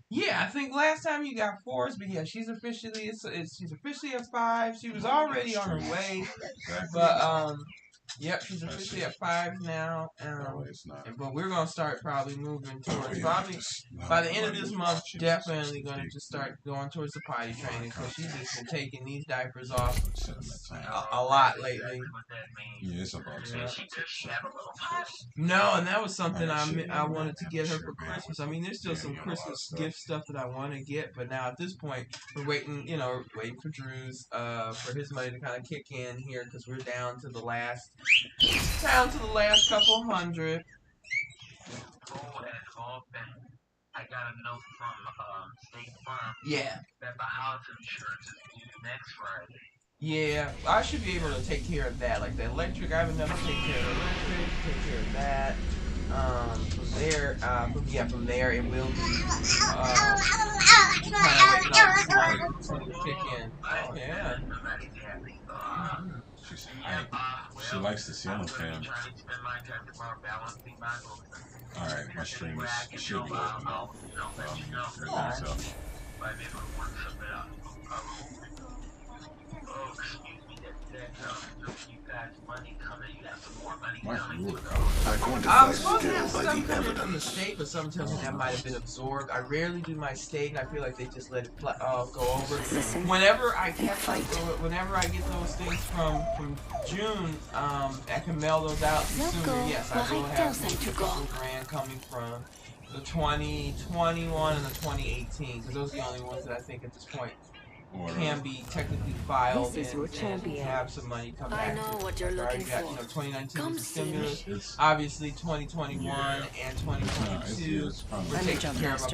Yeah, I think last time you got 4s, but yeah, she's officially she's officially at 5. She was already on her way, but yep, she's officially at 5 now. But we're gonna start probably moving towards by the end of this month, definitely gonna just start going towards the potty training because she's just been taking these diapers off a lot lately. Yeah, it's about to. No, and that was something I wanted to get her for Christmas. I mean, there's still some Christmas gift stuff that I want to get, but now at this point, we're waiting for Drew's for his money to kind of kick in here because we're down to the last couple hundred. I got a note from State Farm. Yeah. That the house insurance is due next Friday. Yeah, I should be able to take care of that. Like the electric, I have enough to take care of the electric, take care of that. From there it will be kind of waiting on to kick in. Oh yeah. She likes the ceiling fan. Alright, my stream should be open now. I'm supposed to have some coming from the state, but some tells me that might have been absorbed. I rarely do my state, and I feel like they just let it go over. Whenever I get those things from June, I can mail those out sooner. Yes, I will have $2,000 coming from the 2021 and the 2018, because those are the only ones that I think at this point can be technically filed and have some money come back. I know what you're looking for. 2019 was a stimulus. Obviously, 2021 and 2022 we're taking care of.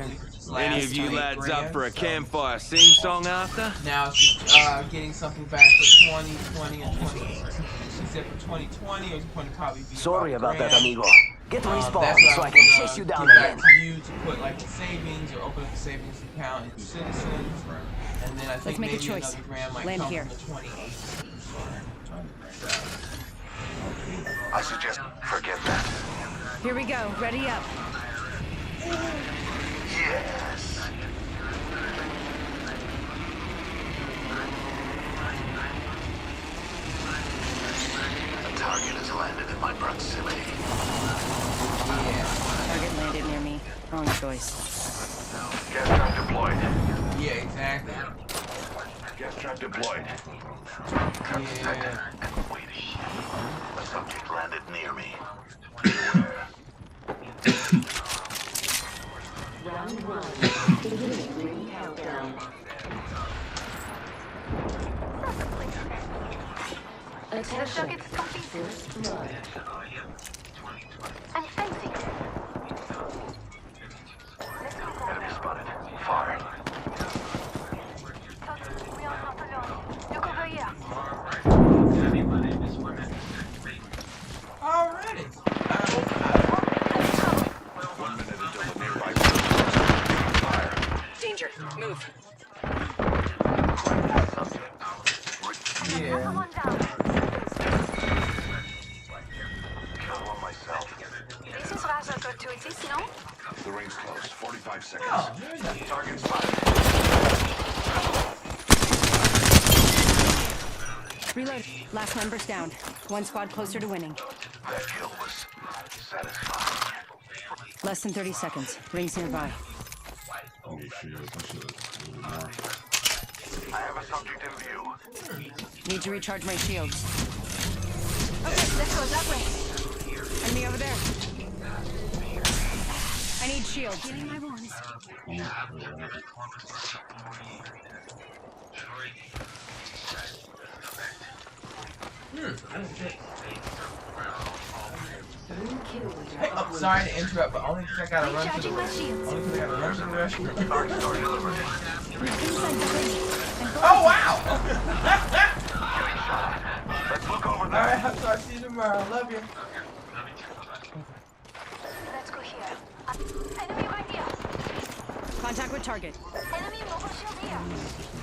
Any of you lads up for a campfire sing song after? Now it's just getting something back for 2020 and 2018. She said for 2020 it was going to probably be. Sorry about that, amigo. Get respawned so I can chase you down again. again. To you to put like a savings or open up a savings account in Citizens, and then I think make maybe a choice. another grant might Land come here. from the 2018. I suggest forget that. Here we go. Ready up. Yes. The target has landed in my proximity. Target landed near me. Wrong choice. Gas trap deployed. Yeah, exactly. Gas trap deployed. Yeah. A subject landed near me. Round 1. Beginning ring countdown. Attention. First blood. I'm sensing. Enemy spotted. Far. We are not alone. Look over here. Already. 1 minute until the nearby fire. Danger. Move. Yeah. Someone down. Kill one myself. This is rather gratuitous, no? The ring's close. 45 seconds. Oh, very nice. Target spotted. Reload. Last member's down. One squad closer to winning. That kill was satisfying. Less than 30 seconds. Rings nearby. I have a subject in view. Need to recharge my shields. Okay, let's go that way. Enemy over there. I need shields. Healing my wounds. Hey, oh, sorry to interrupt, but only because I gotta run to the Recharging my shields. Only because I gotta run to the restroom. Target door delivered. Inside the ring. Oh wow! Let's look over All there. right, I'll talk to you tomorrow. Love you. Let's go here. Enemy right here. Contact with target. Enemy mobile shield here.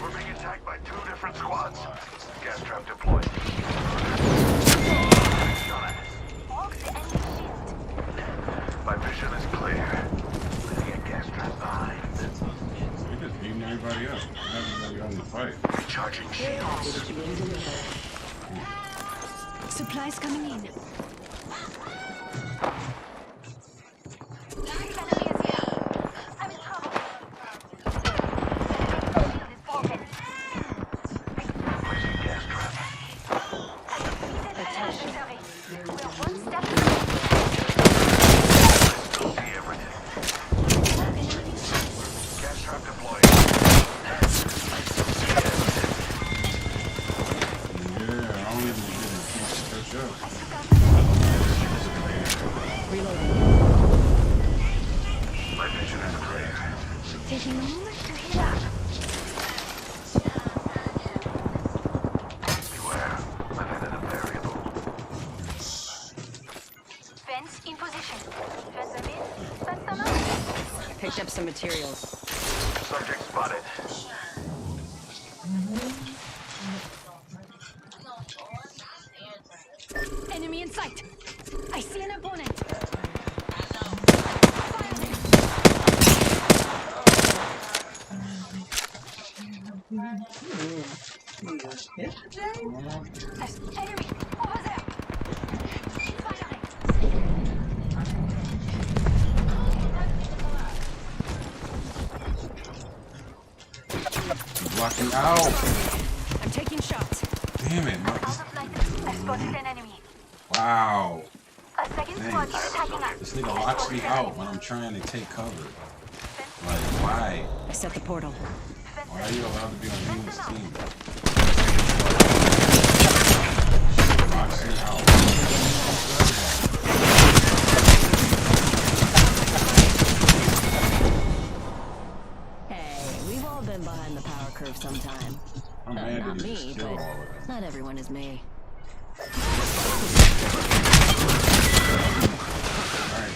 We're being attacked by 2 different squads. Gas trap deployed. Walk the enemy shield. My vision is clear. Let's get gas trap behind. everybody else? Everybody on the fight. Recharging shields. Supplies coming in. Enemy is here. I'm in trouble. Shield is broken. Placing gas trap. Attention. We're one step. Still see everything. Gas trap deployed. Yeah, I don't even get a chance to catch up. Reloading. My vision is clear. Taking a moment to heal up. Beware. I've added a variable. Fence in position. First of it. That's the number. Picked up some materials. Subject spotted. Enemy in sight. I see an opponent. Enemy over there. Firing. Blocking out. I'm taking shots. Damn it. Out of light. I spotted an enemy. Wow. A second squad is attacking us. This nigga locks me out when I'm trying to take cover. Like, why? I set the portal. Why are you allowed to be on Newman's team? Locks me out. Hey, we've all been behind the power curve sometime. I'm mad Not that he me, just killed all of them. but not everyone is me. Alright,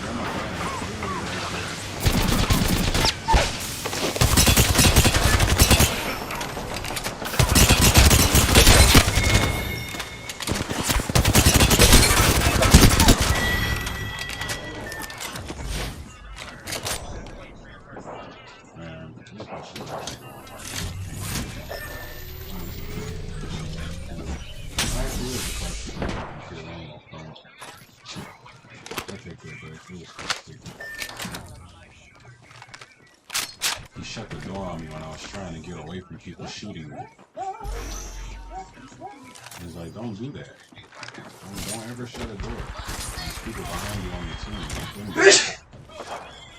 grab my gun. Man, this question is actually going hard. Actually, is a question. He shut the door on me when I was trying to get away from people shooting me. He's like, don't do that. Don't ever shut a door. There's people behind you on your team. Don't do that.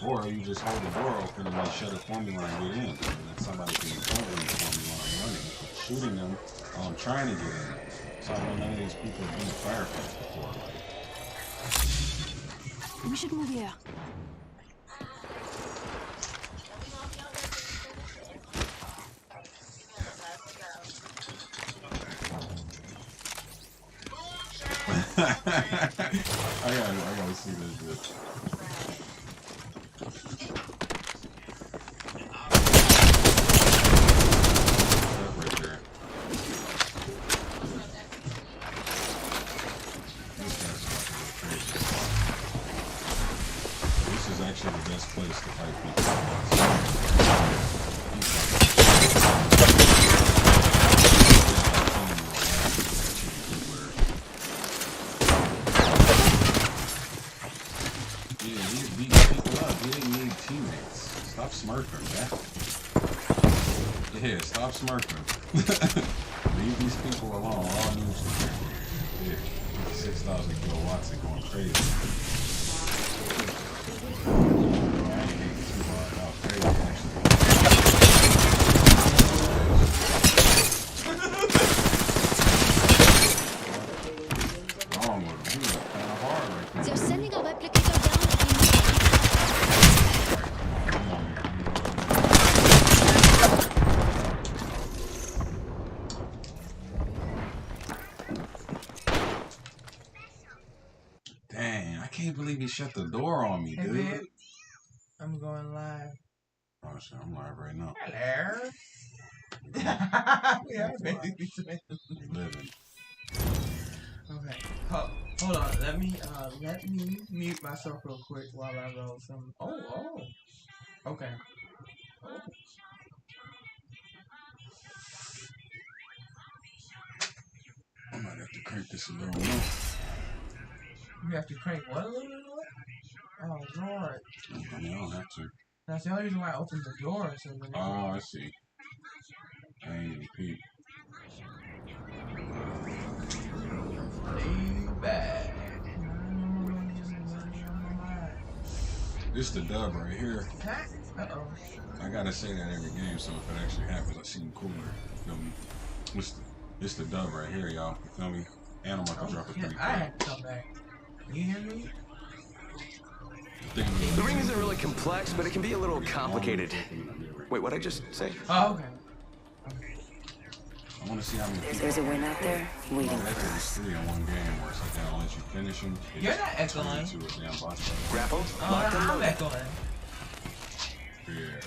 Or you just hold the door open and they shut it for me when I get in. And then somebody can cover me for me when I'm running. But shooting them while I'm trying to get in. So I know none of these people have been firefighters before. We should move here. I gotta see this bit. Right there. This is actually the best place to fight people. Stop smirking, man. Yeah, stop smirking. Leave these people alone. All news. Yeah, 6,000 kilowatts and going crazy. I ain't getting too crazy, actually. Wrong with him. He was kind of hard right there. They're sending a replicator down. Dang, I can't believe he shut the door on me, dude. I'm going live. Oh shit, I'm live right now. Hello. We are basically Living. Okay. Hold on. Let me mute myself real quick while I roll some. Oh. Okay. Oh. crank this a little more. You have to crank what a little bit more? Oh, Lord. I mean, I don't have to. That's the only reason why I opened the door. So Oh, I see. I ain't even peep. Lay back. This the dub right here. Uh-oh. I gotta say that every game, so if it actually happens, I seem cooler. You feel me? This the dub right here, y'all. You feel me? And I'm about to drop a 3. I had to come back. You hear me? The ring isn't really complex, but it can be a little complicated. Wait, what'd I just say? Oh, okay. I want to see how many people. There's a win out there waiting That for is us. 3 in one game where it's like they don't let you finish them. You're not echoing. To a damn boss fight. Grappled, Oh, locked and I'm loaded. echoing. Yeah.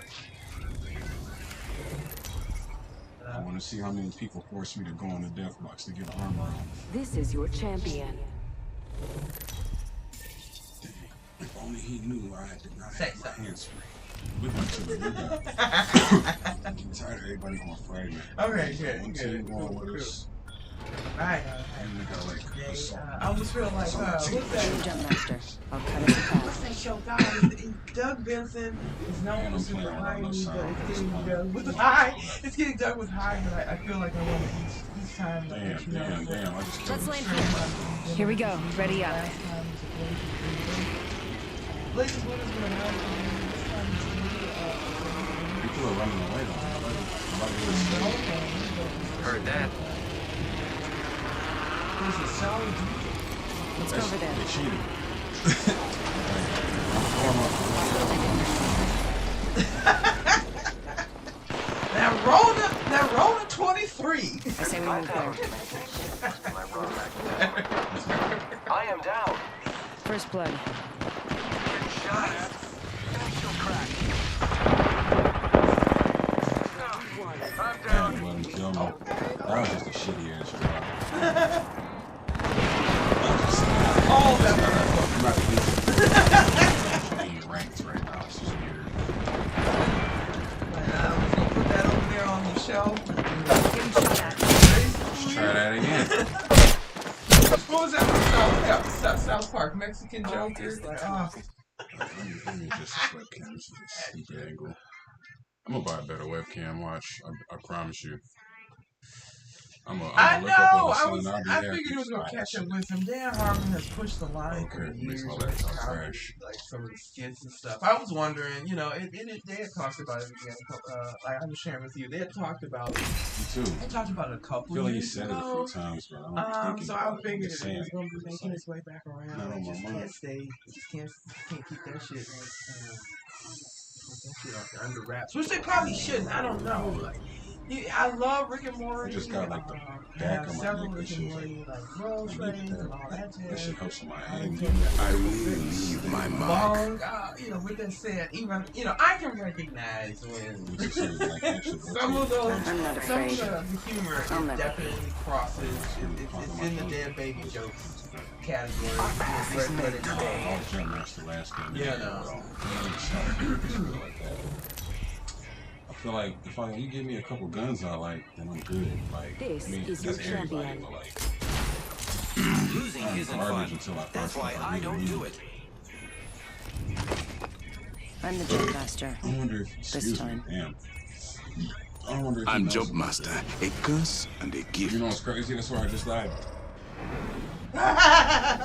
I want to see how many people force me to go on the death box to get armor on. This is your champion. If only he knew I had to not Say have my something. hands free. Look like to the I'm tired of everybody going fragment. Okay, good, One good. team going Cool, with us. Alright. And we got like I almost feel like, what's Jump that? master. I'll cut us a path. What's that show, guys? Doug Benson is known for super high, but it's getting dug with high. It's getting dug with high, but I feel like I want to each time. Damn, I just killed Let's him. land here. Here we go. Ready up. Blazes, what is going on? People are running away though. Nobody was Heard that. This is solid. Let's go over there. They cheated. Now Rona 23. I say we move there. I am down. First blood. Shot. Initial crack. I'm down. Let him kill me. That was just a shitty ass job. Oh, that I'm not being ranked right now. It's just weird. put that over there on the shelf. Let's try that again. What was that? South Park Mexican jokers. Like, oh. Let me just webcam. This is a stupid angle. I'm gonna buy a better webcam. Watch. I promise you. I look up know. on the scene, I'll be I there. figured it was gonna catch up with him. Dan Harmon has pushed the line for Okay, years makes my with laptop how, crash. like some of the skits and stuff. I was wondering, you know, they had talked about it again. Like I was sharing with you, they had talked about. Me too. They talked about it a couple. I feel like he years said it a ago. few times, but I don't think So I figured it was going to be making its way back around. Not on It my just mind. can't stay. It just can't keep that shit. Keep that shit out there under wraps, which they probably shouldn't. I don't know. Like, I love Rick and Morty. I just got like the back of my several neck. That Rick shit and was Morty like, like road trains and all that that jazz. shit helps my aim. I will leave my mark. Long, you know, with that said, even I can recognize when Which is like actually some of those, I'm not some afraid. of the humor I'll never definitely crosses. It's in the dead baby jokes category. But it's I was Jump Master last game. Yeah, no. I feel like if you give me a couple guns I like, then I'm good. Like, This I mean, is that's your everybody, champion. but like, Losing I'm isn't garbage fun. until I That's find why something I really don't need. do it. I'm the jump master. I wonder if, excuse me, time. damn. I wonder if he I'm knows Jump about Master, that. a curse and a gift. You know what's crazy? That's where I just died.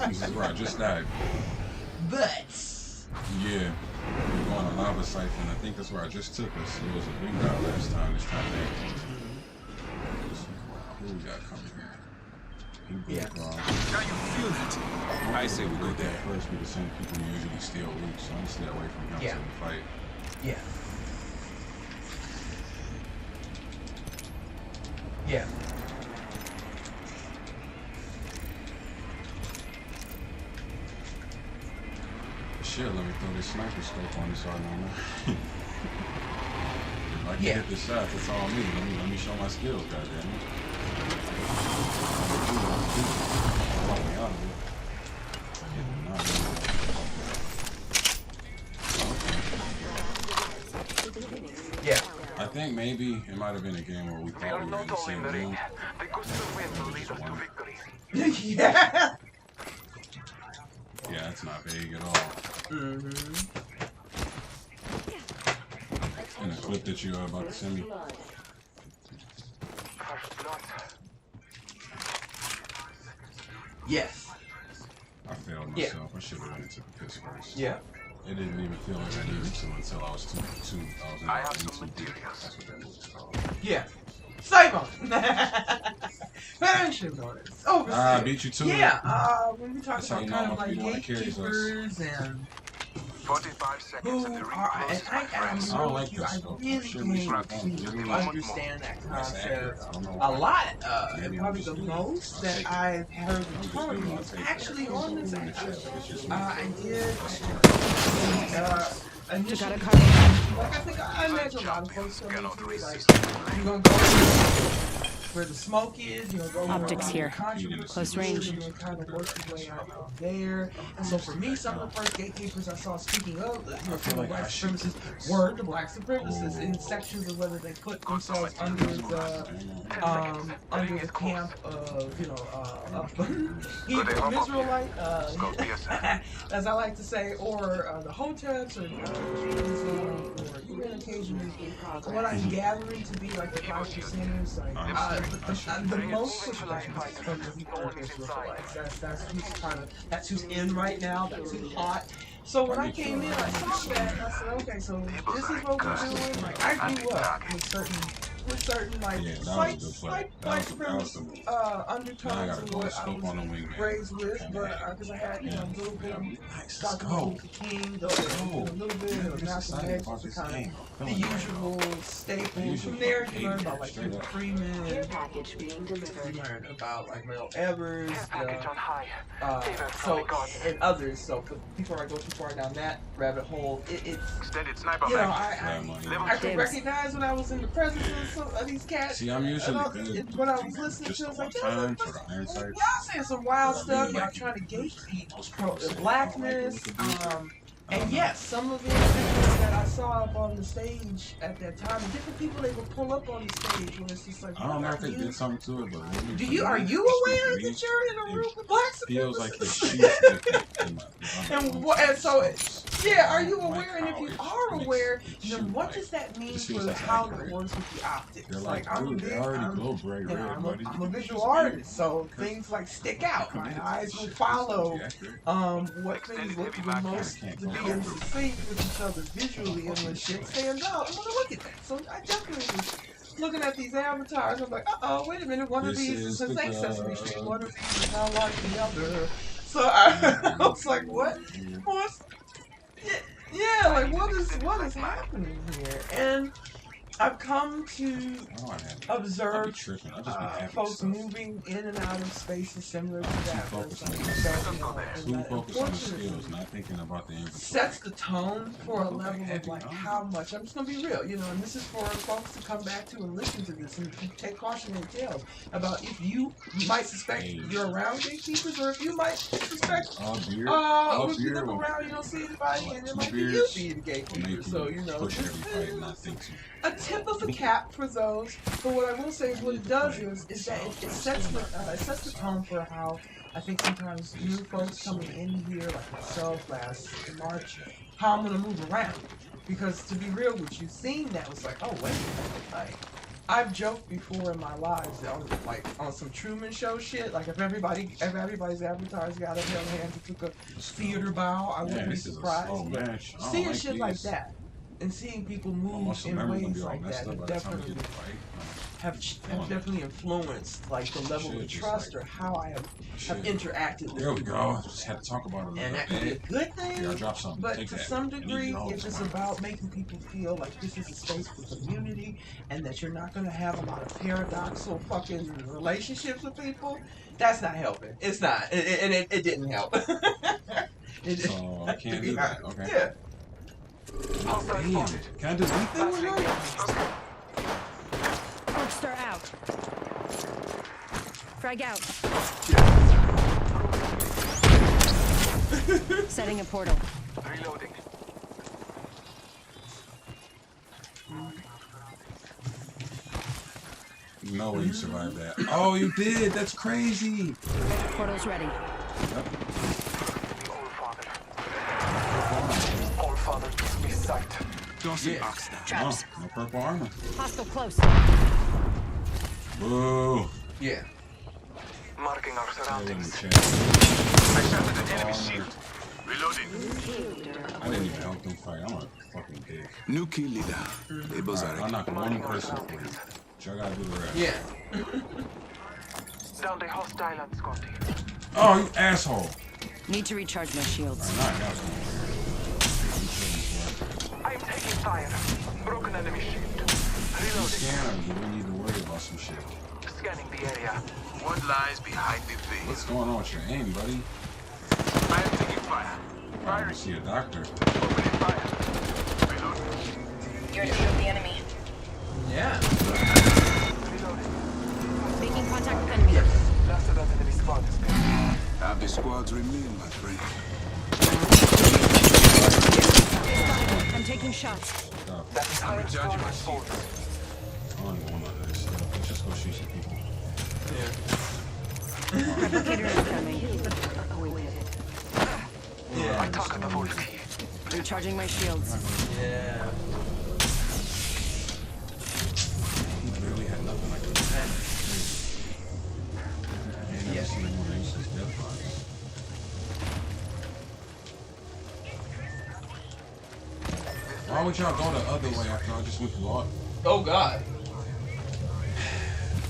This is where I just died. But Yeah. We're going to lava siphon. I think that's where I just took us. It was a big route last time. This time they who we got coming here? Yeah. Now you feel that? I say we go there. First, we the same people who usually steal loot, so I'm gonna stay away from him Yeah. so we fight. yeah. Yeah. Shit, let me throw this sniper scope on this so I know. If I can Yeah. hit the shot, that's all me. Let me show my skills, goddammit. Fuck me out of here. Yeah, not really. Yeah. I I think maybe it might have been a game where we They thought are we were in not the all in same the ring. room. They could still win to lead us to victory. Yeah. Yeah, that's not vague at all. In the clip that you are about to send me. First blood. Yes. I failed myself. I should have went into the piss first. Yeah. It didn't even feel like I needed to until I was I have was some in too deep. materials. That's what that movie's called. Yeah. Simon! Fashion bonus. Oh, I beat you to yeah, it. when we talk That's how about you know kind I'm of gonna like be the one that carries us. gatekeepers and 45 seconds and who the ring are, and closes, my I friends. I don't am like you, this I stuff. really Shit, we can't should do understand that That's accurate. concept I don't know a why. lot. Maybe And I'm probably just the new. most I'll that take it. I've heard I'm just from new. you I'll was take it. actually on this It's app. just me. I did initially, got a like card. I think I imagine a lot of folks come into it, like you're gonna go where the smoke is, you're gonna go Optics where here. controversy Close is, range. you're gonna kind of work your way out from there. And so for me, some of the first gatekeepers I saw, speaking of, you know, from the black supremacists, were the black supremacists in sections of whether they put themselves under the camp of, you know, Hebrew Israelite, as I like to say, or the Hoteps, or Islam, or even occasionally what I'm gathering to be like the 5%ers, like the most pushback is from the Hebrew Israelites. That's who's in right now. That's who's hot. So when I came in, I saw that and I said, okay, so this is what we're doing. Like I grew up with certain like slight premise undertones of what I was raised with, but because I had, you know, a little bit of Dr. Martin Luther King, a little bit of Malcolm X, kind of the usual staples. From there, you learn about like Peter Freeman, Care package being you delivered. learn about like Mel Evers, Package on high. so and others. So before I go too far down that rabbit hole, it's Extended sniper you know mag. I could recognize when I was in the presence of some of these cats. See, I'm usually good. When I was listening to, it was like, y'all saying some wild stuff. Y'all trying to gatekeep blackness. And yes, some of the individuals that I saw up on the stage at that time, different people they would pull up on the stage when it's just like, I don't know if they did something to it, but are you aware that you're in a room with black supremacists? Feels like it shoots and so, yeah, are you aware? And if you are aware, then what does that mean for how it works with the optics? Like, I'm a visual artist, so things like stick out. My eyes will follow what things look the most to be in sync with each other visually, and when shit stands out, I want to look at that. So I definitely was looking at these avatars. I'm like, wait a minute, one of these is since Sesame Street, one of these is not like the other. So I was like, what? Yeah, like what is happening here? And I've come to observe folks moving in and out of spaces similar to that. Too focused on the skills, not thinking about the infrastructure. Sets the tone for a level of like how much. I'm just gonna be real, you know, and this is for folks to come back to and listen to this and take cautionary tales about if you might suspect you're around gatekeepers, or if you might suspect if you look around you don't see anybody and it might be you being a gatekeeper. So you know, a tip of the cap for those. But what I will say is what it does is that it sets the tone for how I think sometimes new folks coming in here, like myself last March, how I'm gonna move around. Because to be real with you, seeing that was like, oh wait a minute, like I've joked before in my lives that on some Truman Show shit, like if everybody's avatars got up their hands and took a theater bow, I wouldn't be surprised. Seeing shit like that. And seeing people move in ways like that have definitely influenced like the level of trust or how I have interacted with There we go. Just had to talk about it. And that can be a good thing, but to some degree, if it's about making people feel like this is a space for community and that you're not going to have a lot of paradoxical fucking relationships with people, that's not helping. It's not. It didn't help. So I can't do that. Okay. Yeah. Damn. Can I do anything? Star out. Frag out. Setting a portal. Reloading. No way you survived that. Oh, you did. That's crazy. Portal's ready. Yep. All father gives me sight. Doesn't ask that. Traps. No purple armor. Hostile close. Boo. Yeah. Marking our surroundings. I I shattered an enemy shield. Reloading. I didn't even help them fight. I'm a fucking dick. New kill leader. Labels Alright, are I'll knock one person for you. Y'all gotta do the rest. Yeah. Down the hostile and Scotty. Oh, you asshole. Need to recharge my shields. Alright, now I got some. I am taking fire. Broken enemy shield. You Reloading. scanners, you really need to worry about some shit. Scanning the area. What lies behind the veil? What's going on with your aim, buddy? I am taking fire. I see a doctor. Opening fire. Reloading. You're to shoot the enemy. Yeah. Reloading. Making contact with enemy. Last of that enemy squad is dead. Have the squads remain, my friend. I'm taking shots. Stop. That is higher squad response. I don't even want none of this shit. Let's just go shoot some people. Replicator is coming. Yeah. I target the vault key. Recharging my shields. Yeah. He literally had nothing like that. I ain't never seen anyone use his death box. Why would y'all go the other way after I just went through all? Oh God.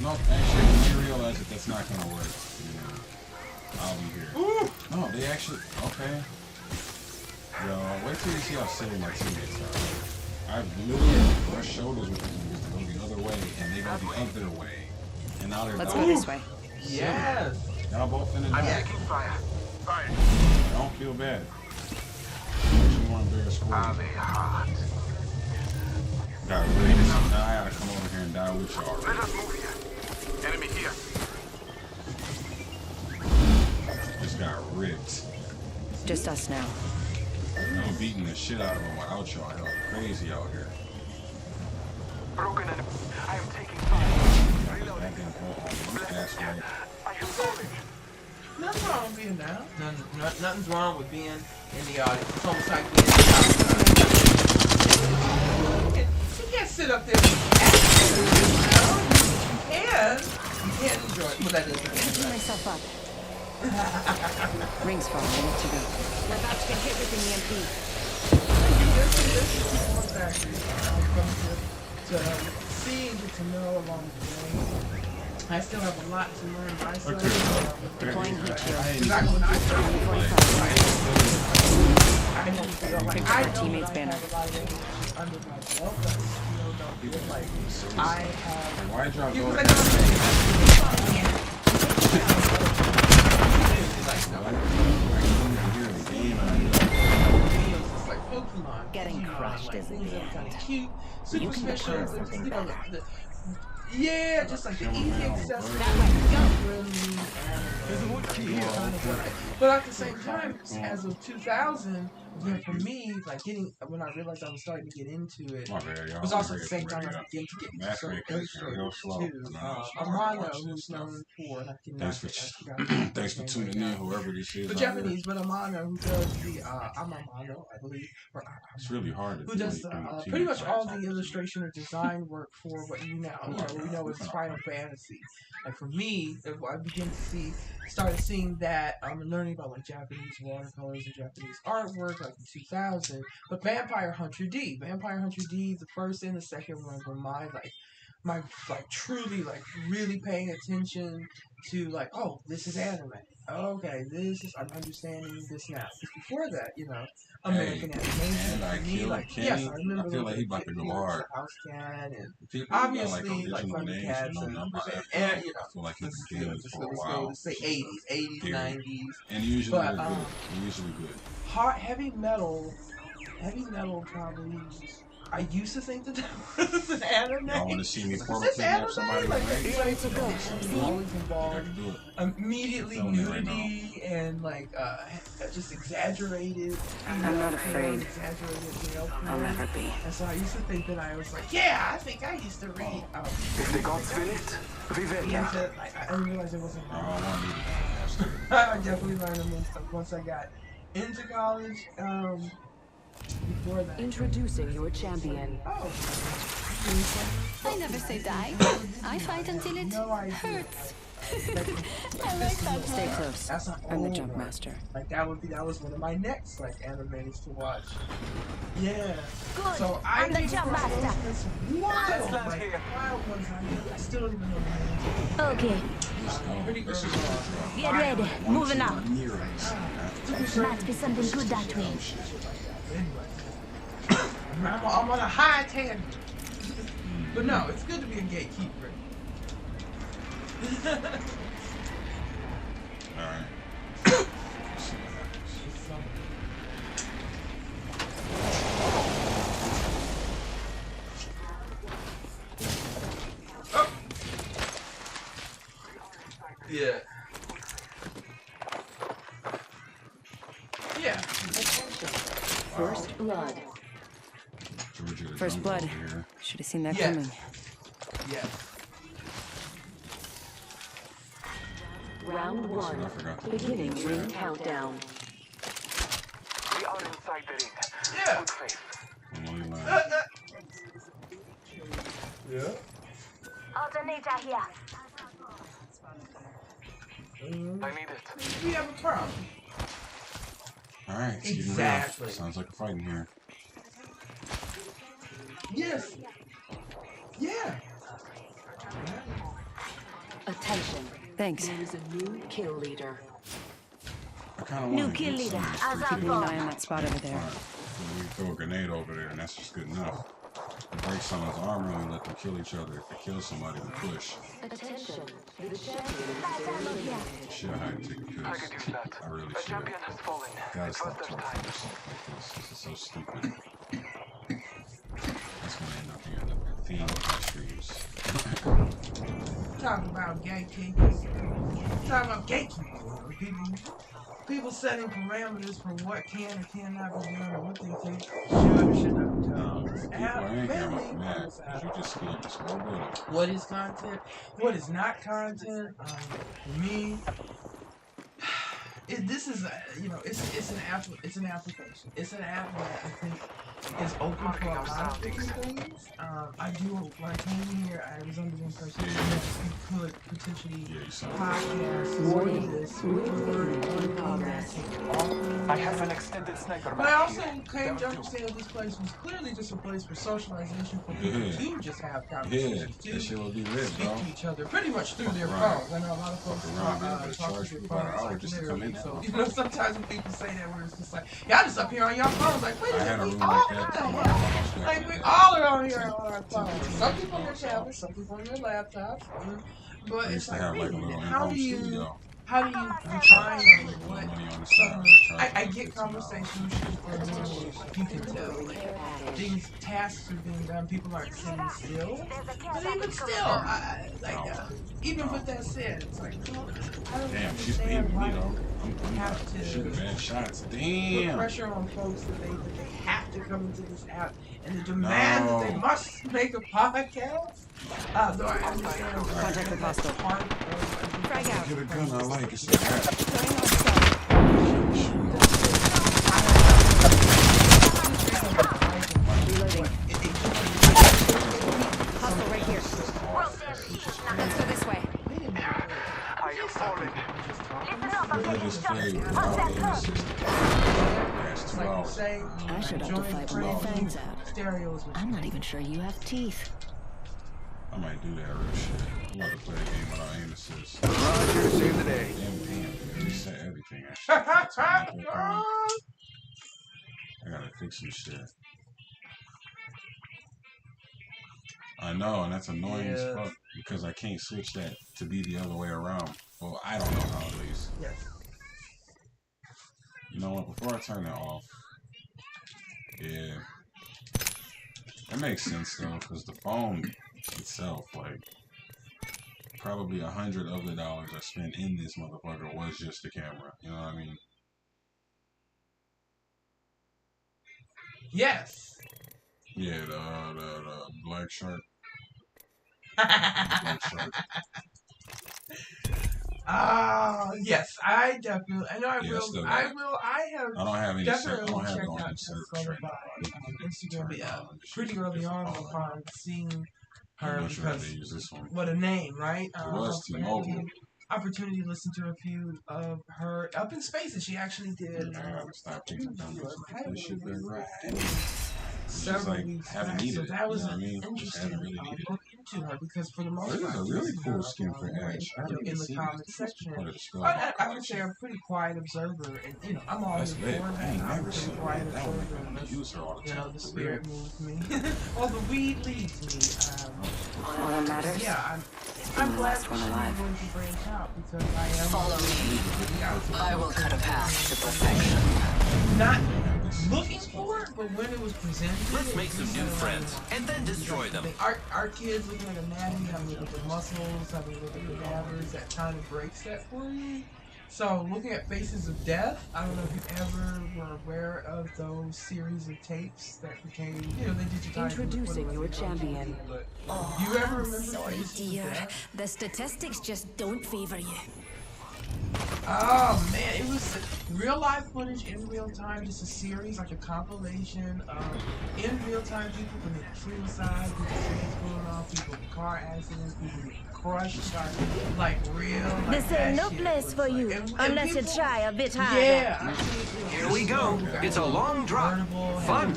No, actually, when you realize that that's not gonna work, you know, I'll be here. Ooh. No, they actually, okay. Yo, wait till you see how silly my teammates are. I've literally brushed shoulders with them to go the other way, and they go the other way. And now they're Let's done. go this way. Yes. Y'all both in the I'm dark. taking fire. Fire. Don't feel bad. You want to bear a score. Are they hot? Got rigged. Now I gotta come over here and die with y'all. Let us move here. Enemy here. Just got ripped. Just us now. I'm beating the shit out of them without y'all. Y'all crazy out here. Broken enemy. I am taking fire. That Reloading. didn't go on. You ass right. I am falling. Nothing wrong with being down. Nothing's wrong with being in the audience. It's almost like being outside. You can't sit up there and act. You can't enjoy it. Well, that Picking is myself up. Rings falling. I need to go. We're about to get hit with an EMP. to see and get to know along the way. I still have a lot to learn myself. Deploying heat shield. Because I know I feel like I Our know teammate's I banner. have a lot of energy under my belt, but I still don't feel like I have. Why'd y'all go? Because I it's like Pokemon. Getting crushed like, isn't things the that are kind end. of cute, super can special, declare but something you know, bad. yeah, just like the easy accessible. That way, go. But at the same time, as of 2000, you know, for me, like when I realized I was starting to get into it, My bad, y'all. it was also at the same time I began to get into certain illustrators too. Amano, who's known for, and I cannot Thanks for tuning in, whoever this is. but Japanese, but Amano, who does the Amano, I believe, or It's really hard to who does pretty much all the illustration or design work for what we know as Final Fantasy. And for me, I began to started seeing that and learning about like Japanese watercolors and Japanese artwork like in 2000. But Vampire Hunter D, the first and the second one were my truly like really paying attention to like, oh, this is anime. Okay, I'm understanding this now. Because before that, American animation for me, like yes, I remember. I feel like he about to go hard. House Cat and People obviously like Thundercats no and numbers. I feel like he's been doing this for a while. To say 80s, 90s, and usually but they're good. Usually good. heavy metal probably I used to think that was an anime. Y'all want to see me Is photo this kidnap anime? somebody? Like, Right? it's like always I involved can do it. immediately Feeling it right nudity and like just exaggerated. I'm not afraid. Exaggerated, I'll never be. And so I used to think that I was like, yeah, I think I used to read. If the gods will it, we will. Yeah, I didn't realize it wasn't. I don't want me I definitely learned them once I got into college. Before that. Introducing your champion. Oh. I never say die. I fight until it hurts. I like that. Stay close. That's an I'm the old jump one. master. Like that was one of my next like animes to watch. Yeah. Good. So I'm the jump master. Wild ones I still don't even know the name. Okay, Pretty early on. get ready. Moving up. Must be something good that way. Anyway. I'm on a high tangent. But no, it's good to be a gatekeeper. Alright. Yeah. Yeah. First blood. Georgia the First jungle blood. over here. Should have seen that Yeah. coming. Yeah. Round I one. forgot to Beginning ring countdown. We are inside the ring. Yeah. Good faith. only line. Yeah. Alternator here. I need it. We have a problem. Alright, it's getting Exactly. real. Sounds like a fight in here. Yes. Yeah. Attention. Thanks. There is a new kill leader. I kind of New want to kill get some leader. of this As freaking- I Keeping an eye on that spot over there. Alright, we throw a grenade over there, and that's just good enough. Break someone's armor and let them kill each other. If they kill somebody, we push. Attention. The champion is eliminated. Shit, I had to take a I piss. could use that. I really A should. champion has fallen. Gotta It was stop their talking time. to yourself like this. This is so stupid. That's gonna end up being the theme of my streams. Talking about gatekeepers. Talking about gatekeepers. People setting parameters for what can or cannot be done or what they think should or should not be done. People ain't here mad. You just skip this whole building. What is content? What is not content? For me, this is it's an application. It's an app that I think is open for a lot of different things. I do when I came here, I was under the impression that you could potentially podcast this, record that, take it off. I have an extended sniper But I back also here. came to understand this place was clearly just a place for socialization for people to just have Yeah, conversations, that shit will be lit, speak bro. to each other pretty much through their Right. phones. I know a lot of folks Around there, but talk to charge their people an phones hour like just to come literally. in So that sometimes when people say that, we're just like, y'all just up here on your phones. Like, wait a I had a minute, we room all like that. like we all are on here on our phones. Some people on their tablets, some people on their laptops. But I it's used to like, have wait like a a little minute, in-home studio. how do you define what Money on the some, side. I charge get $15. conversations are normal. You can tell like, things, tasks are being done. People aren't sitting still. But even still, even with that said, it's like, well, I don't Damn, she's understand beating me why though. you I'm have shooting to bad shots. put Damn. pressure on folks that they have to come into this app and the demand that they must make a podcast. Though I understand Contact with hostile. part of Frag out. Get a gun I like. It's a hat. Reloading. Hostile right here. Let's go this way. I have fallen. Religious faith without any system. That's 2 like you hours. say, I should have to join fight the with my crazy fangs out. stereos with I'm not even sure you have teeth. I might do that real shit. I'm about to play a game without aim assist. Roger, save the day. Damn, they set everything actually. I gotta fix some shit. I know, and that's annoying as Yeah. fuck because I can't switch that to be the other way around. Well, I don't know how at least. Yes. You know what? Before I turn that off, yeah. It makes sense though, because the phone itself, like, probably 100 of the dollars I spent in this motherfucker was just the camera. You know what I mean? Yes. Yeah, the black shark. Black shark. Yes, I definitely. I know I Yeah, will. still I got it. will. I have I don't have any. I definitely don't have it checked on out any servers right now. Instagram, but yeah, pretty Different early on phone. upon seeing I'd her much rather because use this one. what a name, right? It was T-Mobile. Opportunity to listen to a few of her up in spaces. She actually did. Stop thinking this should be right. Several like, weeks haven't back, so needed it, that was you know what I an mean? Just interesting haven't really needed look into her because for the most This part, is a really cool skin for Ash. I haven't in even the seen comment this. section, Part of the skull I would say I'm a pretty quiet observer, and you know I'm all That's here lit. for I that. ain't I'm never a pretty seen quiet that. That would make observer. me use her all the You time. know, the For real. spirit moves me. Well, the weed leads me. All that matters. Yeah, I'm glad last one she's alive. going to branch out because I am. Follow me. I will cut a path to perfection. Not looking for it, but when it was presented, Let's make some new friends and then destroy them. Our kids looking at anatomy, having a look at the muscles, having a look at the dabbers, that kind of breaks that for you. So looking at Faces of Death, I don't know if you ever were aware of those series of tapes that became, you know, they digitized. Introducing your champion. But Oh, do you ever I'm remember sorry, Faces of dear. Death? The statistics just don't favor you. Oh man, it was real life footage in real time, just a series, like a compilation of in real time people committing suicide, people trains going off, people in car accidents, people getting crushed by like real. Like, This ain't no shit place was for like- you and unless you people- try a bit harder. Yeah, I think, Here we go. It's a long drop. Fun.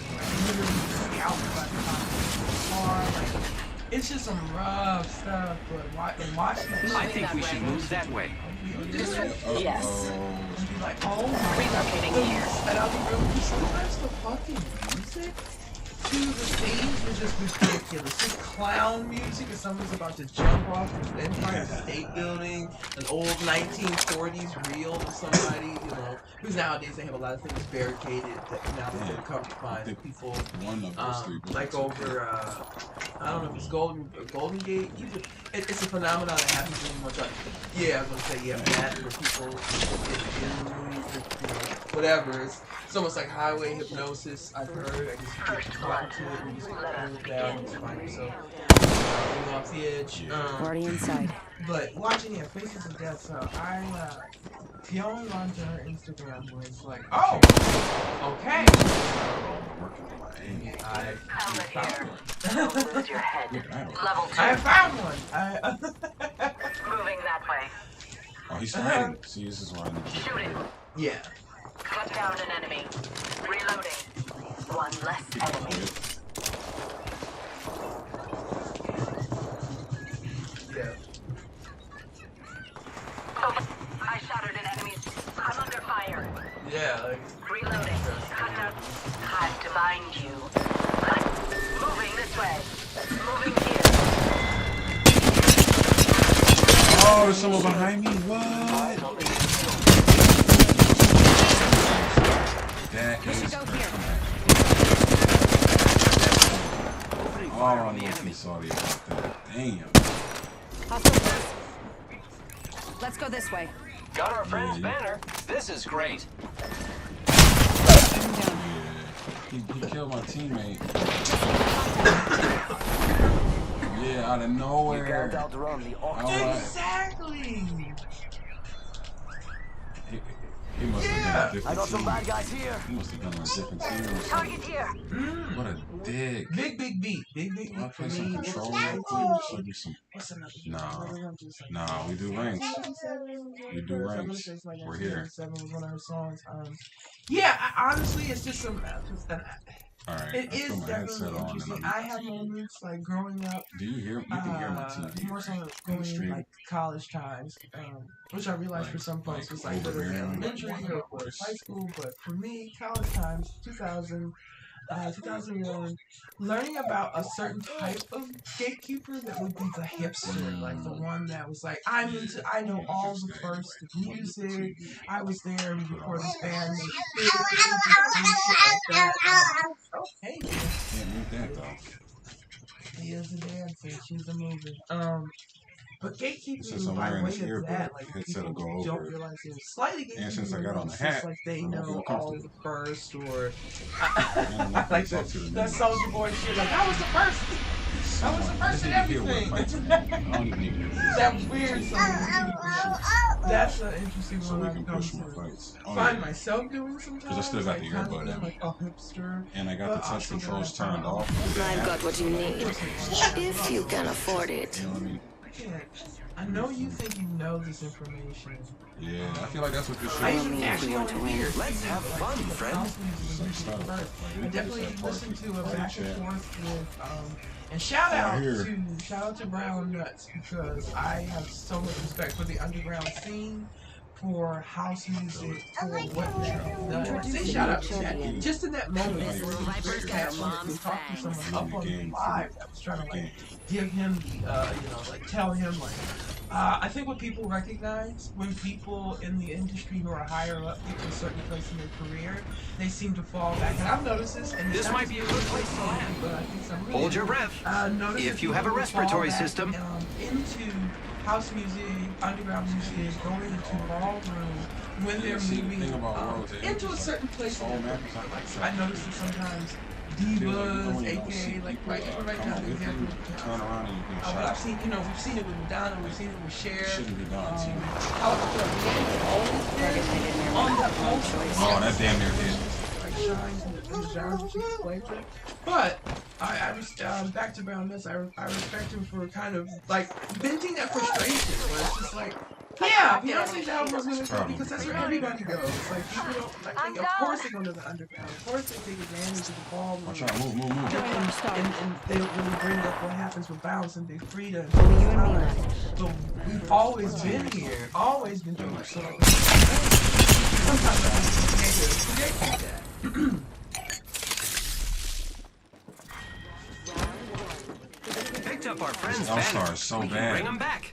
It's just some rough stuff, but watching it, I think we should move that way. Yes. and be like, oh my Relocating God. here. And I'll be real, sometimes the fucking music to the scenes was just ridiculous. Just clown music as someone's about to jump off the Empire State Building, an old 1940s reel of somebody, you know, because nowadays they have a lot of things barricaded that now they're come to find people, One of those three like over, I don't know if it's Golden Gate, it's a phenomenon that happens in much like, yeah, I was gonna say, yeah, that where people whatever, it's almost like highway hypnosis, I've heard. I just get caught into it and you just hold down and just find yourself falling off the edge. Already inside. But watching Faces of Death, so going onto her Instagram was like, oh, okay. I found one. Lose your head. Level 2. I found one. Moving that way. Oh, he's fighting. See, this is why I need to Shoot it. Yeah. Cut down an enemy. Reloading. One less enemy. Yeah. Oh, I shattered an enemy. I'm under fire. Yeah, like. Reloading. Cut down. Time to bind you. Moving this way. Moving here. Oh, there's someone behind me. What? That is Oh, I'm looking sorry about that. Damn. Let's go this way. Got our friend's banner. This is great. Yeah. He killed my teammate. Yeah, out of nowhere. Exactly. He must have done a different I got some team. bad guys here. He must have done a different team or something. Target here. What a dick. Big beat. Big Do I play some beat. control right there? Should do some. What's another? Nah, we do ranks. We do ranks. We're here. 7 was one of her songs. Yeah, honestly, it's just some. Alright, It I is put my headset definitely on interesting. and I have moments like growing up. do you hear? You can hear my TV. More so on the going stream. like college times, which I realized for some folks was like literally overbearing, elementary or high school, but for me, college times, 2001, learning about a certain type of gatekeeper that would be the hipster, like the one that was like, I know all the first music, I was there before this band made like that. Oh, hey, Can't mute that though. He is a damn fish. He's a movie. But gatekeeping Since I'm by wearing way this of earbud, that, like headset will people go don't over. realize it's slightly gatekeeping. And since I got on the hat, like they I don't know feel all comfortable. the first, or I like talk the, to the that niggas. Soldier Boy shit. Like I was the first. I was the first in everything. I don't even need to hear this. That weird song. That's an interesting So one we I've can come push more to fights. find myself doing sometimes. Because I still got the kind of earbud feel in. like a hipster. And I got the touch controls turned off. I've got what you need, if you can afford it. You know what I mean? I know you think you know this information. Yeah, I feel like that's what this shit I is. even actually want to hear. Let's have fun, friend. I definitely listened to a back and forth with and shout out to Brown Nuts, because I have so much respect for the underground scene, for house music, for what they have done. I say shout out to that. Just in that moment, it was very catchy to talk to someone up on the live that was trying to like give him the like tell him like I think what people recognize when people in the industry who are higher up get to a certain place in their career, they seem to fall back. And I've noticed this. And This might be a good place to land. But I think some Hold your breath. If you have a respiratory system. Into house music, underground music, going into ballroom when they're moving into a certain place. I notice that sometimes divas, aka like right now, example. Turn around and you can But I've seen, we've seen it with Madonna, we've seen it with Cher. Shouldn't be done. Oh, that damn near did. But I was back to Brown Nuts. I respect him for kind of like venting that frustration, where it's just like, yeah, Beyonce's album was really good because that's where everybody goes. Like people don't like think, of course they go to the underground. Of course they take advantage of the ballroom. Watch out, move. And they don't really bring up what happens with Bounce and Big Freedom. Only you and me left. So we've always been here, always been doing it. So sometimes I think that. Picked up our friend's All-Star banner. is so We can bad. bring him back.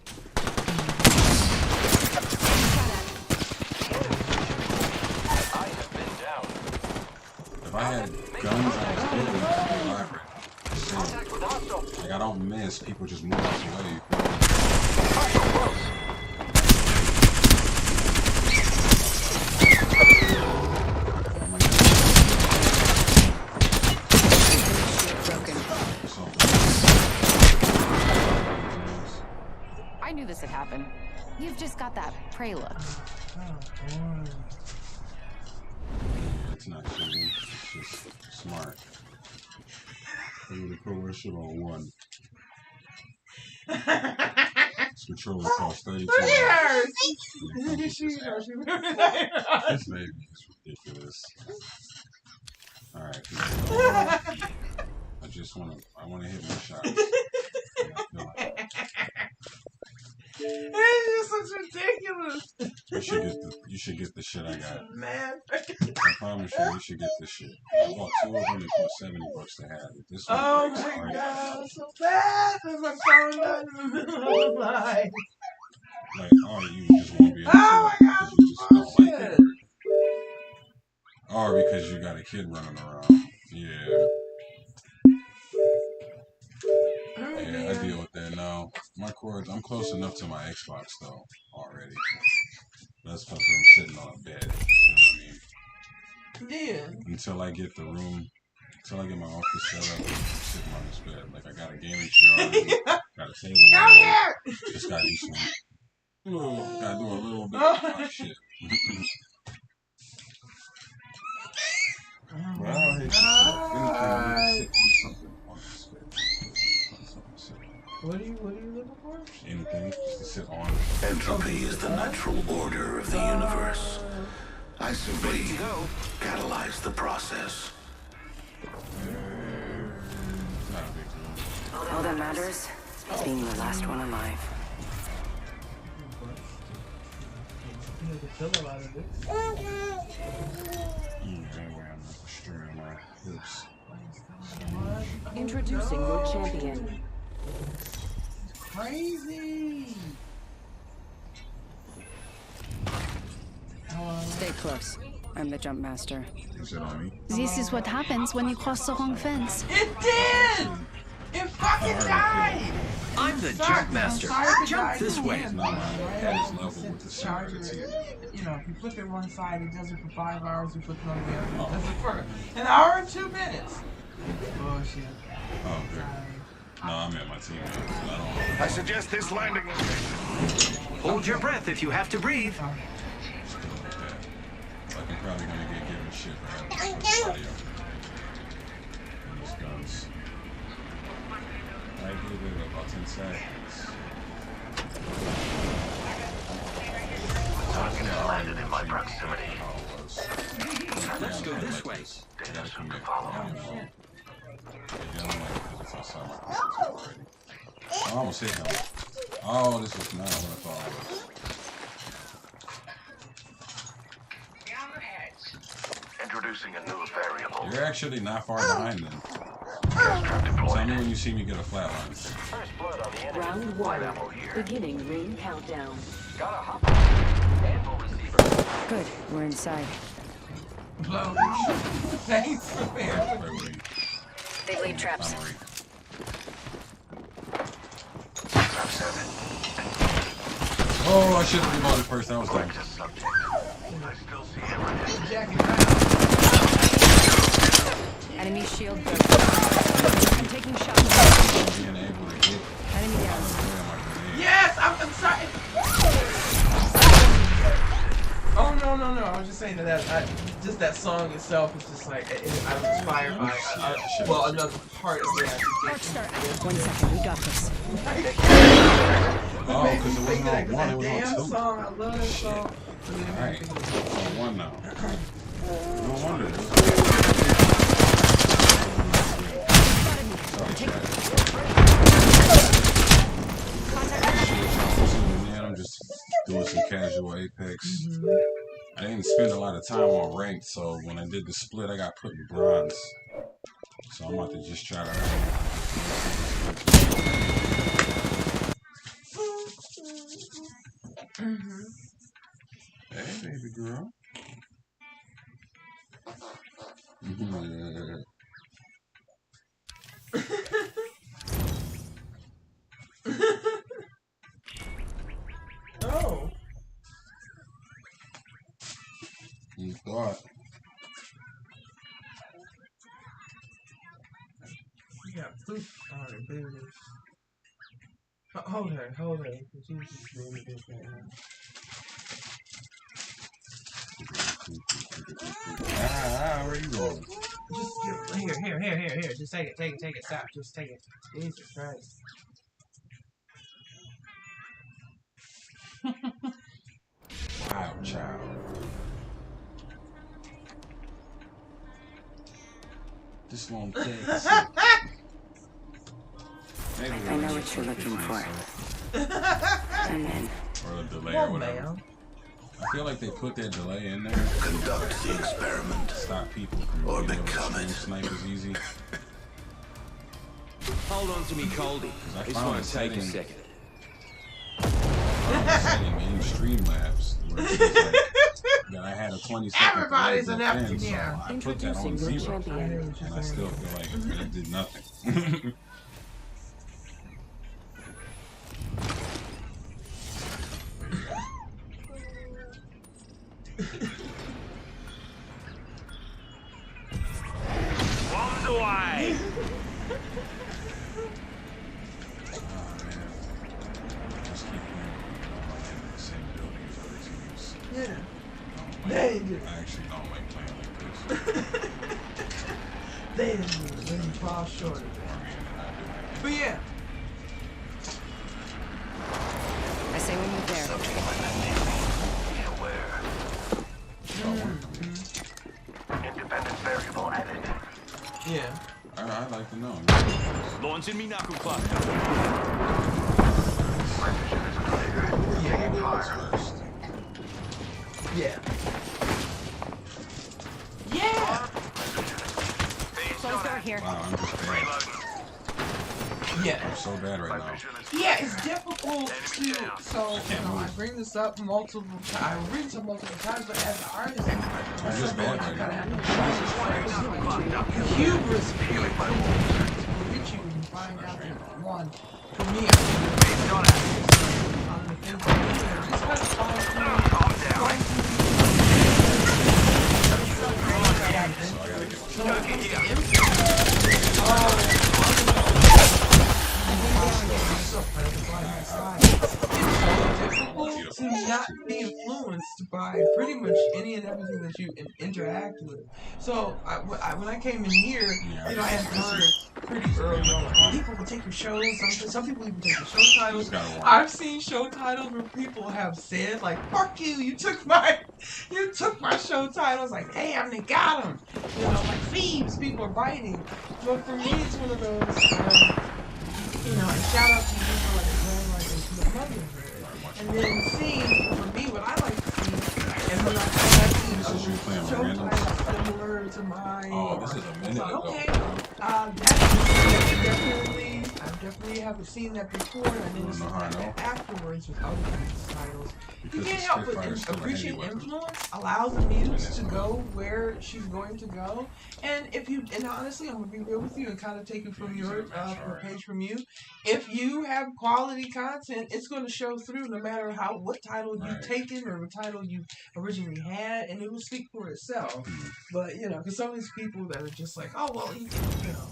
If I had guns, I was good with it. Like I don't miss. People just move out the way. I knew this would happen. You've just got that prey look. It's not cheating. It's just smart. I'm gonna put that shit on one. This controller costs $32. This baby is ridiculous. Alright, I wanna hit my shot. It's just ridiculous. You should get the shit I got. Man. I promise you should get this shit. I bought two of them. It cost $70 to have it. This one My god, so bad. There's my phone down in the middle of the night. Like, you just won't be able to because you just don't like it. Or because you got a kid running around. Yeah. Yeah, I deal with that now. My cords, I'm close enough to my Xbox though already. That's because I'm sitting on a bed. You know what I mean? Yeah. Until I get the room, until I get my office set up, I'm sitting on this bed. Like I got a gaming chair already, got a table already. Just gotta do some, gotta do a little bit of shit. But I don't hate anything. Something on this bed. What are you looking for? Anything just to sit on. Entropy is the natural order of the universe. I simply catalyze the process. Not a big deal. All that matters is being the last one alive. Introducing your champion. Crazy. Stay close. I'm the jump master. Is it on me? This is what happens when you cross the wrong fence. It did! It fucking died! I'm the jerk master. Jump this way. It's not at its level with the Charger. You know, if you flip it one side, it does it for 5 hours. You flip it on the other, it does it for an hour and 2 minutes. Bullshit. Oh, okay. No, I'm at my team. I suggest this landing location. Hold your breath if you have to breathe. Like I'm probably gonna get given shit for having this audio. And these guns. I give it about 10 seconds. Target has landed in my proximity. Let's go this way. I gotta commit. I almost hit him. Oh, this is not what I thought it was. Introducing a new variable. You're actually not far behind them. Tell me when you see me get a flatline. Round 1. Beginning ring countdown. Good, we're inside. Blow. Thanks for there. They laid traps. Oh, I should have reloaded first. That was dumb. Enemy shield broken. I'm taking shots. Enemy down. Yes, I'm sorry. Oh no! I was just saying that just that song itself is just like I was inspired by well another part of that. Start. 1 second, we got this. Oh, because it wasn't on one, it was on two. Song, I love that song. Alright, it's on one now. No wonder. I'm just doing some casual Apex. I didn't spend a lot of time on ranked, so when I did the split, I got put in bronze. So I'm about to just try to. Hey, baby girl. Oh. You thought. Yeah, please. Alright, baby. Hold her. Jesus, baby, this right now. Where you going? Just here. Just take it. Stop. Just take it. Jesus Christ. Wow, child. This won't take. I know what you're looking for. I'm in. Or a delay or whatever. I feel like they put that delay in there. Conduct the experiment. Stop people from Or being able become to it. snipers easy. Hold on to me, Coldy. I just want to take a second. Setting in Streamlabs where it was like that I had a 20-second Everybody's delay an built in, FTD. so I put that on 0, and I still feel like it did nothing. Bombs away! Yeah. I actually don't like playing like this. They didn't fall short of it. But yeah. I say we move there. Independent variable added. Yeah. I'd like to know. Launching me knuckle club. Yeah. First. Yeah. Yeah. Close door here. Wow, I'm just bad. Yeah. I'm so bad right now. Yeah, it's difficult to. So I bring this up multiple times. I bring this up multiple times, but as an artist, I'm just bad right now. hubris will hit you when you find out one. For me, I think it's on the things that just kind of to not be influenced by pretty much any and everything that you interact with. So when I came in here, you know, I had heard pretty early on, like, people will take your shows. Some people even take your show titles. I've seen show titles where people have said, like, "Fuck you! You took my show titles." Like, damn, they got them. You know, like thieves. People are biting. But for me, it's one of those. You know, and shout out to you for like like into the motherhood. And then seeing, for me, what I like to see, and when I see show titles similar to mine. Oh, this is a minute ago. Okay, I definitely haven't seen that before, and I didn't see that afterwards with other people's titles. You can't help but appreciate influence allows the muse to go where she's going to go. And if you, and honestly, I'm gonna be real with you and kind of take it from your page from you. If you have quality content, it's going to show through no matter what title you've taken or what title you originally had, and it will speak for itself. But you know, because some of these people that are just like, oh well, you know.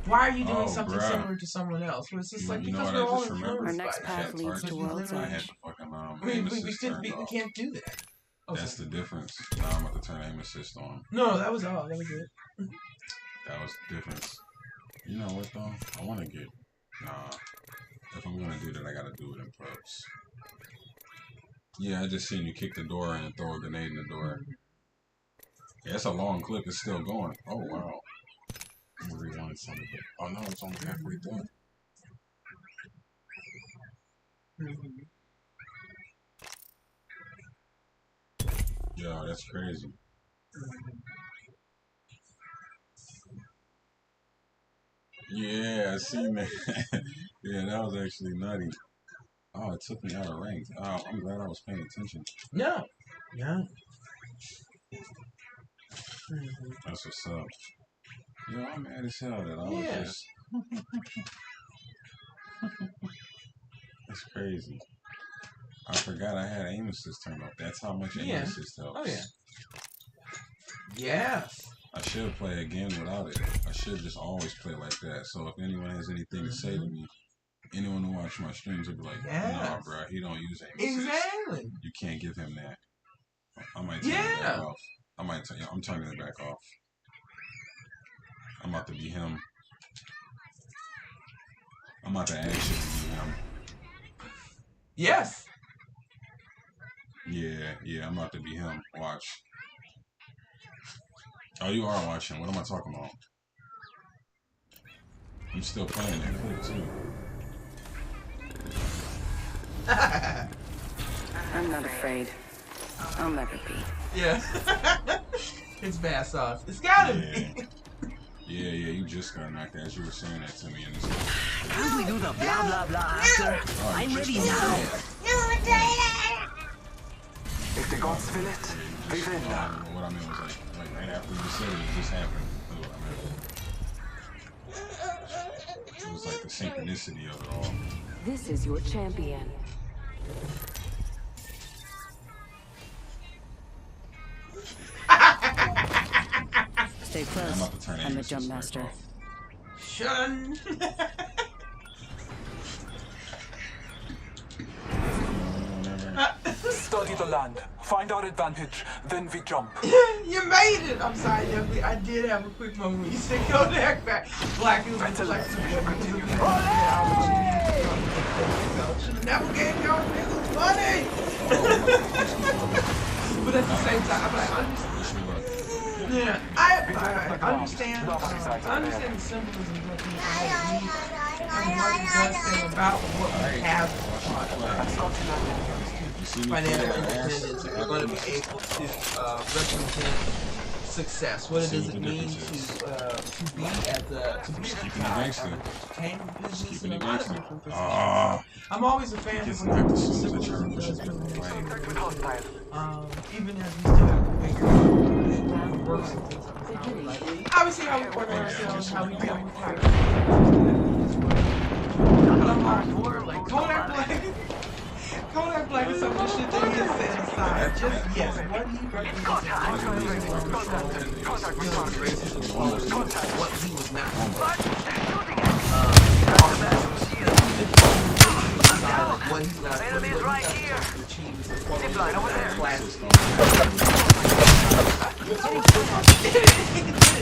Why are you doing something similar to someone else? But it's just like, because we're all influenced. Our next path leads to World's Edge. We can't do that. That's the difference. Now I'm about to turn aim assist on. No, that was all. That was it. That was the difference. You know what though? I want to get. Nah. If I'm gonna do that, I gotta do it in clubs. Yeah, I just seen you kick the door in and throw a grenade in the door. Yeah, it's a long clip. It's still going. Oh wow. I'm gonna rewind some of it. Oh no, it's only halfway through. Yo, that's crazy. Yeah, I seen that. Yeah, that was actually nutty. Oh, it took me out of range. Oh, I'm glad I was paying attention. No. Yeah. That's what's up. Yo, I'm mad as hell that I was just... That's crazy. I forgot I had aim assist turned off. That's how much aim assist helps. Oh, yeah. Yes. I should play again without it. I should just always play like that. So if anyone has anything to say to me, anyone who watches my streams will be like, nah, bro, he don't use aim assist. Exactly. You can't give him that. I might turn it back off. I'm turning it back off. I'm about to be him. I'm about to actually be him. Yes. Yeah, I'm about to be him. Watch. Oh, you are watching. What am I talking about? I'm still playing that clip too. I'm not afraid. I'll never be. Yeah. It's bad sauce. It's gotta be. Yeah, you just got knocked out. You were saying that to me in this. Can't we do the blah blah blah after? I'm ready now. If the gods will it, we will. What I meant was like right after you said it, it just happened. It was like the synchronicity of it all. This is your champion. Stay close. I'm the jump master. Shun. Study the land. Find our advantage. Then we jump. You made it! I'm sorry, definitely. I did have a quick moment when you said go the heck back. Black is like should never gave y'all niggas money! But at the same time, I'm like, I understand the symbolism of what these mean and what it does say about what we have financial independence, if we're going to be able to represent success. What does it mean to be at the entertainment business and a lot of different positions. I'm always a fan of what the symbolism does for the even as we still have to figure out works and things like that. Obviously, how we order ourselves, how we deal with I'm like Kodak Black. Kodak Black is some of the shit that he has said aside. Just yes, what he represents racism, what he was not. What he's not enemies right here. Zipline over there.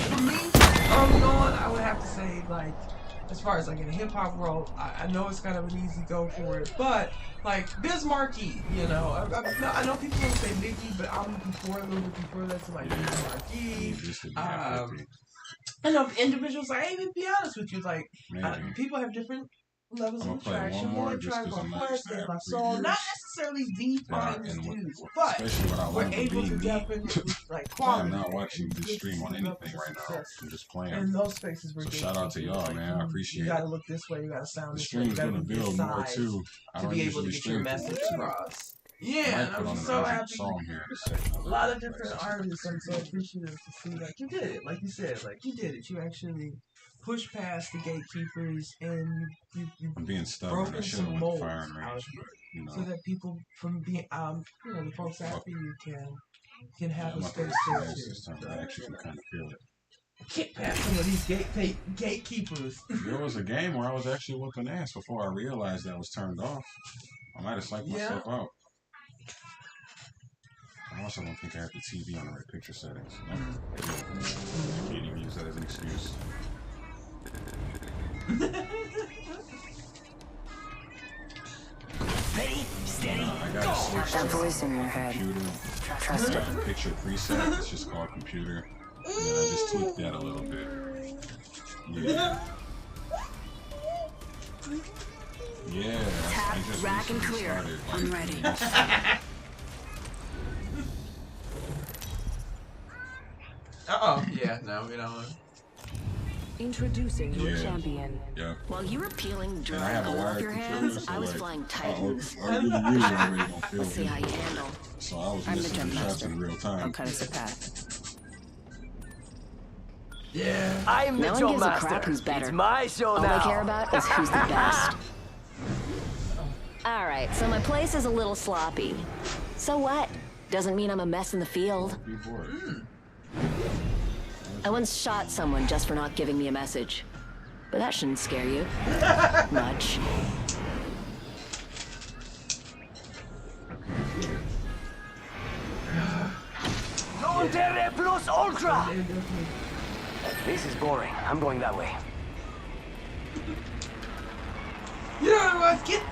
For me, early on, I would have to say, like, as far as like in the hip hop world, I know it's kind of an easy go for it, but like Biz Markie, you know, I know people will say Mickey, but I'm a little bit before that to like Biz Markie. I know individuals like, hey, to be honest with you, like people have different levels of attraction. One Tribe Called Quest, De La Soul, not necessarily the finest dudes, but we're able to definitely like quality. I'm not watching this stream on anything right now. I'm just playing. In those spaces, so shout out to y'all, man. I appreciate it. You gotta look this way. You gotta sound this way. The stream's gonna build more too. To be able to get your message across. Yeah, and I'm so happy. A lot of different artists. I'm so appreciative to see that you did it. Like you said, like you did it. You actually pushed past the gatekeepers and you broken some molds out of it, so that people from being you know, the folks after you can have a space there too. I actually can kind of feel it. Kick past some of these gatekeepers. There was a game where I was actually whooping ass before I realized that was turned off. I might have psyched myself out. I also don't think I have the TV on the right picture settings. I can't even use that as an excuse. Ready, steady, I gotta switch that voice in your head. Computer. Trust it. Picture preset. It's just called computer. And then I just tweaked that a little bit. Yeah. Yeah. Tap, rack, and clear. I'm ready. Yeah, no, we don't. Introducing your champion. Yeah. While you were peeling dry gold off your hands, I was flying Titans. Let's see how you handle. So I was I'm the missing jump the shots master. in real time. I'll cut us a path. Yeah. I'm the no one jump gives master. a crap who's better. It's my show All now. they care about is who's the best. Alright, so my place is a little sloppy. So what? Doesn't mean I'm a mess in the field. I once shot someone just for not giving me a message. But that shouldn't scare you. Much. Non terre plus ultra! This is boring. I'm going that way. You know what? Get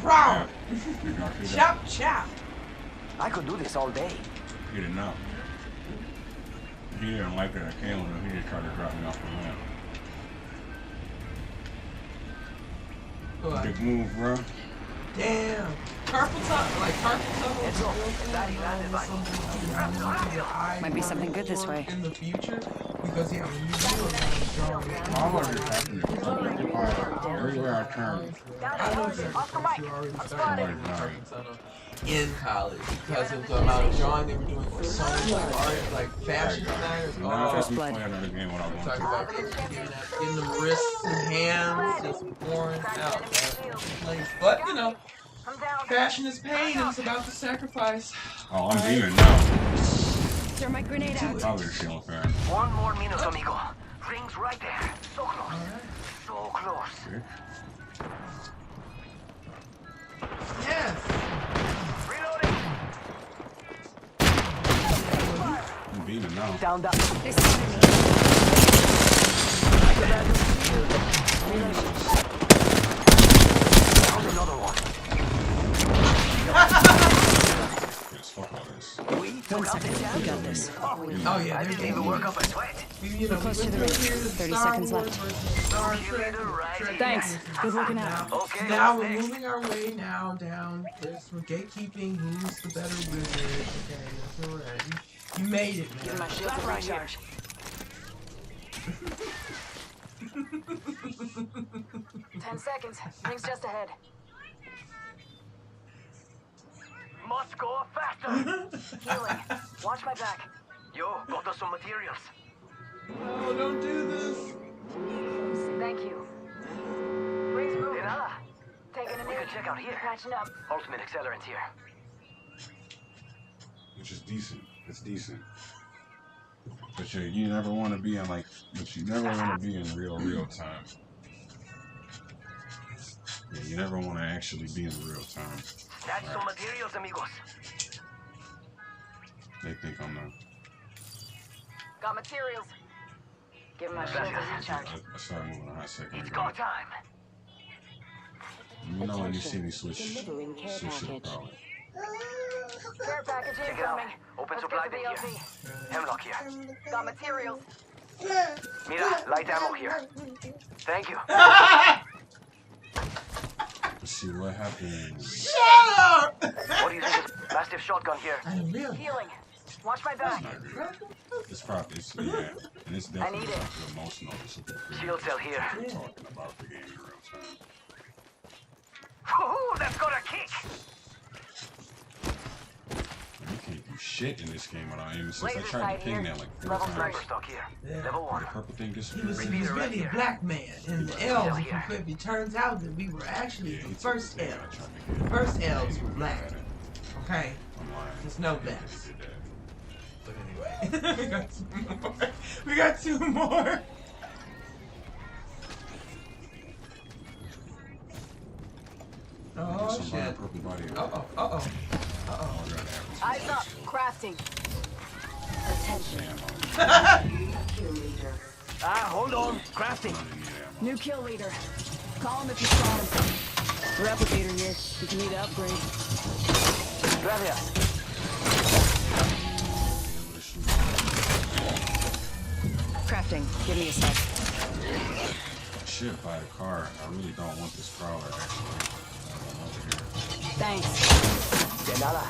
drowned. Chop, chop. I could do this all day. He did not. He didn't like that I came with him. He just tried to drop me off the map. Big move, bro. Damn. Carpal tunnel, like carpal tunnel. Might be something good this way. In the future, because yeah, when you do it, I want to just happen. Everywhere I turn. I know that you already started carpal tunnel in college because of the amount of drawing they were doing for so much art, like fashion designers. First blood. Talking about getting the wrists and hands just pouring out. But you know, fashion is pain and it's about to sacrifice. Oh, I'm leaving now. Throw my grenade out. Probably feeling fair. One more minute, amigo. Rings right there. So close. So close. Yes. Reloading. I'm beaming now. Down that. Found another one. Yes, fuck all this. One second, we got this. Oh yeah, I didn't even work up a sweat. You know, Close to the ring. 30 seconds left. Thanks. Good looking out. Okay, now we're moving our way now down. We're gatekeeping. Who's the better wizard? Okay, that's alright. You made it, man. Give my shield a recharge. 10 seconds. Rings just ahead. Must go faster. Healing. Watch my back. Yo, got us some materials. No, don't do this. Thank you. Rings Okay, check out here. Catching up. Ultimate accelerant here. Which is decent. It's decent. But you never want to be in but you never want to be in real time. Yeah, you never want to actually be in real time. Snatch some materials, amigos. They think I'm not. Got materials. Give my shield a recharge. I started moving a hot second It's ago. go time. You know when you see me switch to the power. Care package Check it out. incoming. Open Let's supply get the bin here. BLT. Hemlock here. Got materials. Mira, light ammo here. Thank you. Let's see what happens. Shut up! What do you think? Mastiff shotgun here. Healing. Watch my back. It's probably, yeah, and it's definitely it. the most noticeable. Shield cell here. We're talking about the game in real time. Ooh, that's got a kick. You can't do shit in this game without aiming. Since I Laser tried sight to ping here. that like 4 Level times. Sniper stock here. Yeah. Level The 1. purple thing He was disappeared. really a black man, and the elves from Clip. It turns out that we were actually the first elves. The first elves were black. Okay? I'm lying. Just know that. They did that. But anyway, we got 2 more. We got 2 more. Oh Somebody shit. purple body. Uh-oh, uh-oh. Uh-oh. Eyes up. Crafting. Hold on. Crafting. New kill leader. Call him if you spot him. Replicator here. If you need to upgrade. Gracias. Crafting. Give me a sec. Shit, buy the car. I really don't want this prowler actually. Over here. Thanks. De nada.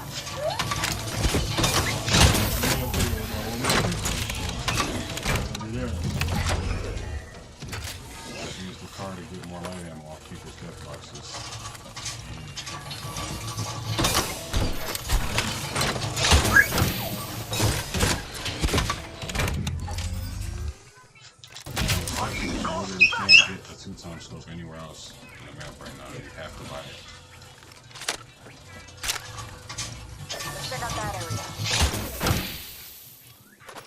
Use the car to get more light ammo off people's death boxes. You can't get a 2-time scope anywhere else in the map right now. You have to buy it. Check out that area.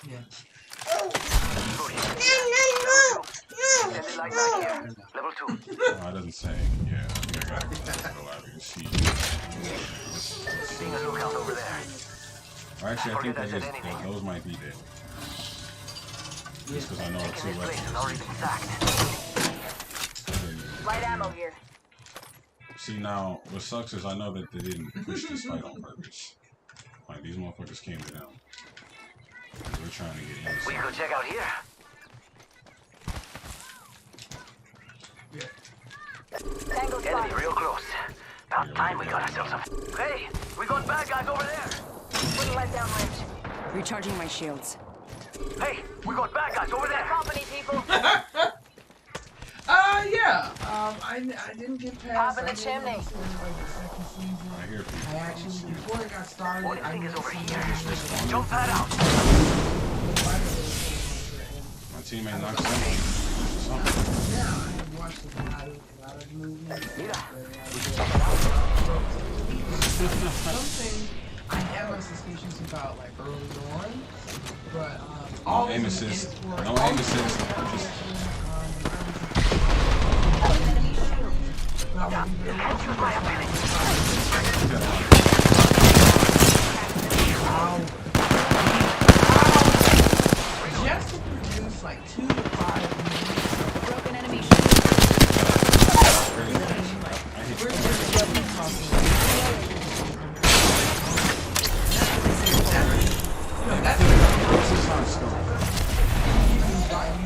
Yeah. Extended light back here. Level 2. No, it doesn't say. Yeah, I think I got it. You can see. Seeing a lookout over there. Or actually, I think that is, those might be dead. Just because I know it's too This place has late. already been sacked. Light ammo here. See, now, what sucks is I know that they didn't push this fight on purpose. Like, these motherfuckers came to them. We're trying to get in. We can go check out here. Tango Enemy spotted. real close. About time we got ourselves some. Hey, we got bad guys over there. Wouldn't let down range. Recharging my shields. Hey, we got bad guys over there. Company people. Yeah. I didn't get past. Pop in the chimney. Like the second season. I hear people. I actually, before it got started, What do you I think is knew over some here? of the Jump that out. My teammate knocked something. Yeah, I have watched a lot of movies. Mira. Something I have my suspicions about, like early on, but No all aim assist. No aim assist. Just just to produce like 2 to 5 minutes. Broken enemy. We're just talking.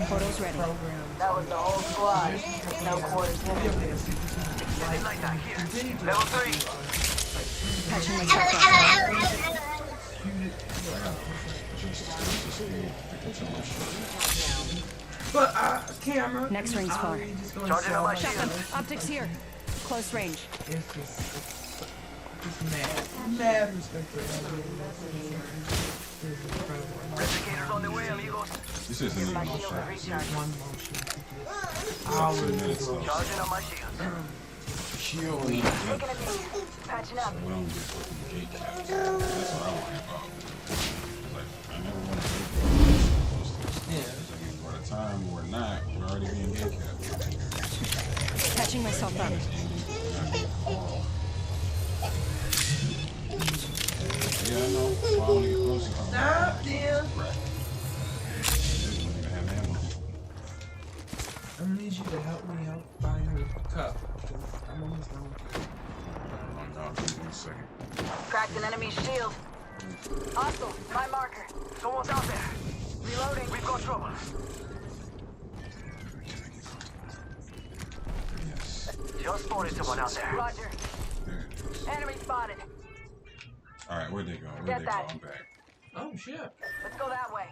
Photos ready. That was the whole squad. No quarters. Like that here. Level 3. Patching myself up. But camera. Next ring's far. Charging on my Shotgun. shield. Optics here. Close range. It's just mad respect for Replicators on the way, amigos. this isn't even no shot. one motion to get 2 minutes though. Charging on my shield. shield and Patching up. so we don't get fucking gate caps. That's what I worry about. Like, I never want to gate cap. Yeah. By the time we're not, we're already being gate capped. Catching myself up. Yeah, I know. That's why I don't get close to her. Stop, dear. I'm gonna need you to help me out find her cup. I'm almost done with you. Give me a second. Cracked an enemy shield. Hostile, my marker. Someone's out there. Reloading. We've got trouble. Yes. Just spotted someone out there. Roger. There it is. Enemy spotted. Alright, where'd they go? Where'd Get they that. go? I'm back. Oh shit. Let's go that way.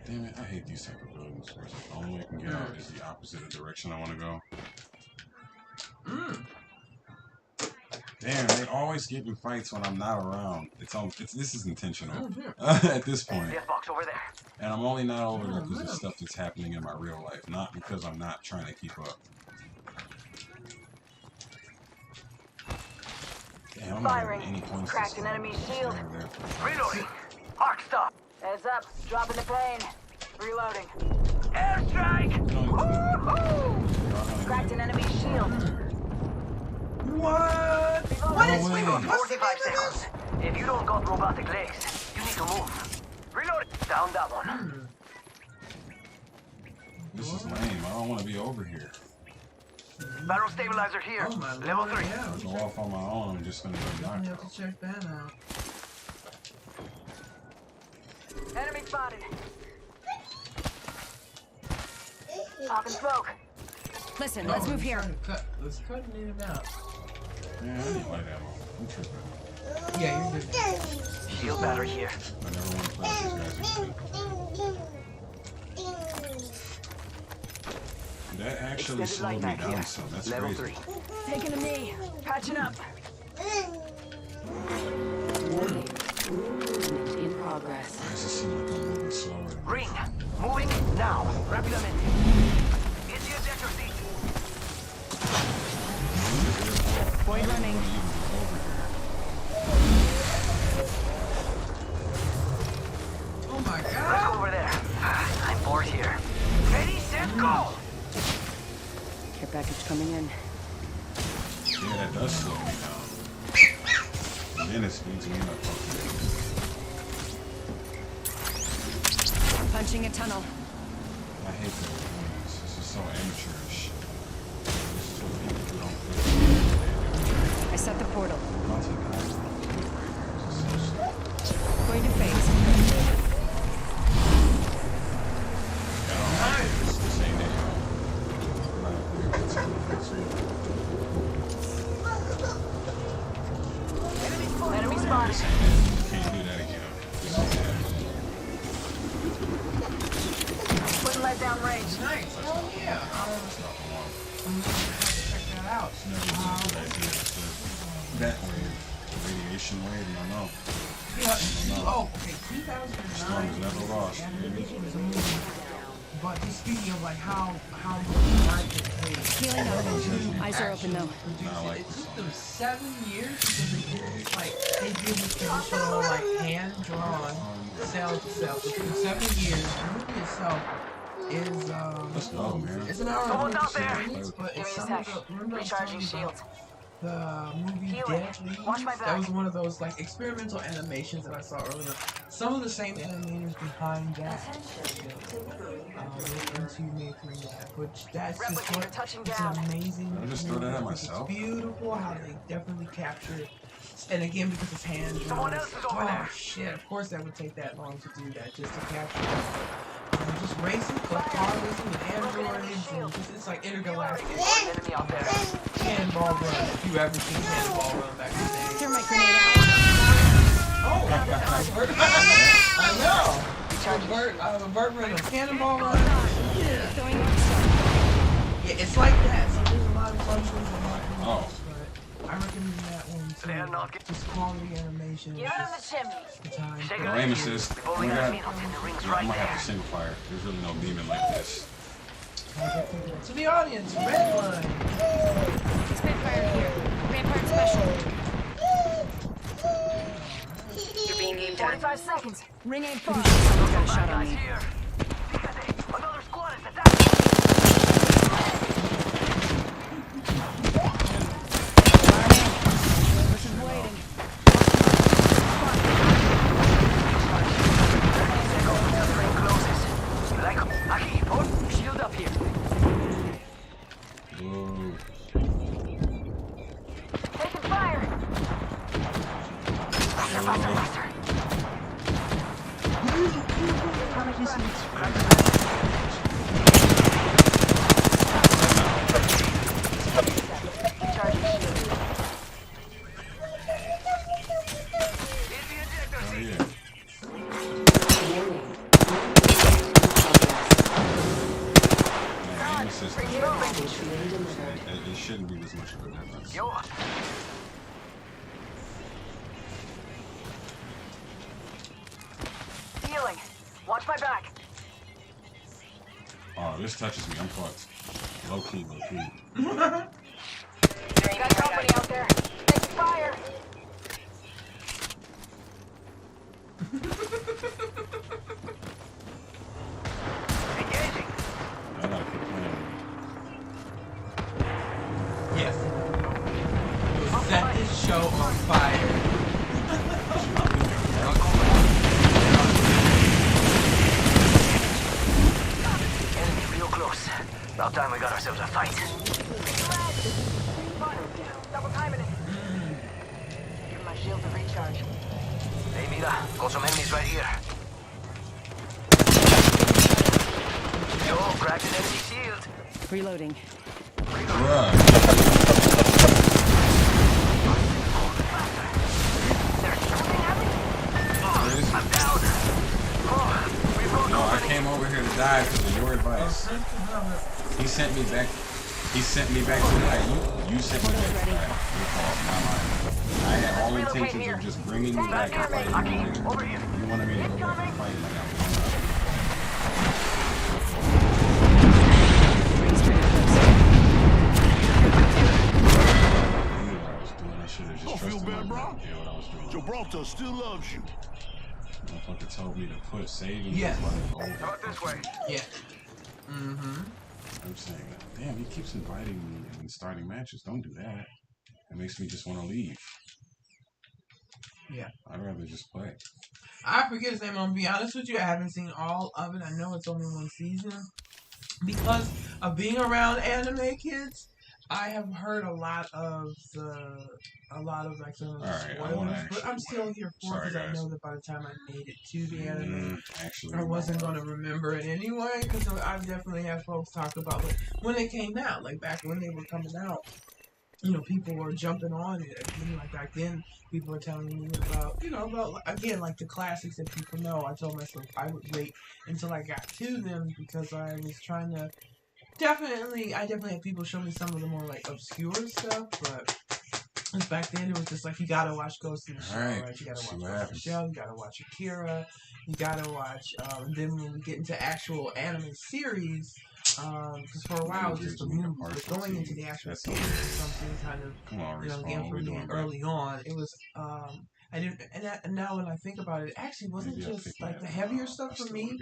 Damn it, I hate these type of buildings where it's like the only way I can get out is the opposite of the direction I want to go. Damn, they always get in fights when I'm not around. This is intentional at this point. Death box over there. And I'm only not over there because of stuff that's happening in my real life, not because I'm not trying to keep up. Damn, I'm not Firing. having any points. Cracked an enemy shield. Reloading. Arc stop. Heads up. Dropping the plane. Reloading. Airstrike. Woohoo! Cracked an enemy shield. What? What is we 45 seconds. If you don't got robotic legs, you need to move. Reload. Down that one. This is lame. I don't want to be over here. Barrel stabilizer here. Oh my Level Lord, 3. yeah. If I go off on my own, I'm just going to get knocked You have out. to check that out. Enemy spotted. Popping smoke. Listen, let's move here. Let's cut it out. Man, I need light ammo. I'm tripping. Yeah, you're good. Shield battery here. I never want to play with these guys again. That actually slowed me down some. That's Level crazy. 3. Taking a knee. Patching up. In progress. Why does it seem like I'm moving slower? Ring. Moving now. Rapidamente. Hit the ejector seat. Void running. Oh my Let's god. go over there. I'm bored here. Ready, set, go. Care package coming in. Yeah, that does slow me down. And then it speeds me up. Punching a tunnel. I hate that. This is so amateurish. This is what people who don't play. I set the portal. I'll take it. This is so slow. Going to phase. This ain't it. Enemy spotted. Can't do that again. This ain't it. Putting lead down range. Nice. Oh yeah. I'm gonna check that out. It's never been a good idea. That wave, the radiation wave, I don't know. Oh, okay. 2009. Storm is never lost. Animation was amazing. But just speaking of like how much market paid. Healing up. Eyes are open though. Like It took them 7 years because they did this like they did this traditional like hand drawn cell to cell. It took 7 years. The movie itself is let's go, man. it's an hour Someone's and out there. 50 minutes, but it's Give me a some of sec. the remember I was Recharging telling you about shields. the movie Healing. Dead Leaves? Watch my That back. was one of those like experimental animations that I saw earlier. Some of the same animators behind that went into making that, which that's just Replicator what touching it's down. an amazing. I just throw that at movie. myself. It's beautiful how they definitely captured it. And again, because it's hand Someone drawn. else is over Oh there. shit! Of course, that would take that long to do that, just to capture it. Just racing, clockwarism, and androids, and just, it's like intergalactic. Enemy out there. Cannonball Run, if you ever seen Cannonball Run back in the day. Throw my grenade out. Oh, I know. Bert ran a Cannonball Run. Yeah. Throwing up stuff. Yeah, it's like that. So there's a lot of functions and a lot of Oh. but I recommend that one too. Just quality animation. Get out of the chimney. The time. Shake No it. aim assist. We've only got minutes and the ring's I'm right gonna have there. to single fire. There's really no beaming like this. To the audience, red line. Spitfire here. Rampart special. You're being aimed at. 45 seconds. Ring aim far. Someone got a shot on me. Another squad is attacking. This is waiting. Shield up here. Whoa. Taking fire. Faster, faster. Charging shield. Oh, yeah. Man, aim assist. It shouldn't be this much of a difference. Healing. Watch my back. Oh, this touches me. I'm fucked. Low key, low key. You got company out there. Taking fire. Engaging. I gotta quit playing. Yes. Set this show on fire. Enemy real close. About time we got ourselves a fight. Double timing it. Give my shield a recharge. Hey, Mira, got some enemies right here. Yo, cracked an enemy shield. Reloading. Bruh. I'm down. No, I came over here to die because of your advice. He sent me back. He sent me back to that. You sent me back to that. Your fault, not mine. I had all intentions of just bringing you back and fighting you. Over here. You wanted me to go back and fight, and I got blown up. I knew what I was doing. I should have just trusted my brain. Yeah, what I was doing. Gibraltar still loves you. Motherfucker told me to put saving Yes. his life over. How about this way? Yeah. Mm-hmm. I'm saying, damn, he keeps inviting me and starting matches. Don't do that. It makes me just want to leave. Yeah. I'd rather just play. I forget his name. I'm gonna be honest with you. I haven't seen all of it. I know it's only one season. Because of being around anime kids, I have heard a lot of like some of the spoilers, but I'm still here for it because I know that by the time I made it to the anime, I wasn't going to remember it anyway. Because I've definitely had folks talk about it when it came out, like back when they were coming out. You know, people were jumping on it. Like back then, people were telling me about, again, like the classics that people know. I told myself I would wait until I got to them because I was trying to. I definitely had people show me some of the more like obscure stuff, but back then it was just like you gotta watch Ghost in the Shell, right? You gotta watch Ghost in the Shell, you gotta watch Akira, you gotta watch, and then when we get into actual anime series, because for a while it was just a movie, but going into the actual series was something kind of, again for me early on, it was, and now when I think about it, it actually wasn't just like the heavier stuff for me.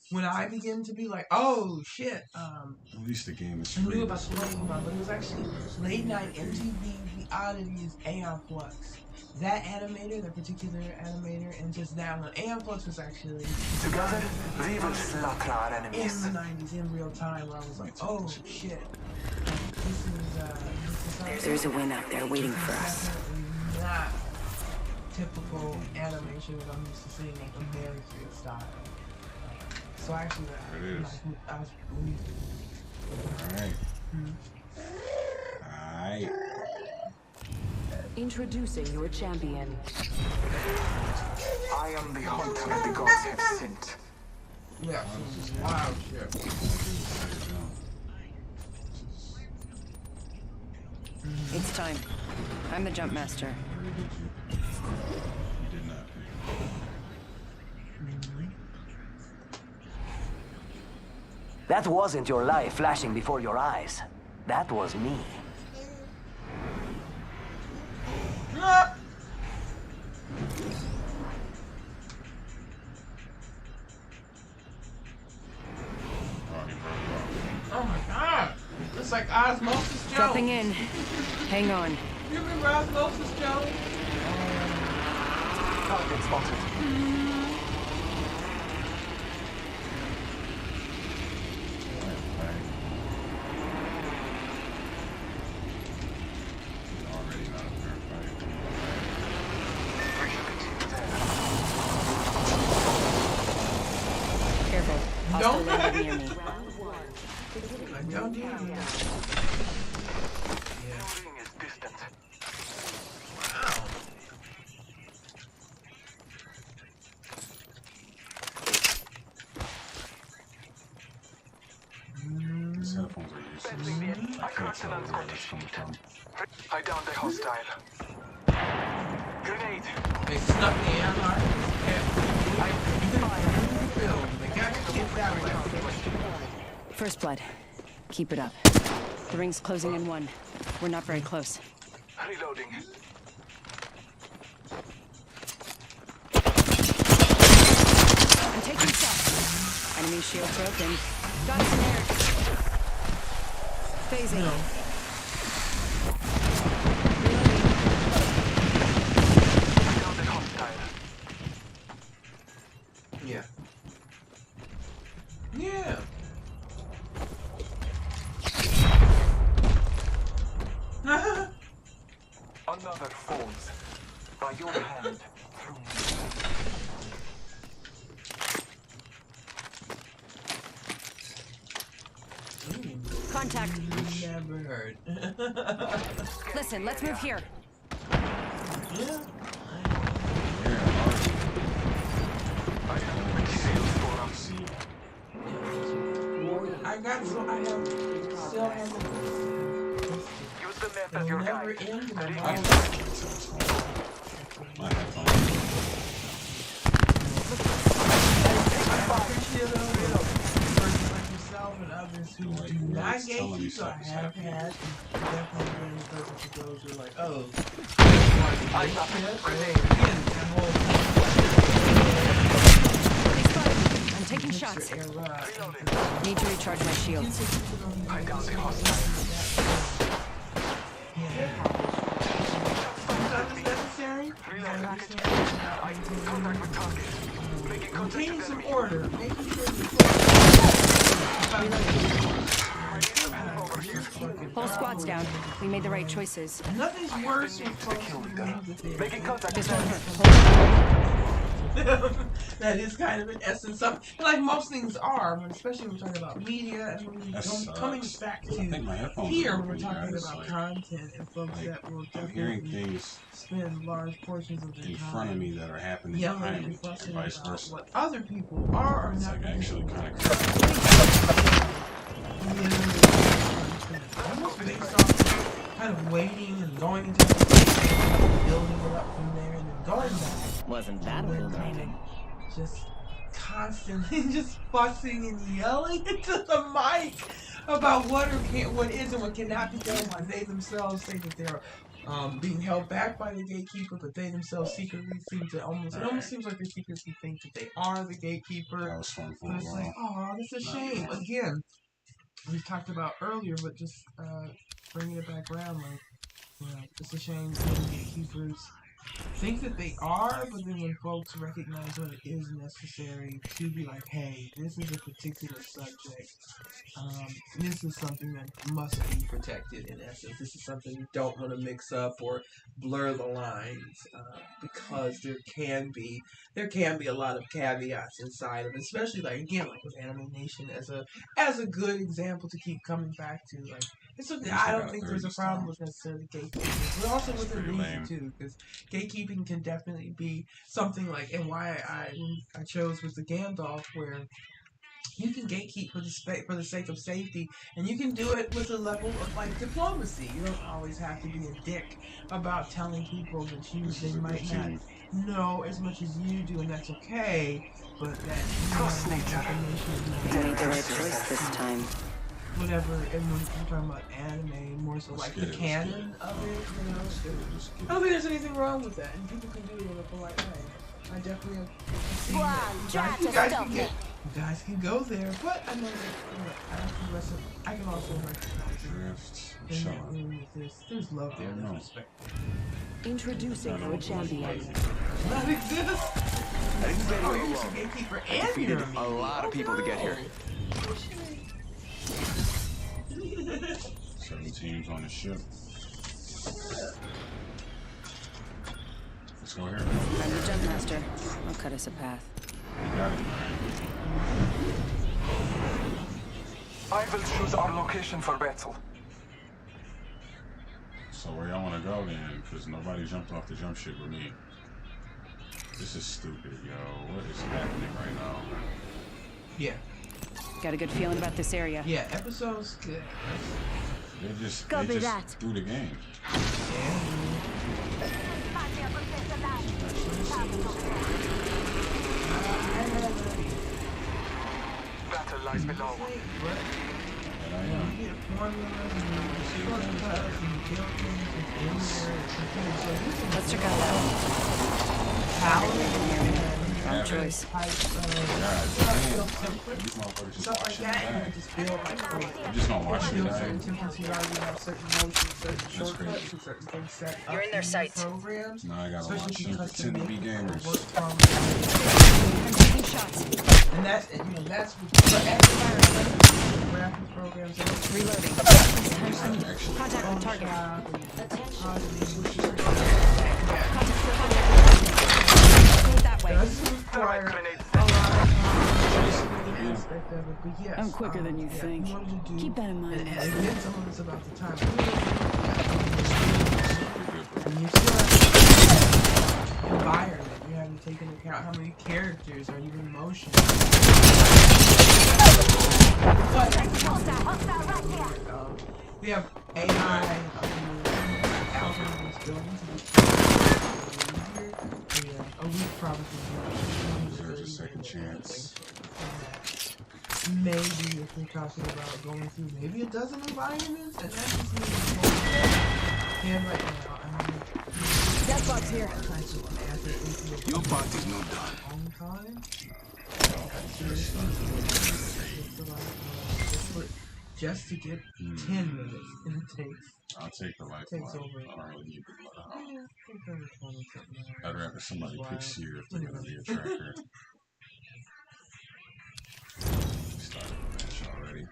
When I begin to be like, oh shit, at least the game is I free. knew about SpongeBob, but it was actually late night MTV. The oddities, Aeon Flux. That animator, that particular animator, and just that one. Aeon Flux was actually together we will slaughter our enemies in the 90s in real time. Where I was like, oh shit, this is There's a win out there waiting for us. Not typical animation that I'm used to seeing, like American style. So actually, I was pleased. Alright. Alright. Introducing your champion. I am the hunter that the gods have sent. Yeah, wow, shit. It's time. I'm the jump master. You did not. That wasn't your life flashing before your eyes. That was me. Ah! Oh my god! It's like Osmosis Joe. Dropping in. Hang on. You remember Osmosis Joe? Target spotted. Careful. Hostile landed near me. I don't need it. Building is distant. Wow. These headphones are useless. I can't tell where that's coming from. I downed a hostile. Grenade. They snuck me in hard. They got to get that way. First blood. Keep it up. The ring's closing in 1. We're not very close. Reloading. I'm taking shots. Enemy shield broken. Got snared. Phasing. No. Downed a hostile. Yeah. Yeah. Another falls. By your hand. Through me. Contact. Never heard. Listen, let's move here. Yeah. I got so I have still have Use the map as your never guide. end. My headphones. Like yourself and others who do not gatekeep or have had, definitely really person to those who are like, oh, I'm taking shots. Need to recharge my shields. I downed a hostile. Necessary. Contact with target. Making contact Maintaining with some enemy. order. Making sure Whole squad's down. We made the right choices. nothing's worse than folks who believe that they're Making contact This with one enemy. hurt. that is kind of an essence of, like most things are, but especially when we're talking about media and when we're coming back to here when we're talking about content and folks that will I'm hearing definitely things spend large portions of their in time front of me that are happening yelling behind and me, and fussing vice about versa. what other people are or It's not like doing. actually kind of crazy. Almost based off kind of waiting and going into the building it up from there and then going back. Wasn't that illuminating? Just constantly just fussing and yelling into the mic about what is and what cannot be done while they themselves say that they're being held back by the gatekeeper, but they themselves secretly seem to almost seems like they secretly think that they are the gatekeeper. That was fun for But a it's while. like, oh, that's a shame. Again, we talked about earlier, but just bringing it back around, like, you know, it's a shame that gatekeepers think that they are, but then when folks recognize when it is necessary to be like, hey, this is a particular subject, this is something that must be protected in essence. This is something you don't want to mix up or blur the lines, because there can be a lot of caveats inside of it, especially like again like with Anime Nation as a good example to keep coming back to. Like, I don't think there's a problem with necessarily gatekeeping, but also with a reason too, because gatekeeping can definitely be something like, and why I chose was the Gandalf, where You can gatekeep for the sake of safety, and you can do it with a level of like diplomacy. You don't always have to be a dick about telling people that they might not know as much as you do, and that's okay. But that Trust nature. I made the right choice this time. Whatever, and when you're talking about anime, more so like the canon of it, you know. I don't think there's anything wrong with that, and people can do it in a polite way. I definitely have seen that. You guys can go there, but I know that I can also recognize there's love there, there's respect. Introducing our champion. That exists. I didn't get here you're alone. a gatekeeper I and defeated you're a lot of people to get here. 7 teams on the ship. Let's go here. I'm the jump master. I'll cut us a path. You got it. I will choose our location for battle. So where y'all want to go then? Because nobody jumped off the jump ship with me. This is stupid, yo. What is happening right now? Yeah. Got a good feeling about this area. Yeah, episodes good. They just that. threw the game. Battle lies below. Let's check out that. Wrong choice. Stuff like that, you can just build like I'm just gonna watch it. certain templates, you already have certain motions, certain shortcuts, and certain things set up. You're in their sights. Programs. Now I gotta watch them pretend to be gamers. I'm taking shots. And that's what graphics programs. Reloading. Contact with target. That way. I'm quicker than you think. Keep that in mind. And again, some of it's about the time. And you still have environment. You have to take into account how many characters are you in motion. We have AI algorithms built into the a week probably There's a second chance. Maybe if we're talking about going through maybe a dozen environments, and that's just me. And right now, That bug's here. Your part is not done. On time. Just to get 10 minutes, and it takes. I'll take the life Takes line. over. I don't really need the bloodhound. I'd rather somebody pick Seer if they're gonna be a tracker. Started the match already.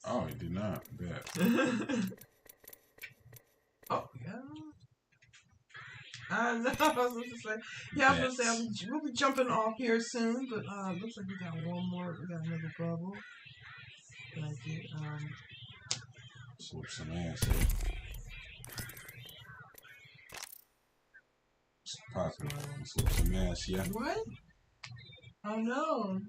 Oh, he did not. Bet. Oh, yeah. I know. I was supposed to say. Yeah, I was supposed to say we'll be jumping off here soon, but looks like we got one more. We got another bubble. Swoop some ass here. Swoop some ass, yeah. What? Oh no.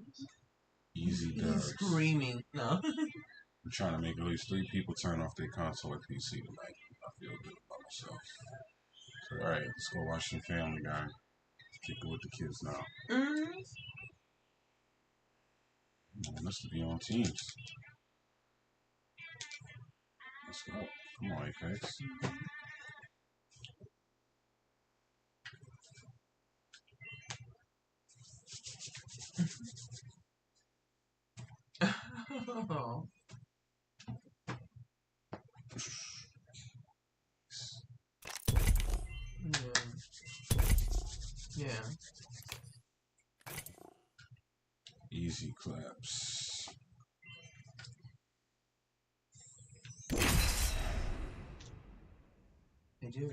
Easy He's does. screaming. No. I'm trying to make at least 3 people turn off their console or PC tonight. I feel good about myself. So, alright, let's go watch some Family Guy. Kick it with the kids now. I want us to be on teams. Let's go. Come on, Apex. Oh. Yeah. Easy claps. They do.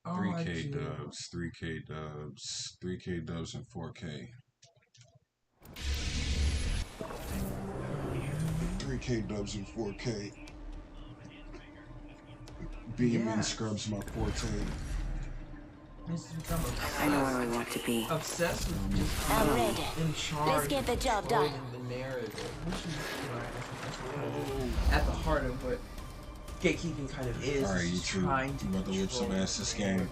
3K dubs, 3K dubs, 3K dubs and 4K. 3K dubs and 4K. Being in scrubs my forte. I know where we want to be. Obsessed with just I'm ready. in charge. Let's get the job done. The narrative, which is, that's kind of at the heart of what gatekeeping kind of is. Alright, you two. Trying to about to whip some ass this game.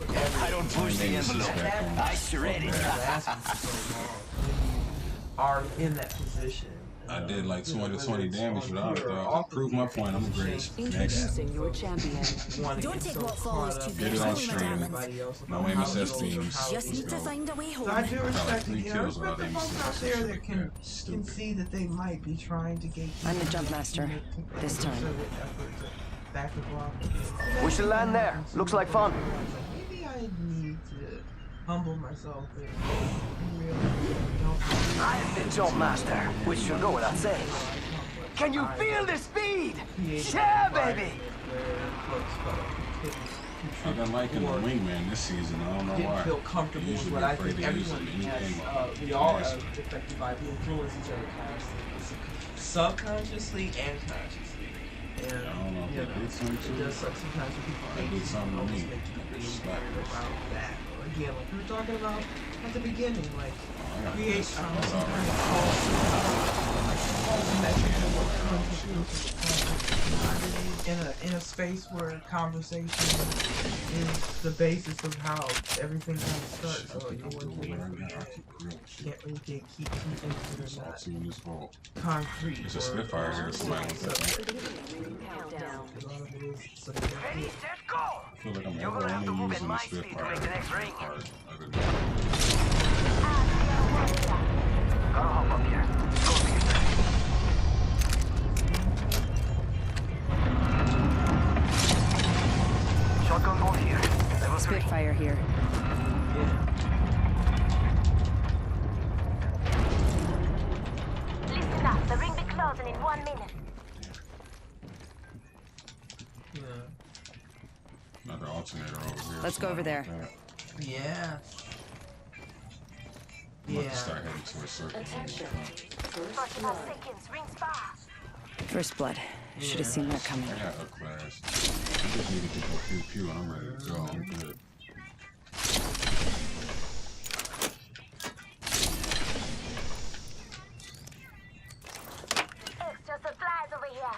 I don't push the envelope. I shred it. Are in that position. I did like 220 damage without it though. Prove my point, I'm the greatest. Next. Introducing your champion. Don't take what follows too Get it on stream. No aim assist teams. Just need to find a way home. So I do respect Probably it. 3 I kills respect without the aim folks out assist. there that can see that they might be trying to gatekeep. I'm the jump master. This time. Back the block. We should land there. Looks like fun. Maybe I need to humble myself and I'm the jump master, which should go without saying. Can you feel the speed? Yeah, baby! I've been liking the wingman this season. I don't know didn't why. feel comfortable Usually with what I afraid think to use everyone anything. has. We all are affected by, we influence each other constantly, subconsciously and consciously. And I don't know if you they did something it to does suck sometimes when people They did something to me. about that. Or again, like we were talking about at the beginning, like create some kind of false metric of what in a space where conversation is the basis of how everything kind of starts. So you can't really keep things that are not concrete. There's a Spitfire here. Somebody wants that thing. Ready, set, go! I feel like I'm You're ever gonna have to only move using at the my speed to Spitfire make the next ring. card. Gotta hop up here. Go for yourself. Shotgun bolt here. Level 3. Spitfire here. Listen up, the ring be closing in 1 minute. Another alternator over here. Let's go over there. Yeah. I'm about to start heading to a circle. 45 seconds, rings far. First blood. Should have seen that coming. I got a class. I just needed to go pew pew and I'm ready to go. I'm good. Extra supplies over here.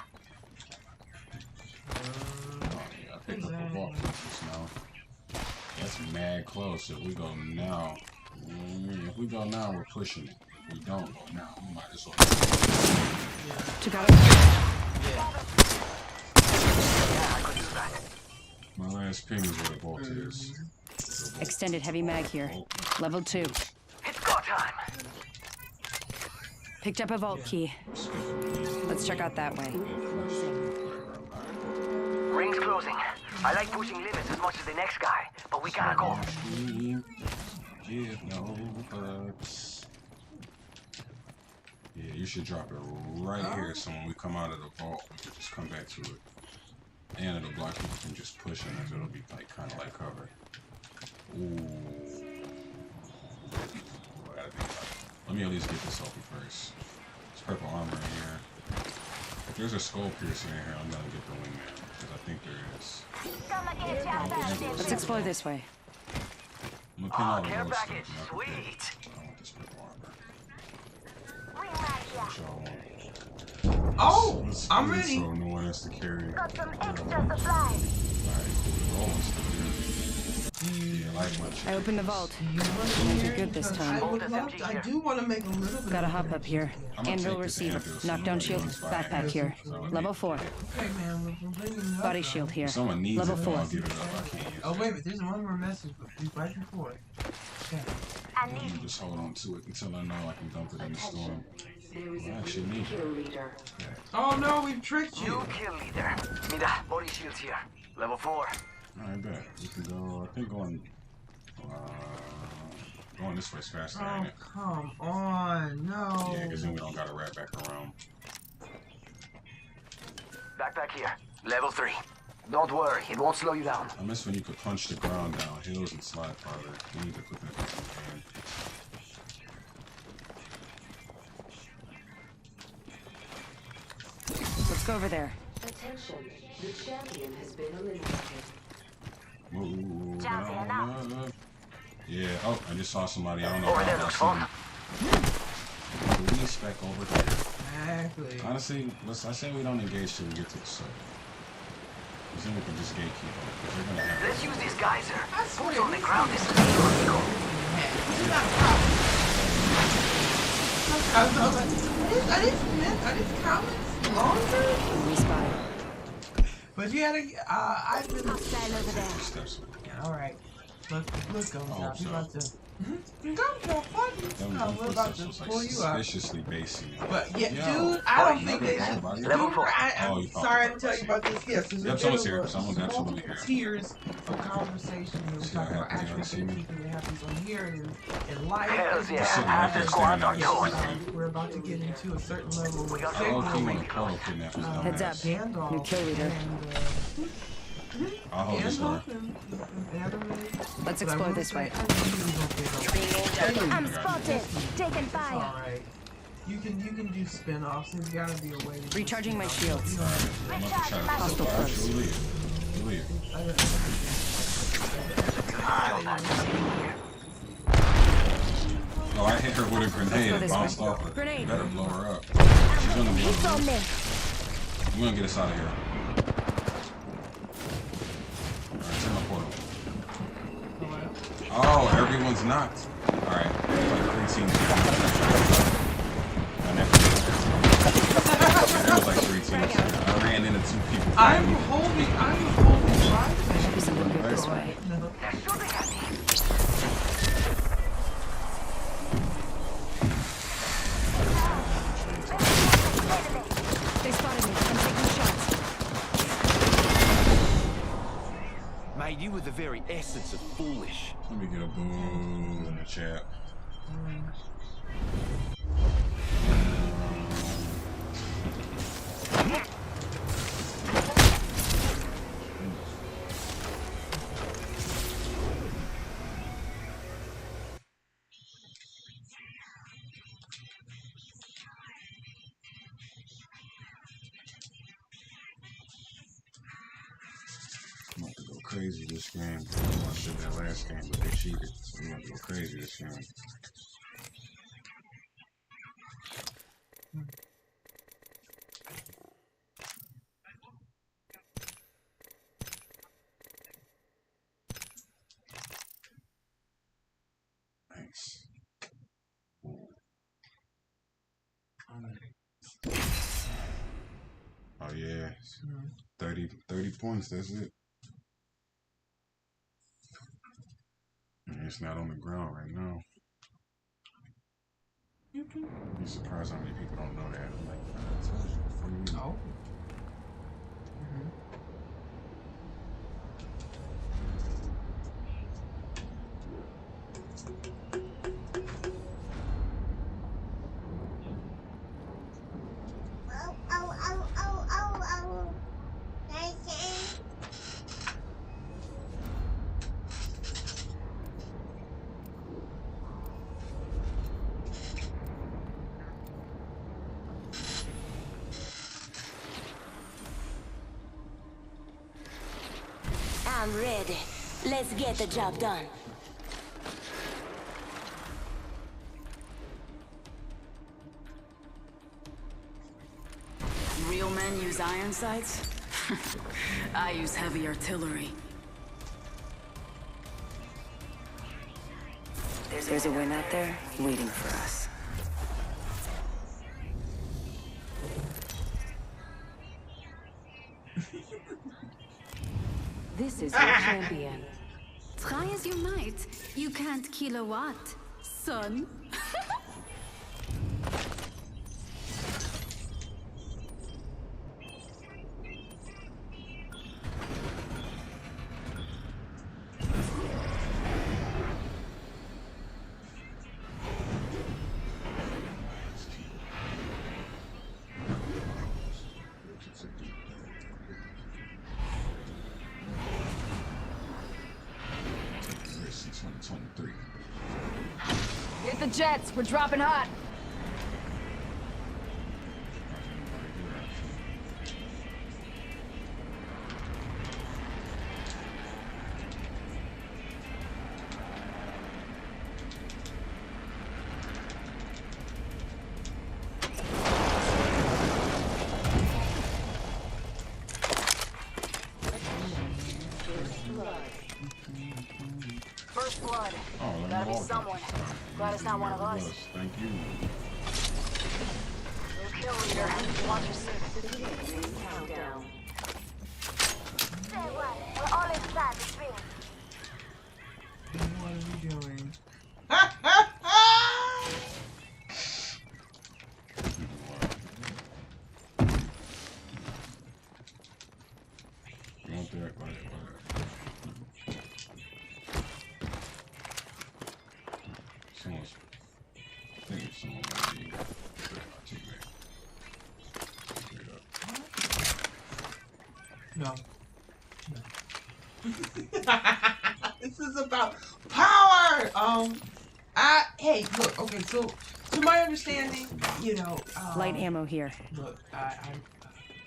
I picked up a vault just now. That's mad close. If we go now, we're pushing it. If we don't go now, we might as well. Took out it. My last ping is where the vault is. Extended heavy mag here. Level 2. It's go time! Picked up a vault key. Let's check out that way. Ring's closing. I like pushing limits as much as the next guy, but we gotta go. Give no fucks. Yeah, you should drop it right here so when we come out of the vault, we can just come back to it. And it'll block you from just pushing as it'll be like kind of like cover. Ooh. Let me at least get this selfie first. There's purple armor in here. If there's a skull piercing in here, I'm gonna get the wingman because I think there is. Let's explore this way. I'm gonna pin all the care road package, stuff. sweet. I want this purple armor. Ring right here. Oh, I'm ready. So no one has to carry it. Got some extra supplies. I opened the vault. Did good this time. I do want to make a little bit. Gotta hop up here. Anvil receiver. Knockdown shield. Backpack here. Level 4. Okay, man, we're bringing it up. Body shield here. Someone needs Level it, 4. I'll give it up. I can't use Oh, wait a minute, there's one more message, but right before it. Okay. it. Just hold on to it until I know I can dump it in the storm. Well, I actually need it. Oh no, we've tricked you. New kill leader. Mira, body shields here. Level 4. Alright, bet. We can go, I think going this way is faster, ain't Oh, it? come on, no. Yeah, because then we don't gotta wrap back around. Backpack here. Level 3. Don't worry, it won't slow you down. I miss when you could punch the ground down hills and slide farther. You need to put that back in the game. Let's go over there. Attention, the champion has been eliminated. Move. Yeah. Oh, I just saw somebody. I don't know how I see them. Police spec over here. Exactly. Honestly, I say we don't engage till we get to the sub. Because then we can just gatekeep them. Because they're gonna have. Let's use this geyser. Who's on the It's ground? not a problem. Are these comments longer? But you had I've been over there. All right. Look, Gumdrop. He's about to. Gumdrop, what? We're about to pull you up. Suspiciously basic. But yeah, dude, I don't think they should. I'm sorry to tell you about this. Yes, there's someone's here. Someone's absolutely here. Tiers of conversation. We're talking about actual things that happens on here in life. Hells yeah, half the squad's on yours. We're about to get into a certain level of Heads up. New kill leader. I'll hold this door. Let's explore this way. I'm spotted. Taking fire. Alright. You can do spin-offs. There's gotta be a way. Recharging my shields. Hostile close. Leave. Oh, I hit her with a grenade and bounced off her. You better blow her up. She's gonna be on me. We're gonna get us out of here. Oh, everyone's knocked. Alright. There's like 3 teams. There was like 3 teams. I ran into 2 people. I'm holding 5. Should be something good this way. They spotted me. I'm taking shots. Mate, you were the very essence of foolish. Let me get a boo in the chat. I'm about to go crazy this game. I said that last game, but they cheated. So I'm gonna go crazy this game. Nice. Oh yeah. 30 points, that's it. And it's not on the ground right now. You'd be surprised how many people don't know that. I'm like, I told you before you know. I'm ready. Let's get the job done. Real men use iron sights? I use heavy artillery. There's a win out there waiting for us. This is your champion. Try as you might, you can't kill a what, son? Hit the jets, we're dropping hot. That's not one of us. Thank you. New kill leader. Watch your six. Countdown. Say what? We're all inside the ring. What are we doing? You want that? Like, someone's. I think it's someone might be my teammate. No. This is about power. Hey, look. Okay, so to my understanding, you know. Light ammo here. Look,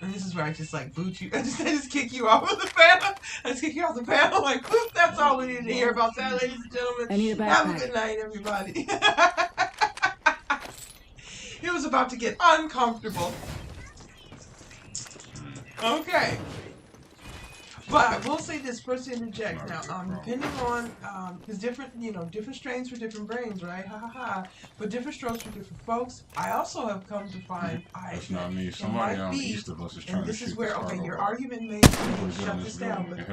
and this is where I just like boot you. I just kick you off of the panel. I just kick you off the panel. Like, whoop, that's all we need to hear about that, ladies and gentlemen. I need a backpack. Have a good night, everybody. It was about to get uncomfortable. Okay. But I will say this, first to interject. Now, depending on, because different strains for different brains, right? Ha ha ha. But different strokes for different folks. I also have come to find, that's not me. Somebody on the east of us is trying to shoot this is where, this your car argument may shut this down, but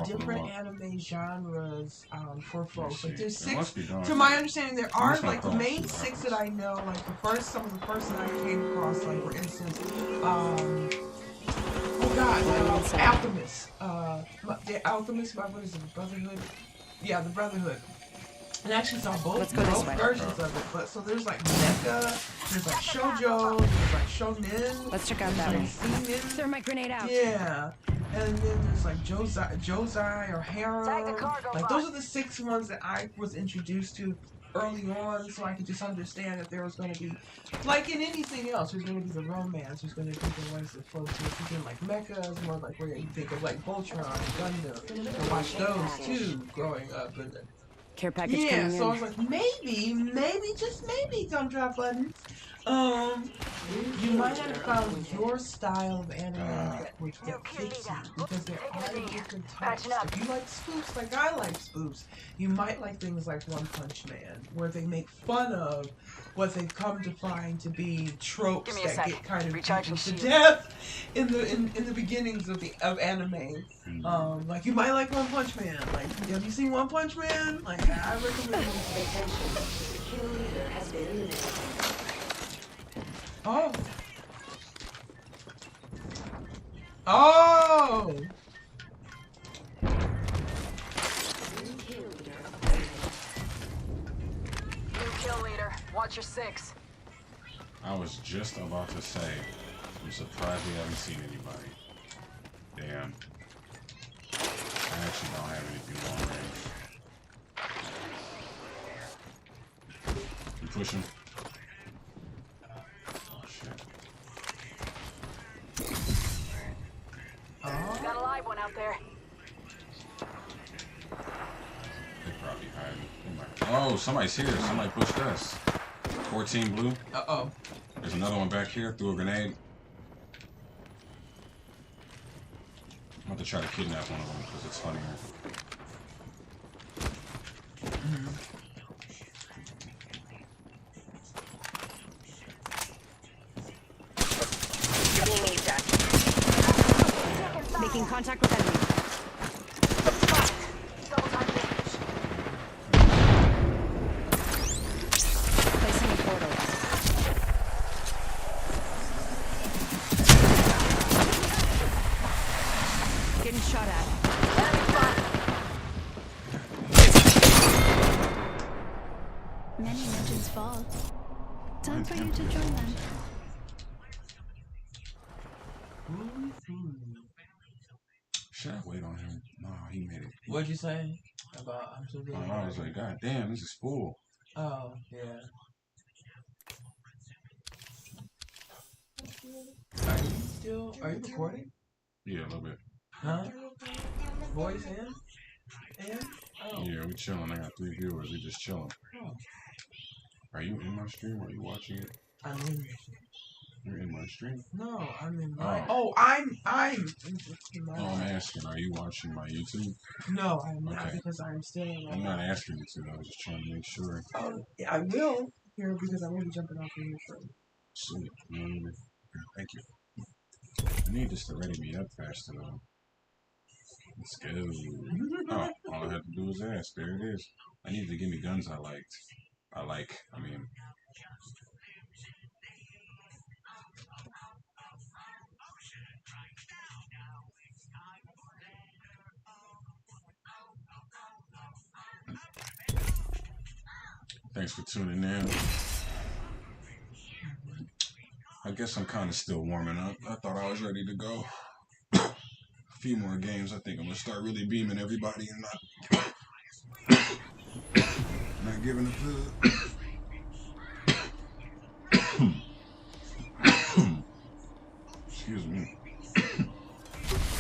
different anime genres for folks. Like there's 6, to my understanding, there are like the main 6 that I know. Like some of the first that I came across, like for instance, oh God, Alchemist. The Alchemist, what is it? Brotherhood? Yeah, the Brotherhood. And actually saw both versions of it. But so there's like mecha, there's like shoujo, there's like shonen. Let's check out that one. Throw my grenade out. Yeah. And then there's like Josei or harem. Like those are the 6 ones that I was introduced to early on, so I could just understand that there was going to be, like in anything else, there's going to be the romance, there's going to be the ones that flow to it. Again, like mecha is more like where you think of like Voltron and Gundam. I watched those too growing up. And care package yeah, coming so I in. was like, maybe, just maybe, Gumdrop Buttons. You might have found your style of anime that fits you, because there are different types. If you like spoofs like I like spoofs, you might like things like One Punch Man, where they make fun of what they've come to find to be tropes that get kind of beaten to death in the beginnings of anime. Like you might like One Punch Man. Like, have you seen One Punch Man? Like, I recommend it. The kill leader has been eliminated. Oh. Oh. New kill leader. Watch your 6. I was just about to say, I'm surprised we haven't seen anybody. Damn. I actually don't have anything long range. You push him. Got a live one out there. They're probably hiding. Oh, somebody's here. Somebody pushed us. 14 blue. Uh-oh. There's another one back here. Threw a grenade. I'm about to try to kidnap one of them because it's funnier. Making contact with enemy. Placing a portal. Getting shot at. Many legends fall. Time for you to join them. Should I wait on him? No, he made it. What'd you say about? I'm so good. I was like, God damn, this is full. Oh yeah. Are you recording? Yeah, a little bit. Huh? Voice in? Oh. Yeah, we chilling. I got 3 viewers. We just chilling. Oh. Are you in my stream? Or are you watching it? I'm in. You're in my my stream? No, I'm in my. Oh, I'm. I'm asking, are you watching my YouTube? No, I'm not because I'm still in my. I'm not asking you to. I was just trying to make sure. Oh, yeah, I will here because I'm going to be jumping off of here shortly. Sweet. Thank you. I need this to ready me up faster though. Let's go. Oh, all I have to do is ask. There it is. I need to give me guns I liked. I mean. Thanks for tuning in. I guess I'm kind of still warming up. I thought I was ready to go. A few more games. I think I'm going to start really beaming everybody and not giving a fuck. Excuse me.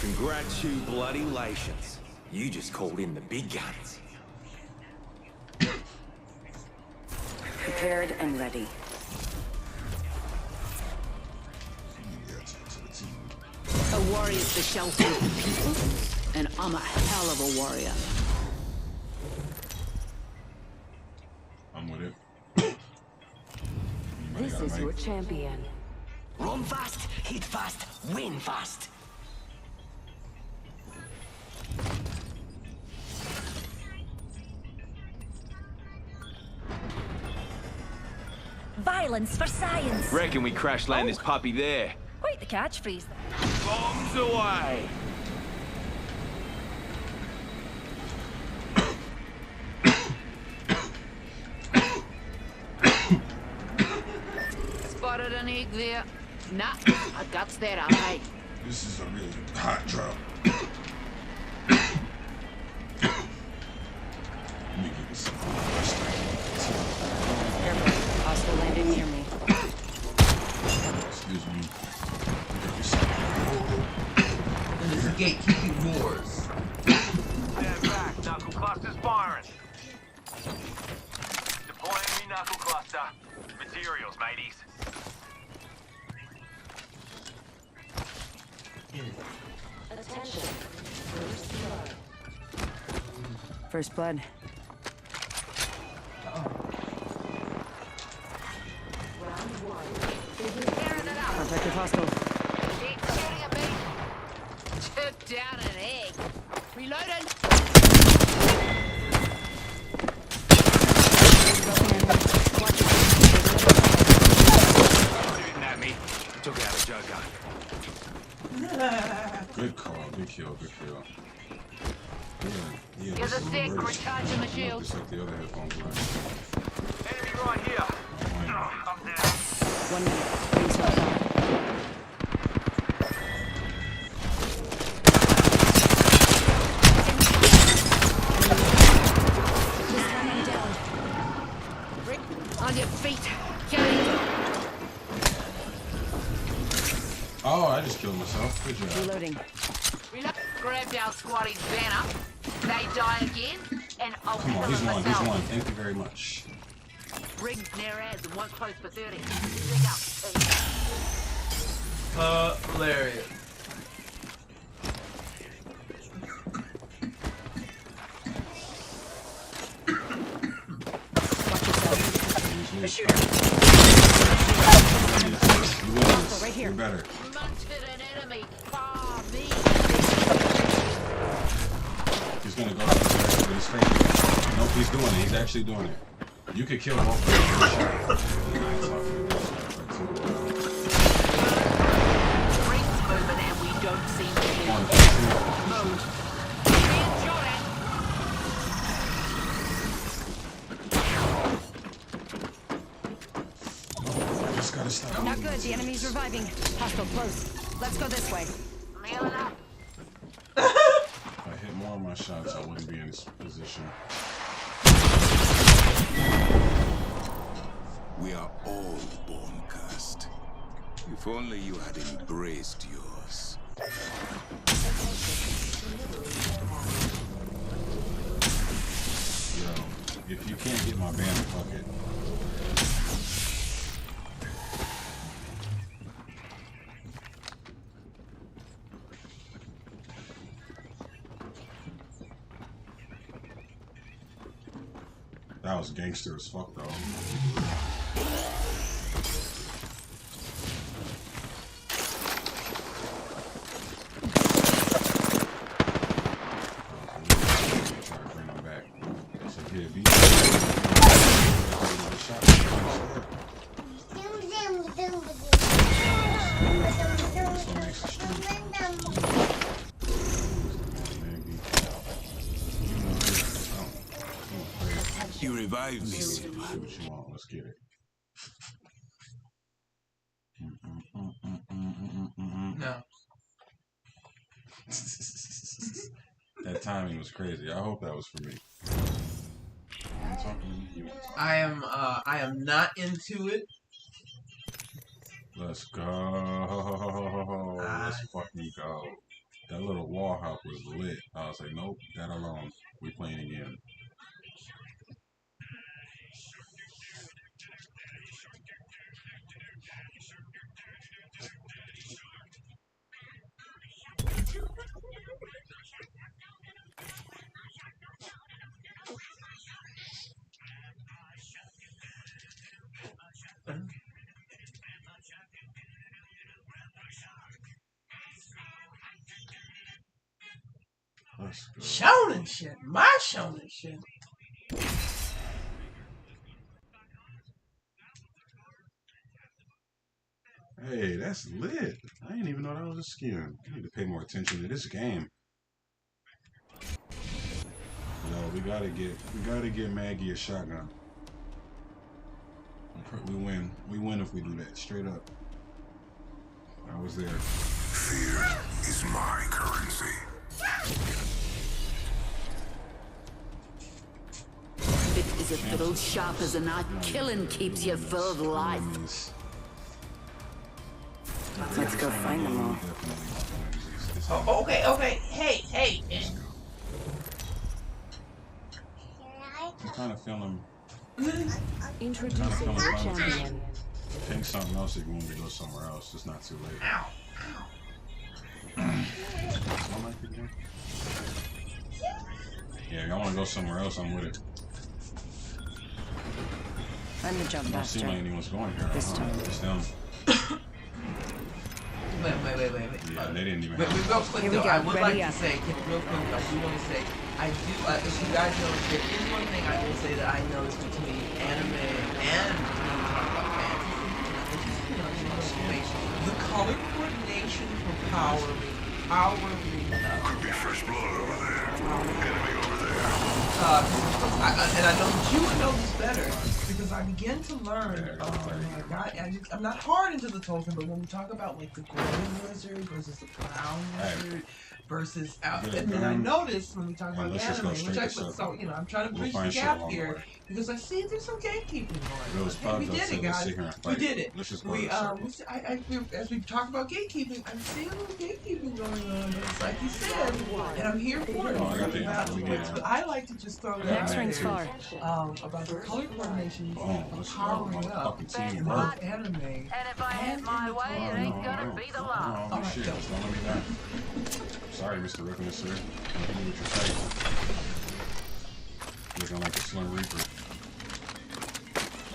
Congratulations. You just called in the big guns. Prepared and ready. A warrior's the shelter of the people, and I'm a hell of a warrior. I'm with it. This is your champion. Run fast, hit fast, win fast. Violence for science. Reckon we crash land this puppy there. Quite the catchphrase. Bombs away. Spotted an egg there. Nah, I got that out, hey. This is a really hot drop. Let me give you something. Careful. Hostile landing near me. Excuse me. And there's a gatekeeping wars. Stand back, knuckle cluster's firing. Deploying me knuckle cluster. Materials, mateys. Attention. First blood. Contact hostile. Took down an egg. Reloading. Shooting at me. Took out a jug gun. Good call. Good kill. Good kill. Yeah. Here's a stick. Recharging the shield. Just like the other headphones were. Enemy right here. I'm down. 1 minute. Rings not down. On your feet. Carry. Oh, I just killed myself. Good job. Reloading. Grabbed our squattie's banner. They die again, and I'll Come on, kill he's them one. myself. He's one. Thank you very much. Rigged near ads and one's close for 30. Dig up. Hilarious. Right here. You're better. Munted an enemy. Far me. He's gonna go with his face. Nope, he's doing it. He's actually doing it. You could kill both of them. Rings moving and we don't seem to be moved. Being shot at. Just gotta stop. Not good. The enemy's reviving. Hostile close. Let's go this way. Healing up. If I hit more of my shots, I wouldn't be in this position. We are all born cursed. If only you had embraced yours. Yo, if you can't get my banner, fuck it. That was gangster as fuck, though. Try to bring him back. So here, be You revived me. See what you want. Let's get it. No. That timing was crazy. I hope that was for me. I'm talking to you. I am not into it. Let's go. Let's fucking go. That little wall hop was lit. I was like, nope, that alone. We playing again. Shonen shit. My shonen shit. Hey, that's lit. I didn't even know that was a skin. I need to pay more attention to this game. Yo, we gotta get Maggie a shotgun. We win. We win if we do that. Straight up. I was there. Fear is my currency. It is a thrill sharp as a knife. Killing keeps you full of life. Let's go find them all. Oh, okay. Hey. I'm kind of feeling. Introducing the champion. I think something else if you want me to go somewhere else. It's not too late. Yeah, if y'all want to go somewhere else, I'm with it. I'm the jump Don't master. seem like anyone's going here. This time. It's them. Wait. Yeah, they didn't even. Real quick Here we though, go. I would Ready like up. to say, real quick, I do want to say, I do, if you guys know, there is one thing I will say that I noticed between anime and the color coordination for powering up. Could be fresh blood over there. Enemy over there. And I know that you would know this better because I began to learn. I'm not hard into the Tolkien, but when we talk about like the golden lizard versus the brown lizard versus and then I noticed when we talk about anime, which I put I'm trying to bridge the gap here because I see there's some gatekeeping going on. Hey, we did it, guys. We did it. As we talk about gatekeeping, I'm seeing a little gatekeeping going on, but it's like you said, and I'm here for it. But I like to just throw that out there about the color coordination powering up in both anime. And if I have my way, it ain't gonna be the last. Oh, shit. Don't let me down. Sorry, Mr. Rickman, sir. I don't know what you're saying. Looking like a Slim Reaper.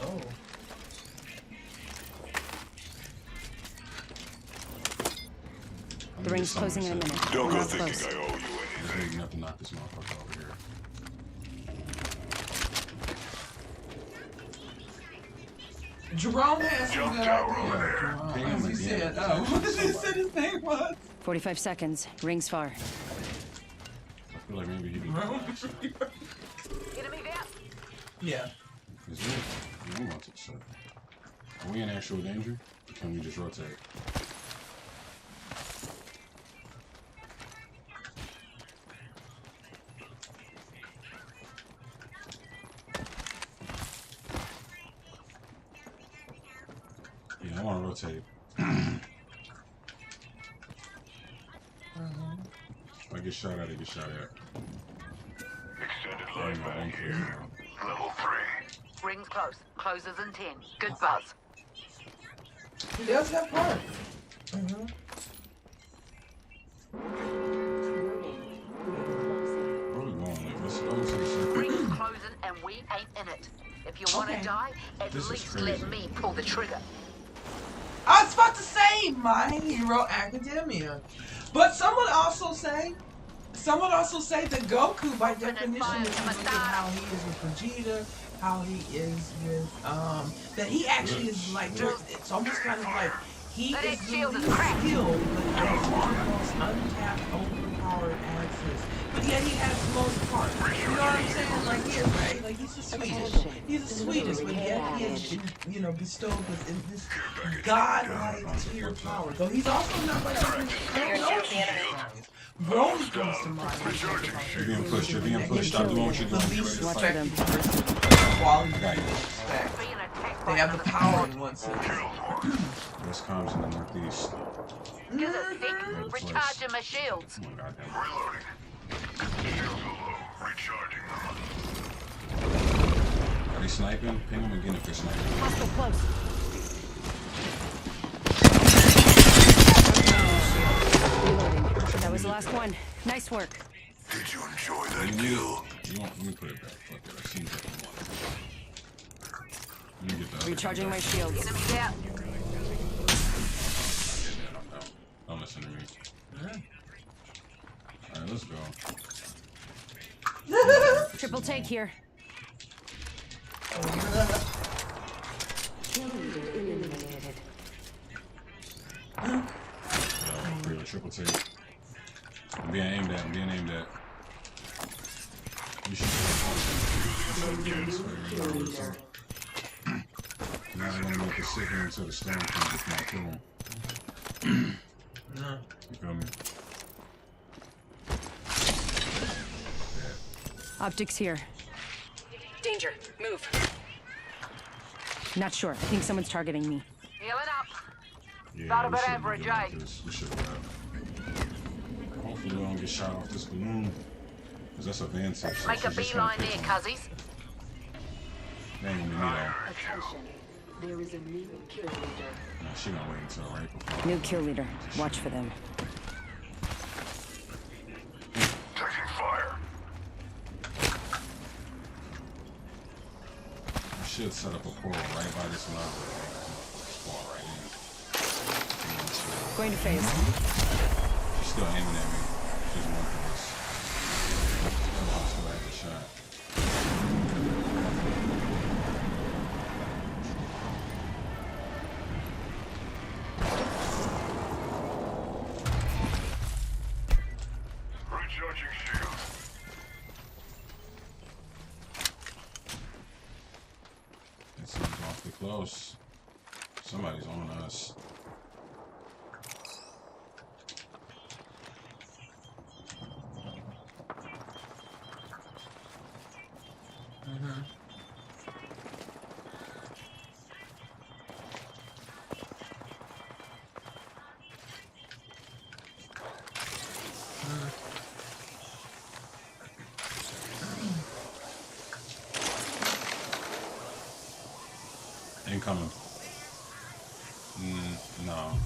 Oh. The ring's closing in a minute. Don't We're go not thinking close. I owe you There's anything. enough to knock this motherfucker over here. Jerome has some good idea. As you said, what did you say his name was? 45 seconds. Ring's far. I feel like maybe he did. Enemy down. Yeah. Is it? I'm about to say. Are we in actual danger? Or can we just rotate? Yeah, I want to rotate. If I get shot at, I get shot at. Extended life back here. Level 3. Rings close. Closes in 10. Good buzz. He does have part. Where are we going? Like, let's go to the circle. Rings closing and we ain't in it. If you want to die, at least let me pull the trigger. I was about to say My Hero Academia, but someone also say that Goku, by definition, if you look at how he is with Vegeta, how he is with that he actually is like it's almost kind of like he is the least skilled, but has the most untapped, overpowered access. But yet he has the most parts. You know what I'm saying? Like he is right. Like he's the sweetest. He's the sweetest, but yet he is, you know, bestowed with this godlike tier power. Though he's also not like Broly comes to mind. You're being pushed. You're being pushed. Stop doing what you're doing. Quality respect. They have the power in one sense. This comes in the northeast. Recharging my shields. Oh my god, damn. Are they sniping? Ping them again if they're sniping. Hostile close. That was the last one. Nice work. Did you enjoy that kill? Let me put it back. Fuck it. It seems like let me get that. Recharging my shields. Enemies out. Don't listen to me. Alright, let's go. Triple take here. Triple take. I'm being aimed at. You should now they're gonna make us sit here until the storm comes if not kill him. You feel me? Optics here. Danger. Move. Not sure. I think someone's targeting me. Healing up. Yeah, Thought we about shouldn't average, be doing like this. We should have. Hopefully we don't get shot off this balloon. Because that's a Vantage. So Make a beeline there, cuzzies. They ain't gonna be me though. Attention. There is a new kill leader. Nah, she gonna wait until right before. New kill leader. Watch for them. Taking fire. I should set up a portal right by this lava. Fall right in. Going to phase. She's still aiming at me. She's one for us. I'm still at the shot. Recharging shield. That seems awfully close. Somebody's on us. Incoming. No.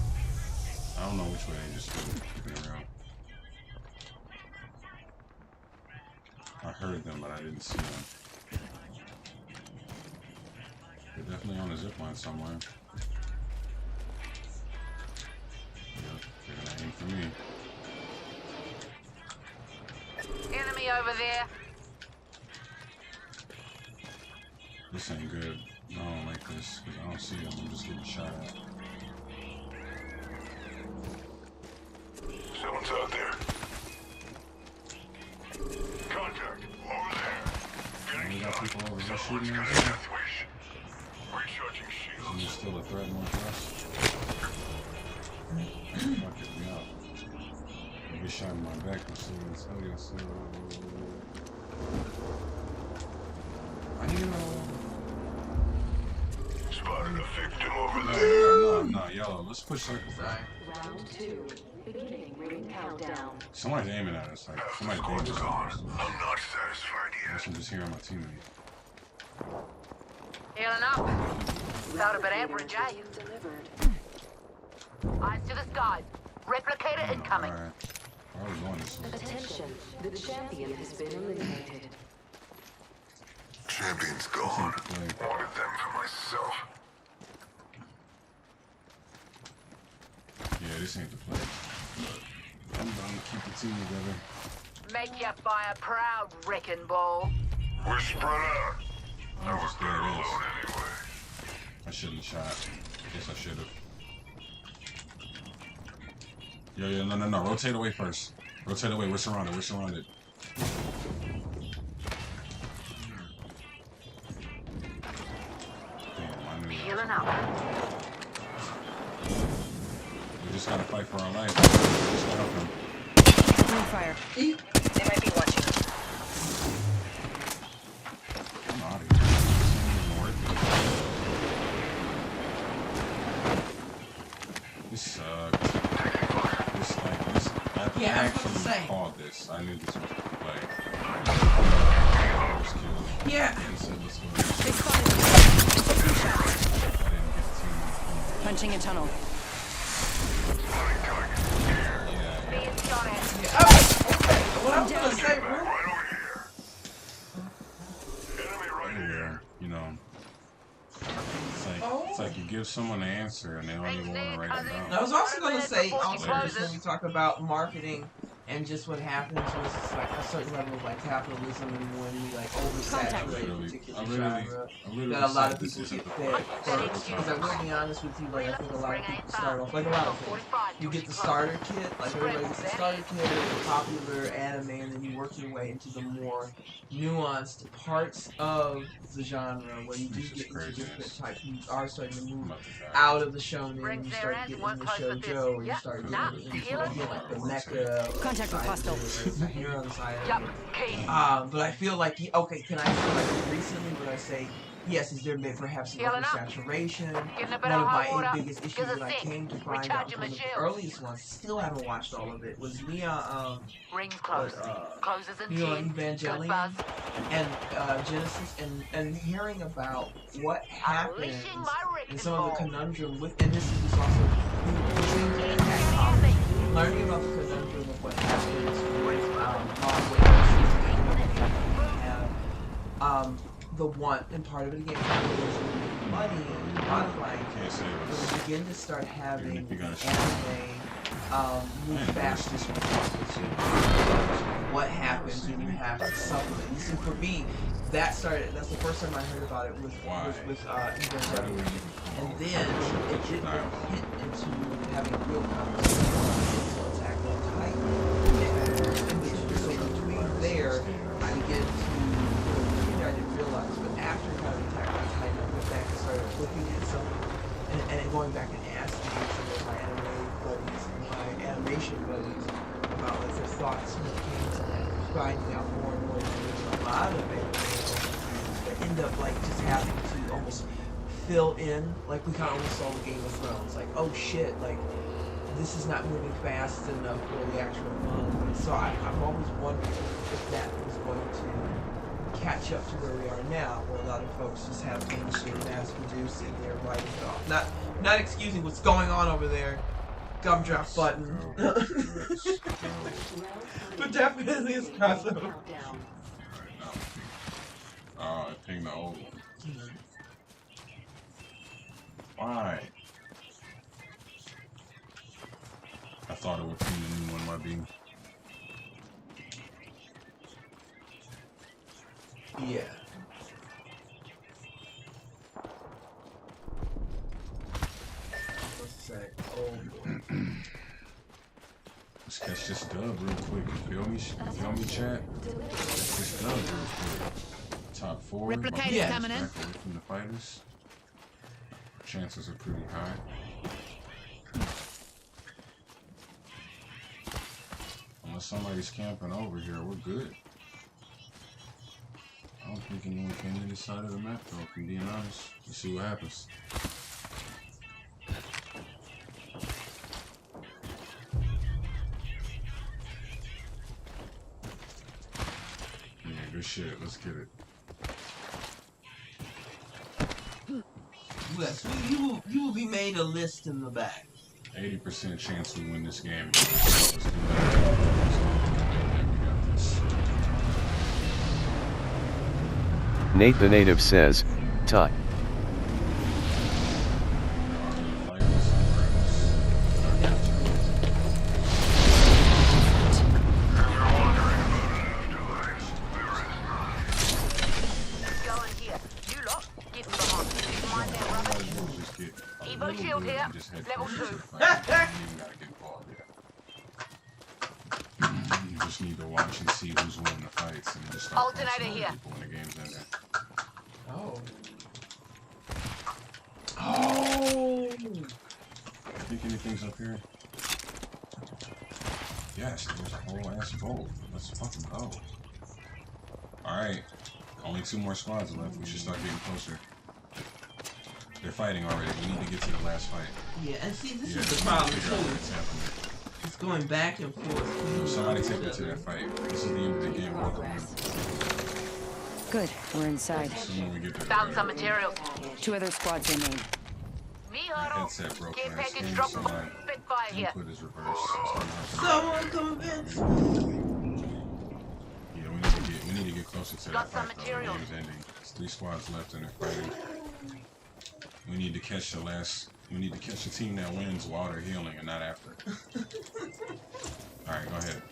I don't know which way they just keeping it real. I heard them, but I didn't see them. They're definitely on a zipline somewhere. Yep, they're gonna aim for me. Enemy over there. This ain't good. I don't like this because I don't see them. I'm just getting shot at. Someone's out there. Contact. Over there. We got people over there shooting us. Recharging shield. Is there still a threat more for us? Fuck it, me up. I get shot in my back. I'm serious. Oh, yes, sir. I know. Spotted a victim over there. No, yellow. Let's push circle back. Round 2. Beginning ring countdown. Somebody's aiming at us. Like, somebody's dangerous. I'm not satisfied yet. I'm just hearing my teammate. Healing up. Thought about average, eh? Delivered. Eyes to the skies. Replicator incoming. Alright. Where are we going this way? Attention. The champion has been eliminated. champion's gone. Wanted them for myself. Yeah, this ain't the play. I'm gonna keep the team together. Make your fire proud, wrecking ball. We're spread out. I'm just there it is. I shouldn't have shot. Guess I should have. Yo, no. Rotate away first. Rotate away. We're surrounded. We're surrounded. Damn, I knew Healing up. We just gotta fight for our life. Just gotta help him. Fire. They might be watching. I'm out of here. This sucks. I actually called this. I knew this was the play. Yeah. Punching a tunnel. What I was gonna say, bro. Everywhere, you know. It's like you give someone an answer and they don't even want to write it down. I was also going to say, just when we talk about marketing and just what happens with like a certain level of like capitalism and when we like oversaturate a particular genre, that a lot of people get fed. Because I'm going to be honest with you, like I think a lot of people start off, like a lot of things. You get the starter kit, like everybody gets the starter kit, the popular anime, and then you work your way into the more nuanced parts of the genre where you do get into different types. You are starting to move out of the shonen and you start getting into the shoujo, or you start getting into like the mecha. Contact with hostile. Here on the side. But I feel like, okay, can I feel like recently would I say, yes, is there perhaps some oversaturation? One of my biggest issues that I came to find out, one of the earliest ones, still haven't watched all of it, was Neon, Evangelion and Genesis, and hearing about what happens and some of the conundrum with, and this is also learning about the conundrum of what happens with the want and part of it again money, modifying when you begin to start having anime move faster what happens when you have to supplement. You see, for me, that's the first time I heard about it was with Evangelion. And then it didn't hit into having real conversations until Attack on Titan. So between there, I began to, I didn't realize, but after kind of Attack on Titan, I went back and started looking at something and going back and asking some of my anime buddies and my animation buddies about like their thoughts when it came to that, finding out more and more that there's a lot of anime that end up like just having to almost fill in, like we kind of almost saw with Game of Thrones, like, oh shit, like this is not moving fast enough for the actual movie. So I've always wondered if that was going to catch up to where we are now, where a lot of folks just have things to mass produce and they're writing it off. Not excusing what's going on over there. Gumdrop button. But definitely it's crossover. I pinged the old one. Why? I thought it would ping the new one might be. Yeah. Let's say, oh boy. Let's catch this dub real quick. Feel me, chat? Catch this dub real quick. Top 4. Replicator coming in. Back away from the fighters. Chances are pretty high. Unless somebody's camping over here, we're good. I don't think anyone came in this side of the map though, if I'm being honest. Let's see what happens. Yeah, good shit. Let's get it. Yes, you will be made a list in the back. 80% chance we win this game. Nate the Native says, Tut. Evo shield here. Level 2. You just need to watch and see who's winning the fights and just start Alternator here. people when the game's ending. Oh. Oh! Think anything's up here? Yes, there's a whole ass vault. Let's fucking go. Alright. Only 2 more squads left. We should start getting closer. They're fighting already. We need to get to the last fight. Yeah, and see, this is the problem too. It's going back and forth. Somebody take me to that fight. This is the end of the game. Good, we're inside. Found some materials. 2 other squads remain. My headset broke last game, so my input is reversed. Someone convince me. Yeah, we need to get closer to that fight though. The game's ending. There's 3 squads left and they're fighting. We need to catch the team that wins while they're healing and not after. Alright, go ahead.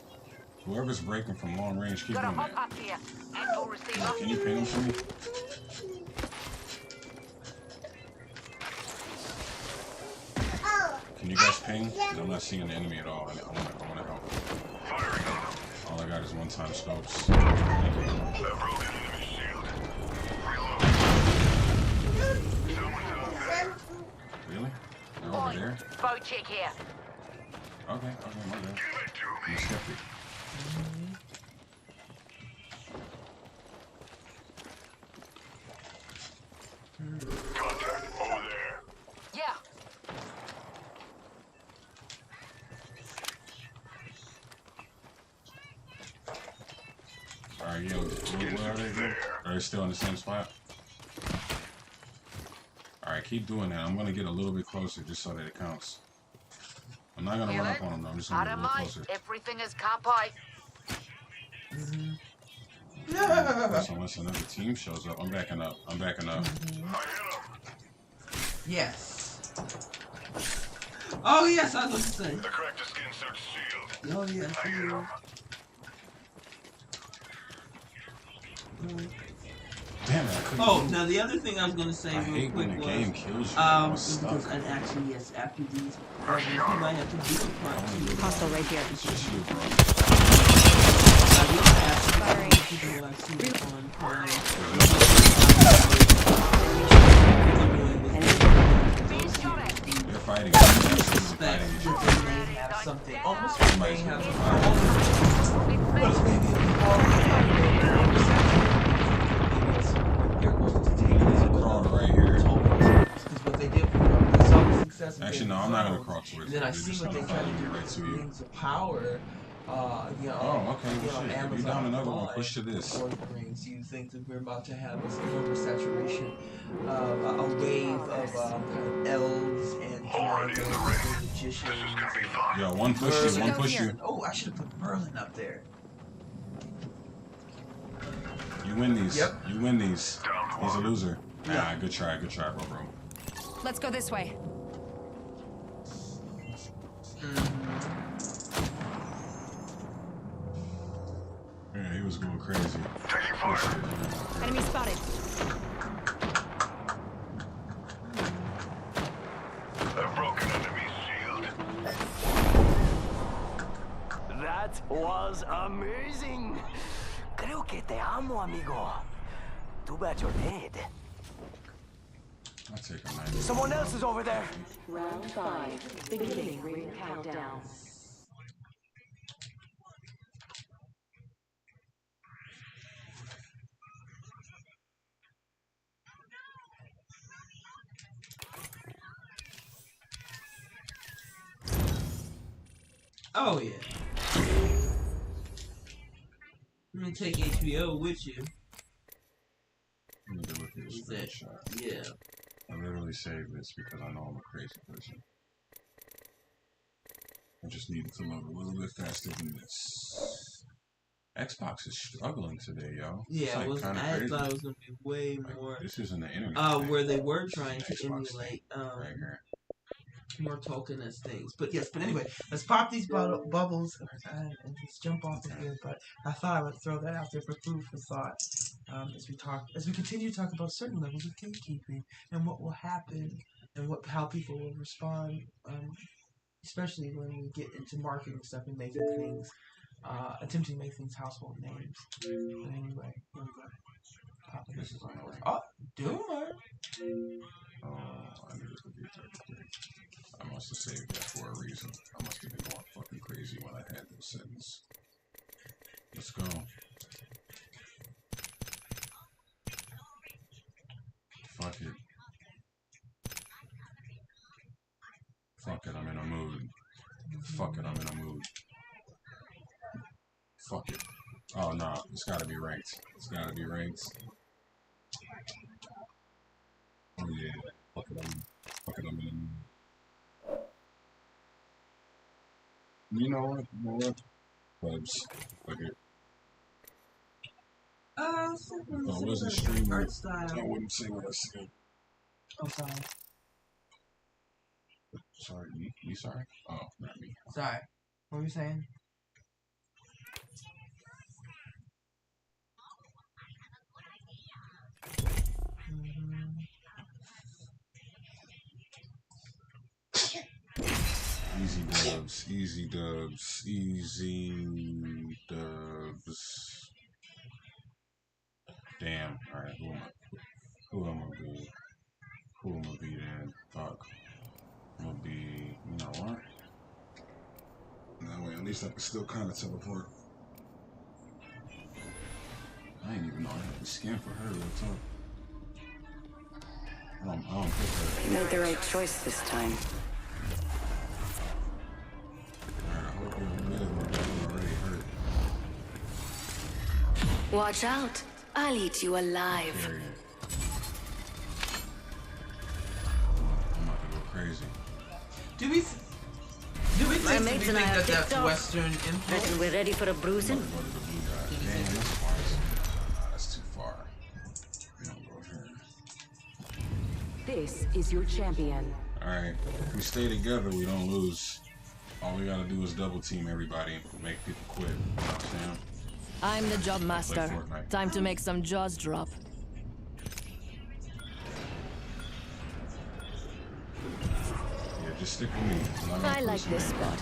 Whoever's breaking from long range, keep doing that. Can you ping them for me? Can you guys ping? I'm not seeing the enemy at all. I wanna help. All I got is one-time scopes. Really? They're over there? Bow check here. Okay, my bad. I'm skeptic. Contact over there. Yeah. Alright, yo, where are they? Are they still in the same spot? Alright, keep doing that. I'm gonna get a little bit closer just so that it counts. I'm not gonna run up on them though. I'm just gonna get a little closer. Everything is cowpie. Unless another team shows up. I'm backing up. Yes. Oh yes, I was gonna say. The corrector skin suit shield. Oh yes, Damn it. Oh, now the other thing I was gonna say real quick was, game kills you. because and actually yes, after these, you might have to do a part 2. Hostile right here. They're fighting. Suspect that they may have something. Almost like they may have right here. Actually, no, I'm not gonna crawl towards then it. I see what they try to do right to you. rings of power. You know, oh, okay. Well, shit. If you down another one, push to this. Rings. You think that we're about to have this oversaturation, a wave of kind of elves and magicians. Yo, one push you. Oh, I should have put Merlin up there. You win these. Yep. You win these. He's a loser. Yeah. Good try, bro. Let's go this way. Yeah, he was going crazy. Enemy spotted. I've broken enemy shield. That was amazing. Creo que te amo, amigo. Too bad you're dead. I'll take a 90. Someone else is over there. Round 5, beginning ring countdown. Oh yeah. I'm gonna take HBO with you. I need to look at his screenshot. Yeah. I literally saved this because I know I'm a crazy person. I just needed to load a little bit faster than this. Xbox is struggling today, yo. Yeah, it's like I thought it was gonna be way more. Like, this isn't the internet. Where they were trying to Xbox emulate right here. more tokenist things. But yes, but anyway, let's pop these bubbles and just jump off of here. But I thought I would throw that out there for food for thought as we continue to talk about certain levels of gatekeeping and what will happen and how people will respond, especially when we get into marketing stuff and making things, attempting to make things household names. But anyway, here we go. Pop this is on. Oh, Doomer. Oh, I knew it would be 33. I must have saved that for a reason. I must have been going fucking crazy when I had this sentence. Let's go. Fuck it. Fuck it, I'm in a mood. Fuck it, I'm in a mood. Fuck it. Oh no, it's gotta be ranked. It's gotta be ranked. Oh yeah. Fuck it, I'm in a mood. You know what? Clubs. Fuck it. I wasn't streaming. I wouldn't say what I said. Oh, sorry. Sorry, you sorry? Oh, not me. Sorry. What were you saying? Easy dubs, easy dubs, easy dubs. Damn, alright, who am I gonna be? Who am I gonna be then? Fuck. I'm gonna be, you know what? That way, at least I can still kind of teleport. I didn't even know I had to scan for her real talk. I don't pick her. You made the right choice this time. Alright, I hope you're admitted we're already hurt. Watch out. I'll eat you alive. Period. I'm about to go crazy. Do we think that that's Western influence? We're ready for a bruising. Damn, that's far. That's too far. We don't go here. This is your champion. Alright, if we stay together, we don't lose. All we gotta do is double team everybody and make people quit. You know what I'm saying? I'm the job master. Time to make some jaws drop. Yeah, just stick with me. I like this spot.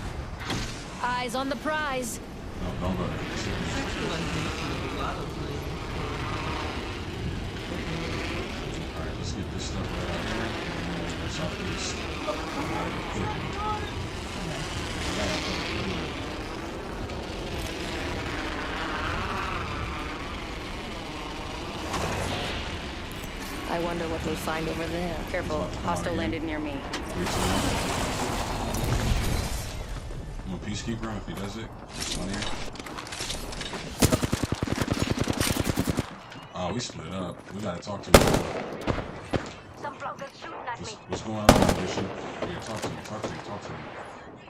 Eyes on the prize. No, don't go there. Just stick with me. Alright, let's get this stuff right out here. And then southeast. I wonder what we'll find over there. Careful, hostile landed near me. I'm a peacekeeper if he does it. It's funny. Oh, we split up. We gotta talk to him. What's going on, Bishop? Yeah, talk to me.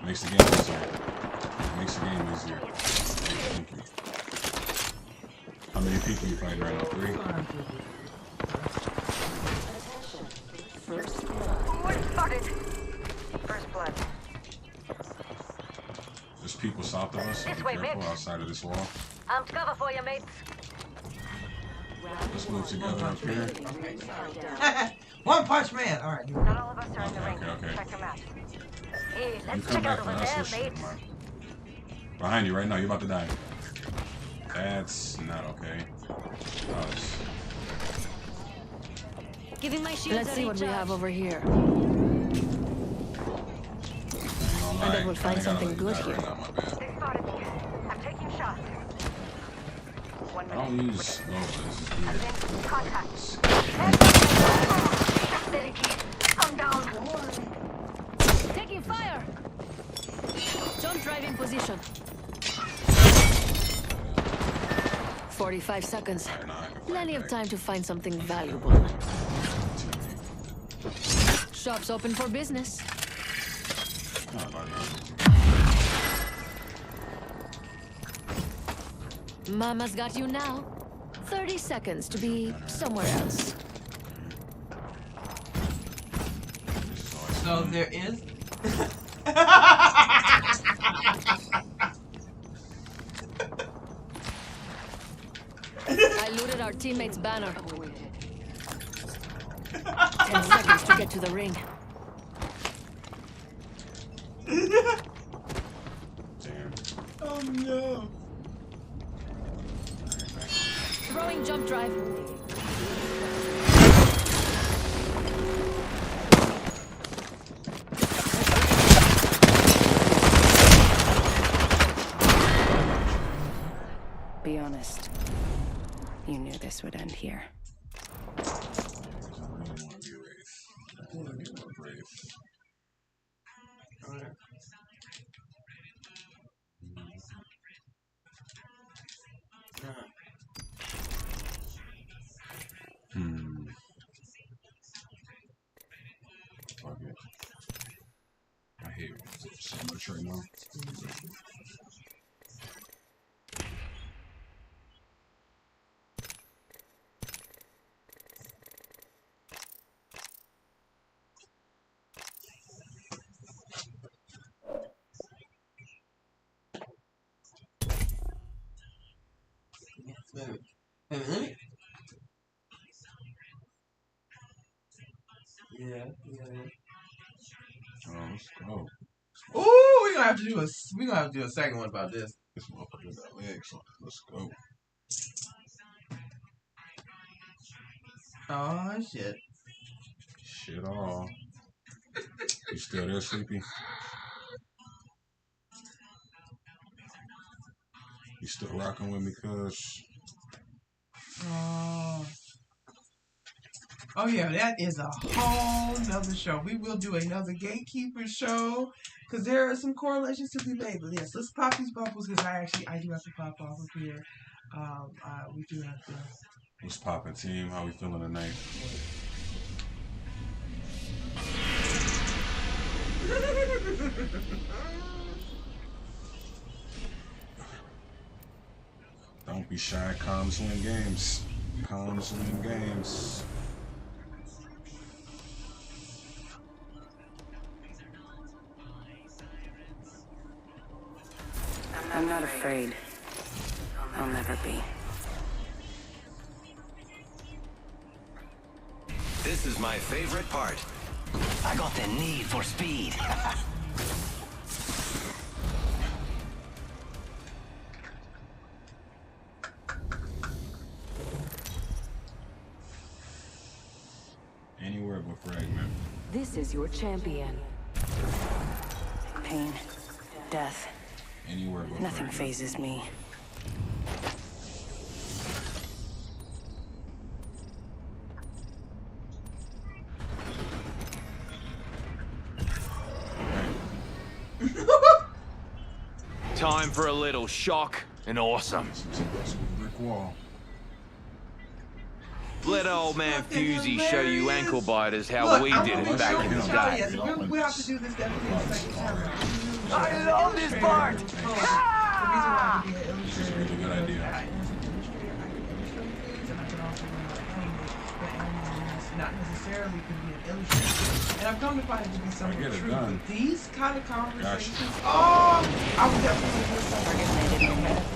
Makes the game easier. Thank you. How many people you fighting right now? 3? First blood. There's people south of us, so be careful outside of this wall. I'm to cover for you, mates. Let's move together up here. One Punch Man! Alright. Not all of us are in the ring. Okay. Check them out. Hey, You let's come check back out for over us, there, this shit, mates. man. Behind you right now, you're about to die. That's not okay. Giving my shield. Let's see what we have over here. And then we'll find something good here. They spotted me. I'm taking shots. 1 I minute. don't use This is weird. Contact. I'm down. Taking fire. Jump drive in position. 45 seconds. Plenty of time to find something valuable. Shop's open for business. Mama's got you now. 30 seconds to be somewhere else. So there is. I looted our teammate's banner. 10 seconds to get to the ring. Oh no. Throwing jump drive. Be honest. You knew this would end here. Fuck it. I hate it so much right now. Yeah. Let's go. Ooh, we gonna have to do a second one about this. This motherfucker got legs on it. Let's go. Oh shit. Shit all. You still there, Sleepy? You still rocking with me, cuz? Oh yeah, that is a whole nother show. We will do another Gatekeeper show because there are some correlations to be made. But yes, let's pop these bubbles because I do have to pop off of here. We do have to. What's poppin', team? How we feeling tonight? Don't be shy. Comms win games. Comms win games. I'm not afraid. I'll never be. This is my favorite part. I got the need for speed. Anywhere but fragment. This is your champion. Pain, death. Anywhere but Nothing fragment. phases me. Time for a little shock and awesome. Brick wall. Let old man Fusey show you ankle biters how we did it back in the day. We have to do this definitely a second time. I love this part! The reason why I could be an illustrator It's a really good idea. I can illustrate things, and I can also learn how to animate. But animating not necessarily could be an illustrator. And I've come to find it to be something true. done. But these kind of conversations, Gotcha. I would definitely do something.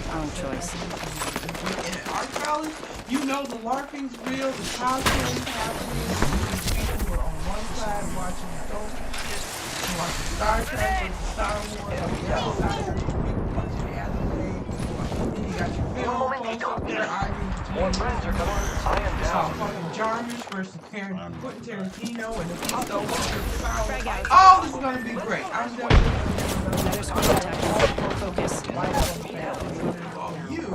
Own choice. In art college, you know the LARPing's real, the cosplaying's happening. People were on one side watching adult shit, watching Star Trek, Star Wars, on the other side, people watching anime, then you got your film folks up there arguing between fucking Jarmusch versus Quentin Tarantino and the Pisto. Oh, this is gonna be great. I'm you.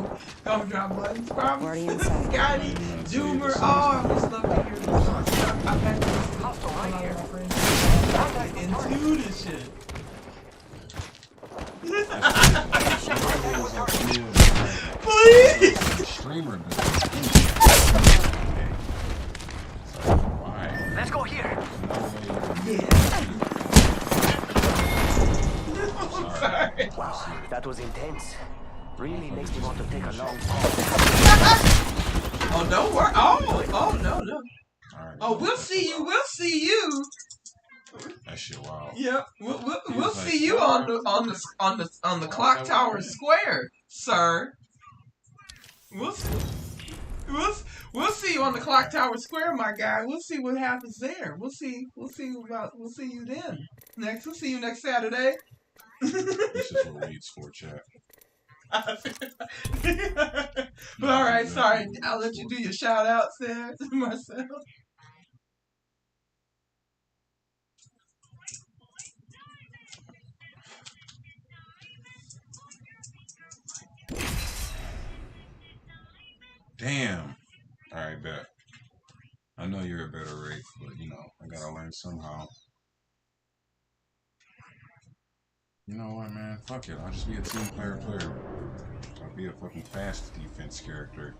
Come drop buttons, probably. Scotty, Zoomer. Oh, I just love to hear this song. I've had to listen to a lot of my friends into this shit. Please! Streamer. Let's go here. I'm sorry. Wow, that was intense. Really makes me want to take a long pause. Oh, don't worry. Oh, no. Alright, Oh, we'll see you. We'll see you. that shit wild. Yep, we'll see you on the clock tower square, sir. We'll see you on the clock tower square, my guy. We'll see what happens there. We'll see you then. We'll see you next Saturday. This is what weed's for, chat. But all right, sorry. I'll let you do your shout outs there, Marcel. Damn. Alright, bet. I know you're a better Wraith, but you know, I gotta learn somehow. You know what, man? Fuck it. I'll just be a team player. I'll be a fucking fast defense character.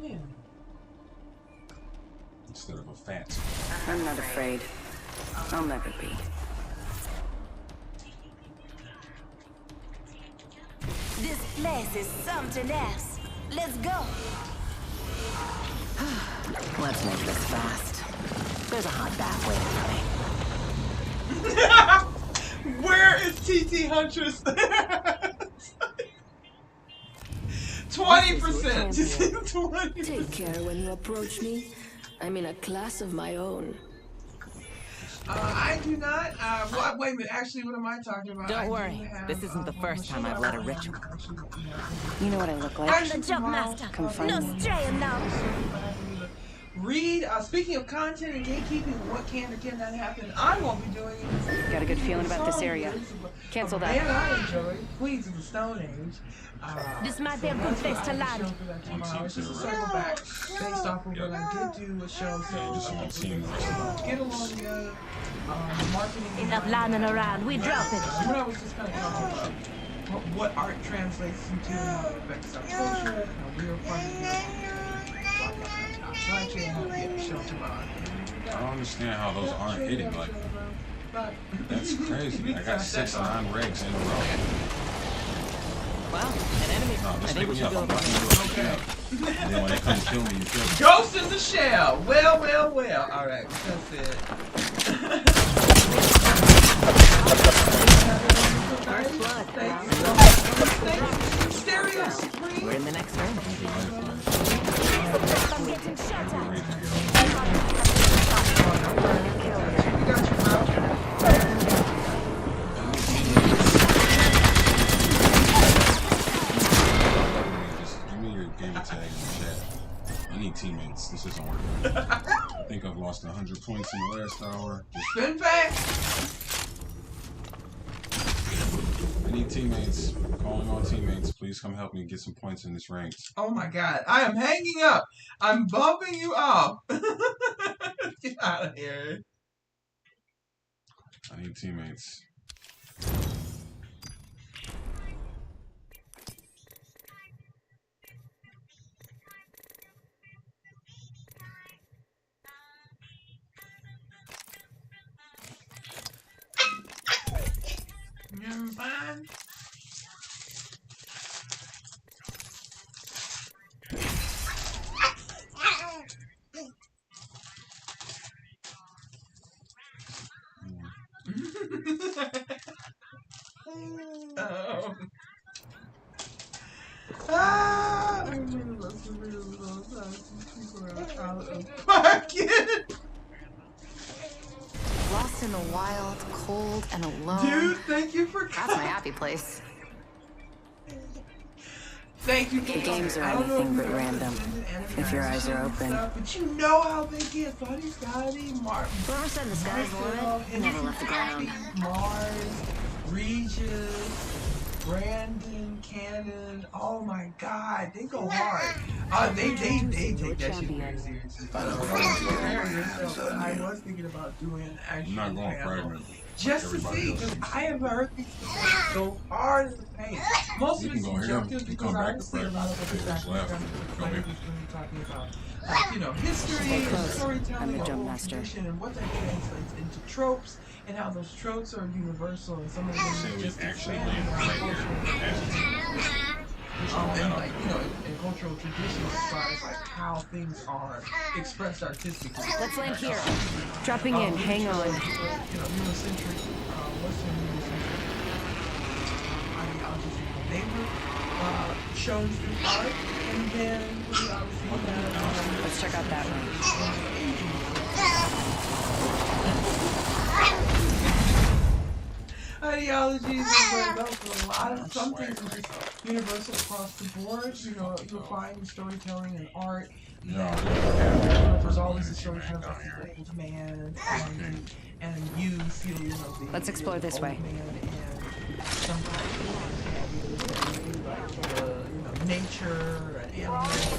Yeah. Instead of a fat. I'm not afraid. I'll never be. This place is something else. Let's go. Let's make this fast. There's a hot bath waiting for me. Where is TT Huntress? 20%. 20%. Take care when you approach me. I'm in a class of my own. I do not. Wait a minute. Actually, what am I talking about? Don't worry. This isn't the first time I've led a ritual. You know what I look like? I'm the jump master. Come find No me. straying now. Read, speaking of content and gatekeeping, what can or cannot happen, I won't be doing it. Got a good feeling about this area. Cancel that. Man, I enjoy Queens of the Stone Age. This might be a good place to land. It's just a circle back based off of what I did do a show. Get along the marketing. Enough landing around. We drop it. What I was just kind of talking about. What art translates into and how it affects our culture, how we are part of it. I don't understand how those aren't hitting. Like, that's crazy. I got 6 non-regs in a row. Well, an enemy. No, I just think pick we me should up. go. I'm not gonna do it. Okay. And then when they come kill me, you kill me. Ghost in the shell. Well. All right, that's it. First blood. Stereo Supreme. We're in the next room. I'm getting shot at. Give me your gamer tag in the chat. I need teammates. This isn't working. I think I've lost 100 points in the last hour. Spin back. I need teammates. Calling on teammates. Please come help me get some points in this ranked. Oh my god. I am hanging up. I'm bumping you off. Get out of here. I need teammates. You're fine. I remember those people are out of pocket. Lost in the wild, cold, and alone. Dude, thank you for That's my happy place. Thank you. The games are anything but random, if your eyes are open. But you know how they get. Buddy, Scotty, Martin. Whoever said the sky's the limit never left the ground. Mars, Regis, Brandon, Cannon. Oh my God, they go hard. They take that shit very seriously. I was thinking about doing actually. I'm not going fragment. Just to see, because I have heard these people go hard as the paint. Most of it's subjective because I see a lot of other players going to be talking about, you know, history, storytelling, tradition, and what that translates into tropes, and how those tropes are universal, and some of them are just actually and like, you know, in cultural traditions as far as like how things are expressed artistically. Let's land here. Dropping in. Hang on. You know, Eurocentric, Western Eurocentric ideologies and they were shown through art, and then we obviously had Let's check out that one. Ideologies, but those a lot of some things are just universal across the board. You know, you'll find storytelling and art. There's always a story kind of like the old man and you feel, you know, the Let's explore this way. man and sometimes like nature and animals,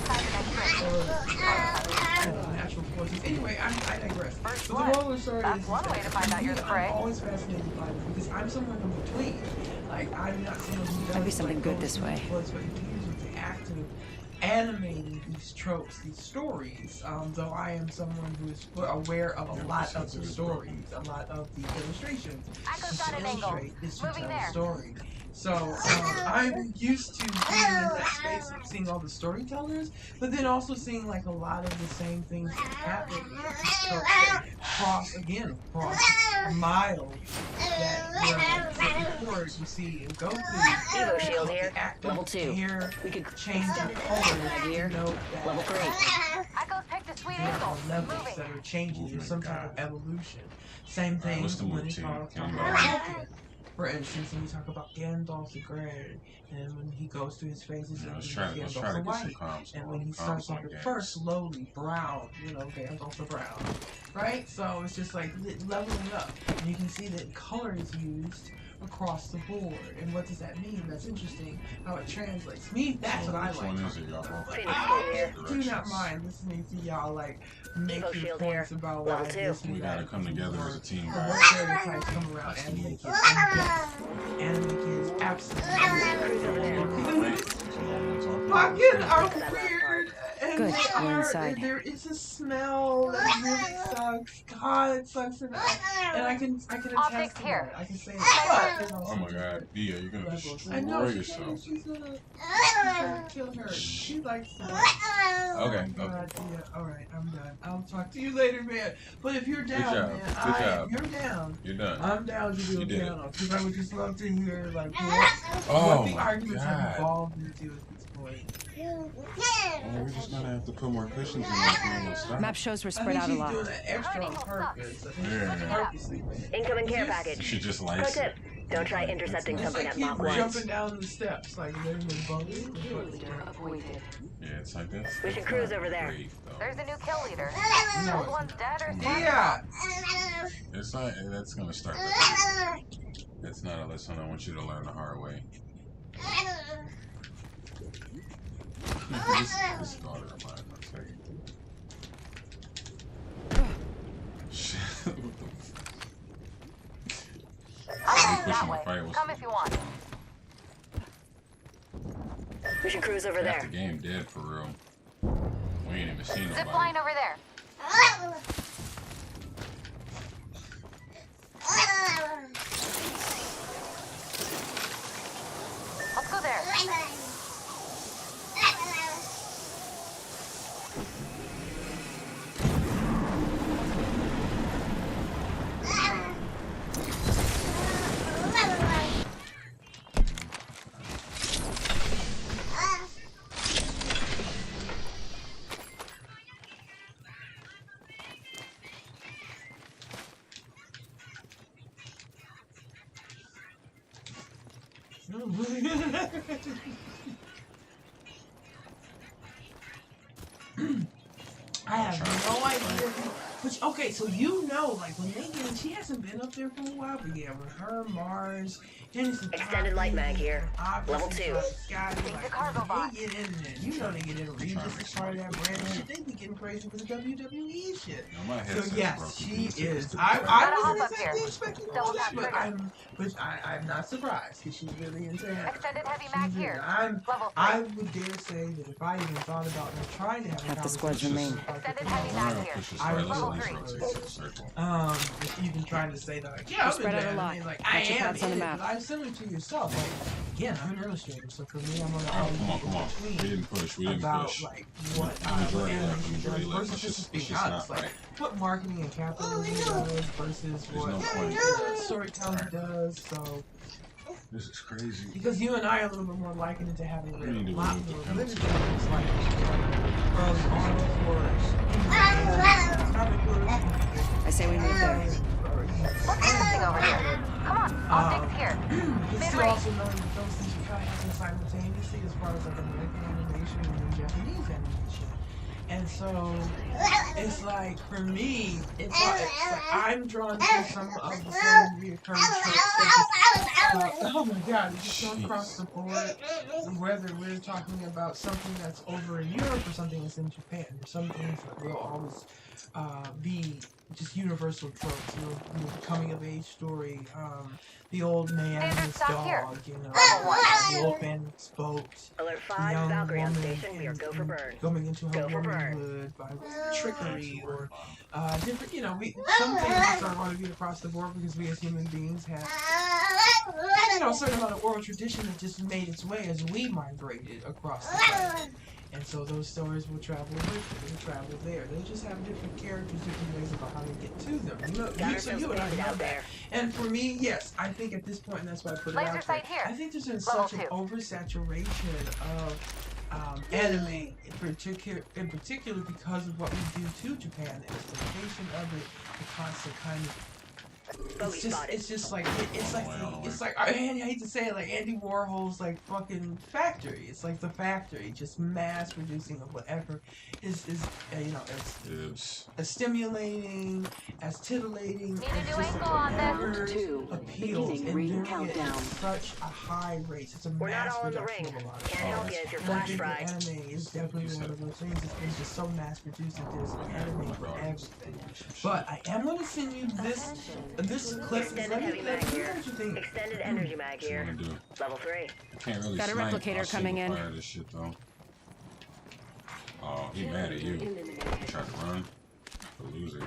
natural forces. Anyway, I digress. So the moral of the story is one way to find out you're the prey. I'm always fascinated by this because I'm someone in between. Like, I'm not someone who does, Might be something good this way. But he deals with the act of animating these tropes, these stories. Though I am someone who is aware of a lot of the stories, a lot of the illustrations. To illustrate is to tell a story. So I'm used to being in that space of seeing all the storytellers, but then also seeing like a lot of the same things that happen across miles that before you see and go through. Evo shield here. Level 2. We could change the color here. Level 3. I go pick the sweet There angle. are levels that are changing. There's some type of evolution. Same thing when you talk about Tolkien. For instance, when we talk about Gandalf the Grey, and when he goes through his phases, and Gandalf the White, and when he starts off at first slowly brown, you know, Gandalf the Brown, right? So it's just like leveling up, and you can see that color is used across the board. And what does that mean? That's interesting how it translates. Me, that's what I like. I do not mind listening to y'all like make your points about why this we gotta come together as a team. What stereotypes come around anime kids? Anime kids absolutely fucking are weird. And Good, they we're are, inside. There is a smell that really sucks. God, it sucks, and I can attest to that. I can say it. Oh my God, Bia, you're gonna destroy I know yourself. she's gonna kill her. She likes that. Okay. God, yeah. All right, I'm done. I'll talk to you later, man. But if you're down, man, Good you're down. You're done. I'm down to do a piano because I would just love to hear like Oh what the my arguments God. have evolved into at this point. Oh, we're just gonna have to put more cushions in this piano. Stop. Map shows we're I spread think out a she's lot. doing that extra on purpose. I think she's purposely, man. Incoming care package. She just Pro likes tip. it. Don't try intercepting It's something like at keep Mach 1. jumping down the steps, like letting them bump it. Yeah, it's like this. We should cruise over there. There's a new kill leader. No, Old one's dead or yeah. It's not. That's gonna start. That's not a lesson I want you to learn the hard way. This daughter of mine, one second. Shit. I'll that way. Come if you want. We should cruise over Half there. the game dead for real. We ain't even seen Zip nobody. line over there. Let's go there. I have no idea. Which, okay, so you know, like when they get in, she hasn't been up there for a while, but yeah, with her, Mars, Henderson, Extended light mag here. Level 2. Cargo box. They get in there. You know they get in Regis as part of that brand shit. They be getting crazy with the WWE shit. So yes, she is. I wasn't exactly expecting all that, but I'm not surprised because she's really into it. Extended heavy mag here. I would dare say that if I even thought about her trying to have a Half the squads remain. Extended heavy mag here. I would even trying to say that, like, yeah, I'm spread out a lot. like, I am on the in it, map. but I send it to yourself. Like, again, I'm an illustrator, so for me, I'm gonna come on. We didn't push. about like what animation does versus just being honest. Like what marketing and capitalism does versus what storytelling does. So this is crazy. Because you and I are a little bit more likely to having read a lot more literature. It's like early on I say we move there. What's happening over here? Come on, I'll dig here. This is also knowing that those things are kind of happening simultaneously as far as like American animation and Japanese animation. And so it's like for me, it's like I'm drawn to some of the same reoccurring tropes that just, oh my god, it's just going across the board, whether we're talking about something that's over in Europe or something that's in Japan. There's some things that will always be just universal tropes, you know, the coming of age story, the old man and his dog, you know, the old man with his boat, the young woman going into her womanhood by trickery or different, you know, some things are going to be across the board because we as human beings have, you know, a certain amount of oral tradition that just made its way as we migrated across the planet. And so those stories will travel with will travel there. They just have different characters, different ways about how they get to them. You know, so you and I know that. And for me, yes, I think at this point, and that's why I put it out there, I think there's been such an oversaturation of anime in particular because of what we do to Japan, the exploitation of it, the constant kind of it's just like it's like I hate to say it, like Andy Warhol's like fucking factory. It's like the factory, just mass producing of whatever is you know as stimulating, as titillating, as just whatever appeals and doing it at such a high rate. It's a mass production of a lot of stuff. And I think that anime is definitely one of those things. It's been just so mass produced that there's anime for everything. But I am gonna send you this clip. Extended heavy mag here. Extended energy mag here. Level 3. Can't really got a replicator coming in. This shit, though. Oh, he mad at you. He tried to run, but lose it.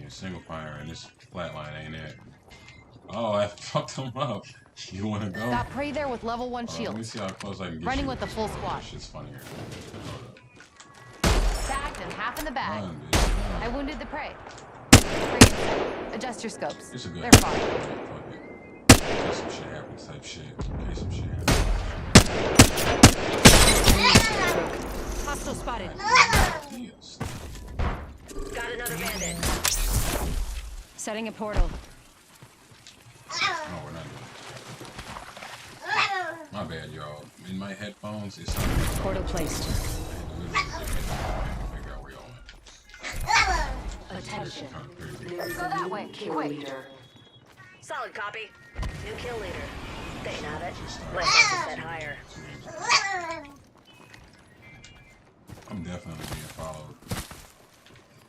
Yeah, single fire and this flatline ain't it. Oh, I fucked him up. You wanna go? Got prey there with level 1 shield. Let me see how close I can get running you. with the full squad. Shit's funnier. Tagged and half in the bag. Run, bitch, I wounded the prey. Adjust your scopes. It's a good. They're fine. In case some shit happens, type shit. In case some shit happens. Hostile spotted. Yes. Got another bandit. Setting a portal. No, we're not doing it. My bad, y'all. In my headphones, it's not. Portal placed. Figure out where y'all went. Attention. Go that way, quick. Solid copy. New kill leader. They have it. My head set higher. I'm definitely being followed.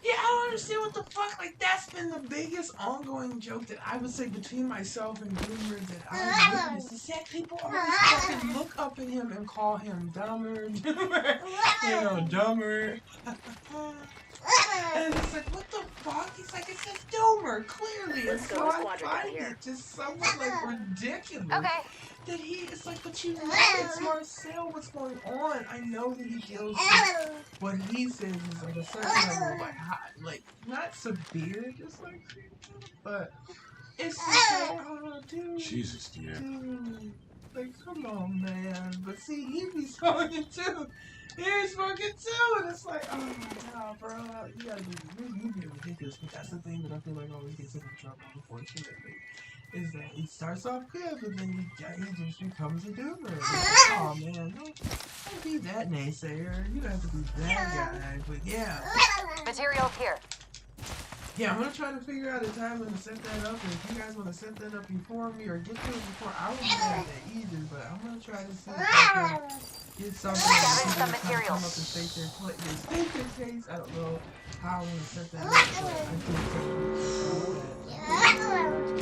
Yeah, I don't understand what the fuck. Like, that's been the biggest ongoing joke that I would say between myself and Boomer that I've witnessed. Is that people always fucking look up at him and call him dumber, dumber. And it's like, what the fuck? He's like, it says Doomer, clearly. And so I find it just somewhat like ridiculous. That he is like, but you know it's Marcel, what's going on? I know that he deals with what he says is like a certain level of like hot, like not severe, just like, but it's just like, oh dude. Jesus, dude. Like, come on, man. But see, he be smoking too. He's smoking too, and it's like, oh my god, bro, you gotta be ridiculous. But that's the thing that I feel like always gets him in trouble, unfortunately. Is that he starts off good, but then he just becomes a doomer. Like, oh man, don't be that naysayer. You don't have to be that guy. But yeah. Materials here. Yeah, I'm gonna try to figure out a time when to set that up. And if you guys want to set that up before me or get to it before, I won't do that either. But I'm gonna try to see if I can get something that can come up and state their case. I don't know how I'm gonna set that up. But I do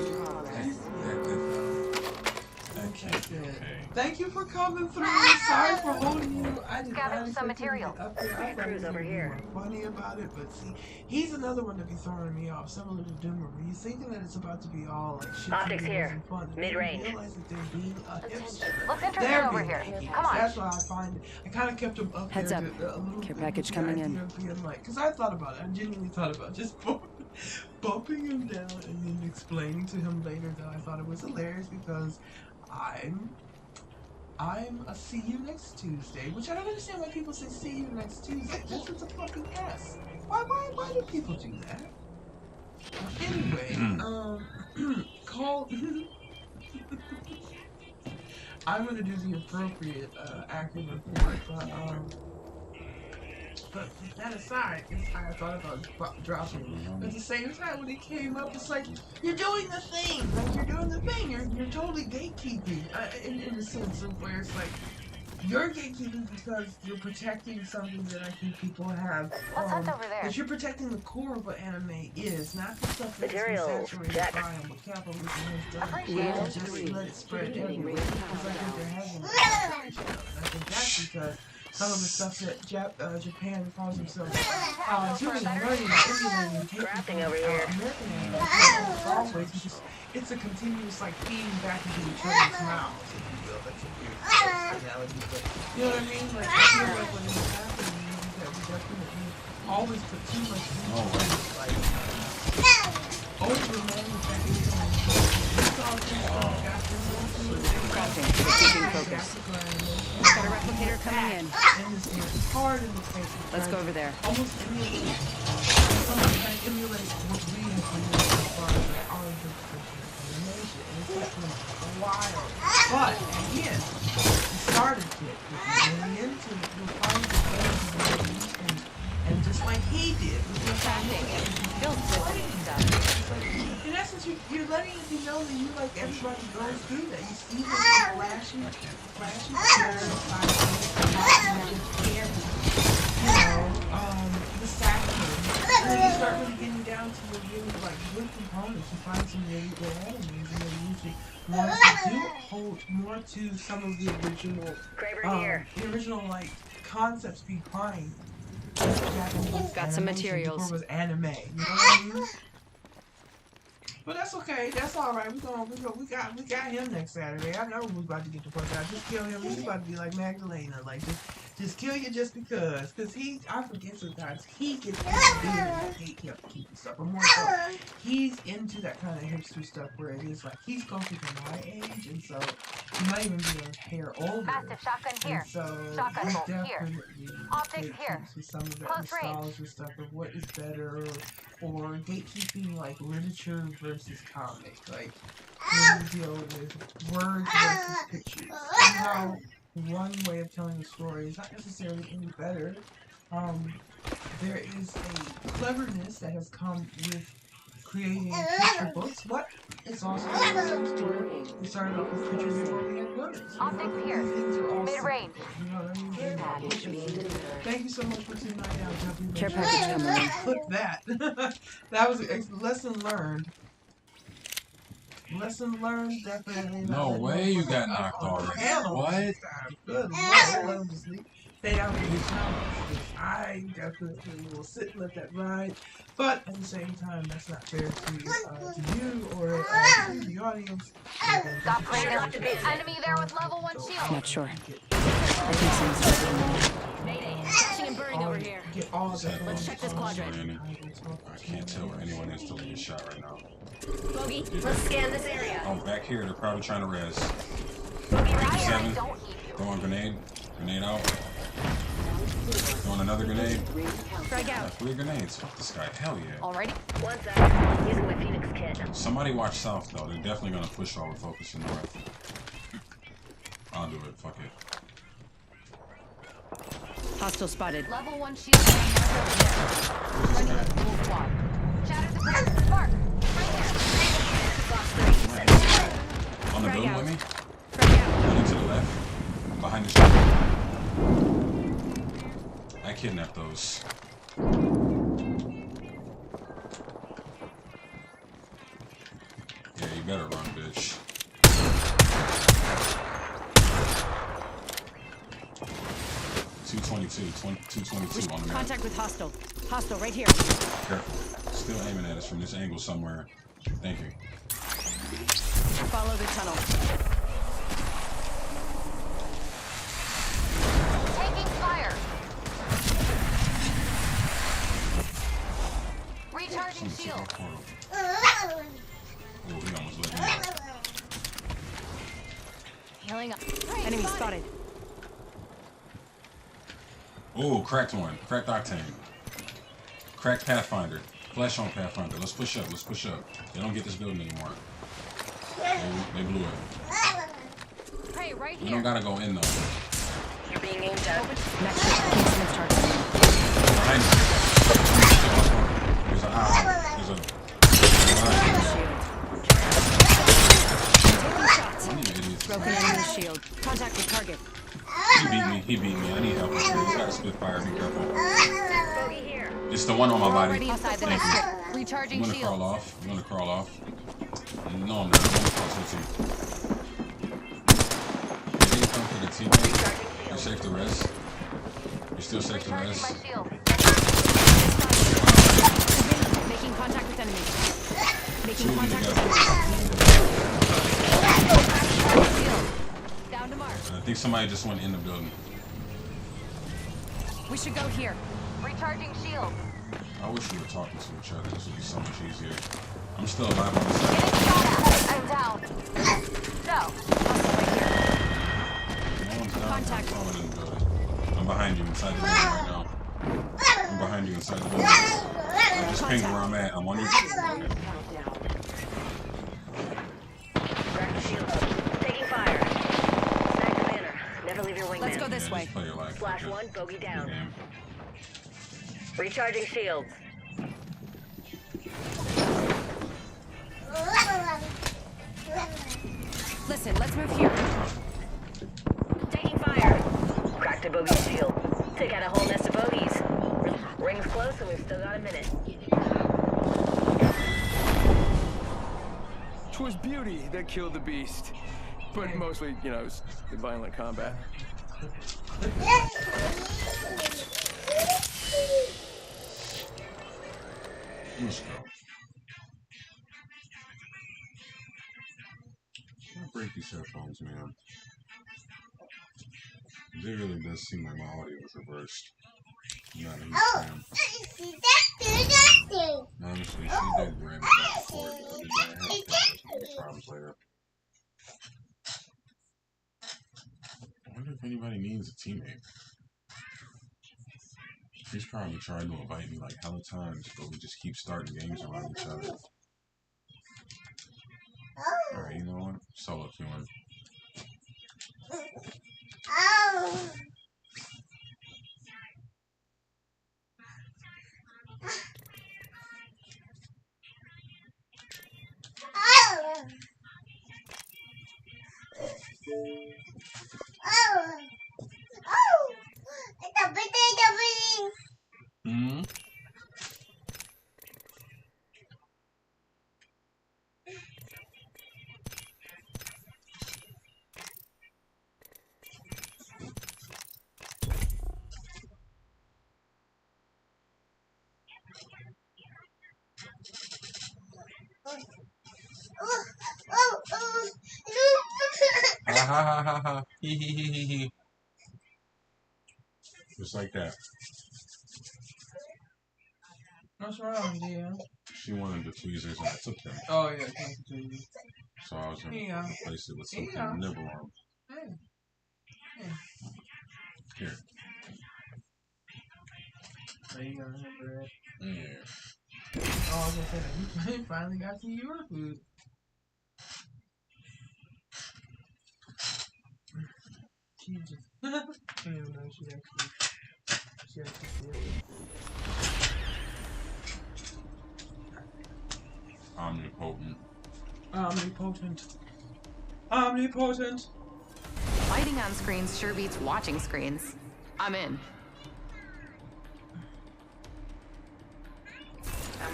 Okay. Thank you for coming through. Sorry for holding you. I did not expect you to get up here. I thought he was going to be more funny about it, but see, he's another one to be throwing me off, similar to Doomer. He's thinking that it's about to be all like shit and fun. Mid-range. Realize that they're being a hipster. Looks interesting They're over being here. geeky. Come on. That's why I find it. I kind of kept him up Heads there up. a little Care bit package with the coming idea in. of being like, because I thought about it. I genuinely thought about just bumping him down and then explaining to him later that I thought it was hilarious because I'm a see you next Tuesday, which I don't understand why people say see you next Tuesday. This is a fucking S. Why do people do that? Anyway, call. I'm gonna do the appropriate accurate report, but that aside, I thought about dropping. But at the same time, when it came up, it's like you're doing the thing. Like you're doing the thing. You're totally gatekeeping in the sense of where it's like you're gatekeeping because you're protecting something that I think people have. That you're protecting the core of what anime is, not the stuff that's been saturated by what capitalism has done. Just let it spread everywhere. Because I think they're having I think that's because some of the stuff that Japan calls themselves doing and learning and emulating and taking from American anime always because it's a continuous like feeding back into each other's mouths, if you will. That's a weird analogy, but you know what I mean? Like I feel like when it's happening is that we definitely always put too much into like over manufacturing. Taking focus. Got a replicator coming in. It's hard in the face. Let's go over there. Almost emulate what we have been doing as far as like our interpretation of animation. And it's taken a while. But again, we started it. If you're really into it, you'll find the ways and just like he did with the in essence, you're letting it be known that you like everybody goes through that. You see the flashy the saccharin. And then you start really getting down to the really like good components. You find some really good animes, and they usually want to hold more to some of the original like concepts behind. Got some materials. Before it was anime, you know what I mean? But that's okay. That's all right. We got him next Saturday. I know we're about to get the fuck out. Just kill him. He's about to be like Magdalena. Like just kill you just because. Cause I forget sometimes he gets keeping stuff. But more so, he's into that kind of hipster stuff where it is like he's closer to my age, and so he might even be a hair older. Massive shotgun here. And so Shotgun bolt here. Optics here. Some of that nostalgia stuff of what is better, or gatekeeping like literature versus comic, like when you deal with words versus pictures. And how one way of telling a story is not necessarily any better. There is a cleverness that has come with creating picture books, but it's also the same story. We started off with pictures before we had words. Optics here. Mid-range. You know what I mean? Thank you so much for tuning out. Care package coming in. Clip that. That was a lesson learned. Lesson learned, definitely. No way you got knocked already. What? Good Lord, let him just stay down with his comments. I definitely will sit and let that ride. But at the same time, that's not fair to you or to the audience. Stop playing up to this. Enemy there with level 1 shield. Not sure. I Mayday. Crashing and burning over here. Let's check this quadrant. I can't tell where anyone is till they get shot right now. Bogey, let's scan this area. Oh, back here, they're probably trying to res. Bogey, right 57. here. Throwing grenade. Grenade out. Throwing another grenade. Frag out. 3 grenades. Fuck this guy. Hell yeah. Alrighty. One sec. Using my Phoenix kit. Somebody watch south though. They're definitely gonna push while we're focusing north. I'll do it. Fuck it. Hostile spotted. Level 1 shield. Ready. Full squad. Shatter the spark. On the building with me? Frag out. Running to the left. Behind the shot. I kidnapped those. Yeah, you better run, bitch. 222 on the map. Contact with hostile. Hostile right here. Careful. Still aiming at us from this angle somewhere. Thank you. Follow the tunnel. Taking fire. Recharging shield. Oh, he almost let me out. Healing up. Enemy spotted. Oh, cracked one. Cracked Octane. Cracked Pathfinder. Flash on Pathfinder. Let's push up. Let's push up. They don't get this building anymore. They blew it. Hey, right here. We don't gotta go in though. You're being aimed at. Next to Smith target. Behind you. There's an eye. There's a Broken enemy shield. Contact with target. He beat me. He beat me. I need help. He's got a Spitfire. Be careful. It's the one on my body. Inside the next strip. Recharging I'm gonna shield. crawl off. I'm gonna crawl off. No, I'm not. I'm gonna cross with you. You didn't come for the team. You're safe to rest. You're still safe to rest. Making contact with enemy. Making Two of you contact with together. enemy. Down to mark. I think somebody just went in the building. We should go here. Recharging shield. I wish we were talking to each other. This would be so much easier. I'm still alive on this Getting side. shot at. I'm down. No. No one's down. I'm crawling in the building. I'm behind you inside the building right now. I'm behind you inside the building. I just pinged where I'm at. I'm on your Taking fire. Snag the banner. Never leave your wingman. Let's go this way. Just play your life. Flash Okay. one, bogey down. Good game. Recharging shields. Listen, let's move here. Taking fire. Cracked a bogey shield. Take out a whole nest of bogeys. Ring's close and we've still got a minute. 'Twas beauty that killed the beast. But mostly, you know, the violent combat. Let's go. Can't break these headphones, man. It really does seem like my audio is reversed. I'm not a huge fan. Honestly, she did grab it back before the other day. I had problems later. I wonder if anybody needs a teammate. He's probably tried to invite me like hella times, but we just keep starting games around each other. Alright, you know what? Solo queuing. Hmm? Ha ha ha ha ha. Hee hee hee hee hee. Just like that. What's wrong, dear? She wanted the tweezers and I took them. Oh, yeah, thank you. So I was going to replace it with something to nibble on. Hey. Here. Are you gonna remember it? Yeah. Oh, I was gonna say, you finally got some your food. She just, I don't even know, she actually did it. Omnipotent. Omnipotent. Omnipotent. Fighting on screens sure beats watching screens. I'm in.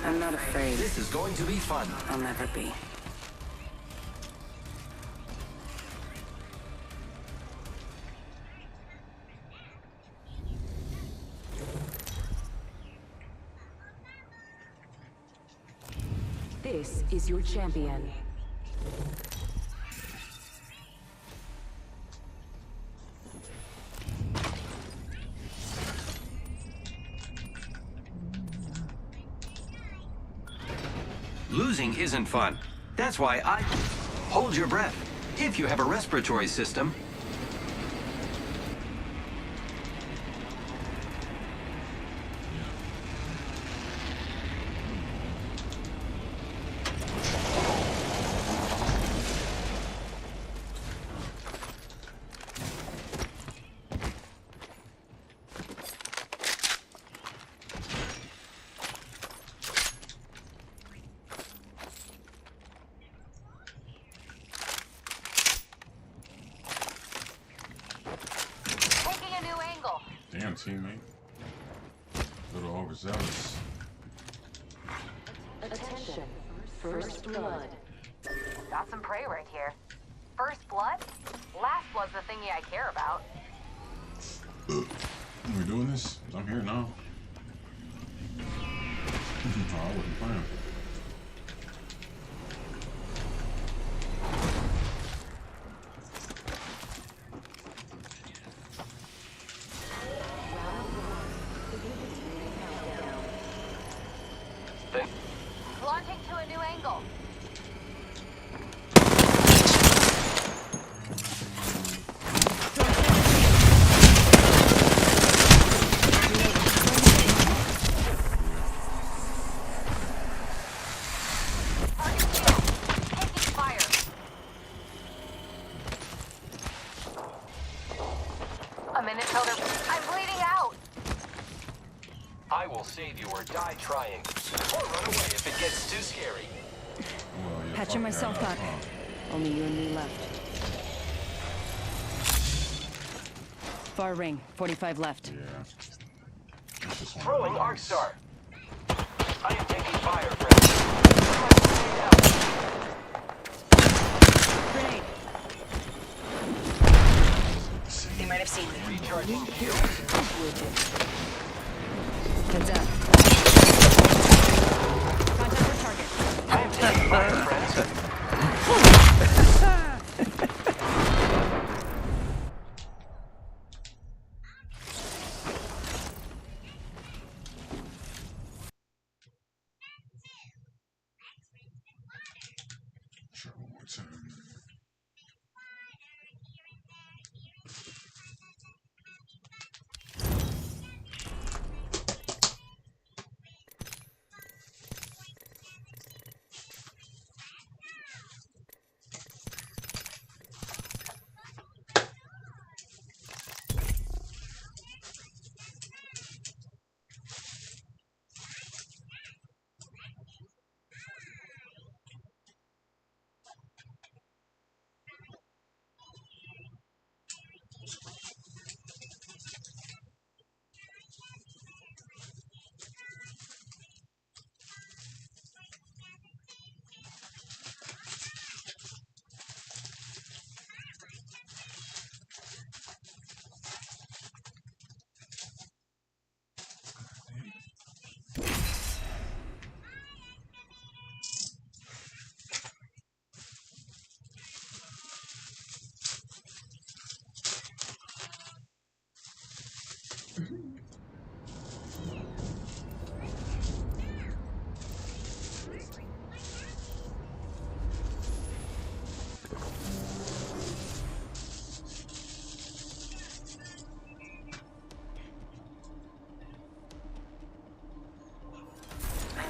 I'm not afraid. This is going to be fun. I'll never be. This is your champion. Losing isn't fun. That's why I... Hold your breath. If you have a respiratory system... Damn, teammate. A little overzealous. Attention. First blood. Got some prey right here. First blood? Last blood's the thingy I care about. We're doing this? 'Cause I'm here now. Oh, I wasn't playing. Launching to a new angle. Taking fire. A minute till they're... I'm bleeding out. I will save you or die trying. Or run away if it gets too scary. Well, yeah, Patching myself up. Only you and me left. Far ring, 45 left. Yeah. Throwing Arc Star. I am taking fire, friends. Grenade. They might have seen me. Recharging shield. Heads up. Contact with target. I am taking fire, friends. Sure, one more time.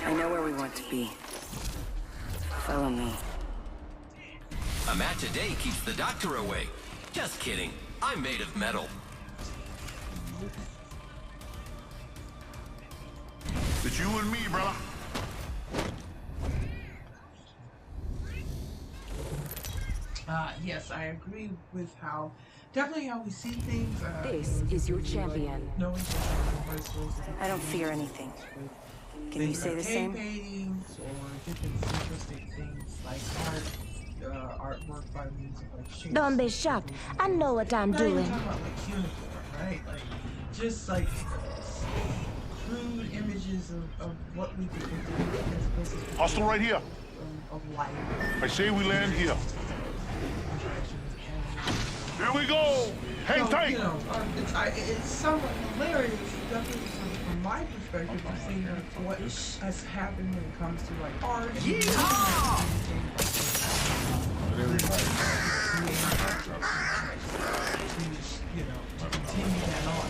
I know where we want to be. Follow me. A match a day keeps the doctor away. Just kidding. I'm made of metal. It's you and me, brother. Yes, I agree with how, definitely how we see things. This is your champion. Knowing I don't fear anything. Can you say the same? Paintings or different interesting things like art, artwork by means of like shapes. Don't be shocked. I know what I'm Not even doing. talking about like uniform, right? Like just like crude images of what we could do. Hostile right here. of life. I say we land here. Here we go! Hang tight! You know, it's somewhat hilarious, definitely from my perspective, to see what has happened when it comes to like art. To continue that on.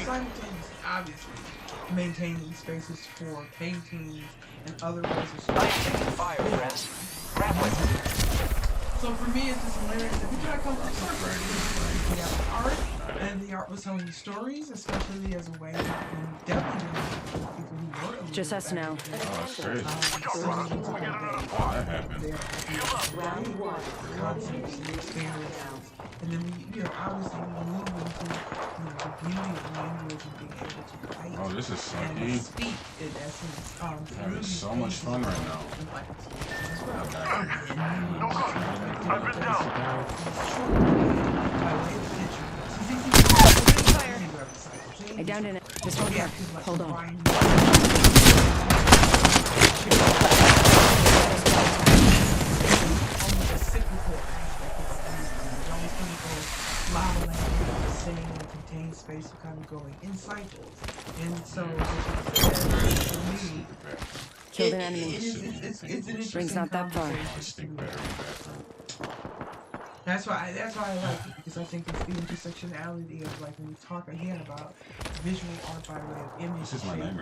Simultaneously, obviously, maintaining spaces for paintings and other ways of fire, friends. So for me, it's just hilarious that we try to come to the art, and the art was telling the stories, especially as a way of definitely people who were Just us now. Oh, crazy. Round one. And then we, obviously we move into, the beauty of language and being able to write. Oh, this is and sucky. speak, in essence. Having so much fun right now. I've been down. I downed in it. This one here. Hold on. Lava land, sitting in a contained space, kind of going in cycles. And so, for me, killed an enemy. It's an interesting Ring's not that far. That's why I like it, because I think it's the intersectionality of, like, when we talk again about visual art by way of image, shape, color, and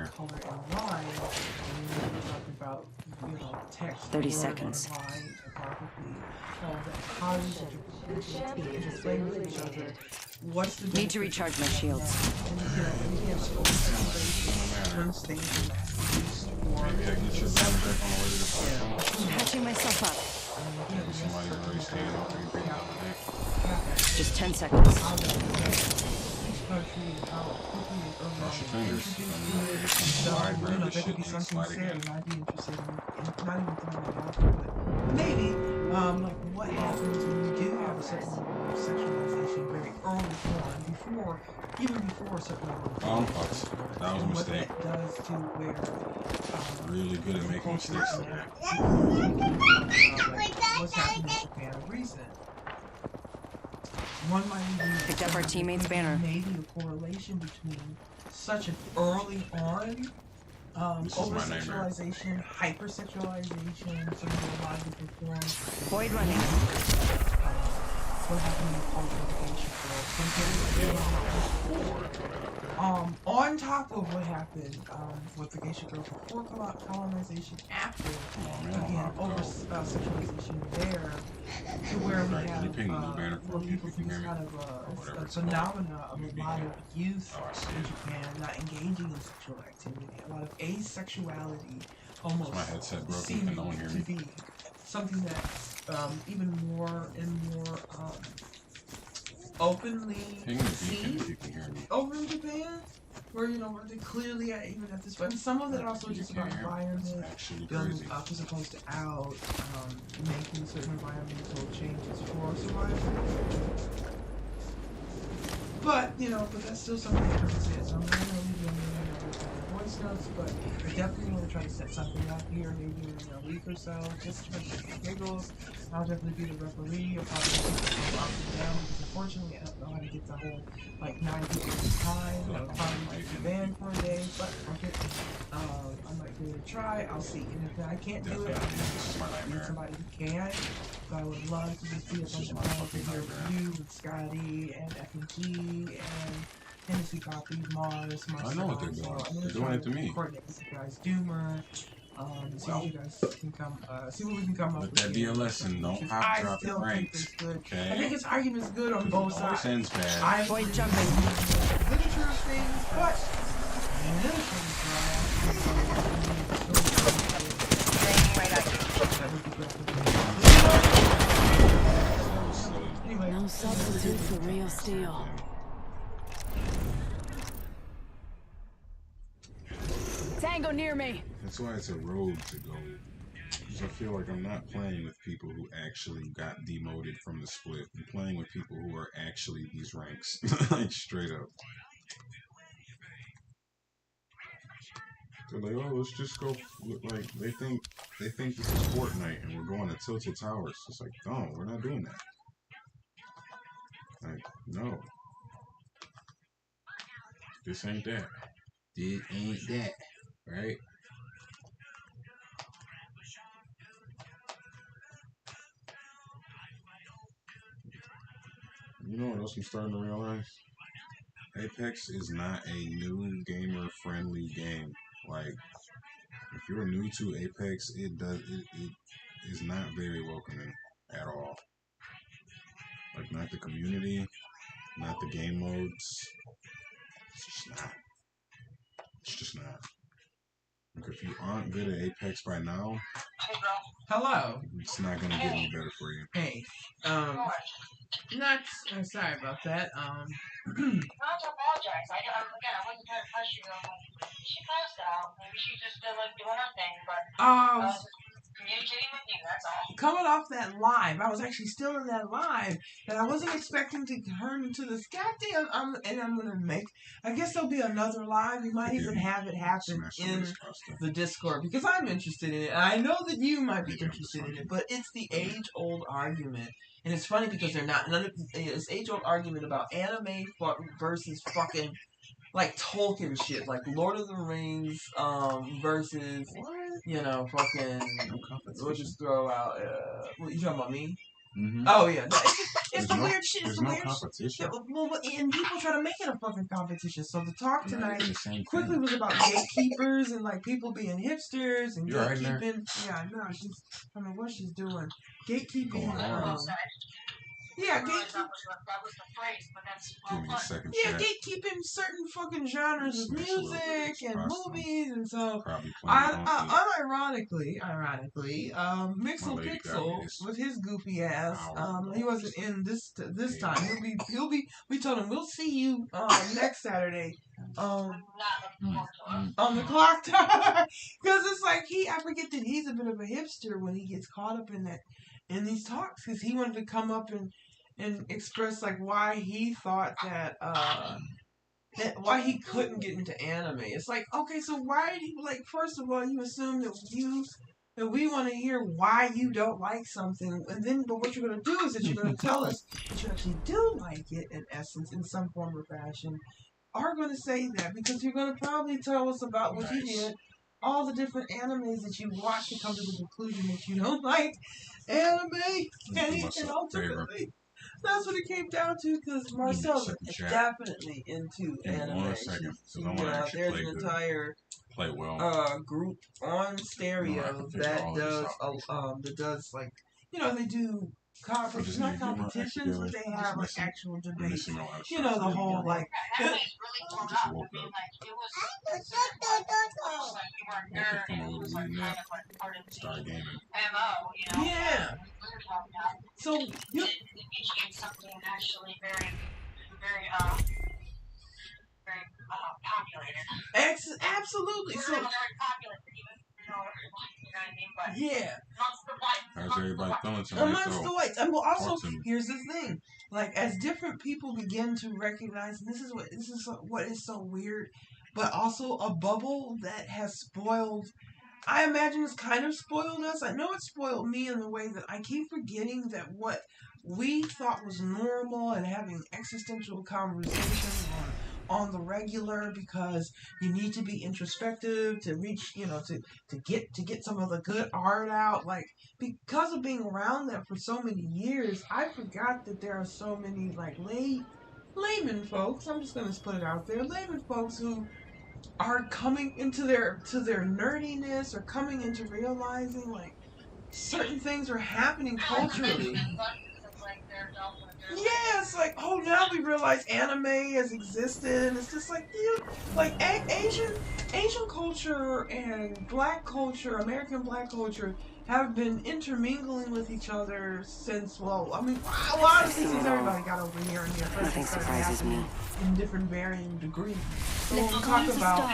line, and when we're talking about, text, 30 seconds. line, typography, all that, how these interplay with each other. What's the Need to recharge my shields. Maybe I get your gun back on the way to the platform. Patching myself up. Maybe somebody already staying up and breaking out the neck. Just 10 seconds. Cross your fingers. Slide, grab this shit, and slide again. Maybe, like what happens when you do have a certain level of sexualization very early on, even before a certain level of Fucks. That was a mistake. What that does to where, really good at making mistakes. What's happening in Japan recent. One might even picked up our teammate's banner. Maybe a correlation between such an early on over-sexualization, hyper-sexualization, some of the logical forms. Void running. What happened in culture of the Geisha Girl. On top of what happened with the Geisha Girl before colonization, after, again, over-sexualization there, to where we have what people think is kind of a phenomena of a lot of youth in Japan not engaging in sexual activity. A lot of asexuality almost seems to be something that's even more and more openly seen over in Japan. Where, where they clearly, even at this point, some of it also just about environment, feeling up as opposed to out, making certain environmental changes for survival. But, but that's still something that persists. So I'm not going to leave you on voice notes, but I definitely want to try to set something up here, maybe in a week or so, just for giggles. I'll definitely be the referee. I'll probably go up and down, because unfortunately I don't know how to get the whole, 9 people at a time. I probably might be banned for a day, but I might be able to try. I'll see. And if I can't do it, I'll need somebody who can. So I would love to just be a bunch of people here with you, with Scotty, and FNG, and Hennessy Coffee, Mars, myself. I know what they're doing. They're doing it to me. Coordinate with you guys, Doomer. See what you guys can come. See what we can come up with. Let that be a lesson. Don't hop drop your ranks. Okay. I think his argument's good on both sides. Sense bad. I avoid jumping. Literature of things, but No substitute for real steel. Tango near me. That's why it's a road to go. Because I feel like I'm not playing with people who actually got demoted from the split. I'm playing with people who are actually these ranks. Like, straight up. They're like, oh, let's just go. Like they think this is Fortnite and we're going to Tilted Towers. It's like, no, we're not doing that. Like, no, this ain't that. It ain't that, right? You know what else I'm starting to realize? Apex is not a new gamer-friendly game. Like, if you're new to Apex, it is not very welcoming at all. Like, not the community, not the game modes. It's just not. It's just not. Like, if you aren't good at Apex by now, hello. It's not gonna get any better for you. Hey, not. Sorry about that. Not to apologize. Again, I wasn't trying to pressure you. She passed out. Maybe she's just still like doing her thing, but communicating with you. That's all. Coming off that live, I was actually still in that live, and I wasn't expecting to turn into this goddamn. And I'm gonna make. I guess there'll be another live. We might even have it happen in the Discord because I'm interested in it. And I know that you might be interested in it, but it's the age-old argument, and it's funny because they're not. It's age-old argument about anime versus fucking like Tolkien shit, like Lord of the Rings, versus fucking. We'll just throw out. What you talking about me? Mm-hmm. Oh yeah, no, it's the weird shit. It's There's the no weird competition. shit. Well, and people try to make it a fucking competition. So the talk tonight quickly was about gatekeepers and like people being hipsters and gatekeeping. Yeah, no, she's. I don't know what she's doing. Gatekeeping. Yeah, that was the phrase, but that's Give me a second. Yeah, gatekeeping certain fucking genres of music and movies, and so unironically, Mixel Pixel with his goofy ass, he wasn't in this time. He'll be. We told him we'll see you next Saturday. On the clock tower, because it's like I forget that he's a bit of a hipster when he gets caught up in these talks, because he wanted to come up and express like why he thought that why he couldn't get into anime. It's like, okay, so why do you, like, first of all, you assume that we want to hear why you don't like something, and then but what you're going to do is that you're going to tell us that you actually do like it in essence in some form or fashion. Are going to say that because you're going to probably tell us about what you did, all the different animes that you watched to come to the conclusion that you don't like anime, and ultimately that's what it came down to, because Marcel is definitely into anime. There's an entire group on Stereo that does like, they do conferences, not competitions, but they have like actual debates. The whole like. Start gaming. Yeah. So you something actually very, very, very populated. Absolutely. So. Very popular, even, you know what I mean? But yeah. How's everybody feeling tonight? Amongst the whites. And well, also, here's the thing. Like, as different people begin to recognize, this is what is so weird, but also a bubble that has spoiled. I imagine it's kind of spoiled us. I know it spoiled me in the way that I keep forgetting that what we thought was normal and having existential conversations on the regular, because you need to be introspective to reach, to get some of the good art out. Like, because of being around that for so many years, I forgot that there are so many like layman folks. I'm just gonna put it out there, layman folks who are coming into their nerdiness, or coming into realizing like certain things are happening culturally. Yeah, it's like, oh, now we realize anime has existed, and it's just like, like Asian culture and black culture, American black culture, have been intermingling with each other since, well, I mean, a lot of things everybody got over here and here. Nothing surprises me. In different varying degrees. So when we talk about...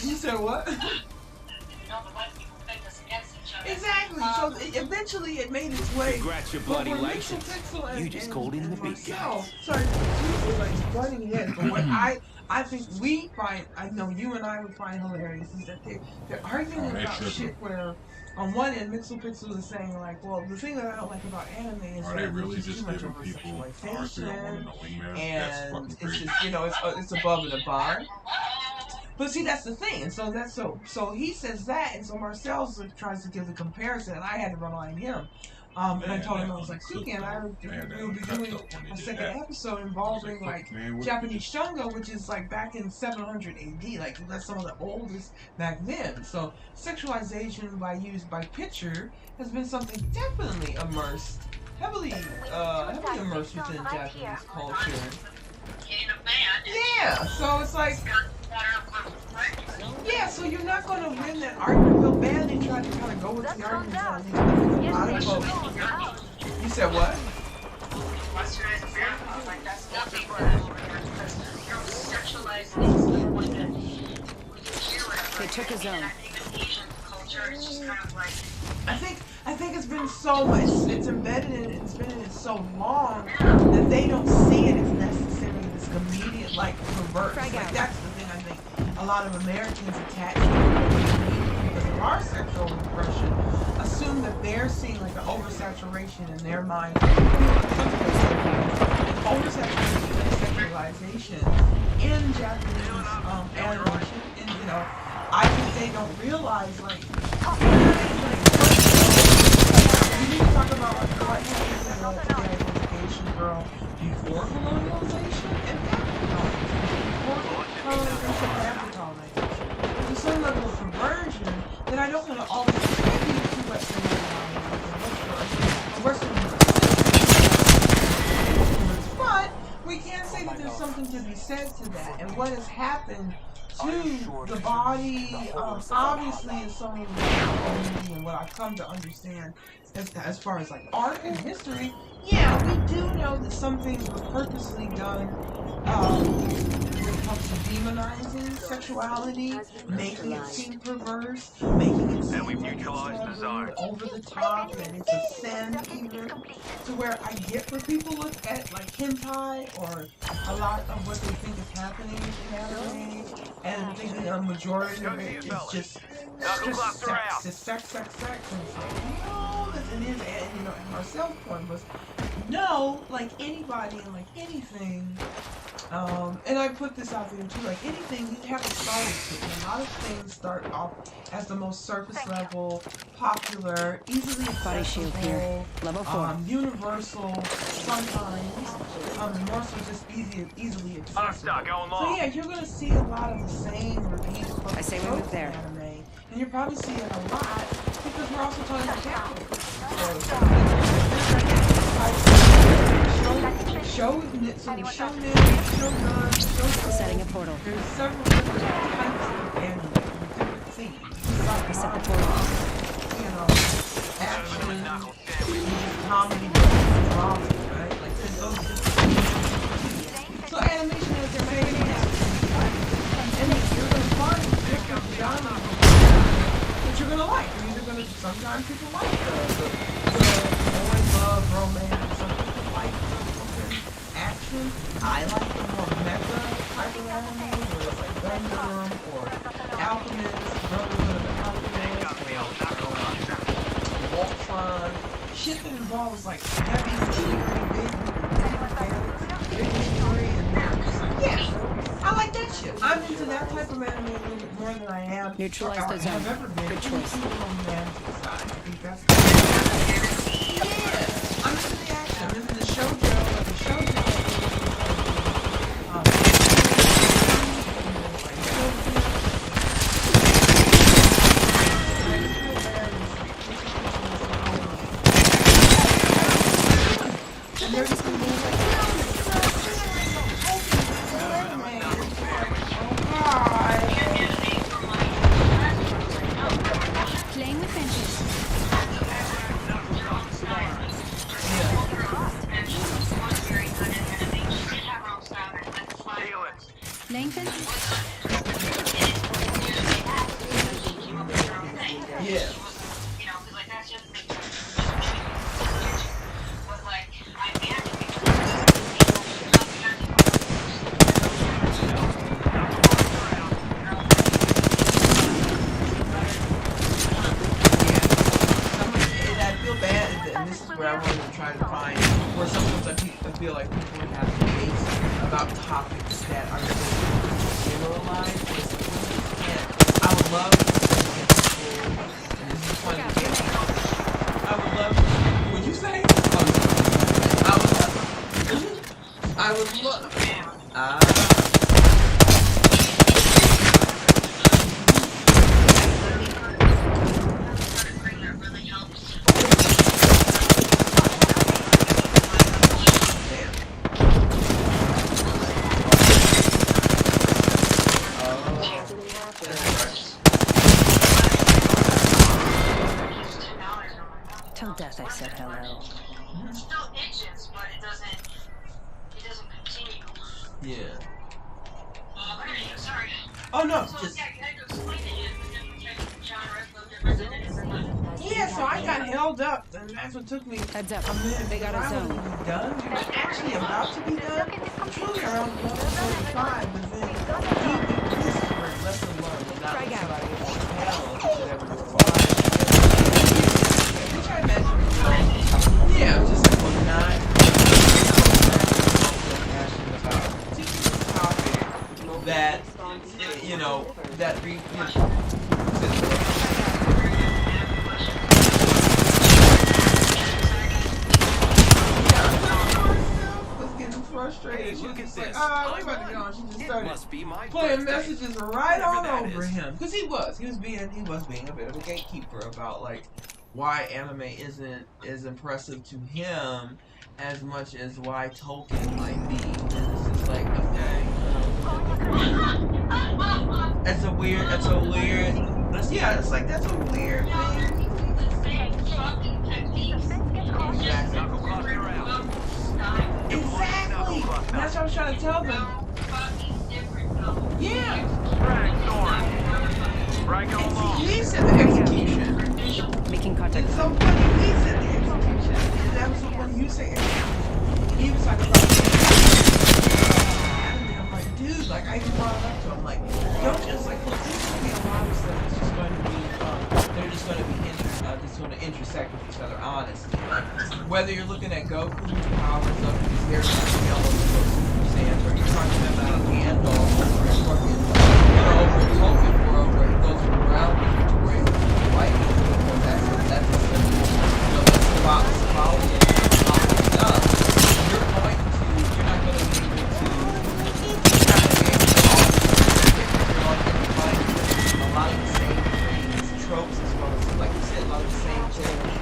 You said what? Exactly. So eventually it made its way. Congrats, your bloody license. You just called in the big guys. Sorry, like butting heads. But what I I think we find, I know you and I would find hilarious, is that they're arguing about shit where on one end Mixel Pixel is saying like, well, the thing that I don't like about anime is that really there's just too much giving over people sexualization, and it's just, you know, it's above and beyond. But see, that's the thing, and so he says that, and so Marcel tries to give the comparison, and I had to remind him. And I told him, I was like, see, and we'll be doing a second episode involving like Japanese shunga, which is like back in 700 AD, like that's some of the oldest back then. So sexualization by picture has been something definitely heavily immersed within Japanese culture. Yeah, so it's like, yeah, so you're not going to win that argument. Bill Bailey tried to kind of go with the argument. I think a lot of folks. You said what? They took his own. I think it's been so much, it's embedded in it, it's been in it so long that they don't see it as necessarily this immediate, like, perverse. Like, that's the thing I think a lot of Americans attach to because of our sexual repression, assume that they're seeing, like, an oversaturation in their mind. Oversaturation and sexualization in Japanese animation, and, you know, I think they don't realize, like, we need to talk about like, what happened to the identification girl before colonialization and after colonization. Before colonization and after colonization. There's some level of perversion that I don't want to always attribute to Western but we can say that there's something to be said to that. And what has happened to the body, obviously, is someone and what I've come to understand as far as like art and history. Yeah, we do know that some things were purposely done when it comes to demonizing sexuality, making it seem perverse, making it seem like it's over the top, and it's a sin even, to where I get where people look at like hentai or a lot of what they think is happening in anime, and thinking a majority of it is just sex. It's sex. And it's like, no, it is. And, you know, and Marcel's point was, no, like anybody and like anything, and I put this out there too, like anything, you have a starting point. A lot of things start off as the most surface level, popular, easily accessible, level 4, universal, sometimes, more so just easily accessible. So yeah, you're gonna see a lot of the same repeated anime, and you're probably seeing a lot because we're also talking about capitalism. Setting a portal. There's several different types of anime, different themes. I set the portal. You know, action, comedy, drama, right? Like there's those different themes. So animation is their main and you're gonna find different genres that you're gonna like. You're either gonna, sometimes people like the boy love, romance, some people like the action. I like the more meta type of anime where it's like Gundam or Alchemist, Brotherhood of Alchemist, or Voltron. Shit that involves like heavy machinery, big story, and yeah, I like that shit. I'm into that type of anime a little bit more than I am. Neutralize the zone. I've ever been. Good choice. The romantic side. I think that's yeah. I'm into the action. I'm into the shoujo. Playing with benches. Langton? Yeah. try to find, where sometimes I feel like people have debates about topics that are so generalized. I would love to get people, and this is funny, I would love, would you say? I would love, Till death I said hello. It still itches, but it doesn't continue. yeah. Sorry. Oh no, So, just. yeah, you had to explain it. Yeah, so I got held up, and that's what took me Heads up. a minute. They got a zone. Done. We were actually about to be done. Truly around 11:45, but then this is where lesson learned. Well, not what I was panel, that was required. Which I imagine, yeah, just like we're not passionate about a particular topic that, you know, that we, frustrated. She was just like, we're about to go on. She just started playing messages right on over him. Because he was being a bit of a gatekeeper about like why anime isn't as impressive to him as much as why Tolkien might be. And it's just like, okay. That's a weird it's a weird Exactly. That's what I was trying to tell them. Yeah. He said the execution. Making contact. It's so funny. He said the execution. And that was when you say execution. He was talking about and I'm like, dude, like I brought it up to him, like, don't just like, look, there's gonna be a lot of stuff that's just going to be they're just going to be just going to intersect with each other, honestly. Like, whether you're looking at Goku's powers up in his hair, yellow, Super Saiyan, or you're talking about Gandalf over in fucking, over in Tolkien world where he goes from brown to gray to white, because that's symbology and stuff. You're not going to be able to kind of be able to a lot of the same things, tropes as well as, like you said, a lot of the same things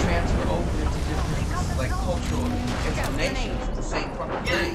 transfer over into different, like, cultural explanations of the same fucking thing.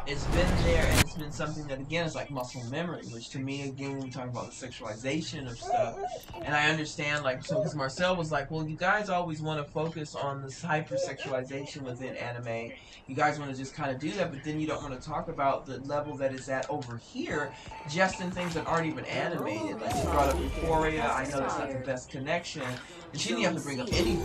It's been there, and it's been something that, again, is like muscle memory, which to me, again, when we talk about the sexualization of stuff, and I understand, like, so because Marcel was like, well, you guys always want to focus on this hypersexualization within anime. You guys want to just kind of do that, but then you don't want to talk about the level that it's at over here, just in things that aren't even animated. Like, she brought up Euphoria. I know that's not the best connection, and she didn't have to bring up any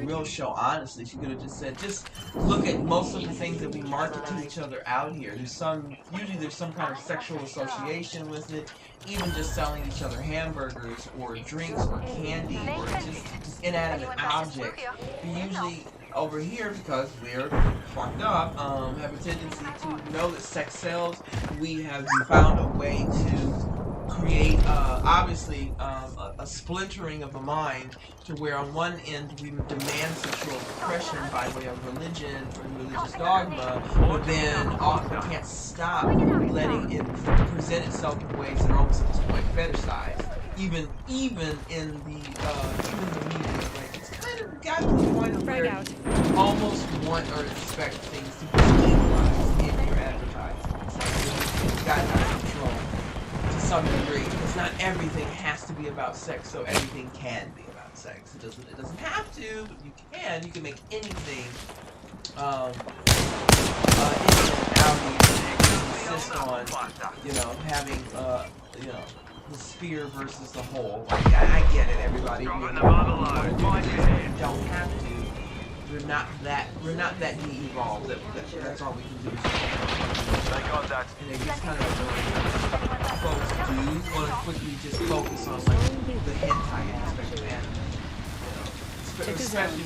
real show, honestly. She could have just said, just look at most of the things that we market to each other out here. Usually there's some kind of sexual association with it, even just selling each other hamburgers or drinks or candy or just inanimate objects. But usually over here, because we're fucked up, have a tendency to know that sex sells. We have found a way to create, obviously, a splintering of the mind to where on one end we demand sexual expression by way of religion or religious dogma, but then we can't stop letting it present itself in ways that are almost at this point fetishized. Even in the media, like it's kind of gotten to the point of where you almost want or expect things to be sexualized in your advertising. It's like it's gotten out of control to some degree, because not everything has to be about sex, so everything can be about sex. It doesn't have to, but you can make anything insist on, having the spear versus the hole. Like I get it, everybody. You don't have to. We're not that de-evolved. That's all we can do. And it gets kind of annoying. Folks do want to quickly just focus on like the hentai aspect of anime, especially when it's happens.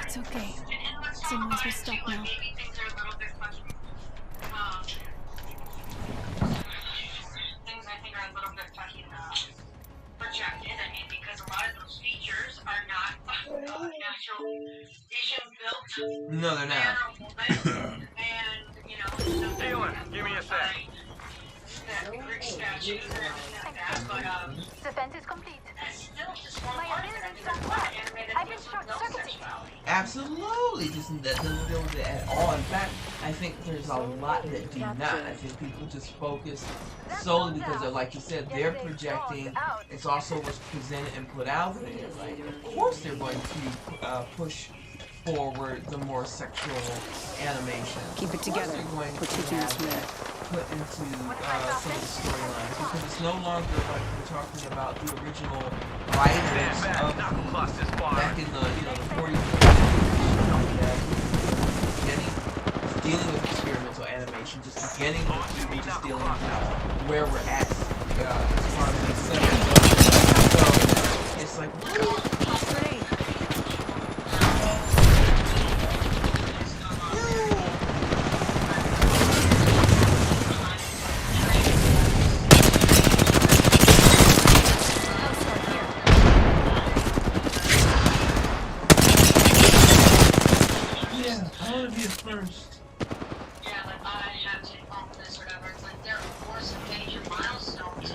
It's okay. Someone's will stop now. Things I think are a little bit fucking projected. I mean, because a lot of those features are not natural Asian built. No, they're not. And Dylan, give me a sec. That Greek statues and everything like that, but Defense is complete. that's still just one part of it. I mean, that's not anime that deals with no sexuality. Absolutely, that doesn't deal with it at all. In fact, I think there's a lot that do not. I think people just focus solely because they're, like you said, they're projecting. It's also what's presented and put out there. Like, of course, they're going to push forward the more sexual animation. Keep it together. We're going We're to taking have this that put into some of the storylines, because it's no longer like we're talking about the original writers of back in the the 40s and 50s, dealing with experimental animation, just beginning with people just dealing with where we're at as far as these subjects. So it's like, first. Yeah, like I have to own this or whatever. It's like there were some major milestones. So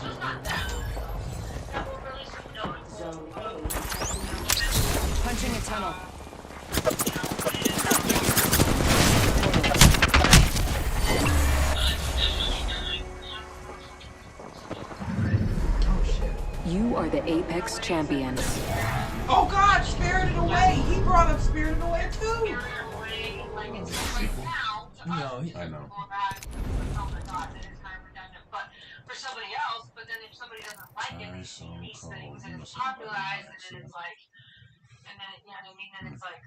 it's not that. That will really some notable. Punching a tunnel. You are the Apex champions. Oh God, Spirited Away! He brought up Spirited Away too! No, I know. But for somebody else, but then if somebody doesn't like it, they see these things and it's popularized, and then it's like, and then you know what I mean? Then it's like,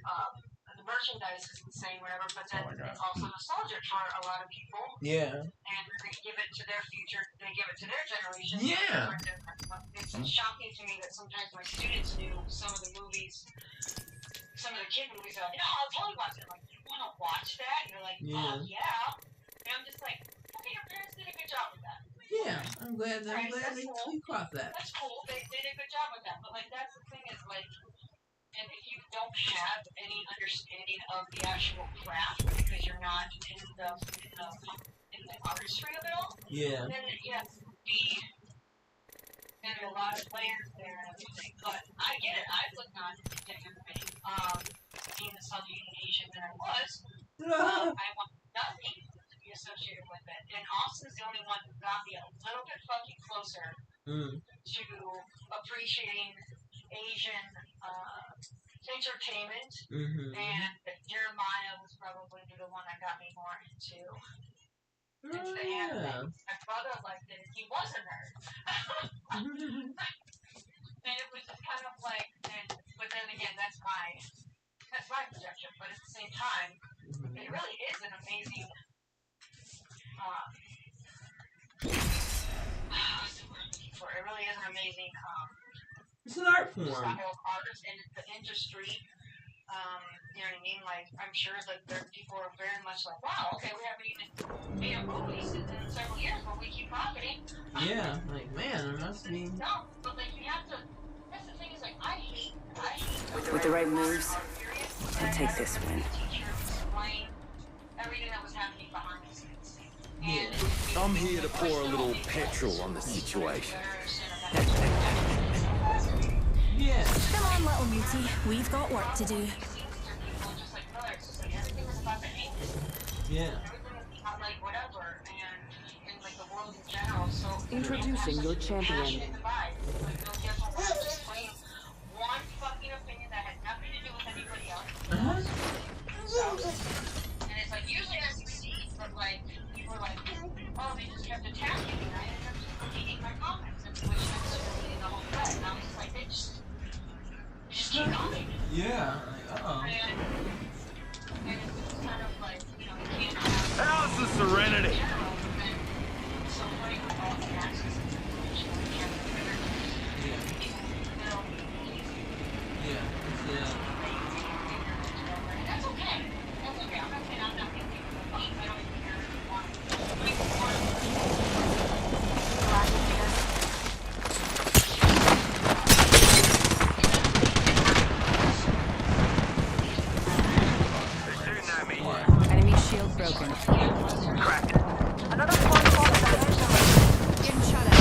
the merchandise is insane, whatever. But then it's also nostalgic for a lot of people. Yeah. And they give it to their future. They give it to their generation. Yeah. It's shocking to me that sometimes my students knew some of the movies. Some of the kid movies are like, no, I'll totally watch it. Like, you want to watch that? And you're like, oh, yeah. And I'm just like, okay, your parents did a good job with that. Yeah, I'm glad they caught that. That's cool. They did a good job with that. But, like, that's the thing is, like, and if you don't have any understanding of the actual craft because you're not in the artistry of it all, then, yes, there's a lot of layers there and everything. But I get it. I've looked on anime. Being the Southern Asian that I was, I want nothing to be associated with it. And Austin's the only one who got me a little bit fucking closer to appreciating Asian entertainment. And Jeremiah was probably the one that got me more into the anime. My brother liked it. He was a nerd. And it was just kind of like, but then again, that's my projection. But at the same time, it really is an amazing, it's an art form. Style of art and the industry You know what I mean? Like, I'm sure that there people are very much like, wow, okay, we haven't even made a movie in several years, but we keep profiting. Yeah, like, man, it must be. No, but like, you have to. That's the thing is, like, I hate. With the right moves, I'll take this win. Everything that was happening behind the scenes. I'm here to pour a little petrol on the situation. Yeah. Come on, little mutie. We've got work to do. Yeah. Introducing your champion. One fucking opinion that had nothing to do with anybody else. And it's like, usually I succeed, but like, people are like, oh, they just kept attacking me, and I ended up just deleting my comments, and which was deleting the whole thread. And I was just like, they just keep going. Yeah, like, uh-oh. And it's kind of like, you know, you can't have... How's the serenity? So funny with all the access and information, you can't figure it out. Yeah, That's okay. That's okay. I'm not saying I'm not going to take the fight. I don't even care if you want to. Enemy shield broken. Cracked. Another squad falling down. Getting shot at.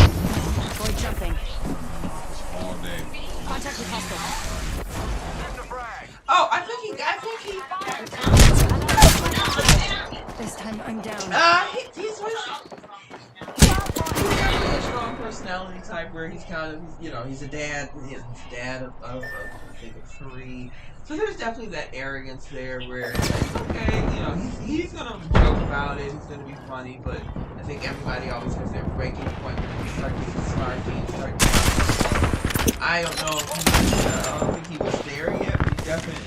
Avoid jumping. All day. Contact with hostile. Oh, I think he. This time I'm down. He's definitely a strong personality type where he's kind of, you know, he's a dad. He's a dad of I think of 3. So there's definitely that arrogance there where it's like, okay, you know, he's gonna joke about it. He's gonna be funny, but I think everybody always has their breaking point when they start getting snarky. I don't know if I don't think he was there yet, but he definitely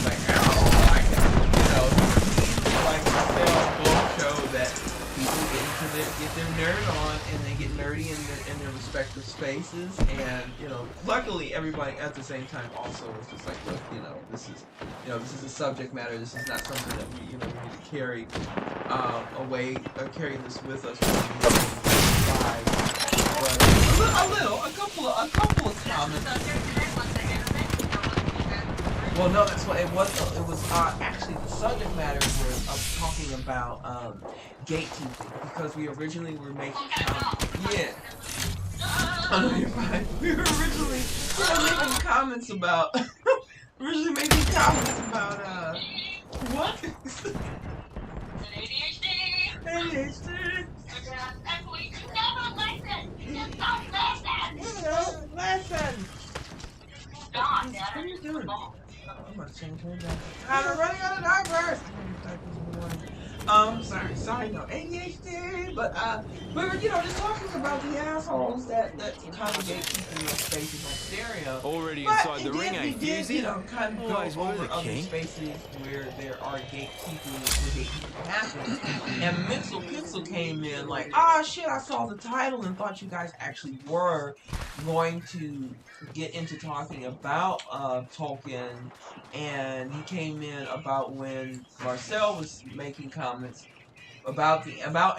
like, oh, I can, you know, he's like myself, both show that people get their nerd on and they get nerdy in their respective spaces, and you know, luckily everybody at the same time also was just like, look, this is a subject matter. This is not something that we need to carry away, carry this with us. But a couple of comments. Well, no, that's what it was. It was actually the subject matter was talking about gatekeeping, because we originally were making yeah. Oh no, you're fine. We were originally making comments about what? ADHD. Listen. What are you doing? I'm gonna change her down. I'm running out of diapers. Sorry, no ADHD, but we were, just talking about the assholes that congregate keeping those spaces on stereo. Already But inside the ring, ain't Fusey? Kind of Always go over were the other king. spaces where there are gatekeeping happens. And Mixel Pixel came in like, shit, I saw the title and thought you guys actually were going to get into talking about Tolkien, and he came in about when Marcel was making comments about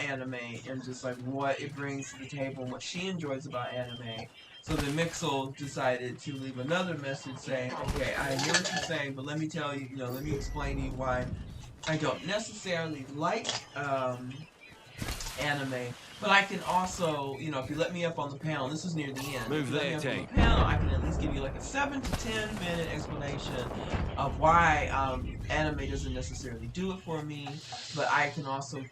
anime and just like what it brings to the table and what she enjoys about anime. So then Mixel decided to leave another message saying, okay, I hear what you're saying, but let me tell you, let me explain to you why I don't necessarily like anime, but I can also, if you let me up on the panel, this is near the end. Move there, Tay. Panel, I can at least give you like a 7 to 10 minute explanation of why anime doesn't necessarily do it for me, but I can also,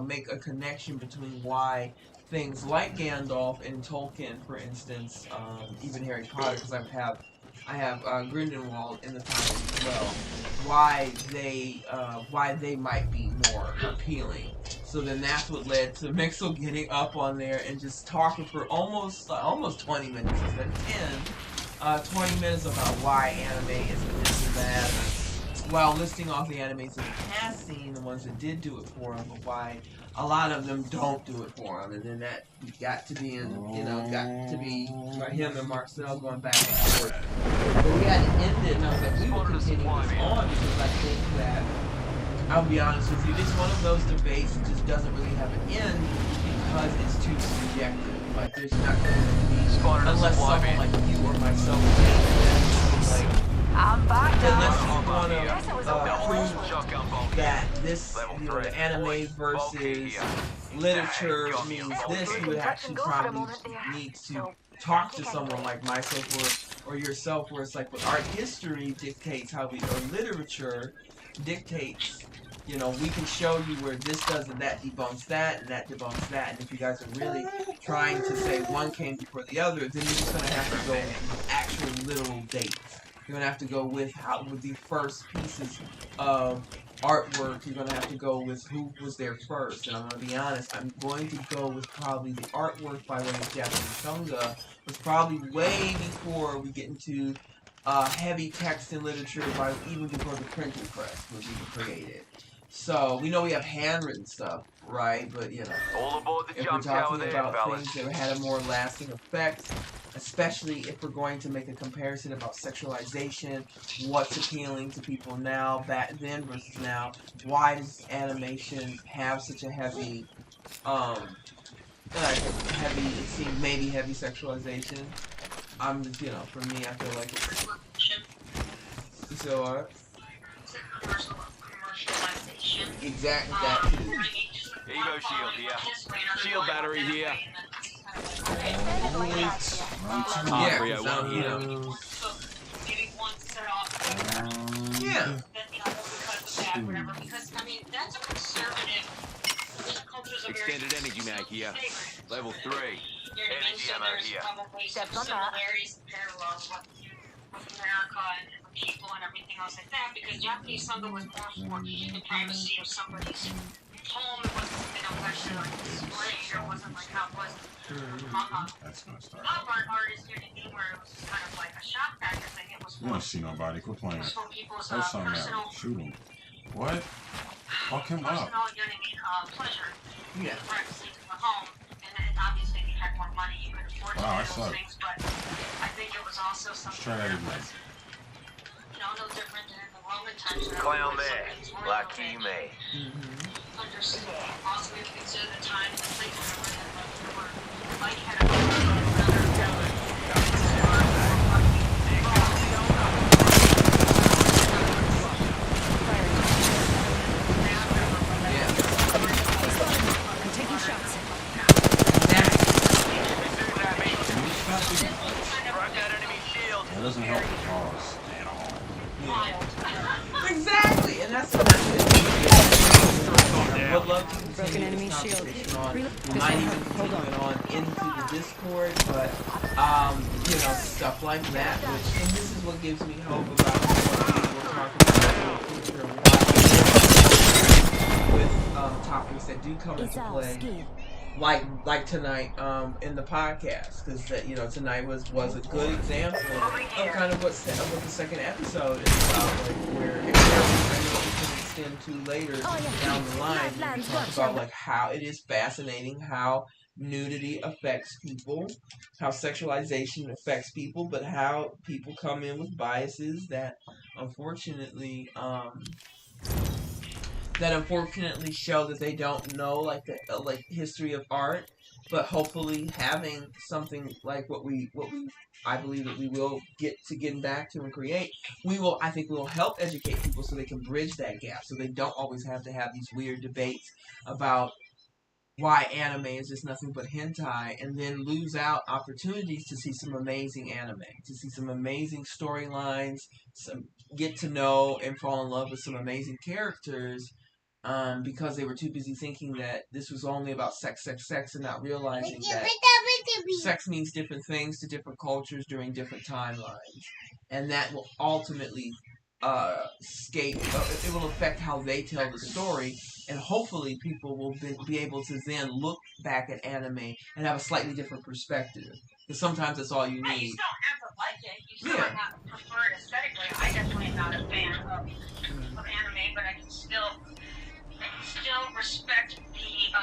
make a connection between why things like Gandalf and Tolkien, for instance, even Harry Potter, because I have Grindelwald in the title as well. Why they might be more appealing. So then that's what led to Mixel getting up on there and just talking for almost 20 minutes instead of 10. 20 minutes about why anime isn't this and that, while listing off the animes that he has seen, the ones that did do it for him, but why a lot of them don't do it for him, and then that got to be by him and Marcel going back and forth. But we had to end it, and I was like, we will continue this on because I think that, I'll be honest with you, it's one of those debates that just doesn't really have an end because it's too subjective. Like, there's not going to be, unless someone like you or myself like, unless you want to prove that this, the anime versus literature means this, you would actually probably need to talk to someone like myself or yourself, where it's like, what art history dictates how we, or literature dictates, you know, we can show you where this does and that debunks that and that debunks that, and if you guys are really trying to say one came before the other, then you're just going to have to go with actual literal dates. You're going to have to go with the first pieces of artwork. You're going to have to go with who was there first. And I'm going to be honest, I'm going to go with probably the artwork by way of Japanese manga was probably way before we get into heavy text and literature, even before the printing press was even created. So, we know we have handwritten stuff, right? But, you know, if we're talking about things that had a more lasting effect, especially if we're going to make a comparison about sexualization, what's appealing to people now, back then versus now, why does animation have such a heavy, it seems maybe heavy sexualization? I'm just, you know, for me, I feel like it's... So, exactly that too. Evo shield here. Shield battery here. Yeah, Maybe one set off. Yeah. Then the other would cut the back, whatever. Because I mean, that's a conservative. Extended energy mag here. Level 3. Energy ammo here. Some similarities and parallels with America and people and everything else like that, because Japanese manga was more for the privacy of somebody's home. It wasn't, you know, actually like displayed, or wasn't like how it was manga. Pop art is here to me where it was just kind of like a shock factor thing. It was You don't see nobody. Quit playing. It was for people's There's something personal. out. Shoot him. What? Fuck him up. Personal getting pleasure. Yeah. Privacy in the home. And then obviously if you had more money you could afford to do those things, but I think it was also something that was, you know, no different than in the Roman times. Clown there, like you may. Understood. Also we have to consider the time and the place where they were like had a I'm taking shots. That doesn't help the cause at all. Exactly, and that's what I would love to continue this conversation on. We might even continue it on into the Discord, but you know, stuff like that. Which, and this is what gives me hope about what we will talk about in the future with topics that do come into play. Like tonight in the podcast, because you know, tonight was a good example of kind of what the second episode is about, like where we can extend to later down the line. We talk about like how it is fascinating how nudity affects people, how sexualization affects people, but how people come in with biases that unfortunately show that they don't know like the history of art, but hopefully having something like what we I believe that we will getting back to and create, I think we will help educate people so they can bridge that gap, so they don't always have to have these weird debates about why anime is just nothing but hentai, and then lose out opportunities to see some amazing anime, to see some amazing storylines, get to know and fall in love with some amazing characters, because they were too busy thinking that this was only about sex, and not realizing that sex means different things to different cultures during different timelines, and that will ultimately it will affect how they tell the story, and hopefully people will be able to then look back at anime and have a slightly different perspective, because sometimes that's all you need. You don't have to like it. You still might not prefer it aesthetically. I definitely am not a fan of anime, but I can still respect the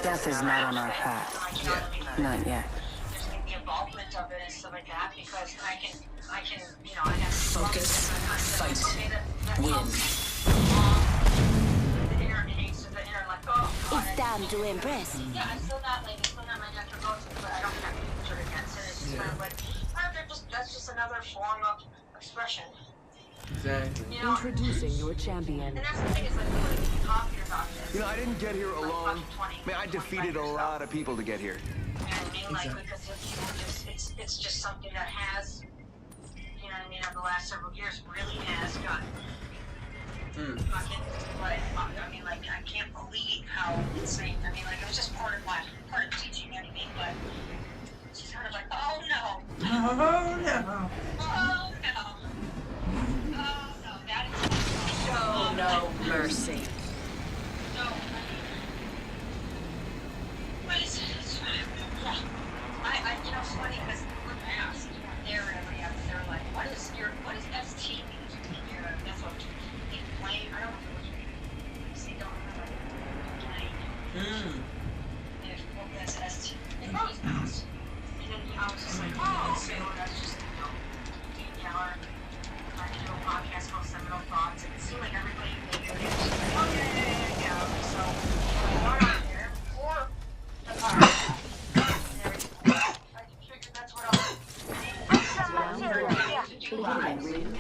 Death is not on our path. Not yet. There's like the involvement of it and stuff like that because I can, you know, I have focus, fight, Win. the inner case of the inner like, oh, God, It's time to impress. yeah, I'm still not like, it's still not my natural go-to, but I don't have to picture it against it. It's just kind of like, that's just another form of expression. Exactly. You know? Introducing your champion. And that's the thing, is like, we wouldn't be talking about this. You know, I didn't get here alone. I mean, I defeated a lot of people to get here. You know what I mean? Like, because it's just something that has, you know what I mean, over the last several years really has gotten fucking, but I mean, like, I can't believe how insane. I mean, like, it was just part of teaching, you know what I mean? But it's just kind of like, oh no. Oh no. Oh no. Oh no, that is Show no mercy. no. What is it? You know, it's funny because we're past, you know, there and every other, they're like, what is ST mean? That's what people playing. I don't know what you don't remember. Playing. What was ST? It was mouse. And then I was just like, oh, okay, well, that's just, you know, Dean Keller. I did a podcast called Seminal Thoughts, and it seemed like everybody made it. Okay, yeah, so we are on there for the podcast.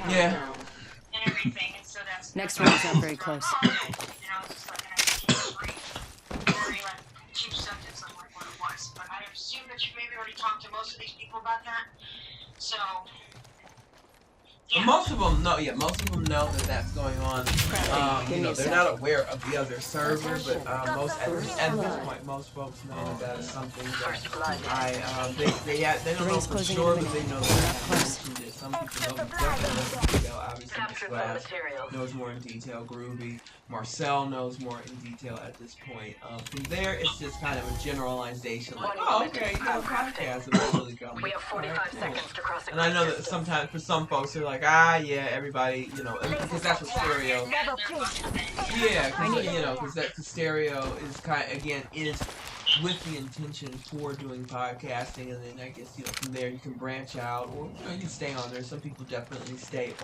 Yeah. And everything, and so that's Next round's not very close. And I was just like, and I think very like cheap sentence on what it was. But I assume that you maybe already talked to most of these people about that. So yeah. Most of them know. Yeah, most of them know that that's going on. You know, they're not aware of the other server, but most at this point, most folks know that that is something that they don't know for sure, but they know that some people know definitely in detail. Obviously, this class knows more in detail. Groovy, Marcel knows more in detail at this point. From there, it's just kind of a generalization, like, oh, okay, you know, a podcast eventually comes. We have 45 seconds to cross. And I know that sometimes for some folks they're like, yeah, everybody, you know, because that's what stereo. Yeah, because you know, because that stereo is kind of, again, is with the intention for doing podcasting, and then I guess, you know, from there you can branch out, or you know, you can stay on there. Some people definitely stay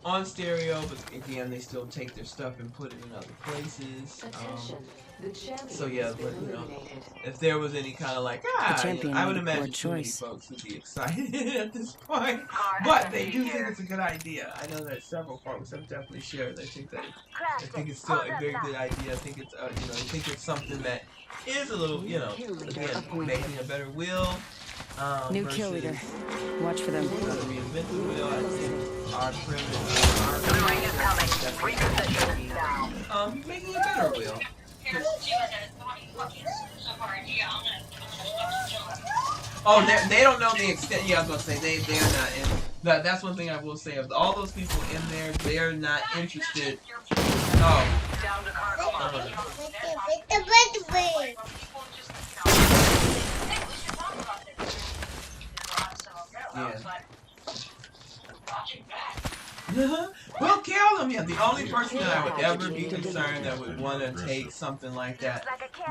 on stereo, but again, they still take their stuff and put it in other places. So yeah, but you know, if there was any kind of like, you know, I would imagine too many folks would be excited at this point. But they do think it's a good idea. I know that several folks have definitely shared. They think that it's still a very good idea. I think it's you know, I think it's something that is a little, you know, again, making a better wheel. New kill leader. Watch for them. Reinvent the wheel. I think our primitive, making a better wheel. Oh, they don't know the extent. Yeah, I was gonna say they're not in. That's one thing I will say. Of all those people in there, they're not interested. Oh. Yeah. We'll kill them. Yeah, the only person that I would ever be concerned that would want to take something like that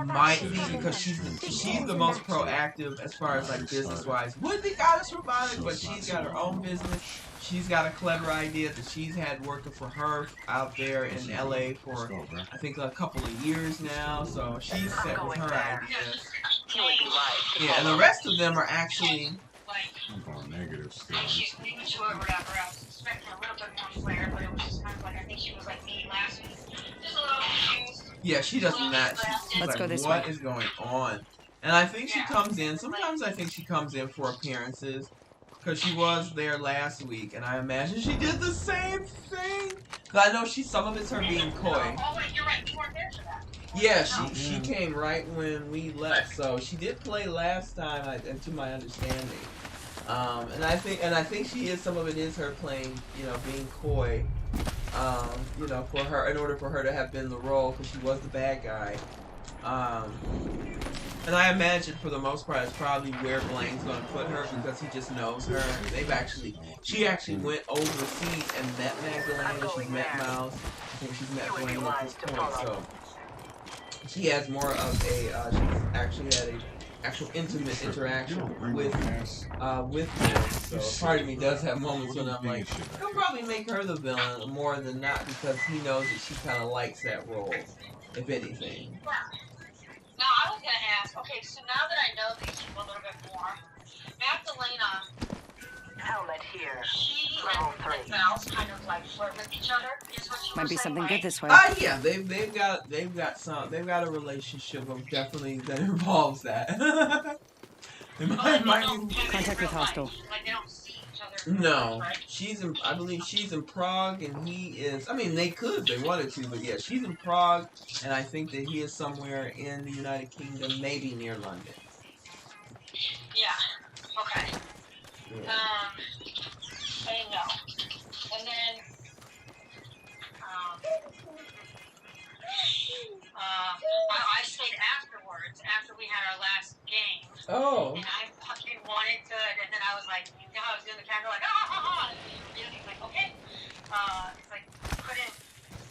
might be because she's the most proactive as far as like business wise. Would be Goddess Robotics, but she's got her own business. She's got a clever idea that she's had working for her out there in LA for I think a couple of years now. So she's set with her ideas. Yeah, and the rest of them are actually. I'm going negative still. She's new to it, whatever. I was expecting a little bit more flair, but it was just kind of like, I think she was like me last week. Just a little confused. Yeah, she doesn't that. She's Let's like, go this what way. is going on? And I think she comes in, sometimes I think she comes in for appearances, because she was there last week, and I imagine she did the same thing. Because I know some of it's her being coy. Oh, wait, you're right, you weren't there for that. Yeah, she came right when we left, so she did play last time, to my understanding. And I think she is. Some of it is her playing, you know, being coy. You know, for her, in order for her to have been the role, because she was the bad guy. And I imagine for the most part, it's probably where Blaine's gonna put her because he just knows her. She actually went overseas and met Magdalena. She's met Miles. I think she's met Blaine at this point. So she has more of a she's actually had a actual intimate interaction with him. So part of me does have moments when I'm like, he'll probably make her the villain more than not because he knows that she kind of likes that role, if anything. Now, I was gonna ask, okay, so now that I know these people a little bit more, Magdalena, Helmet here. she and Val's kind of like flirt with each other, is what you Might were be saying, something right? good this way. Yeah, they've got a relationship of definitely that involves that. Contact with hostile. Like, they don't see each other. No, Right? I believe she's in Prague, and he is. I mean, they could if they wanted to, but yeah, she's in Prague, and I think that he is somewhere in the United Kingdom, maybe near London. Yeah. Okay. Yeah. I didn't know. And then, I stayed afterwards, after we had our last game. Oh. And I fucking wanted to, and then I was like, you know, I was doing the camera like, ah, and he's like, okay. It's like, couldn't,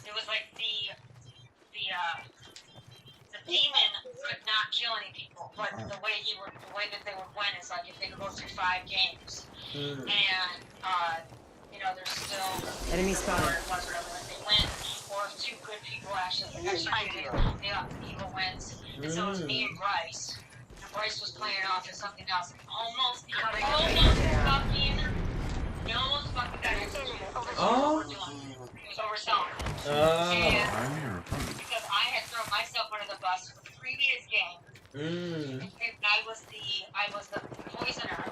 it was like the demon could not kill any people, but the way that they would win is like if they could go through 5 games, and you know, there's still enemy spotted. They win, or if 2 good people actually the evil wins, and so it was me and Bryce. And Bryce was playing it off as something else. Almost fucking got Oh. It was overselling. Because I had thrown myself under the bus for the previous game. I was the poisoner.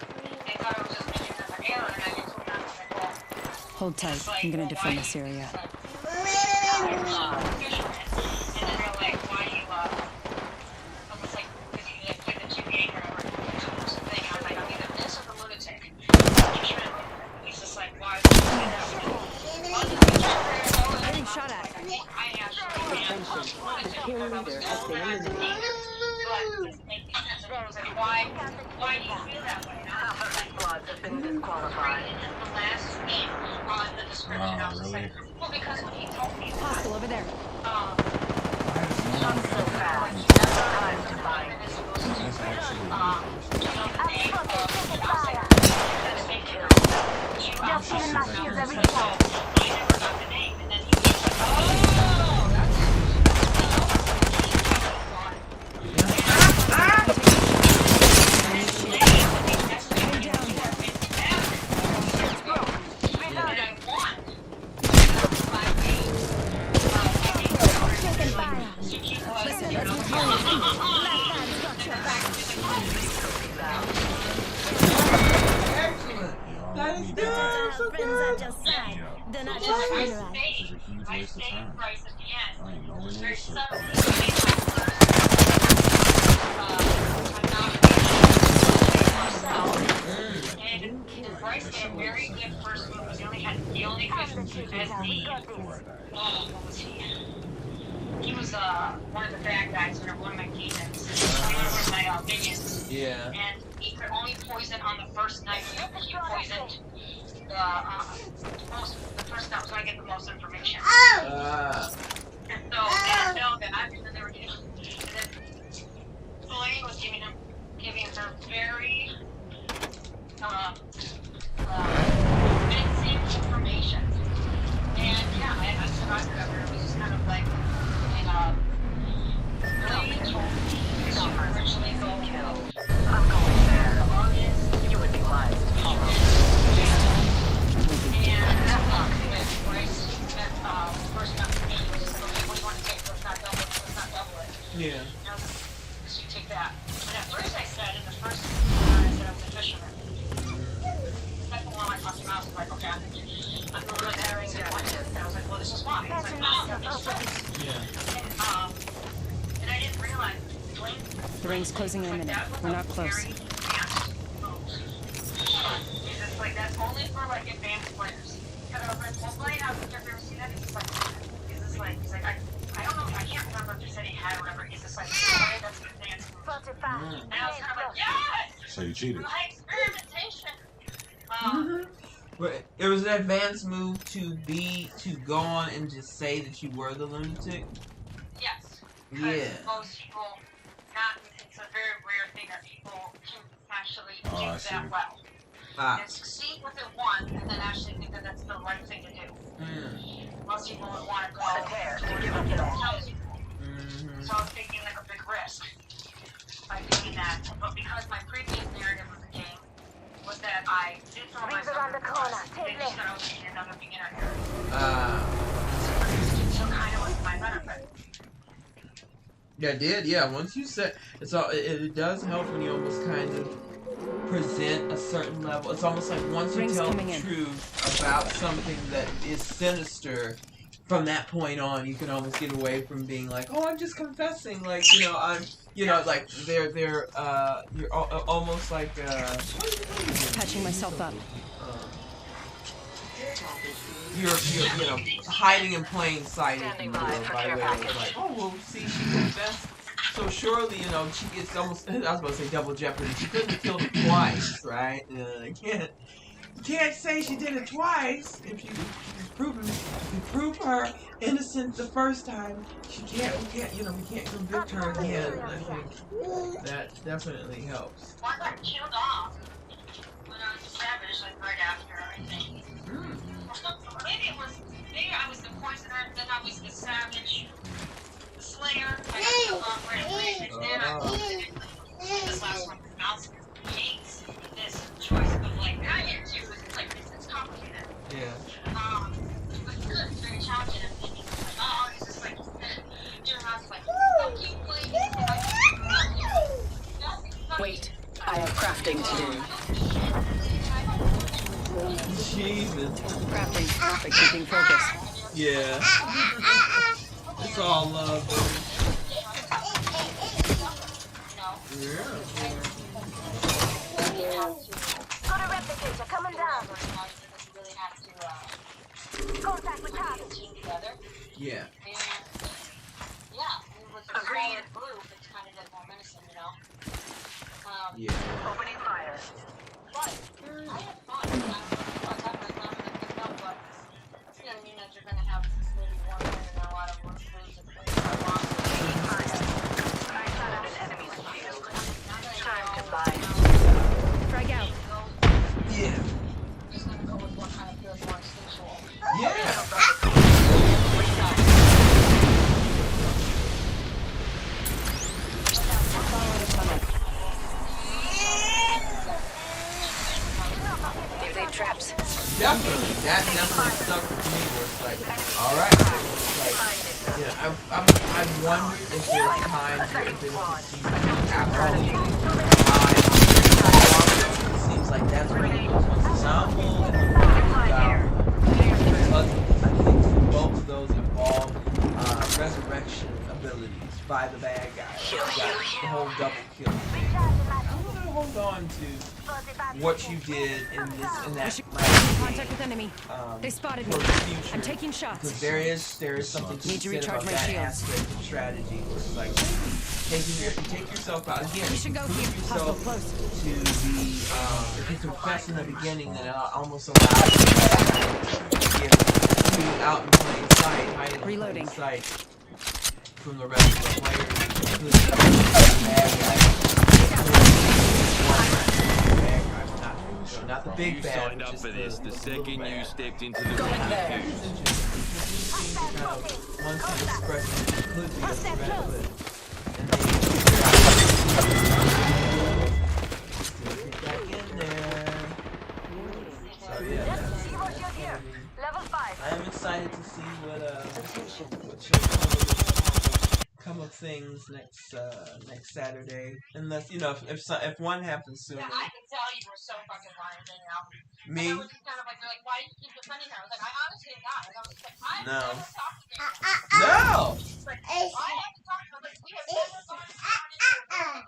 They thought I was just making an error, and I just went out and said, well, Hold tight. I'm gonna defend this area. And then they're like, why do you, almost like, because you like played the 2 game or whatever, thing. I was like, I'm either this or the lunatic. He's just like, why would you do that? Getting shot at. I actually am lunatic. But does it make any sense? And I was like, why do you feel that way? And I was like, Bloods have been disqualified. in the last game on the description, I was just like, well, because when he told me Hostile over there. Not so fast. Never time to fight. Just in my shields every time. I never got the name, and then he was like, oh, That is good. So good. I saved Bryce at the end. Very subtly. And Bryce had a very good first move. He only had SD. What was he? He was one of the bad guys in one of my demons. One of my minions. Yeah. And he could only poison on the first night. He poisoned the person that was going to get the most information. And so they didn't know that, and then they were getting, and then Blaine was giving her very convincing information. And yeah, I survived it. It was just kind of like, Blaine told me to originally go I'm going there. You would be wise to follow. Yeah. So you take that. And at first I said, in the first one, I said I was a fisherman. The second one I talked to him, I was like, okay, I'm going to look at everything at once. And I was like, well, this is why. He's like, oh, that makes sense. Yeah. And I didn't realize, The ring's closing in a minute. We're not close. It's like, that's only for like advanced players. Because I was like, well, Blaine, I've never seen that. He's like, I don't know, I can't remember if he said he had or whatever. He's just like, oh, that's an advanced move. And I was kind of like, yes! So you cheated. My experimentation. But it was an advanced move to go on and just say that you were the lunatic. Yes. Yeah. Most people, it's a very rare thing that people can actually Oh, I do see. that well. Ah. And succeed with it once, and then actually think that that's the right thing to do. Most people would want to go towards something that tells you. So I was taking like a big risk by doing that. But because my previous narrative of the game was that I did some of my stuff in plus, they just thought I was being another beginner here. So kind of was my benefit. Yeah, it did. Yeah, once you said it's all, it does help when you almost kind of present a certain level. It's almost like once you tell the truth about something that is sinister, from that point on, you can almost get away from being like, oh, I'm just confessing. Like, you know, I'm, you know, like you're almost like Patching myself up. You're you know, hiding in plain sight, if you will, by way of like, oh, well, see, she confessed. So surely, you know, it's almost, I was about to say double jeopardy. She couldn't have killed him twice, right? You can't say she did it twice. If you prove her innocent the first time, we can't convict her again. I think that definitely helps. Well, I got killed off when I was a savage, like right after, I think. Maybe I was the poisoner, then I was the savage, the slayer. I got killed off right away, and then I was this last one mouse hates this choice of like, I get to, it's like, it's complicated. Yeah. But it's good, it's very challenging, and thinking like, oh, it's just like, your house is like, fuck you, please. Wait, I have crafting to do. Jesus. Crafting, but keeping focus. Yeah. It's all love, baby. Yeah. Got a replicator coming down. Contact with target. Yeah. Agreed. It's kind of more menacing, you know? Yeah. Opening fire. But I had fun. I mean that you're gonna have maybe one win and a lot of lose it. I found an enemy's shield. Time to buy. Frag out. Yeah. He's gonna go with what kind of feels more instinctual. Yeah. Traps. Definitely. That definitely stuck with me where it's like, alright. Like, yeah, I've wondered if there's times where if there's after all these it seems like that's when it goes ensemble and because I think both of those involve resurrection abilities by the bad guy. The whole double kill thing. I'm gonna hold on to what you did in that Contact with enemy. They spotted me. I'm taking shots. Because there is something to Need to be said recharge about my that shields. aspect of strategy where it's like if you take yourself out again, We should go prove here. yourself Close. to the if you confess in the beginning, then it almost allows you to get out in plain sight, hide in plain sight from the rest of the players, including the bad guys. Not the big You bad. signed up for this the second you stepped into the ring. Once you express it, could be a threat, but get back in there. So yeah, Level 5. I am excited to see what come of things next Saturday. Unless if one happens sooner. Yeah, I can tell you were so fucking lying right now. Me? And I was just kind of like, you're like, why do you keep defending her? I was like, I honestly am not. And I was just like, I No. never talked to you. No! Like, I have to talk to her. Like, we have never gone to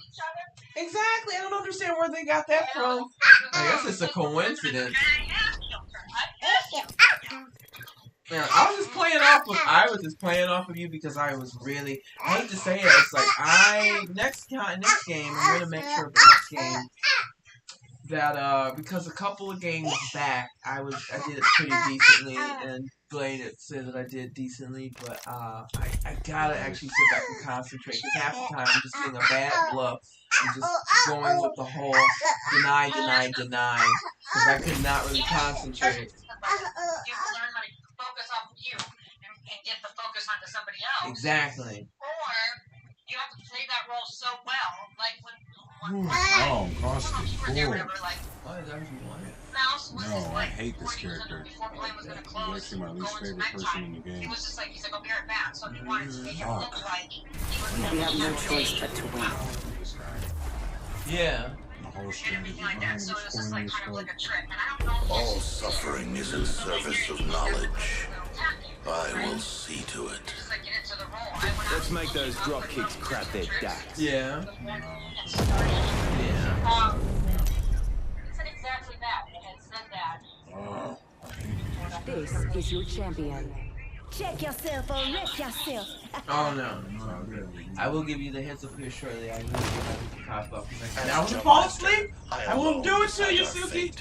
each other. Exactly. I don't understand where they got that from. I guess it's a coincidence. Yeah, I was just playing off of you because I was really, I hate to say it, it's like next game, I'm gonna make sure for next game that because a couple of games back I did it pretty decently, and Blade said that I did decently, but I I gotta actually sit back and concentrate, because half the time I'm just getting a bad bluff and just going with the whole deny, because I could not really concentrate. You learn how to focus off of you and get the focus onto somebody else. Exactly. Or you have to play that role so well, like when Oh, crossed it. Cool. Oh, is that what you wanted? No, I hate this character. He's actually my least favorite person in the game. He was just like, he's like, I'll be right back. So he wanted to make it look like he was We have no choice but to win. This guy. Yeah. The whole strategy behind him is corny as fuck. All suffering is in service of knowledge. I will see to it. Let's make those drop kicks crap their dacks. Yeah. It said exactly that. It had said that. This is your champion. Check yourself or wreck yourself. Oh no. I will give you the heads up here shortly. I really do have to pop up. And I won't fall asleep. I won't do it to you, Suki.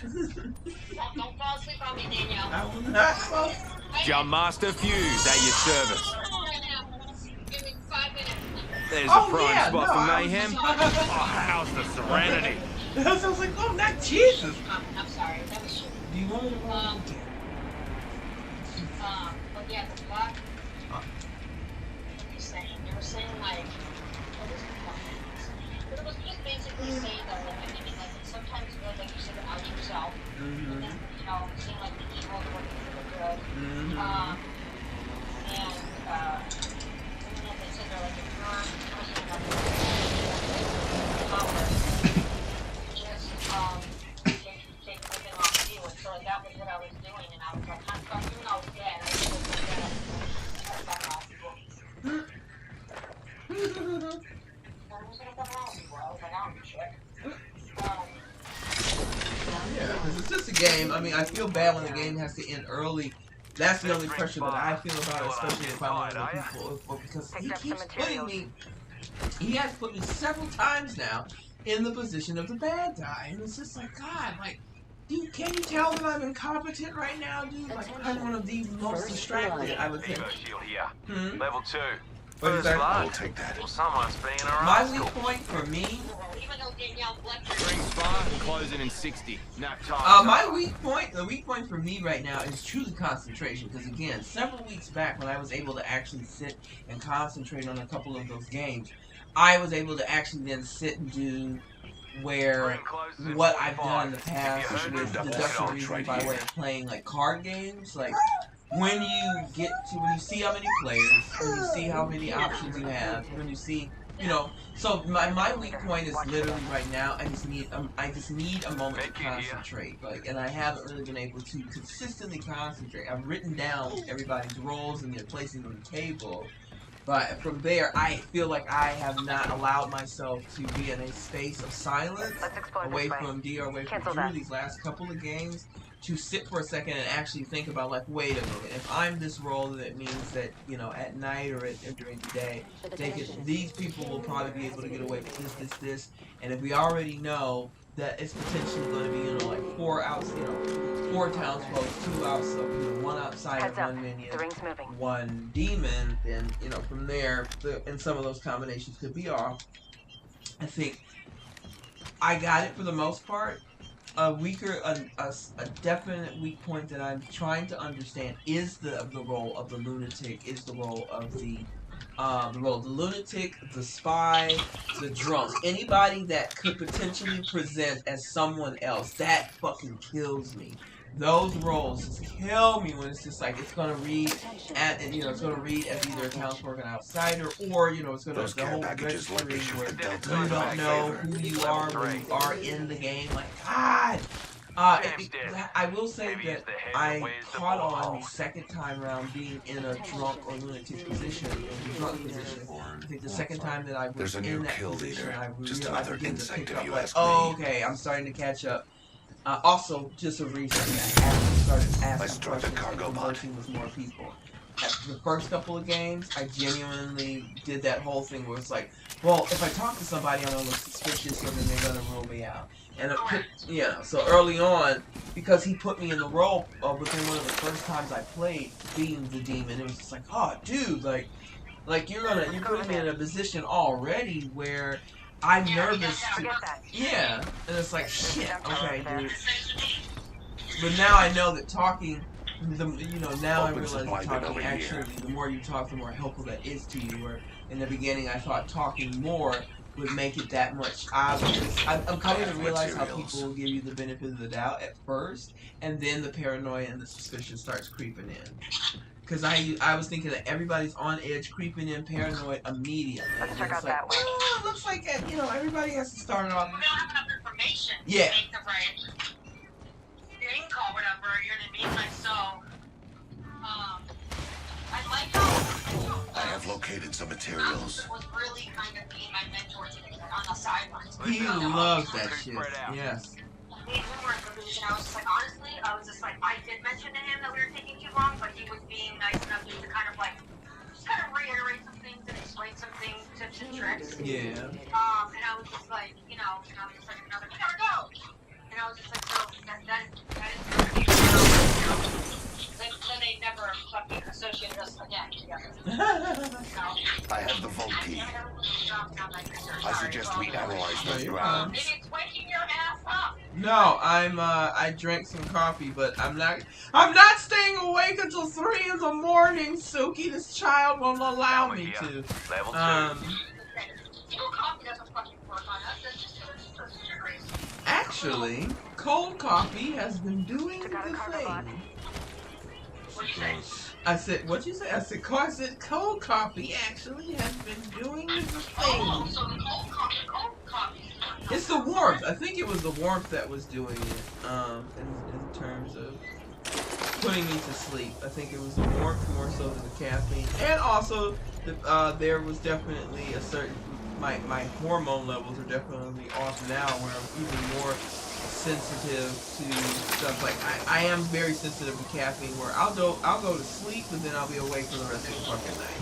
Don't fall asleep on me, Danielle. I will not fall asleep. Jump Master Fuse at your service. Give me 5 minutes. There's a prime spot for mayhem. Oh, how's the serenity? I was like, oh, not Jesus. I'm sorry. That was shit. Do you want me to roll? But yeah, the block. What were you saying? You were saying like, what was the block? But it was just basically saying that, like, I mean, like sometimes you know, like you said about yourself, and then you know, seeing like the evil working for the good. And then they said they're like, if you're pushing up power, just take everything off of you. And so like that was what I was doing, and I was like, I'm sorry, even though I was dead, I was still doing that. I was like, yeah, because it's just a game. I mean, I feel bad when the game has to end early. That's the only pressure that I feel about it, especially if I'm one of the people. Because he keeps putting me. He has put me several times now in the position of the bad guy, and it's just like, God, like, dude, can you tell that I'm incompetent right now, dude? Like, I'm one of the most distracted, I would think. Shield here. Level 2. What is that? I'll take that. Well, someone's being a My rascal. weak point for me. Bring spot and close it in 60. Nap time. My the weak point for me right now is truly concentration. Because again, several weeks back when I was able to actually sit and concentrate on a couple of those games, I was able to actually then sit and do what I've done in the past with deduction reasoning by way of playing like card games, like. When you see how many players, when you see how many options you have, when you see, you know, so my weak point is literally right now, I just need a moment to concentrate, like, and I haven't really been able to consistently concentrate. I've written down everybody's roles and their places on the table, but from there, I feel like I have not allowed myself to be in a space of silence, away from D or away from Drew these last couple of games, to sit for a second and actually think about, like, wait a minute, if I'm this role, then it means that, you know, at night or during the day, these people will probably be able to get away with this, and if we already know that it's potentially going to be, you know, like 4 townsfolk, 2 outside, 1 outside, 1 minion, 1 demon, then, you know, from there, and some of those combinations could be off. I think I got it for the most part. A definite weak point that I'm trying to understand is the role of the lunatic, is the role of the lunatic, the spy, the drunk. Anybody that could potentially present as someone else, that fucking kills me. Those roles just kill me when it's just like it's gonna read as either a townsfolk or an outsider, or it's gonna the whole registry where you don't know who you are when you are in the game. Like God. I will say that I caught on the second time around being in a drunk or lunatic position, I think the second time that I was in that position, I began to pick up like, oh, okay, I'm starting to catch up. Also, just a reason I started asking questions and conversing with more people. At the first couple of games, I genuinely did that whole thing where it's like, well, if I talk to somebody, I'm gonna look suspicious, and then they're gonna rule me out. And so early on, because he put me in the role within one of the first times I played, being the demon, it was just like, oh, dude, like, Like you're putting me in a position already where I'm nervous. Yeah, and it's like shit. Okay, dude. But now I know that talking, now I realize that talking actually, the more you talk, the more helpful that is to you. Where in the beginning I thought talking more would make it that much obvious. I'm coming to realize how people will give you the benefit of the doubt at first, and then the paranoia and the suspicion starts creeping in. Because I was thinking that everybody's on edge, creeping in, paranoid immediately. Let's And check it's out like, that way. oh, it looks like everybody has to start off. We don't have enough information to Yeah. make the right thing call, whatever. You know what I mean? Like so. I like how I have located some materials. was really kind of being my mentor today, like on the sidelines. He loves that shit. Yes. We were in the position. I was just like, honestly, I did mention to him that we were taking too long, but he was being nice enough just to kind of reiterate some things and explain some things, tips and tricks. Yeah. And I was just like, we gotta go. And I was just like, so that is then they never fucking associated us again together. I have the vault key. I suggest we analyze those grounds. It's waking your ass up. No, I drank some coffee, but I'm not staying awake until 3 in the morning, Suki. This child won't allow me to. Level 2. Coffee doesn't fucking work on us. That's just Actually, cold coffee has been doing the thing. I said, what'd you say? I said, cold coffee actually has been doing the thing. So the cold coffee. It's the warmth. I think it was the warmth that was doing it, in terms of putting me to sleep. I think it was the warmth more so than the caffeine. And also, there was definitely a certain, my hormone levels are definitely off now where I'm even more sensitive to stuff. Like I am very sensitive to caffeine where I'll go to sleep but then I'll be awake for the rest of the fucking night.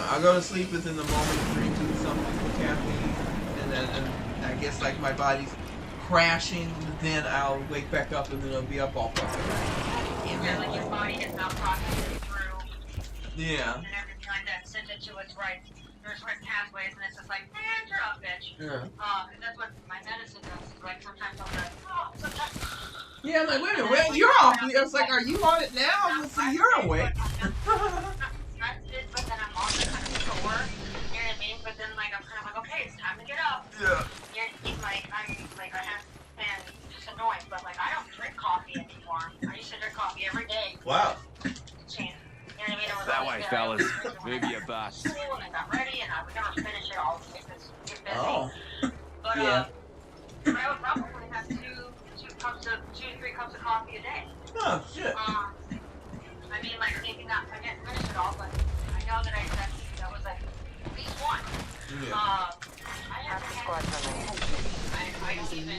I'll go to sleep within the moment of drinking something with caffeine and then I guess like my body's crashing, then I'll wake back up and then I'll be up all fucking night. Yeah, like your body has not processed it through. Yeah. And everything like that, sent it to its there's right pathways, and it's just like, man, you're up, bitch. Yeah. And that's what my medicine does. Like sometimes I'll be like, oh, sometimes. Yeah, I'm like, wait a minute, you're off. I was like, are you on it now? I'm like, you're awake. But then I'm also kind of sore. You know what I mean? But then like I'm kind of like, okay, it's time to get up. Yeah. I have, and it's annoying, but like I don't drink coffee anymore. I used to drink coffee every day. Wow. You know what I mean? It was That way, fellas. Move your butts. And I got ready, and I would never finish it all because get busy. Oh. But yeah. I would probably have 2 to 3 cups of coffee a day. Oh shit. I mean, like maybe not. I didn't finish it all, but I know that that was like at least one. Yeah. I have to squat from I don't even. I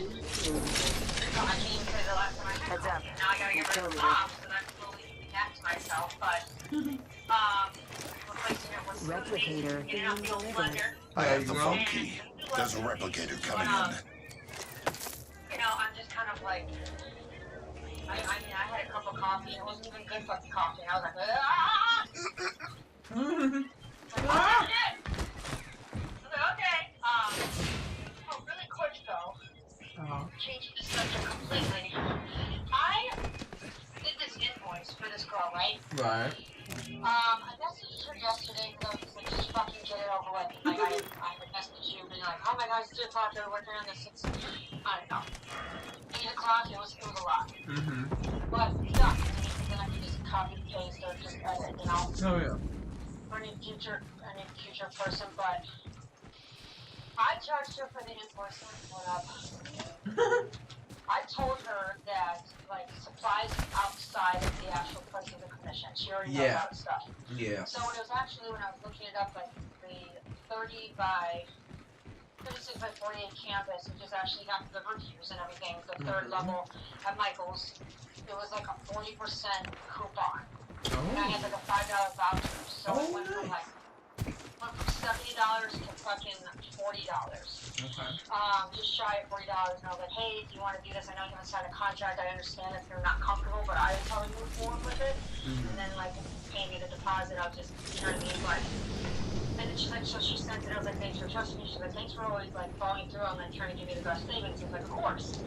mean, because the last time I had coffee, now I gotta get rid of the top, so that's slowly back to myself. But replacing it with Replicator getting out the old blender. I have the vault key. There's a replicator coming in. I'm just kind of like, I mean, I had a cup of coffee, and it wasn't even good fucking coffee. I was like, okay. Really quick though. Changing the subject completely. I did this invoice for this girl, right? Right. I messaged her yesterday because I was like, just fucking get it over with. Like, I would message you and be like, oh my god, it's 2 o'clock, they're working on this. It's, I don't know. 8 o'clock, it was a lot. Mm-hmm. But, yeah, then I can just copy and paste or just edit, Oh, yeah. For any future person, but I charged her for the invoice and it went up. I told her that, like, supplies outside of the actual price of the commission. She already knows how to stuff. Yeah. So it was actually, when I was looking it up, like, the 36 by 48 canvas, which is actually got the reviews and everything, the third level at Michael's, it was like a 40% coupon. And I had like a $5 voucher. So it went from like went from $70 to fucking $40. Okay. Just shy of $40. And I was like, hey, do you want to do this? I know you haven't signed a contract. I understand if you're not comfortable, but I would probably move forward with it. And then, like, pay me the deposit. I'll just, you know what I mean? But, and then she's like, so she sent it. I was like, thanks for trusting me. She's like, thanks for always, like, following through on, like, trying to give me the best savings. I was like, of course.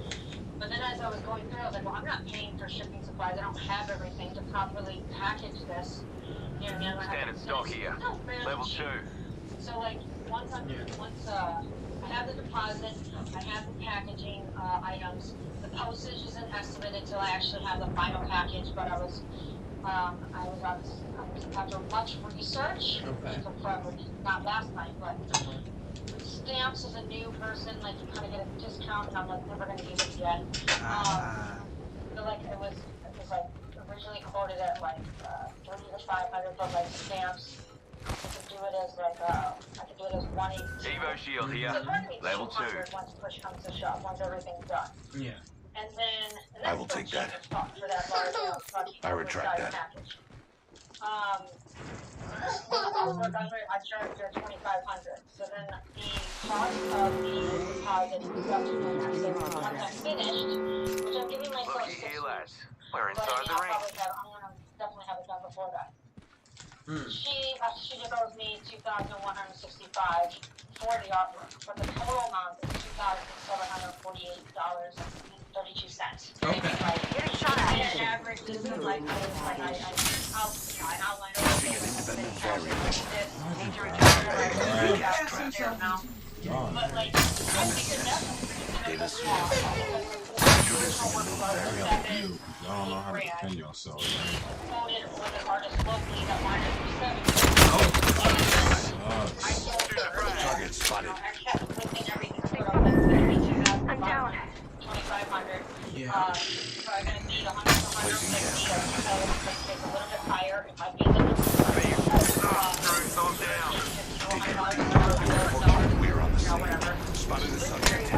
But then as I was going through, I was like, well, I'm not paying for shipping supplies. I don't have everything to properly package this. You know what I mean? I don't have Standard stock here. Level 2. So, like, once I have the deposit, I have the packaging items. The postage isn't estimated until I actually have the final package. But I was after much research. Okay. Not last night, but stamps as a new person, like you kind of get a discount, and I'm like never gonna use it again. So like it was like originally quoted at like 300 to 500, but like stamps. I could do it as like I could do it as 180. Evo shield here. So Level 2. Once push comes to shove, once everything's done. Yeah. And then I will take that. For that I retract that. package. I charged her $2,500. So then the cost of the deposit is up to once I'm finished, which I'm giving myself 6 weeks. We're inside the ring. I'm gonna definitely have it done before that. She just owes me $2,165 for the artwork, but the total amount is $2,748.32. Okay. Getting shot at an average is like I outlined everything. But like, I figured that Y'all don't know how to defend yourself. quoted with an artist locally that wanted Target spotted. I kept looking everything through. I'm down. 2,500. Yeah. So I'm gonna need 150. I think I would take a little bit higher if I beat them. We're on the scene. Spotted the subject.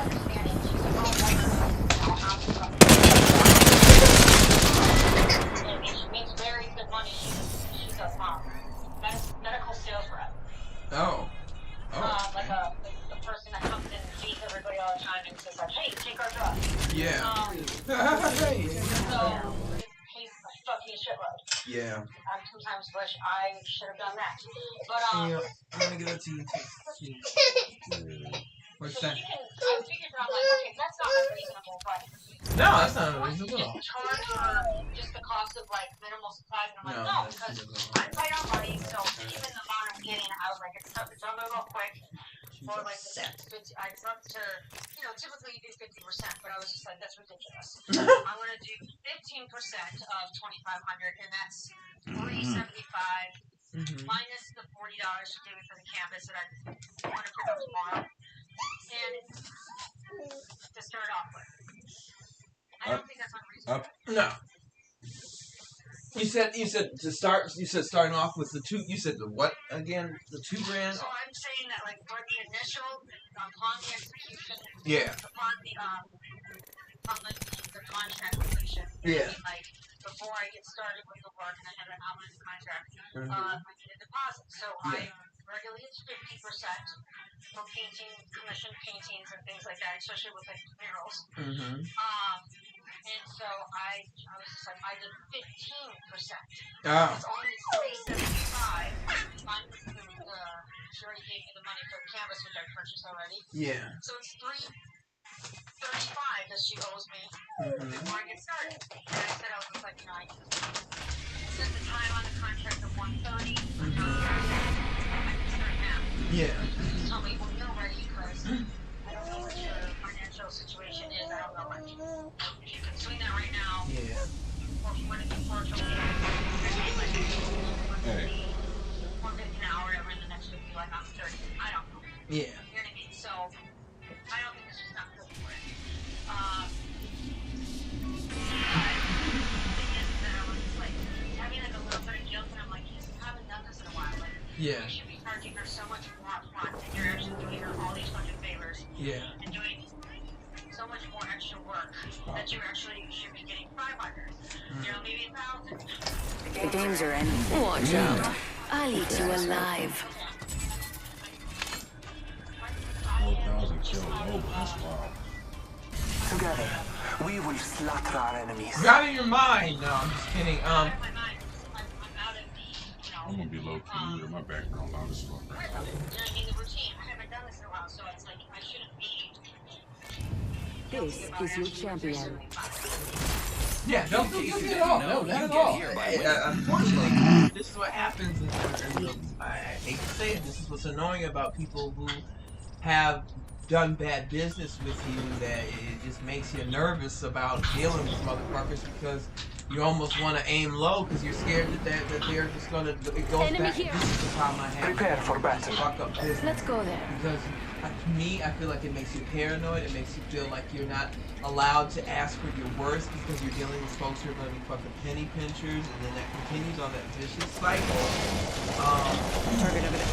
She makes very good money. She's a medical sales rep. Oh. Like the person that comes in and sees everybody all the time and says like, hey, take our drug. Yeah. So it pays a fucking shitload. Yeah. I sometimes wish I should have done that. But Yeah, I'm gonna give it to you too. What's that? I figured out like, okay, that's not unreasonable, but No, that's not unreasonable. You just charge for just the cost of like minimal supplies, and I'm like, no, because I'm tight on money, so even the amount I'm getting, I was like, it's done real quick. Or like, I dropped to, typically you do 50%, but I was just like, that's ridiculous. I want to do 15% of 2,500, and that's $375 minus the $40 you're giving for the canvas that I want to pick up tomorrow. And to start off with, I don't think that's unreasonable. No. You said to start. You said starting off with the two. You said the what again? The $2,000. So I'm saying that like for the initial, upon the execution. Yeah. Upon the contract completion. Yeah. Like before I get started with the work and I have an outline contract, I get a deposit. So regularly it's 50% for painting, commissioned paintings and things like that, especially with like murals. And so I was just like, I did 15%. It's only $375. She already gave me the money for the canvas, which I purchased already. Yeah. So it's $335 that she owes me before I get started. And I said I was just like, I set the time on the contract of 1:30. I can start now. Yeah. Just tell me when you're ready, because I don't know what your financial situation is. I don't know much. If you can swing that right now. Yeah. Or if you want to do virtually. Hey. 150 an hour, whatever, in the next 50, like I'm 30. I don't know. Yeah. You know what I mean? So, I don't think this is not good for it. Having like a little bit of guilt, and I'm like, you haven't done this in a while. Like, Yeah. You should be charging her so much more up front, and you're actually doing her all these fucking favors. Yeah. And doing so much more extra work that you actually should be getting 500. Maybe 1,000. The games are ending. Watch out. I'll eat you alive. kill Lobo, that's wild. Together, we will slaughter our enemies. You're out of your mind. No, I'm just kidding. I'm out of I'm gonna be low key either. My background loud as fuck right now. you know what I mean, the routine. I haven't done this in a while, so it's like I shouldn't be. This is your champion. Yeah, don't feel guilty at all. No, not at all. Unfortunately, this is what happens. I hate to say it. This is what's annoying about people who have done bad business with you, that it just makes you nervous about dealing with motherfuckers because you almost want to aim low because you're scared that they're just gonna. It goes Enemy back. here. This is the problem I have. Prepare for battle. Fuck up business. Let's go there. Because to me, I feel like it makes you paranoid. It makes you feel like you're not allowed to ask for your worst because you're dealing with folks who are going to be fucking penny pinchers, and then that continues on that vicious cycle. Target over there.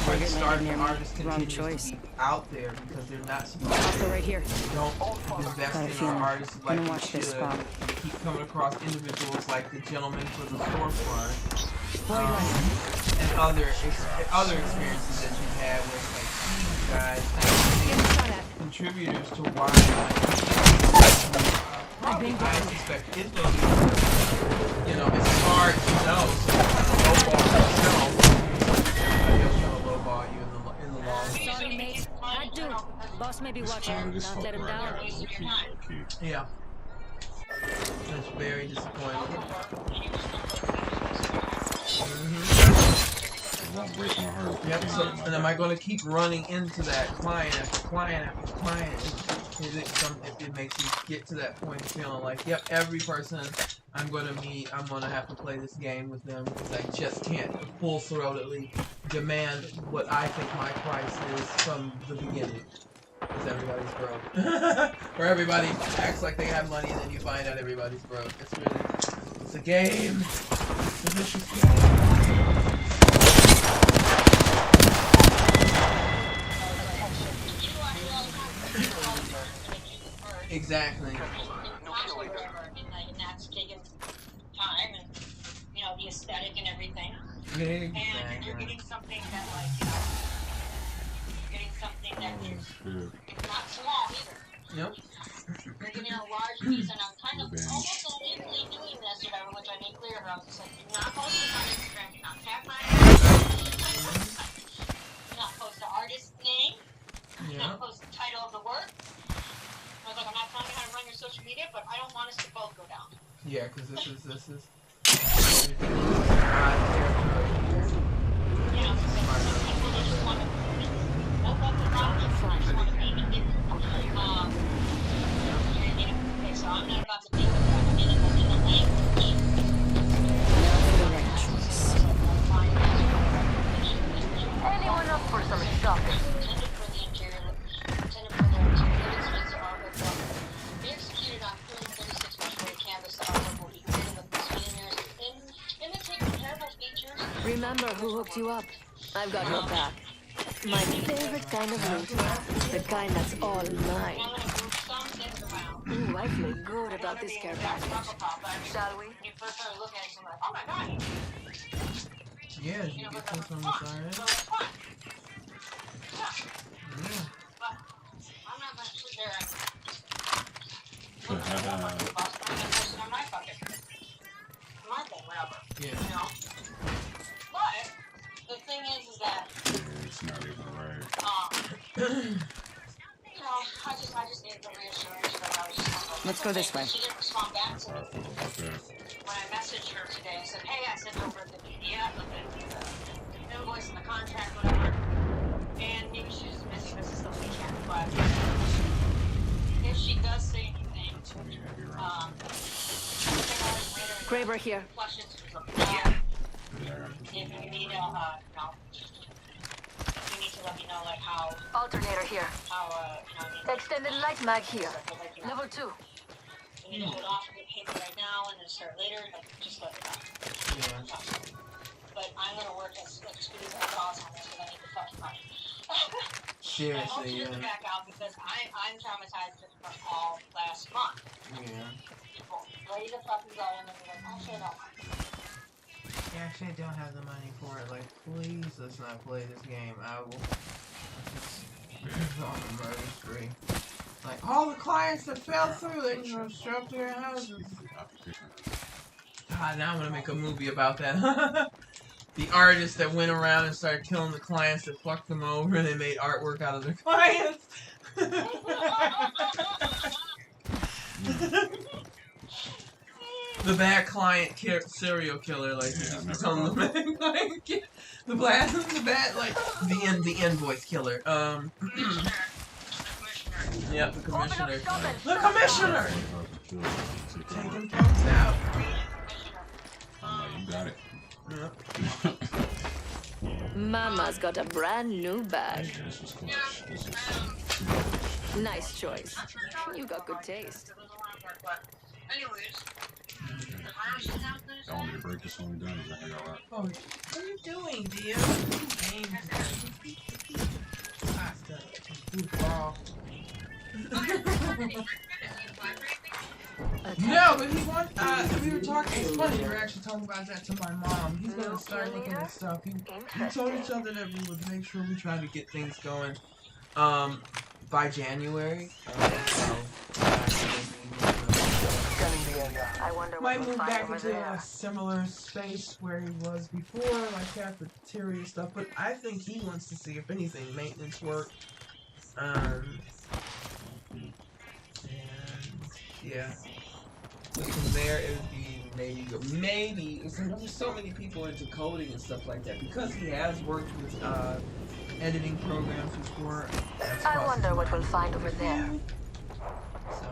Where the Target starting landed near me. artists Wrong continue choice. to be out there because they're not supposed Also to. right here. Don't invest Got a in our feeling. artists like Gonna you watch should. this spot. You keep coming across individuals like the gentleman from the storefront, and other experiences that you've had with like these guys contributors to why probably I suspect is going to be, you know, it's hard to know. So lowball yourself. They'll lowball you in the long run. Sorry, mate. That dude. Boss may be watching. Not let him down. Yeah. That's very disappointing. It won't break my heart. Yep, so, and am I going to keep running into that client after client after client? If it makes you get to that point of feeling like, yep, every person I'm going to meet, I'm going to have to play this game with them because I just can't full-throatedly demand what I think my price is from the beginning. Because everybody's broke. Or everybody acts like they have money and then you find out everybody's broke. It's a game. It's a vicious game. Exactly. And that's taking time and, you know, the aesthetic and everything. Exactly. And you're getting something that, like, you know, you're getting something that is it's not small either. Yep. You're getting a large piece, and I'm kind of almost illegally doing this, or whatever, which I made clear. I was just like, do not post this on Instagram, do not tag my do not post the artist's name, do not post the title of the work. I was like, I'm not telling you how to run your social media, but I don't want us to both go down. Yeah, because this is. You know, some people just want to woke up with problems, I just want to make it different. Okay, so I'm not about to deal with that. I'm in the language. Anyone up for some shopping? Intended for the interior expensive artwork. Be executed on 36 by canvas. The artwork will be created with mosquito mirrors imitate comparable features. Remember who hooked you up? I've got your back. My favorite kind of loot. The kind that's all mine. Ooh, I feel good about this care package. Shall we? When you first started looking at it, you're like, oh my god. Yeah, you get this from the side. So it's fun. Yeah. But I'm not going to sit there and look at it on my bucket. My thing, whatever. Yeah. You know? But the thing is that It's not even right. you know, I just needed the reassurance that I was just Let's go this way. She didn't respond back to me. Okay. When I messaged her today, I said, hey, I sent over the PDF of the invoice and the contract, whatever. And maybe she was missing this is the weekend, but if she does say anything, Graber here. questions, yeah. If you need no, you need to let me know, like, how, Alternator here. how, you know, I mean, Extended light mag here. Level 2. you need to hold off and get paper right now and then start later, like, just let me know. Yeah. But I'm gonna work as squeeze as awesome on this because I need the fucking money. Seriously, I hope she doesn't yeah. back out because I'm traumatized from all last month. Yeah. People ready to fucking go and then be like, oh shit, I don't want it. Yeah, actually, I don't have the money for it. Like, please, let's not play this game. I will. On the murder spree. Like, all the clients that fell through, they just gonna show up to your houses. God, now I'm gonna make a movie about that. The artist that went around and started killing the clients that fucked them over, and they made artwork out of their clients. The bad client serial killer, like he just become the bad client, the bad like the invoice killer. Yep, the commissioner. The commissioner. Taking folks out. You got it. Yep. Mama's got a brand new bag. Yeah, this was clutch. This is Nice choice. You got good taste. I want me to break this one down. Oh, what are you doing, dear? No, but he wants. We were talking. It's funny. We were actually talking about that to my mom. He's gonna start looking at stuff. He told each other that we would make sure we try to get things going. By January. Might move back into a similar space where he was before, like cafeteria stuff. But I think he wants to see if anything maintenance work. And yeah. So from there, it would be maybe. There's so many people into coding and stuff like that because he has worked with editing programs before. I wonder what we'll find over there. So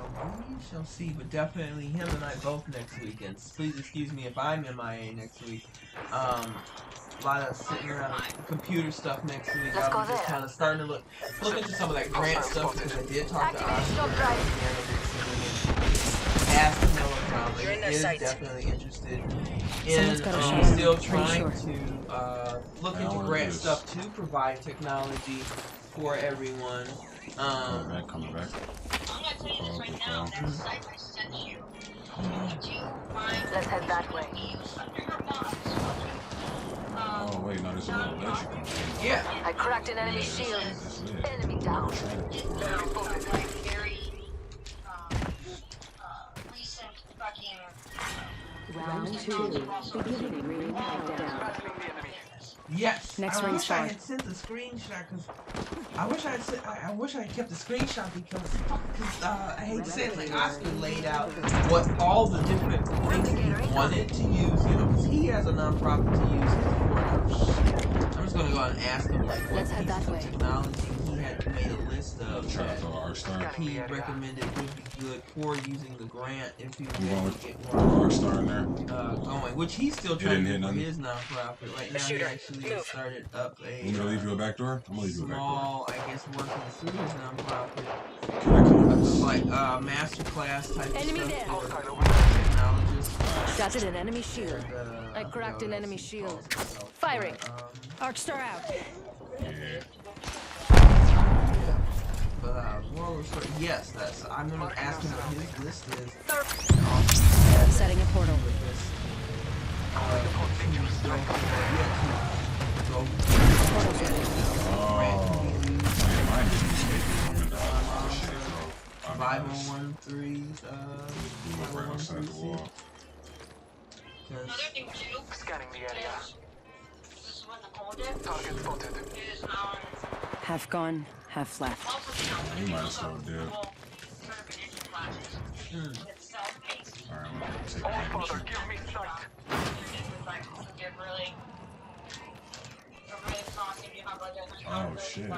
we shall see, but definitely him and I both next weekend. Please excuse me if I'm MIA next week. A lot of sitting around computer stuff next week. I'm just kind of starting to look into some of that grant stuff because I did talk to Oscar. Ask him probably is definitely interested in still trying to look into grant stuff to provide technology for everyone. Coming back. Let's head that way. Oh wait, no, there's a little ledge you can do. Yeah. I cracked an enemy shield. Enemy down. Round 2. Beginning ring countdown. Yes. Next I ring wish I start. had sent the screenshot because I wish I had kept the screenshot because I hate to say it, like Oscar laid out what all the different things he wanted to use, you know, because he has a nonprofit to use his for. I'm just gonna go out and ask him like what pieces of technology he had made a list of that he recommended would be good for using the grant if he wanted to get one going, which he's still trying to do for his nonprofit. Right now he actually started up a You gonna leave you a back door? I'm gonna leave you a back door. small, I guess, working through his nonprofit. Like master class type Enemy of there. stuff. Technologists. Shattered an enemy shield. I cracked an enemy shield. Firing. Arcstar out. Yeah. But yes, that's. I'm gonna ask him what his list is. Setting a portal. Survival 1-3. Another thing too. Scanning the area. This is what Nicole did. Target spotted. Is Half gone, half left. You might as well do. Alright, I'm gonna take Oh, Father, give me sight. Oh shit.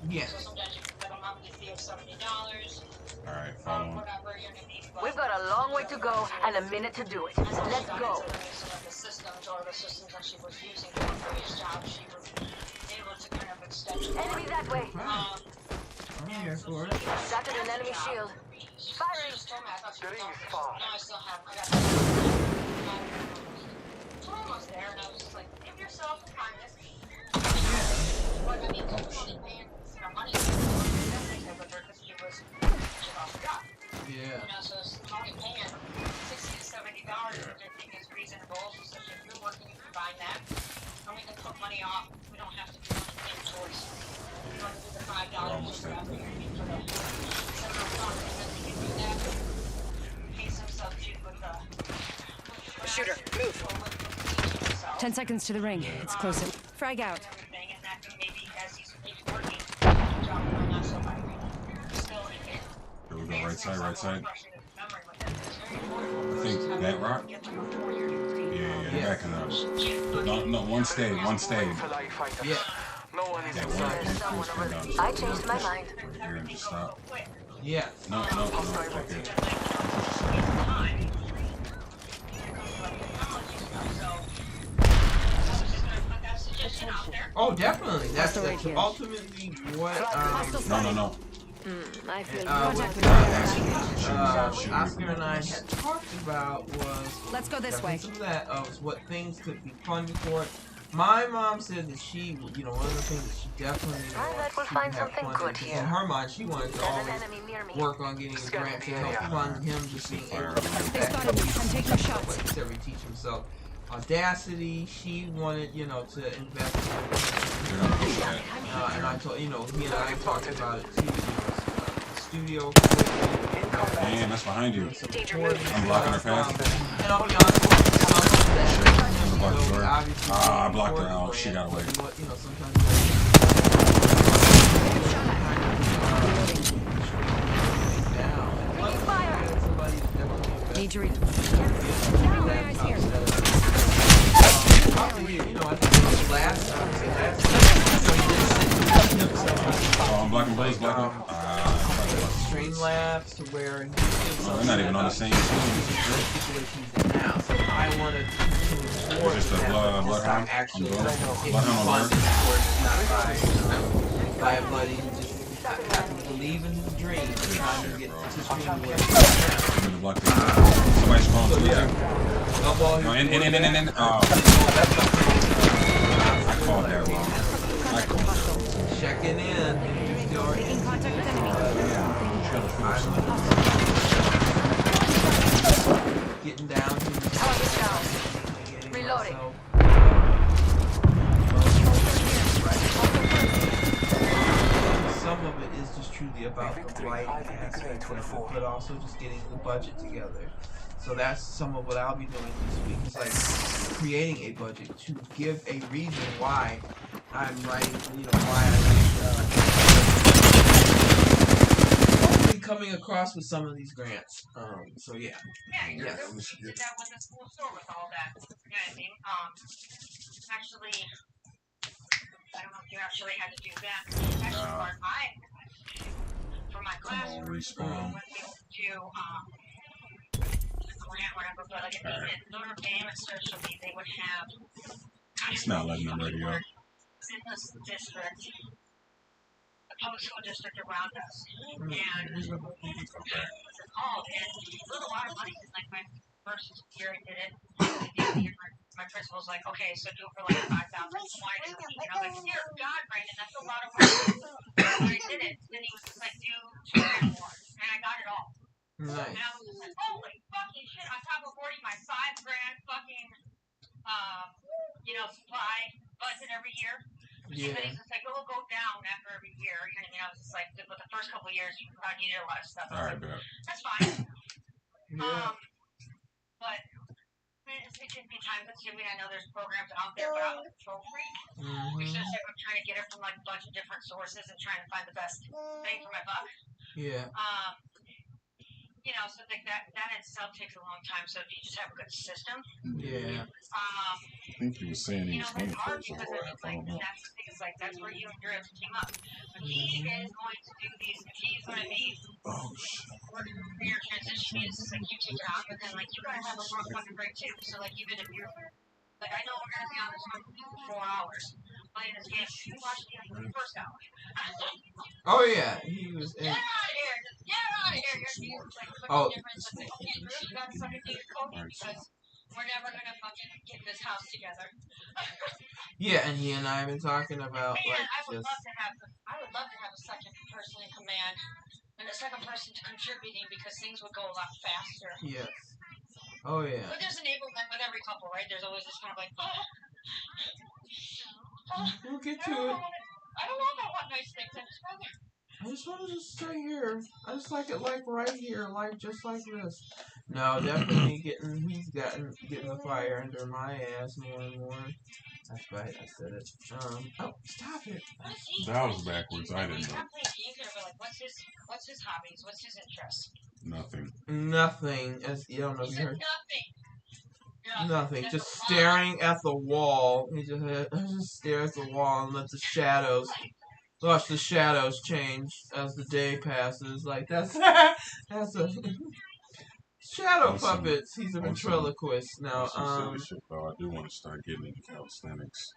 Yeah. So sometimes you can put a monthly fee of $70. Alright, follow him. We've got a long way to go and a minute to do it. Let's go. The systems or the systems that she was using for her previous job, she was able to kind of extend. Enemy that way. I'm here for it. Shattered an enemy shield. Firing. No, I still have. I got. So I'm almost there, and I was just like, give yourself a kindness. But I mean, she was only paying money because she lost her job. Yeah. You know, so it's only paying $60 to $70, which I think is reasonable. So if you're working, you can buy that, and we can put money off. We don't have to do anything towards. You want to do the $5 or whatever you need for the several funds, and then we can do that. Pay some substitute with the Shooter, move. 10 seconds to the ring. It's closer. Frag out. And that maybe as he's working, drop him not so high. Still, Here we go, right side, right side. I think that rock? Yeah, backing up. No, one stay. Yeah. No one is I changed my mind. Here and just stop. Yeah. No, back here. Oh, definitely. That's ultimately what. No. I feel Oscar and I had talked about was. Let's go this way. Some of that was what things could be funded for. My mom said that she, one of the things that she definitely we'll find something good here. In her mind, she wanted to always work on getting a grant to help fund him just being able to I'm taking shots. teach himself audacity. She wanted, to invest in and I told, he and I talked about it too, studio Man, that's behind you. I'm blocking her fast. And I'll be honest with you, some of that, I blocked her out. She got away. Need to read. I'm blocking Blaze, blocking. Streamlabs to where they're not even on the same team. Now, so I wanted to just a bloodhound. Actually, Bloodhound by a buddy who just happened to believe in his dream and trying to get to stream with somebody's calling through there. No, in. I called that wrong. Checking in. Taking contact with enemy. Getting down to reloading. Some of it is just truly about the writing aspect of it, but also just getting the budget together. So that's some of what I'll be doing this week. Is like creating a budget to give a reason why I'm writing. Why I'm coming across with some of these grants. So yeah. Yeah. You did that with the school store with all that. You know what I mean? Actually, I don't know if you actually had to do that. Actually, for my classroom, when we went to grant whatever, but like at Notre Dame especially, they would have. It's not letting them ready up. In this district, the public school district around us, and what's it called? And it was a lot of money. Like my first year I did it, my principal was like, "Okay, so do it for like $5,000." Why did you? And I'm like, "Dear God, Brandon, that's a lot of money." And I did it. Then he was just like, "Do $2,000 more," and I got it all. Nice. And I was just like, "Holy fucking shit!" On top of already my $5,000 fucking supply budget every year. Yeah. But he's just like, it'll go down after every year. You know what I mean? I was just like, but the first couple of years, you probably needed a lot of stuff. All right, that's fine. Yeah. But it can be time consuming. I know there's programs out there, but I'm a control freak. Which is like I'm trying to get it from like a bunch of different sources and trying to find the best bang for my buck. Yeah. So like that in itself takes a long time. So if you just have a good system. Yeah. I think he was saying he was going to close the door. That's the thing. It's like that's where you and your team up. But he is going to do these. He's going to be. Your transition is like you take it out, but then like you gotta have a long fucking break too. So like even if you're like I know we're gonna be on this one for 4 hours playing this game. You watch the first hour. Oh yeah, he was. Get out of here! Just get out of here! You're like difference. Like, okay, Drew, you gotta fucking do your coding because we're never gonna fucking get this house together. Yeah, and he and I have been talking about Man, like I would love to have a second person in command. And it's like a person contributing because things would go a lot faster. Yes. Oh yeah. But there's enablement with every couple, right? There's always this kind of like, We'll get to it. I don't know if I want nice things. I just want to just stay here. I just like it like right here, like just like this. No, definitely he's getting the fire under my ass more and more. That's right, I said it. Oh, stop it. That was backwards. I didn't know. What's his hobbies? What's his interests? Nothing. Nothing. As you don't know, He you said heard. nothing. Nothing. Just staring at the wall. He just stare at the wall and let the shadows. Watch the shadows change as the day passes. Like that's that's a shadow puppets. He's a ventriloquist now. Silly shit, though. I do want to start getting into calisthenics.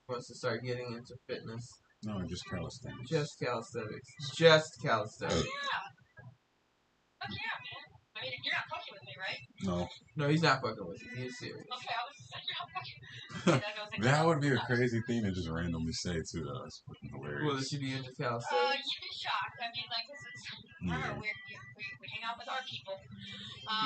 Wants to start getting into fitness. No, just calisthenics. Just calisthenics. Just calisthenics. Fuck yeah, man. I mean, you're not fucking with me, right? No. No, he's not fucking with you. He's serious. Okay, I was like, you're not fucking. That would be a crazy thing to just randomly say too, though. That's fucking hilarious. Well, this should be into calisthenics. You'd be shocked. I mean, like, remember, we hang out with our people.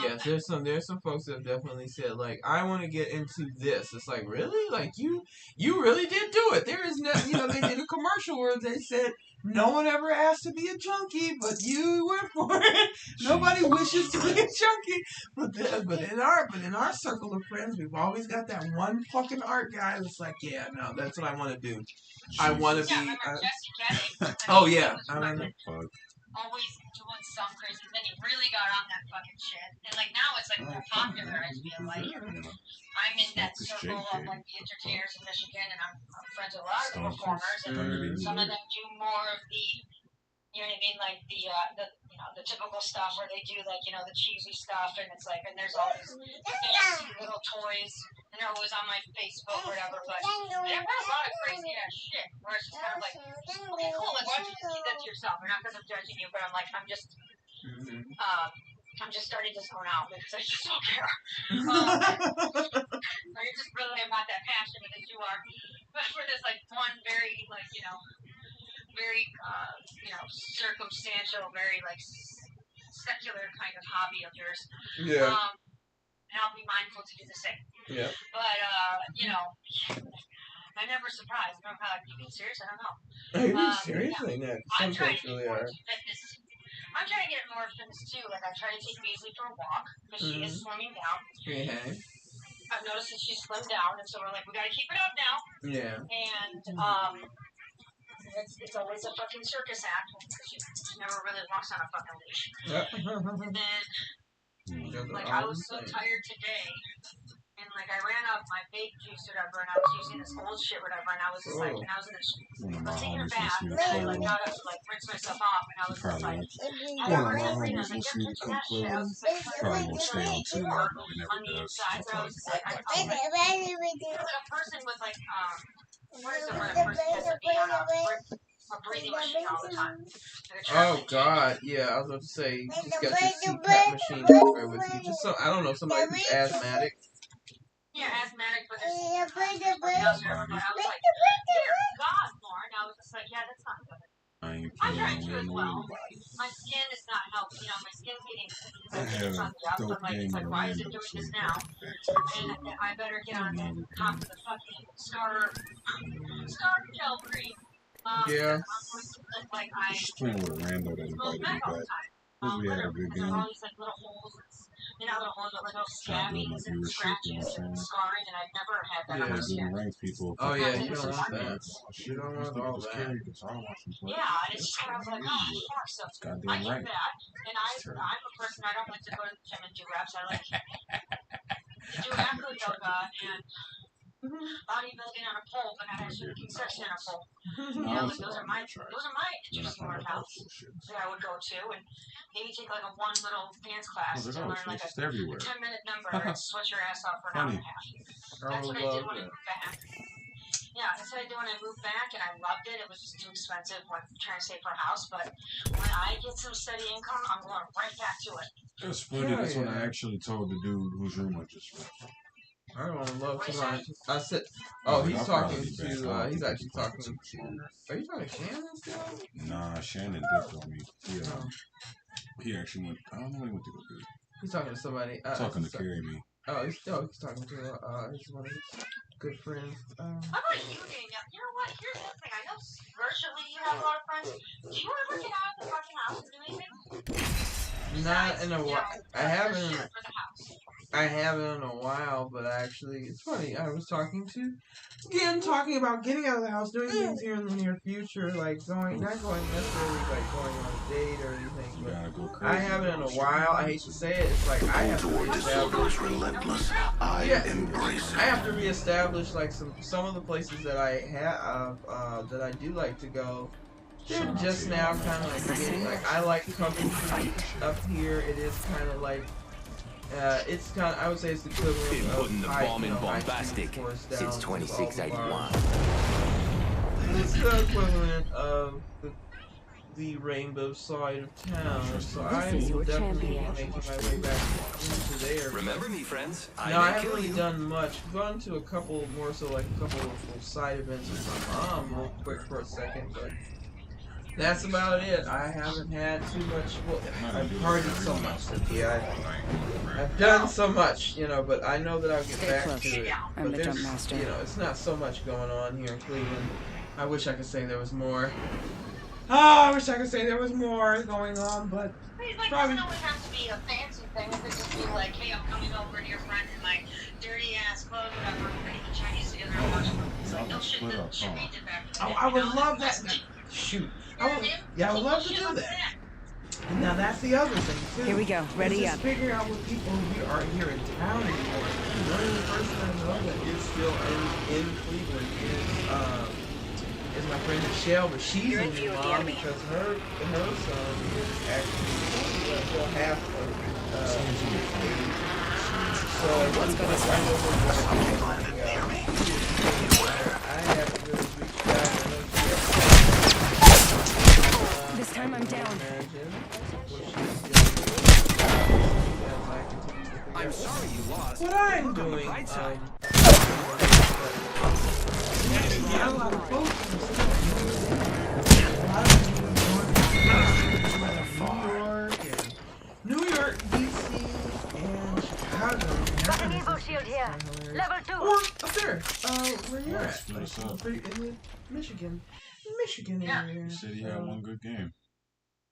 Yes, there's some folks that have definitely said like I want to get into this. It's like really, like you really did do it. There is no, they did a commercial where they said no one ever asked to be a junkie, but you went for it. Nobody wishes to be a junkie, but in our circle of friends, we've always got that one fucking art guy that's like, yeah, no, that's what I want to do. I want to be. Oh yeah, I remember. Always doing some crazy. Then he really got on that fucking shit, and like now it's like more popular. I feel like I'm in that circle of like the entertainers in Michigan, and I'm friends with a lot of the performers, and some of them do more of the, you know what I mean, like the typical stuff where they do like the cheesy stuff, and it's like, and there's all these fancy little toys, and they're always on my Facebook or whatever. But they've got a lot of crazy ass shit where it's just kind of like, okay, cool, like why don't you just keep that to yourself? Or not because I'm judging you, but I'm like, I'm just starting to zone out because I just don't care. Or you're just really not that passionate as you are. But for this like one very like very circumstantial, very like secular kind of hobby of yours. Yeah. And I'll be mindful to do the same. Yeah. But I'm never surprised. I'm like, you being serious? I don't know. Are you being serious? Yeah. Like that? I'm Some trying folks to really are. fitness. I'm trying to get more fitness too. Like I try to take Beasley for a walk because she is slimming down. Okay. I've noticed that she's slimmed down, and so we're like, we got to keep it up now. Yeah. And it's always a fucking circus act because she never really walks on a fucking leash. And then like I was so tired today. And like I ran up my vape juice or whatever, and I was using this old shit or whatever, and I was just like, and I was in the I was taking a bath, and then I like got up to like rinse myself off, and I was just like, I never had green. I was like, get into that shit. I was like, Probably won't stay on too long, but we never on the does. inside, so I was just like, it's like a person with like what is it when a person has to be on a breathing machine all the time? Oh God, yeah. I was about to say, you just got your CPAP machine right with you. Just so I don't know, somebody who's asthmatic. Yeah, asthmatic, but there's something else here. But I was like, dear God, Lauren. I was just like, yeah, that's not good. I'm trying to as well. My skin is not healthy. My skin's getting it's on the up. It's like, why is it doing this now? And I better get on top of the fucking scar gel cream. Yeah. Like Just playing with a rando that invited me back. Because we had a good game. All these like little holes. Little holes with little scabbings and scratches and scarring, and I've never had that on my skin. Oh yeah, you don't want that. You don't want all that. Yeah, and it's just kind of like, oh fuck, so I get that, and I'm a person, I don't like to go to the gym and do reps. I like to do acro yoga and bodybuilding on a pole, but not actually construction on a pole. Like those are my interesting workouts that I would go to, and maybe take like a one little dance class to learn like a 10-minute number and sweat your ass off for an hour and a half. That's what I did when I moved back. Yeah, that's what I did when I moved back, and I loved it. It was just too expensive when trying to save for a house, but when I get some steady income, I'm going right back to it. It's funny. That's when I actually told the dude whose room I just went. I don't love tonight. I said, oh, he's talking to, he's actually talking to, are you talking to Shannon still? Nah, Shannon dipped on me. Yeah. He actually went, I don't know what he went to go do. He's talking to somebody. Talking to carry me. Oh, he's talking to, he's one of his good friends. How about you, Daniel? You know what? Here's the thing. I know virtually you have a lot of friends. Do you ever get out of the fucking house and do anything? Not in a while. I haven't in a while, but actually, it's funny. I was talking about getting out of the house, doing things here in the near future, like not going necessarily like going on a date or anything. But I haven't in a while. I hate to say it. It's like I have to reestablish. Relentless. I embrace it. I have to reestablish like some of the places that I have that I do like to go. They're just now kind of like getting like I like Coventry up here. It is kind of like. It's kind of, I would say it's the equivalent Been putting the bomb in bombastic since 2681. It's the equivalent of the rainbow side of town, so I will definitely be making my way back into there. Remember me, friends? No, I haven't really done much. I've gone to a couple, more so like a couple of side events with my mom real quick for a second, but that's about it. I haven't had too much. Well, I've partied so much. Yeah, I've done so much, you know. But I know that I'll get back to it. I'm but the jump master. You know, it's not so much going on here in Cleveland. I wish I could say there was more. Oh, I wish I could say there was more going on, but Probably. It doesn't always have to be a fancy thing. It could just be like, hey, I'm coming over to your friend in my dirty ass clothes, whatever. We're gonna eat Chinese together and watch movies. Like, no shit that shit we did back then. I would love that. Shoot. I would love to do that. And now that's the other thing too. Here we go. Ready up. Figure out what people who are here in town anymore. One of the person I know that is still in Cleveland is my friend Michelle, but she's a new mom because her son is actually still half of so what's going to start I haven't really reached out. This time I'm down. I'm sorry you lost. What I'm doing, New York, DC, and Chicago. Got an Evo shield here. Level 2. Or up there. Where you at? In Michigan. Michigan area. You said he had one good game.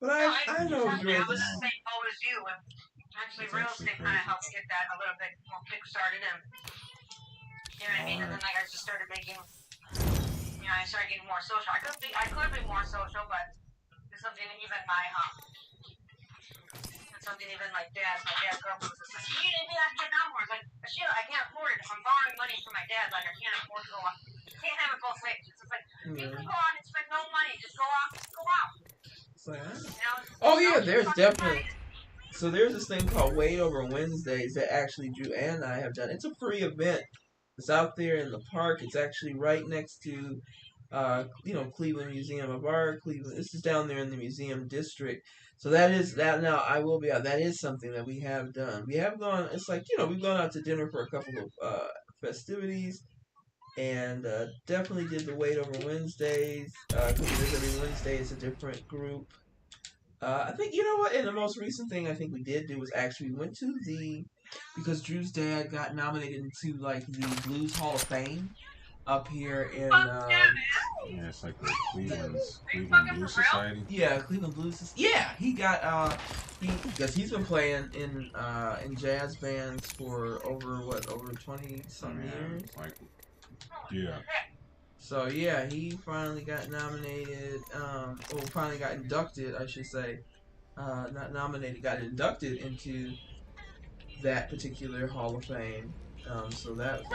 But I know I was the same boat as you. And actually, real estate kind of helped get that a little bit more kick-started. And, you know what I mean? And then like, I just started making, you know, I started getting more social. I could be more social, but it's something even my dad's girlfriend was just like, you need to be out getting out more. It's like, shit, I can't afford it. If I'm borrowing money from my dad, like, I can't afford to go out. Can't have it both ways. It's just like, you can go out and spend no money. Just go out. Go out. Oh yeah, there's definitely. So there's this thing called Wait Over Wednesdays that actually Drew and I have done. It's a free event. It's out there in the park. It's actually right next to, Cleveland Museum of Art. Cleveland. This is down there in the museum district. So that is that. Now I will be out. That is something that we have done. We have gone. It's like we've gone out to dinner for a couple of festivities. And definitely did the Wait Over Wednesdays. Because it is every Wednesday, it's a different group. I think, you know what, and the most recent thing I think we did do was actually we went to because Drew's dad got nominated into, like, the Blues Hall of Fame up here in, yeah, it's like the Cleveland Blues Society. Yeah, Cleveland Blues. Yeah, he got, because he's been playing in jazz bands for over 20-some years? Yeah. So yeah, he finally got nominated. Finally got inducted, I should say. Not nominated, got inducted into that particular Hall of Fame. So that's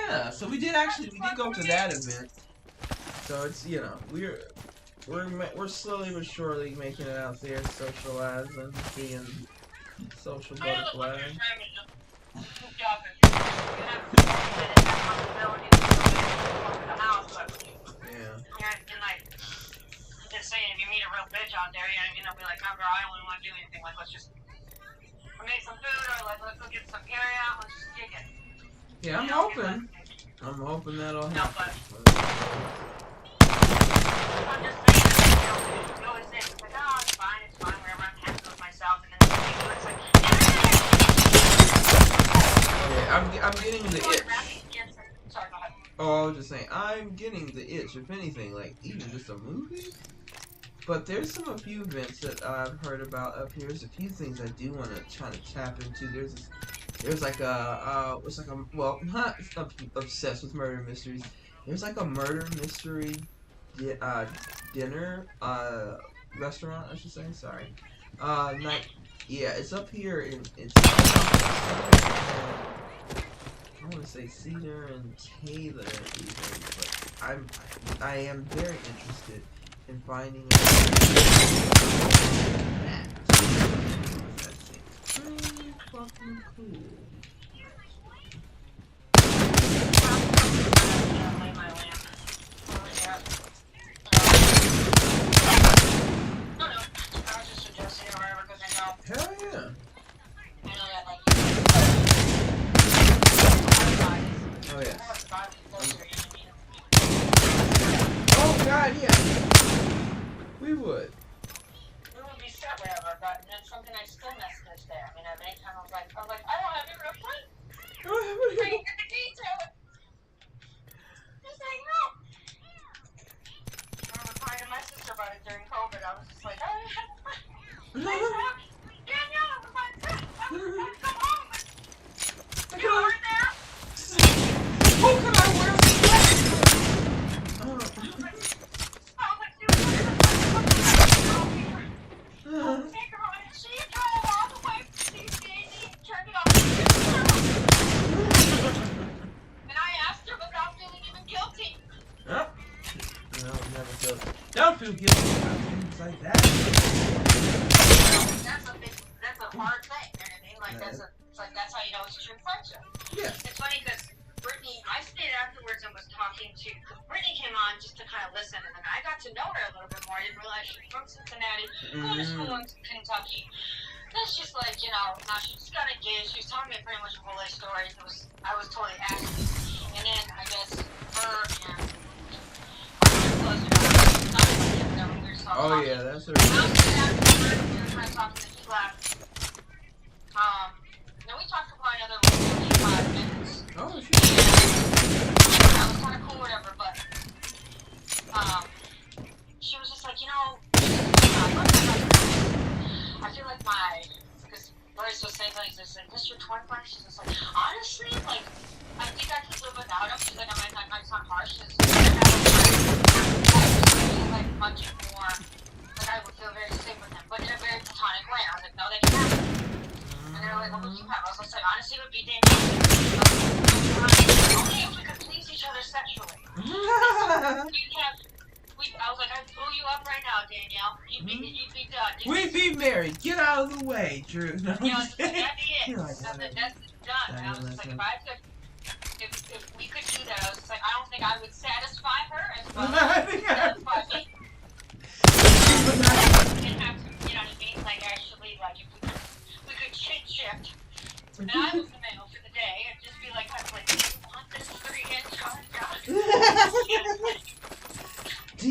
yeah. So we did go to that event. So it's we're slowly but surely making it out there, socializing, being social butterflies. Just saying, if you meet a real bitch out there, be like, no, girl, I don't want to do anything. Like, let's just make some food, or like, let's get some area. Let's just kick it. Yeah, I'm hoping. I'm hoping that'll happen. I'm just saying, you always say, it's like, oh, it's fine, whatever, I'm happy with myself, and then it's like, yeah, I'm getting the itch. Sorry, go ahead. Oh, I was just saying, I'm getting the itch, if anything, like, even just a movie? But there's a few events that I've heard about up here. There's a few things I do want to try to tap into. There's like well, not obsessed with murder mysteries. There's like a murder mystery dinner restaurant, I should say. Sorry. Night. Yeah, it's up here I want to say Cedar and Taylor even, but I am very interested in finding out that seems pretty fucking cool. Hell yeah. Oh yeah. Oh god, yeah. We would. We would be set wherever, but then something I still messaged there. I mean, at any time I was like, I don't have your reply. I don't have your detail. Just like, no. I was replying to my sister about it during COVID. I was just like, oh, Danielle, I'm about to come home. You were there? Who can I wear Take her on, and she drove all the way from CCAD and turned it off. And I asked her without feeling even guilty. Oh. No, never feel. Don't feel guilty about things like that. That's a hard thing. You know what I mean? Like that's how you know it's true friendship. Yeah. It's funny because Brittany, I stayed afterwards and was talking to. Brittany came on just to kind of listen, and then I got to know her a little bit more. I didn't realize she was from Cincinnati, going to school in Kentucky. That's just like, you know, now she just got engaged. She was telling me pretty much a whole life story. I was totally asking. And then I guess her and oh yeah, that's her. I was sitting afterwards and we were trying to talk, and then he left. Then we talked for probably another like 45 minutes. Oh shit. That was kind of cool, whatever, but she was just like, you know, I feel like because Bryce was saying things, this your twin brother. She's just like, honestly, like, I think I could live without him. She's like, I might sound harsh. She's like much more, like I would feel very safe with him, but in a very platonic way. I was like, no, they can have it. And they were like, what would you have? I was like, honestly, it would be dangerous. Only if we could please each other sexually. I was like, I'd pull you up right now, Danielle. You'd be done. We'd be married. Get out of the way, Drew. No, you know, that'd be it. That's done. And I was just like, if we could do that, I was just like, I don't think I would satisfy her as well as satisfy me. We didn't have to, you know what I mean? Like, actually, like, if we could shift. And I was the male for the day, and just be like, I was like, do you want this 3-inch hard job? Do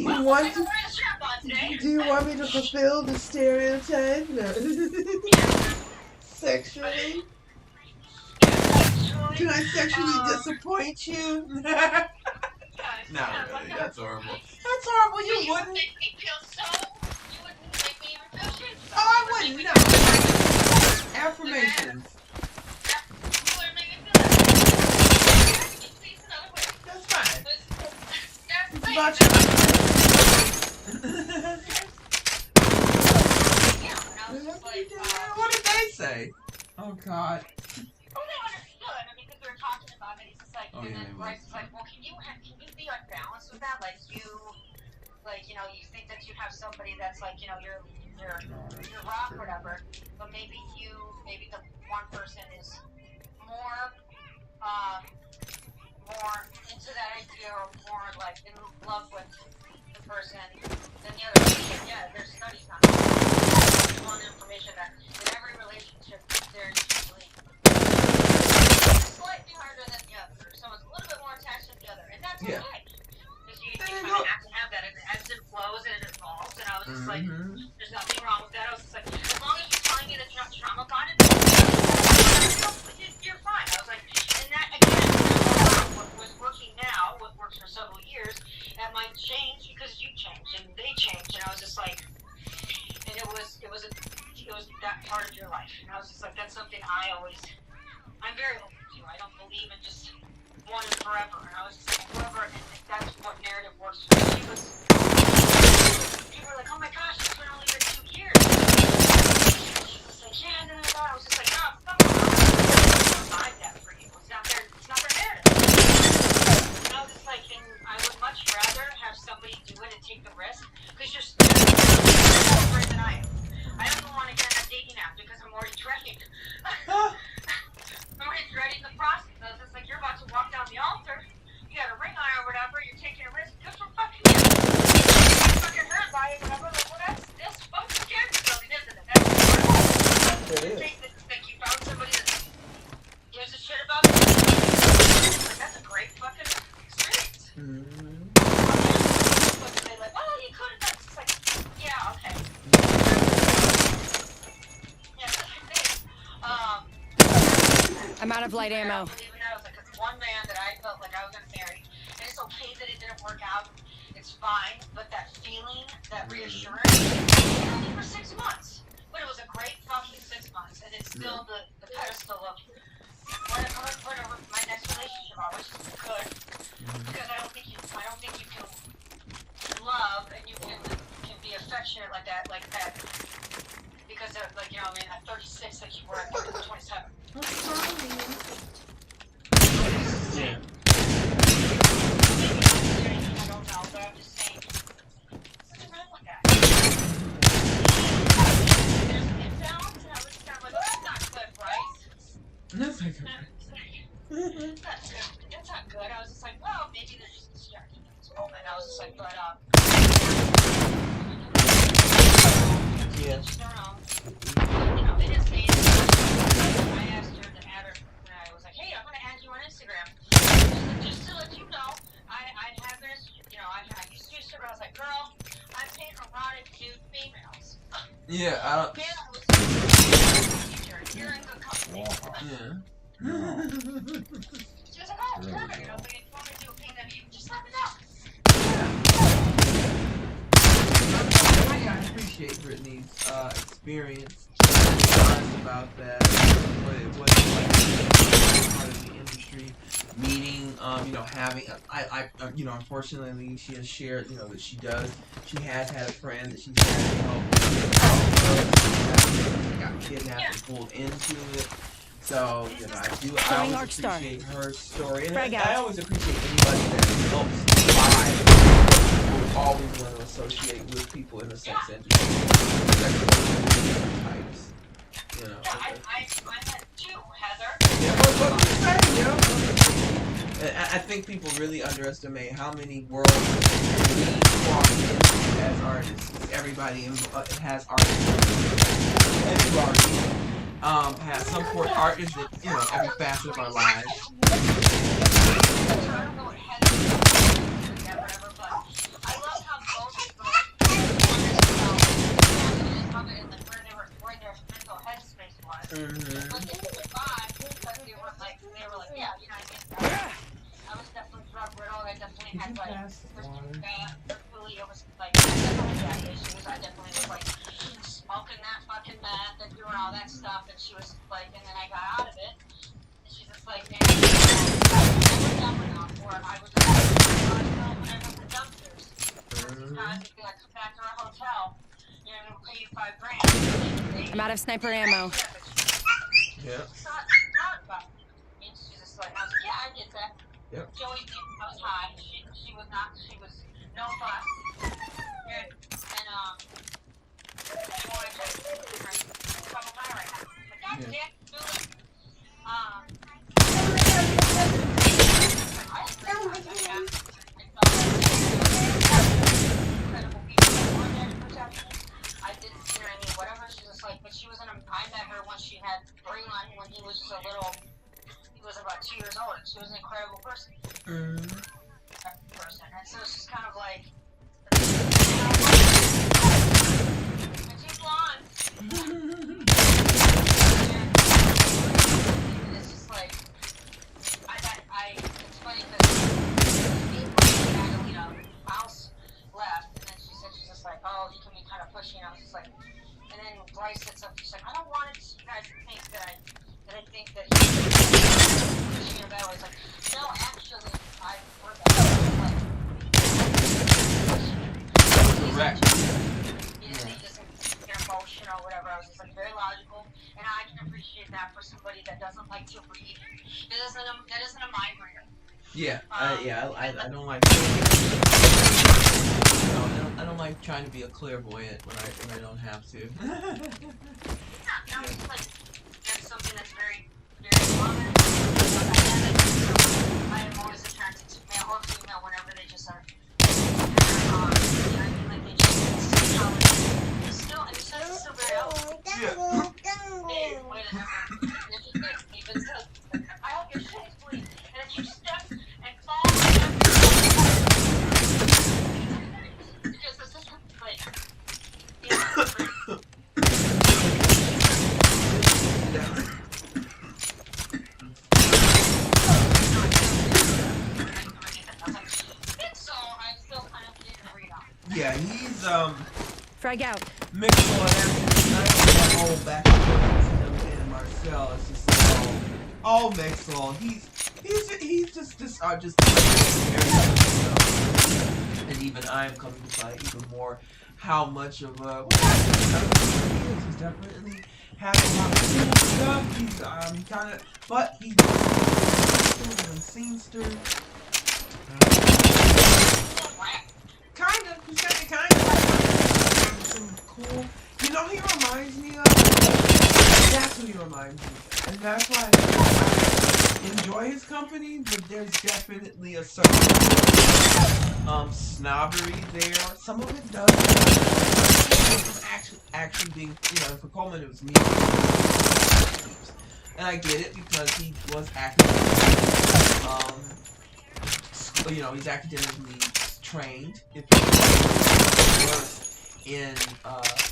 you want me to fulfill the stereotype? No. Sexually? Can I sexually disappoint you? Not really. That's horrible. That's horrible. You wouldn't make me feel so. You wouldn't make me even feel shit. Oh, I wouldn't. No. Affirmations. That's fine. It's about you. What did they say? Oh God. Oh, they understood. I mean, because we were talking about it. He's just like, and then Bryce is like, well, can you be unbalanced with that? Like you think that you have somebody that's like, you know, you're rock or whatever, but maybe the one person is more into that idea or more like in love with the person than the other. Yeah, there's studies on it. There's one information that in every relationship there's usually just like, that's something I'm very open to. I don't believe in just one and forever. And I was just like, whoever, and that's what narrative works for me. People were like, oh my gosh, it's been only been 2 years. She was like, yeah, no. I was just like, no, it's not that for you. It's not their narrative. And I was just like, and I would much rather have somebody do it and take the risk, because you're more than I am. I don't even want to get on a dating app because I'm already dreading. I'm already dreading the process. I was just like, you're about to walk down the altar. You got a ring on or whatever. You're taking a risk. Good for fucking you. Fucking hurt by it, whatever. Like, well, that's fucking character building, isn't it? That's what it is. Think you found somebody that gives a shit about you. Like, that's a great fucking experience. But they're like, oh, you could have done. It's like, yeah, okay. I'm out of light ammo. I was like, it's one man that I felt like I was gonna marry, and it's okay that it didn't work out. It's fine, but that feeling, that reassurance, only for 6 months. But it was a great fucking 6 months, and it's still the pedestal of whatever my next relationship I wish could, because I don't think you can love and you can be affectionate like that. Because they're like, you know, I mean, at 36, like you were at 27. Yeah. I don't know, but I'm just saying. What's wrong with that? There's an imbalance, and I was kind of like, well, that's not good, right? That's not good. That's not good. I was just like, well, maybe they're just distracted at this moment. I was just like, but, yeah. You know, they didn't say anything. I asked her to add her, and I was like, hey, I'm going to add you on Instagram. Just to let you know, I have this, you know, I used to use Instagram. I was like, girl, I'm paying erotic nude females. Yeah, I don't. You're in good company. Yeah. She was like, oh, it's perfect. I was like, if you want me to do a ping of you, just let me know. I appreciate Brittany's experience about that, what it's like part of the industry, meeting, you know, having, you know, unfortunately she has shared, you know, that she has had a friend that she's had to help, got kidnapped and pulled into it. So, you know, I always appreciate her story, and I always appreciate anybody that helps survive. Always want to associate with people in the sex industry. Types, you know. Yeah, I met you, Heather. Yeah, what I'm saying, yeah. I think people really underestimate how many worlds we walk into as artists. Everybody has artists. Everybody has some sort of artists that, you know, every facet of our lives. I love how both where their mental headspace was. Like they were fine because they were like, yeah, you know what I mean? I was definitely drug riddled. I definitely had like really, it was like I definitely had issues. I definitely was like smoking that fucking meth and doing all that stuff, and she was like, and then I got out of it, and she's just like, man, I was dumb enough, or I was just like, the dumpsters. Sometimes if I come back to our hotel, you know, we'll pay you $5,000. I'm out of sniper ammo. Yeah. She's just like, I was like, yeah, I get that. Yep. She always knew I was high. She was not, she was no fuss. And, she wanted to come high right now. But God damn, do it. I didn't see her any whatever. She was like, but she was in a, I met her when she had Braylon when he was just a little, he was about 2 years old. She was an incredible person. And so it's just kind of like, and she's blonde. It's just like, it's funny because Adelina Mouse left, and then she's just like, oh, he can be kind of pushy, and I was just like, and then Bryce said something, she's like, I don't want you guys to think that I think that he's about. It's like, no, actually, I prefer that. Correct. He doesn't get emotional or whatever. I was just like very logical, and I can appreciate that for somebody that doesn't like to read. That isn't a mind reader. Yeah, I don't like. I don't like trying to be a clairvoyant when I don't have to. It's like there's something that's very, very common. I am always attracted to male or female whenever they just are. Like they just still, and it's still very out. Yeah. I hope your shit is clean, and if you step and fall, because this is like, so I'm still kind of getting to read on. Yeah, he's Frag out. Mixel and that whole back and forth and Marcel. It's just all Mixel. He's just and even I'm coming to find even more how much of a he's definitely has a lot of cool stuff. He's kind of, but he's a scenester. Kind of. He's kind of cool. You know, he reminds me of. That's what he reminds me, and that's why I enjoy his company. But there's definitely a certain snobbery there. Some of it does. Actually being, for Coleman it was me. And I get it because he was he's academically trained. If he was in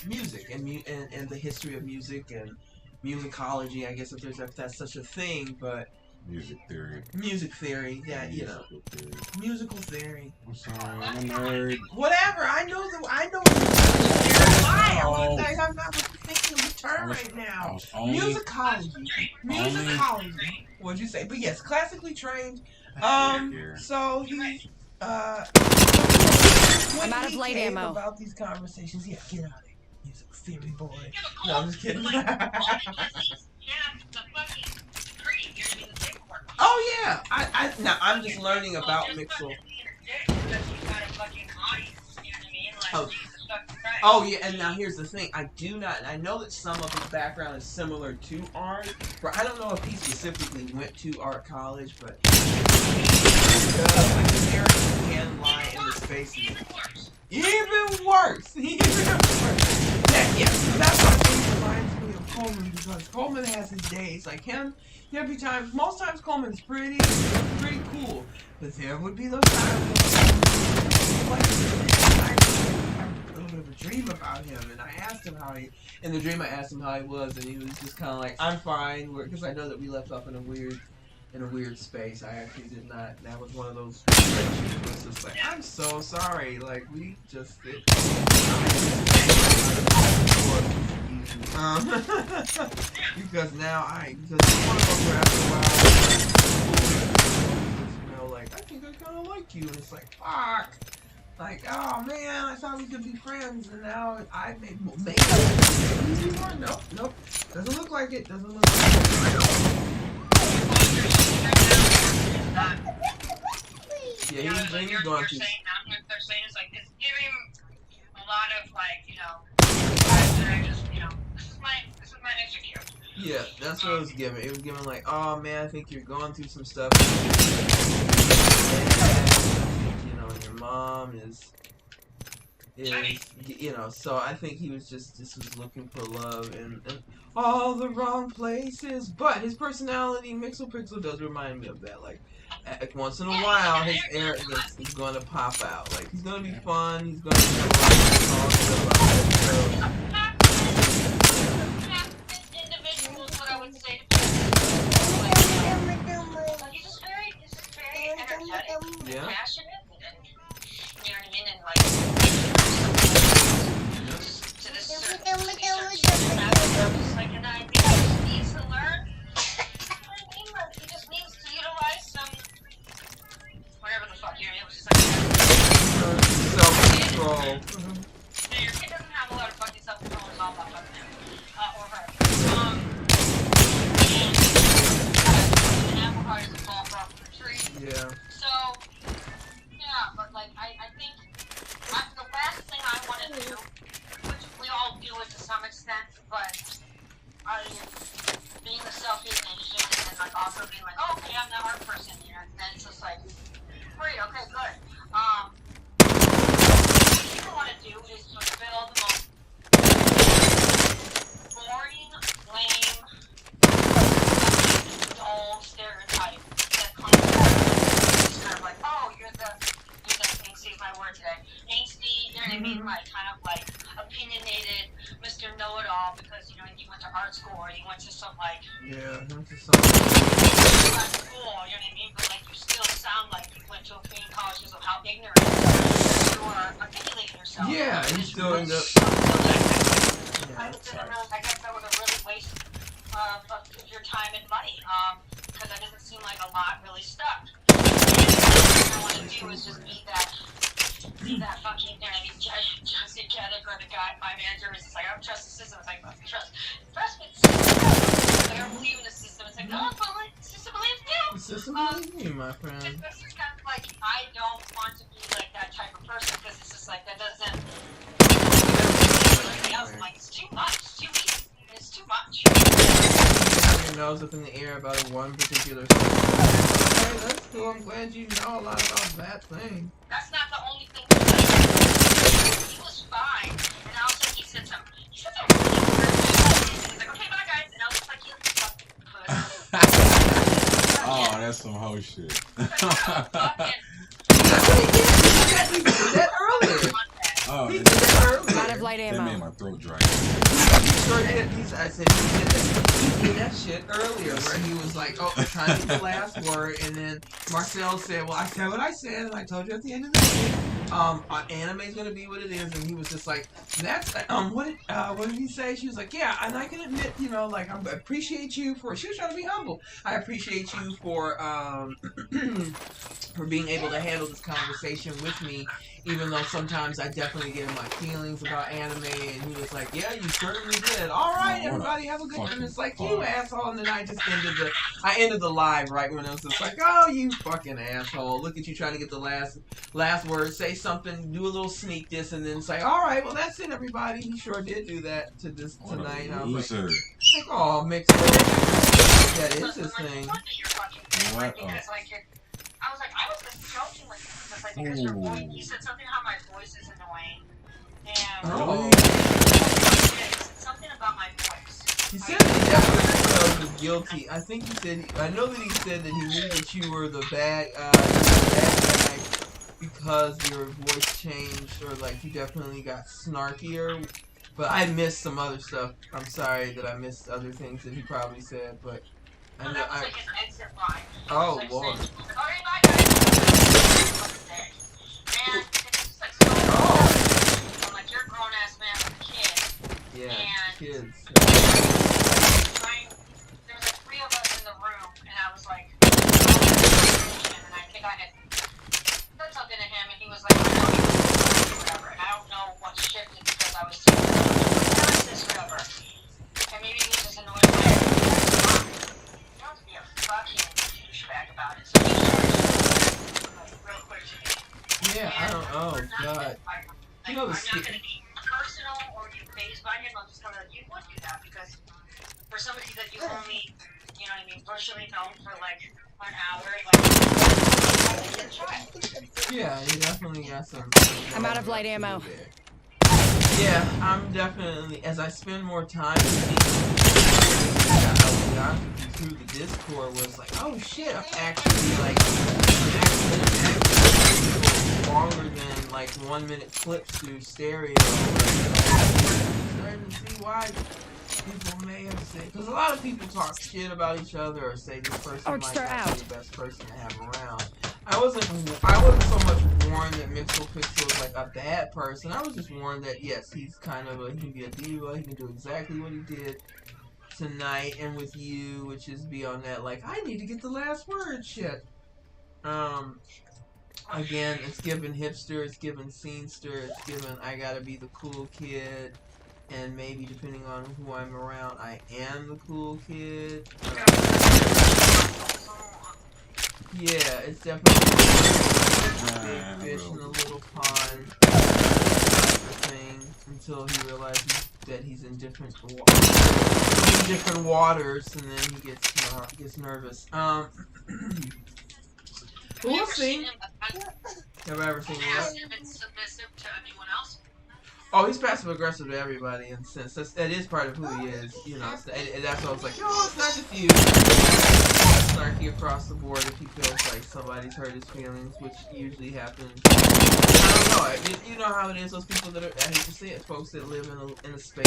music and the history of music and musicology, I guess if that's such a thing, but music theory, yeah, musical theory. I'm sorry, I'm a nerd. Whatever, I know. Why? I'm not thinking of the term right now. Musicology. What'd you say? But yes, classically trained. So he's I'm out of light ammo. About these conversations, yeah, get out of here, music theory boy. No, I'm just kidding. Oh yeah, now I'm just learning about Mixel. Oh yeah, and now here's the thing. I know that some of his background is similar to art, but I don't know if he specifically went to art college, but like the character can lie in the spaces. Even worse. Yeah, that's what reminds me of Coleman, because Coleman has his days. Like him, there'd be times, most times Coleman's pretty cool, but there would be those times when I had a little bit of a dream about him, and I asked him how he, in the dream I asked him how he was, and he was just kind of like, I'm fine, because I know that we left off in a weird space. I actually did not. That was one of those situations where it's just like, I'm so sorry. Like, we just did. Because now because one of them after a while, like, I think I kind of like you. And it's like, fuck. Like, oh man, I thought we could be friends, and now maybe nope. Doesn't look like it. Yeah, he's going through. They're saying it's like, it's giving a lot of, like, this is my execute. Yeah, that's what it was giving. It was giving like, oh man, I think you're going through some stuff. And, your mom is, so I think he was just looking for love in all the wrong places. But his personality, MixelPixel, does remind me of that. Like, once in a while, his arrogance is going to pop out. Like, he's going to be fun. He's going to be individuals, what I would say. He's just very energetic, passionate, and you know what I mean, and like to this certain like, and I think he needs to learn went to some like went to some school, you know what I mean? But like you still sound like you went to a community college because of how ignorant you are articulating yourself. Yeah, and it's still end up. I guess that was a really waste of your time and money. Because that doesn't seem like a lot really stuck. And what I want to do is just be that fucking, you know what I mean, Justin Kenneth or the guy, my manager is just like, I don't trust the system. It's like, trust me, the system. Like, I don't believe in the system. It's like, no, the system believes you. The system believes you, my friend. It's just kind of like, I don't want to be like that type of person because it's just like, that doesn't. I'm like, it's too much. It's too easy. It's too much. Your nose up in the air about one particular thing. Okay, that's cool. I'm glad you know a lot about that thing. That's not the only thing. He was fine, and all of a sudden he said some really weird shit. He's like, okay, bye guys, and I was just like, you fucking Oh, that's some hoe shit. He did that earlier. Oh, he did that earlier. Out of light ammo. That made my throat dry. He sure did. I said he did that shit earlier where he was like, oh, I'm trying to get the last word, and then Marcel said, well, I said what I said, and I told you at the end of the day, anime's gonna be what it is, and he was just like, that's, what did he say? She was like, yeah, and I can admit, you know, like, I appreciate you for, she was trying to be humble. I appreciate you for, for being able to handle this conversation with me, even though sometimes I definitely get in my feelings about anime, and he was like, yeah, you certainly did. All right, everybody, have a good time. It's like, you asshole, and then I just ended the live right when it was just like, oh, you fucking asshole. Look at you trying to get the last word, say something, do a little sneak diss, and then say, all right, well, that's it, everybody. He sure did do that to this tonight. I was like, oh, mixed that is his thing. What? I was like, I was just joking with you because your voice, you said something how my voice is annoying. And he said something about my voice. He said he definitely was guilty. I think he said, I know that he said that he knew that you were the bad guy because your voice changed, or like you definitely got snarkier. But I missed some other stuff. I'm sorry that I missed other things that he probably said, but I know that was like his exit line. Oh, Lord. Saying, okay, bye guys. And it's just like so I'm like, you're a grown ass man with a kid. Yeah, and kids. There was like 3 of us in the room, and I was like, and I think I had said something to him, and he was like, I know you whatever, and I don't know what shifted because I was too whatever. And maybe he was just annoyed by it. You don't have to be a fucking douchebag about it. So he started real quick to me. Yeah, I don't know. Oh, God. I'm not going to be personal or get phased by him. I'm just going to let you would do that because for somebody that you only, you know what I mean, virtually known for like an hour, like, yeah, you definitely got some. I'm out of light ammo. Yeah, I'm definitely, as I spend more time through the Discord, was like, oh shit, I'm actually like, longer than like 1 minute clips through stereo. Starting to see why people may have said, because a lot of people talk shit about each other or say this person might not be the best person to have around. I wasn't so much warned that MixelPixel was like a bad person. I was just warned that yes, he's kind of he can be a diva. He can do exactly what he did tonight and with you, which is be on that like I need to get the last word shit. Again, it's given hipster, it's given scenester, it's given I gotta be the cool kid, and maybe depending on who I'm around, I am the cool kid. Yeah, it's definitely big fish in a little pond thing until he realizes that he's in different waters, and then he gets nervous. We'll see. Have I ever seen that? Submissive to anyone else? Oh, he's passive aggressive to everybody, in a sense. That is part of who he is. You know, that's why I was like, oh, it's not just you. It's snarky across the board if he feels like somebody's hurt his feelings, which usually happens. I don't know. You know how it is. Those people that are, I hate to say it, folks that live in a space.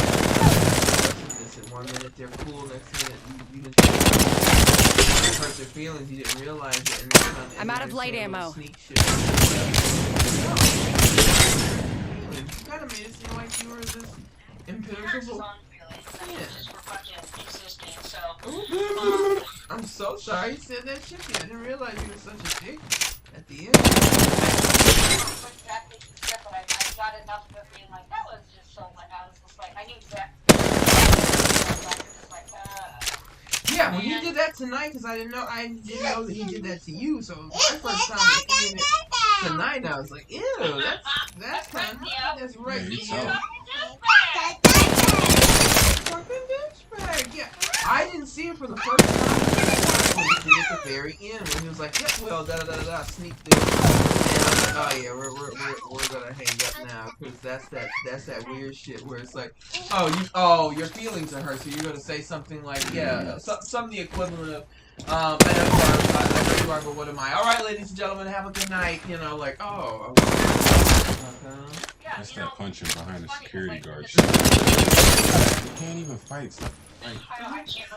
In 1 minute they're cool, next minute you didn't hurt their feelings. You didn't realize it. And I'm out of light ammo. Sneak shit. You kind of made it seem like you were this impenetrable. I'm so sorry you said that shit. I didn't realize you were such a dick at the end. But I got enough of it being like, that was just so much. I was just like, I knew exactly. Yeah, when he did that tonight, because I didn't know that he did that to you. So my first time seeing it tonight, I was like, ew, that's kind of that's right. Fucking douchebag. Yeah, I didn't see it for the first time. When he did it at the very end, when he was like, "Yep, well, da da da da, sneak this." And I was like, "Oh yeah, we're gonna hang up now," because that's that weird shit where it's like, "Oh, your feelings are hurt, so you're gonna say something like, yeah, some the equivalent of, I know you are, but what am I? All right, ladies and gentlemen, have a good night." You know, like, oh. That's that punching behind the security guard shit. You can't even fight stuff. Like,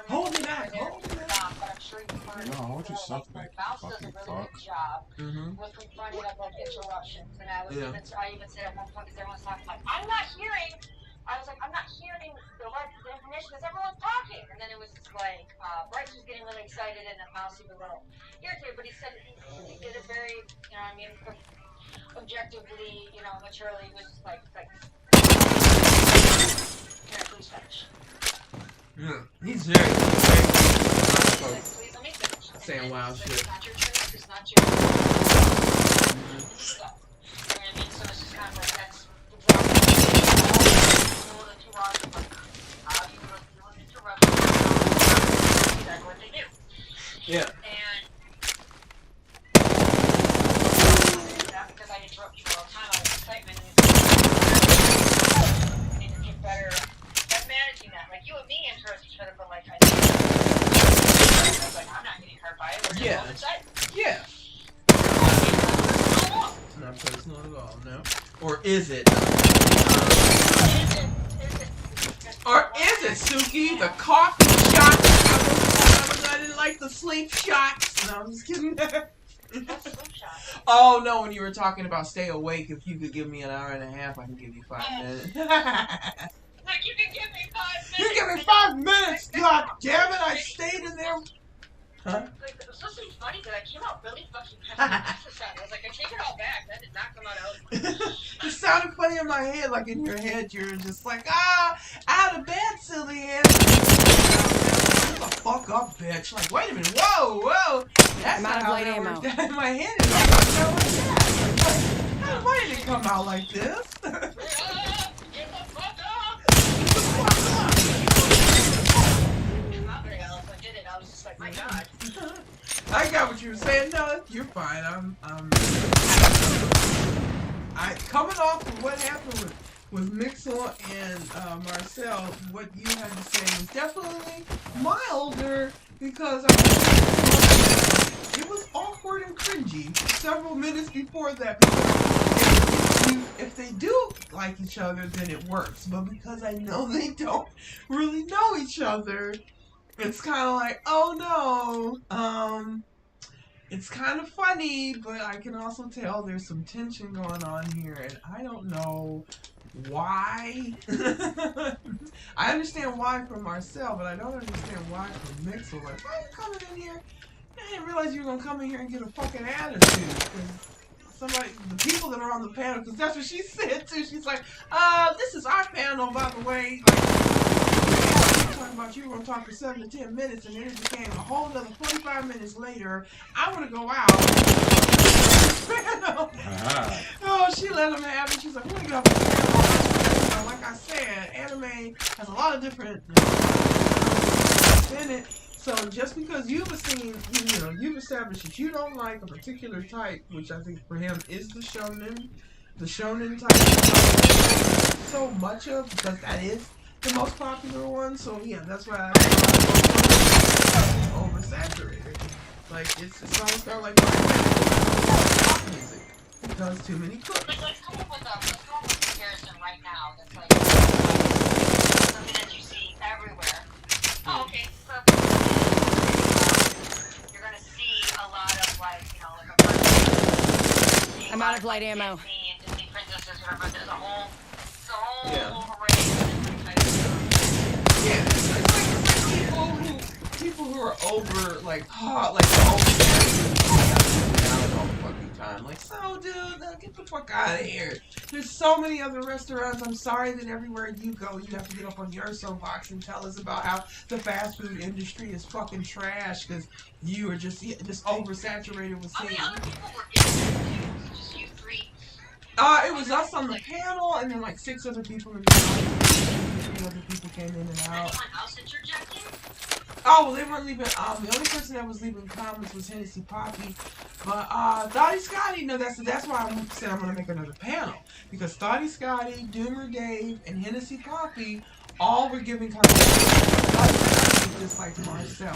hold me back. Hold me back. No, hold yourself back, you fucking fuck. With confronting of like interruptions, and I even said at one point because everyone's talking like, I'm not hearing the information because everyone's talking, and then it was just like Bryce was getting really excited and then Mousy was a little irritated, but he said he did it very, you know what I mean, objectively, you know, maturely. It was just like can I please finish? Yeah, he's very saying wild shit. It's not your truth, it's not your stuff. You know what I mean? So it's just kind of like that's exactly what they do. Yeah. And not because I interrupt you all the time, I have excitement and need to get better at managing that. Like you and me interrupt each other, but like I was like, I'm not getting hurt by it. We're just excited. Yeah. It's not personal at all, no. Or is it? Or is it, Suki? The coffee shot? I didn't like the sleep shots. No, I'm just kidding. Oh, no, when you were talking about stay awake, if you could give me an hour and a half, I can give you 5 minutes. Like, you can give me 5 minutes. You give me 5 minutes! God damn it, I stayed in there. Huh? Like, it was supposed to be funny, but I came out really fucking I was like, I take it all back. That did not come out It sounded funny in my head, like in your head, you're just like, out of bed, silly ass. Shut the fuck up, bitch. Like, wait a minute, whoa. That's not how that worked out in my head. It like why did it come out like this? Get the fuck up! I'm not very eloquent, did it? I was just like, my God. I got what you were saying. No, you're fine. Coming off of what happened with Mixel and Marcel, what you had to say was definitely milder because it was awkward and cringy several minutes before that. Because if they do like each other, then it works. But because I know they don't really know each other, it's kind of like, oh no, it's kind of funny, but I can also tell there's some tension going on here, and I don't know why. I understand why from Marcel, but I don't understand why from Mixel. Like, why are you coming in here? I didn't realize you were gonna come in here and get a fucking attitude. The people that are on the panel, because that's what she said too. She's like, this is our panel, by the way. Like, talking about you were going to talk for 7 to 10 minutes, and then it became a whole other 45 minutes later. I want to go out. Oh, she let him have it. She's like, we're going to get off the panel. Like I said, anime has a lot of different in it. So just because you've established that you don't like a particular type, which I think for him is the shonen type, so much of, because that is the most popular one. So yeah, that's why I oversaturated. like it's songs start like pop music because too many cooks. Let's come up with a comparison right now that's like something that you see everywhere. Oh, okay, perfect. You're gonna see a lot of like, you know, like a person. I'm out of light ammo. Disney princesses, whatever. There's a whole Yeah. array of different types of stuff. Yeah, it's like people who are over like hot, like over all the fucking time. Like, so dude, get the fuck out of here. There's so many other restaurants. I'm sorry that everywhere you go, you have to get up on your soapbox and tell us about how the fast food industry is fucking trash because you are just oversaturated with How scenes. many other people were in it? Just you three? It was us on the panel, and then like 6 other people in the audience. 3 other people came in and out. Anyone else interjecting? Oh, well, they weren't leaving. The only person that was leaving comments was Hennessy Poppy. But Thotty Scotty, no, that's why I said I'm gonna make another panel, because Thotty Scotty, Doomer Dave, and Hennessy Poppy all were giving comments just like Marcel,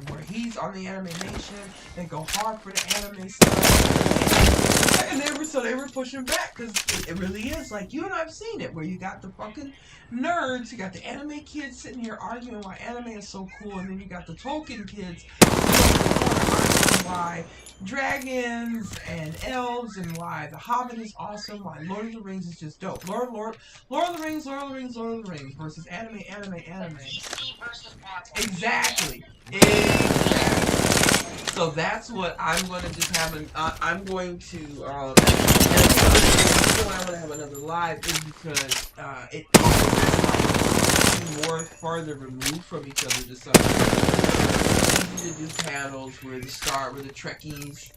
where he's on the Anime Nation. They go hard for the anime stuff, and they were pushing back because it really is like you and I've seen it, where you got the fucking nerds, you got the anime kids sitting here arguing why anime is so cool, and then you got the Tolkien kids arguing why dragons and elves and why The Hobbit is awesome, why Lord of the Rings is just dope. Lord of the Rings versus anime. DC versus Marvel. Exactly. So that's what I'm going to just have. I'm going to. And I think why I want to have another live is because it more farther removed from each other. Just so easy to do panels where the Trekkies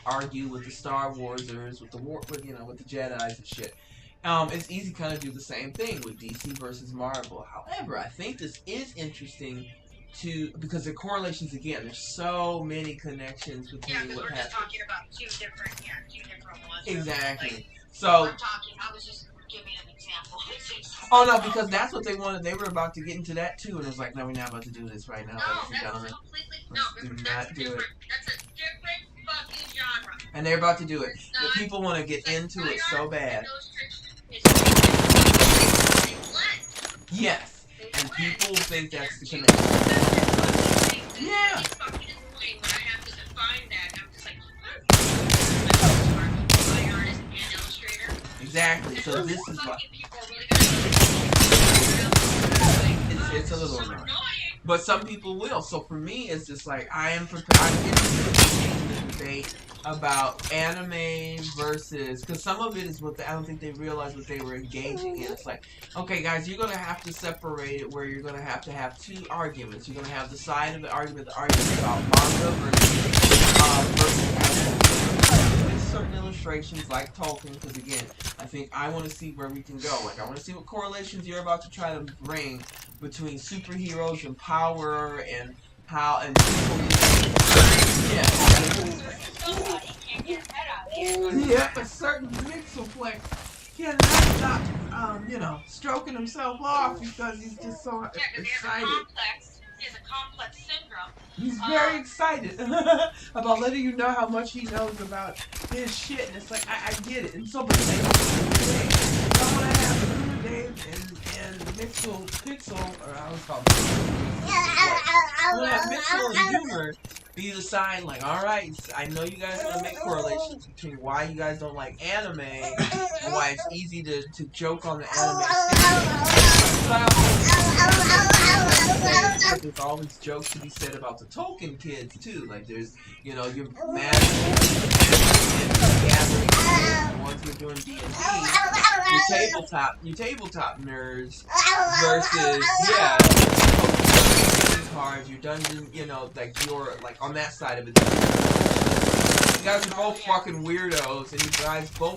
argue with the Star Warsers, with the Jedis and shit. It's easy to kind of do the same thing with DC versus Marvel. However, I think this is interesting because the correlations, again, there's so many connections between what happened. Just talking about two different ones. Exactly. Like, So I was just giving an example. Oh no, because that's what they wanted. They were about to get into that too, and it was like, no, we're not about to do this right now, ladies and gentlemen. Let's do not do it. That's a different fucking genre. And they're about to do it. The people want to get into it so bad. Yes, and people think that's the connection. Yeah. Exactly. So this is what it's a little annoying, but some people will. So for me, it's just like I'm interested in the debate about anime versus, because some of it is I don't think they realized what they were engaging in. It's like, okay, guys, you're gonna have to separate it where you're gonna have to have 2 arguments. You're gonna have the side of the argument about manga versus anime. With certain illustrations like Tolkien, because again, I think I want to see where we can go. Like, I want to see what correlations you're about to try to bring between superheroes and power and how and people. Yeah, a certain Mixoplex cannot stop, stroking himself off because he's just so excited. Is a complex syndrome. He's very excited about letting you know how much he knows about his shit, and it's like, I get it. And so, but I want to have Dave and Pixel, or I was called Mixel and Humor be the sign, like, alright, I know you guys want to make correlations between why you guys don't like anime and why it's easy to joke on the anime style. There's always jokes to be said about the Tolkien kids too. Like there's, your mad gathering, the ones who are doing D&D, your tabletop nerds versus cards, your dungeon, like you're like on that side of it. You guys are both fucking weirdos, and you guys both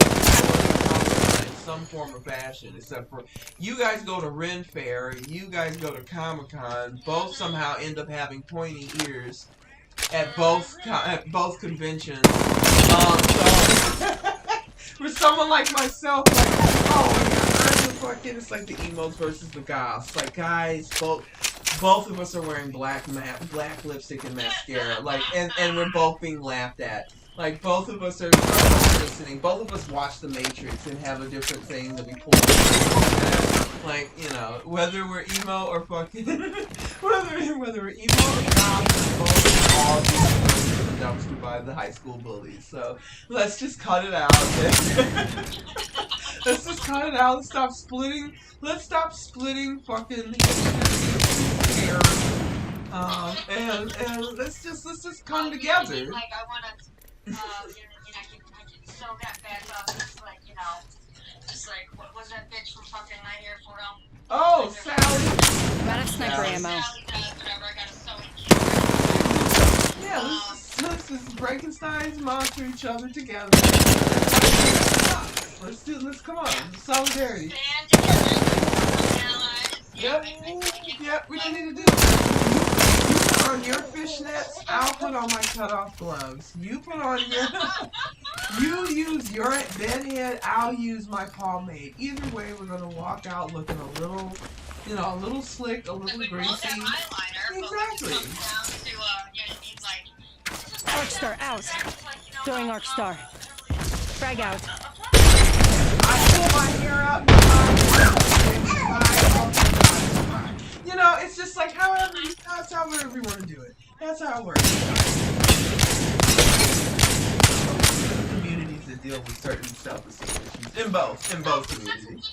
in some form or fashion, except for you guys go to Ren Fair, you guys go to Comic-Con, both somehow end up having pointy ears at both conventions. So for someone like myself, like, oh my god, it's like the emos versus the goths. Like, guys, both of us are wearing black lipstick and mascara, like, and we're both being laughed at. Like, both of us are listening. Both of us watch The Matrix and have a different thing that we pull. Like, you know, whether we're emo or fucking, whether we're emo or not, we're both all being thrown in the dumpster by the high school bullies. So let's just cut it out. Let's just cut it out. Let's stop splitting. Let's stop splitting fucking hair. And let's just come together. Like, I wanna, I can sew that back up. Just like, you know, just like, what was that bitch from fucking My Hair Photo? Oh, Sally. I'm out of sniper ammo. Sally does whatever. I got a sewing kit. Yeah, let's just Frankenstein's monster each other together. Let's come on, solidarity. Stand together, allies. Yep, we need to do it. You put on your fishnets, I'll put on my cutoff gloves. You put on your... You use your bedhead, I'll use my pomade. Either way, we're gonna walk out looking a little, you know, a little slick, a little greasy. Exactly. Arc Star out. Throwing Arc Star. Frag out. I pull my hair out. You know, it's just like that's however we want to do it. That's how it works. Communities that deal with certain self-esteem issues. In both communities.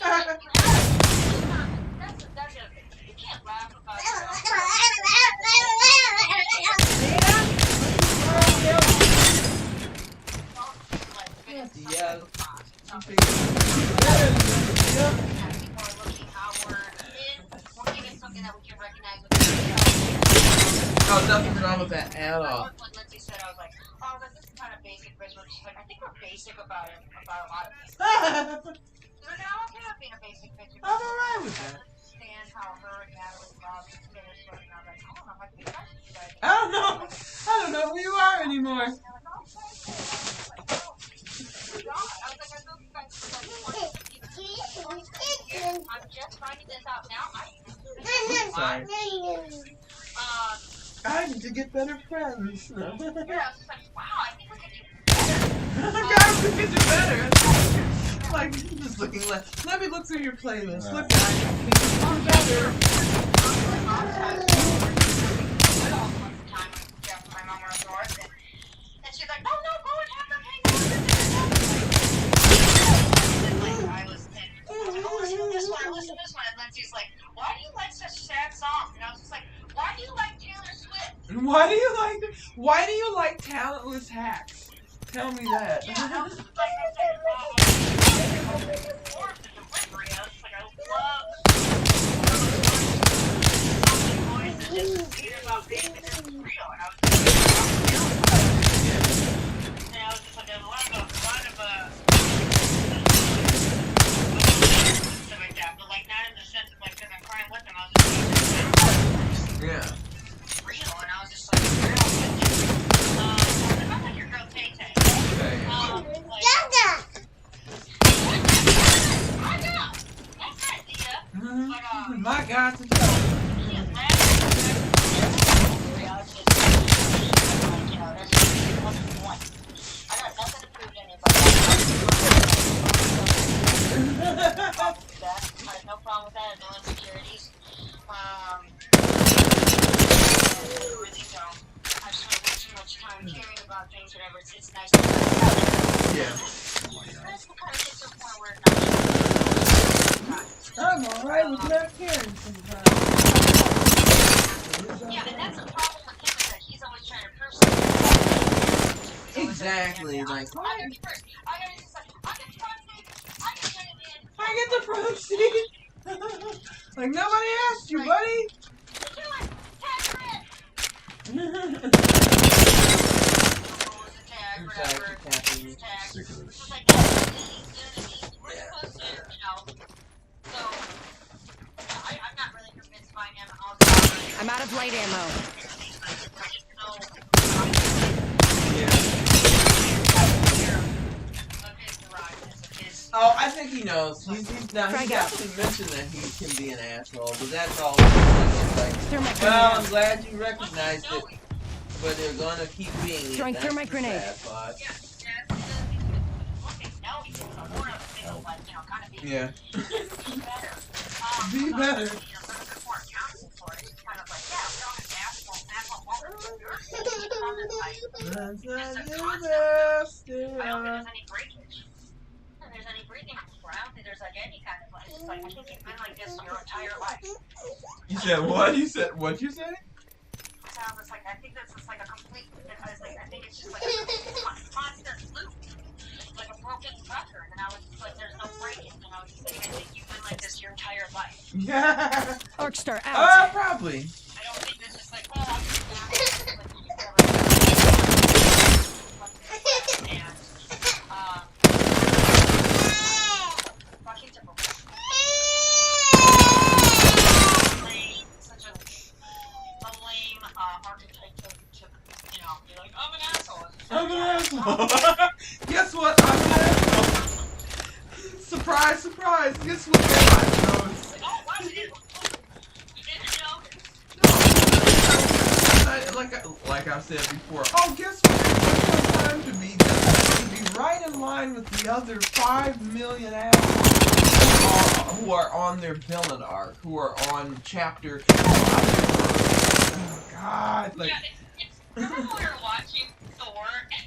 Yeah. Oh, nothing wrong with that at all. When Lindsay said, I was like, oh, but this is kind of basic, but she's like, I think we're basic about a lot of things. I'm okay with being a basic bitch. I'm alright with that. I understand how her and Natalie love Taylor Swift, and I was like, I don't know if I can be friends with you guys. I don't know who you are anymore. I'm just finding this out now. Sorry. I need to get better friends. Yeah, I was just like, wow, I think we could do better. Guys, we could do better. Like, just looking left. Let me look through your playlist. Look, guys, we can do better. And she's like, no, go and have them hang out. I was thinking, oh, listen to this one, listen to this one. And Lindsay's like, why do you like such sad songs? And I was just like, why do you like Taylor Swift? Why do you like talentless hacks? Tell me that. Yeah, I was just like, more of the delivery. I was like, I love voices just speaking about being real. And I was just like, a lot of stuff like that, but like not in the sense of like, because I'm crying with them. I was just like, yeah. Real, and I was just like, real. I'm like your girl Tay Tay. My God, no problem with that. No insecurities. I really don't. I just spent way too much time caring about things, whatever. It's nice to yeah. That's kind of gets to a point where I'm alright with not caring sometimes. Yeah, and that's the problem with him is that he's always trying to prove something. Exactly. Like, I gotta be first. I gotta just like, I can trust it. I can get it in. I get the proceed. Like nobody asked you, buddy. Sick of this. I'm not really convinced by him. I'm out of light ammo. Oh, I think he he knows. He's now he Frag out. definitely mentioned that he can be an asshole, but that's all. Like, well, I'm glad you recognized it, but they're gonna keep being it. Throwing That's thermite the grenade. sad part. Yeah. Be better. There's any breathing before. I don't think there's like any kind of like, it's like I think you've been like this your entire life. You said what? You said what? You say? So I was like, I think that's just like a complete. I was like, I think it's just like a constant loop, like a broken record. And I was just like, there's no breaking. And I was just like, I think you've been like this your entire life. Yeah. Arcstar out. Probably. I don't think this is like, oh, I'm just fucking typical. Such a lame archetype to, you know, be like, I'm an asshole. I'm an asshole. Guess what? I'm an asshole. Surprise, surprise. Guess what? I knows. Oh, what? You didn't know? Like I said before. Oh, guess what? It's time to be right in line with the other 5 million assholes who are on their villain arc, who are on chapter. Oh God! Like. Yeah, it's remember when we were watching Thor, and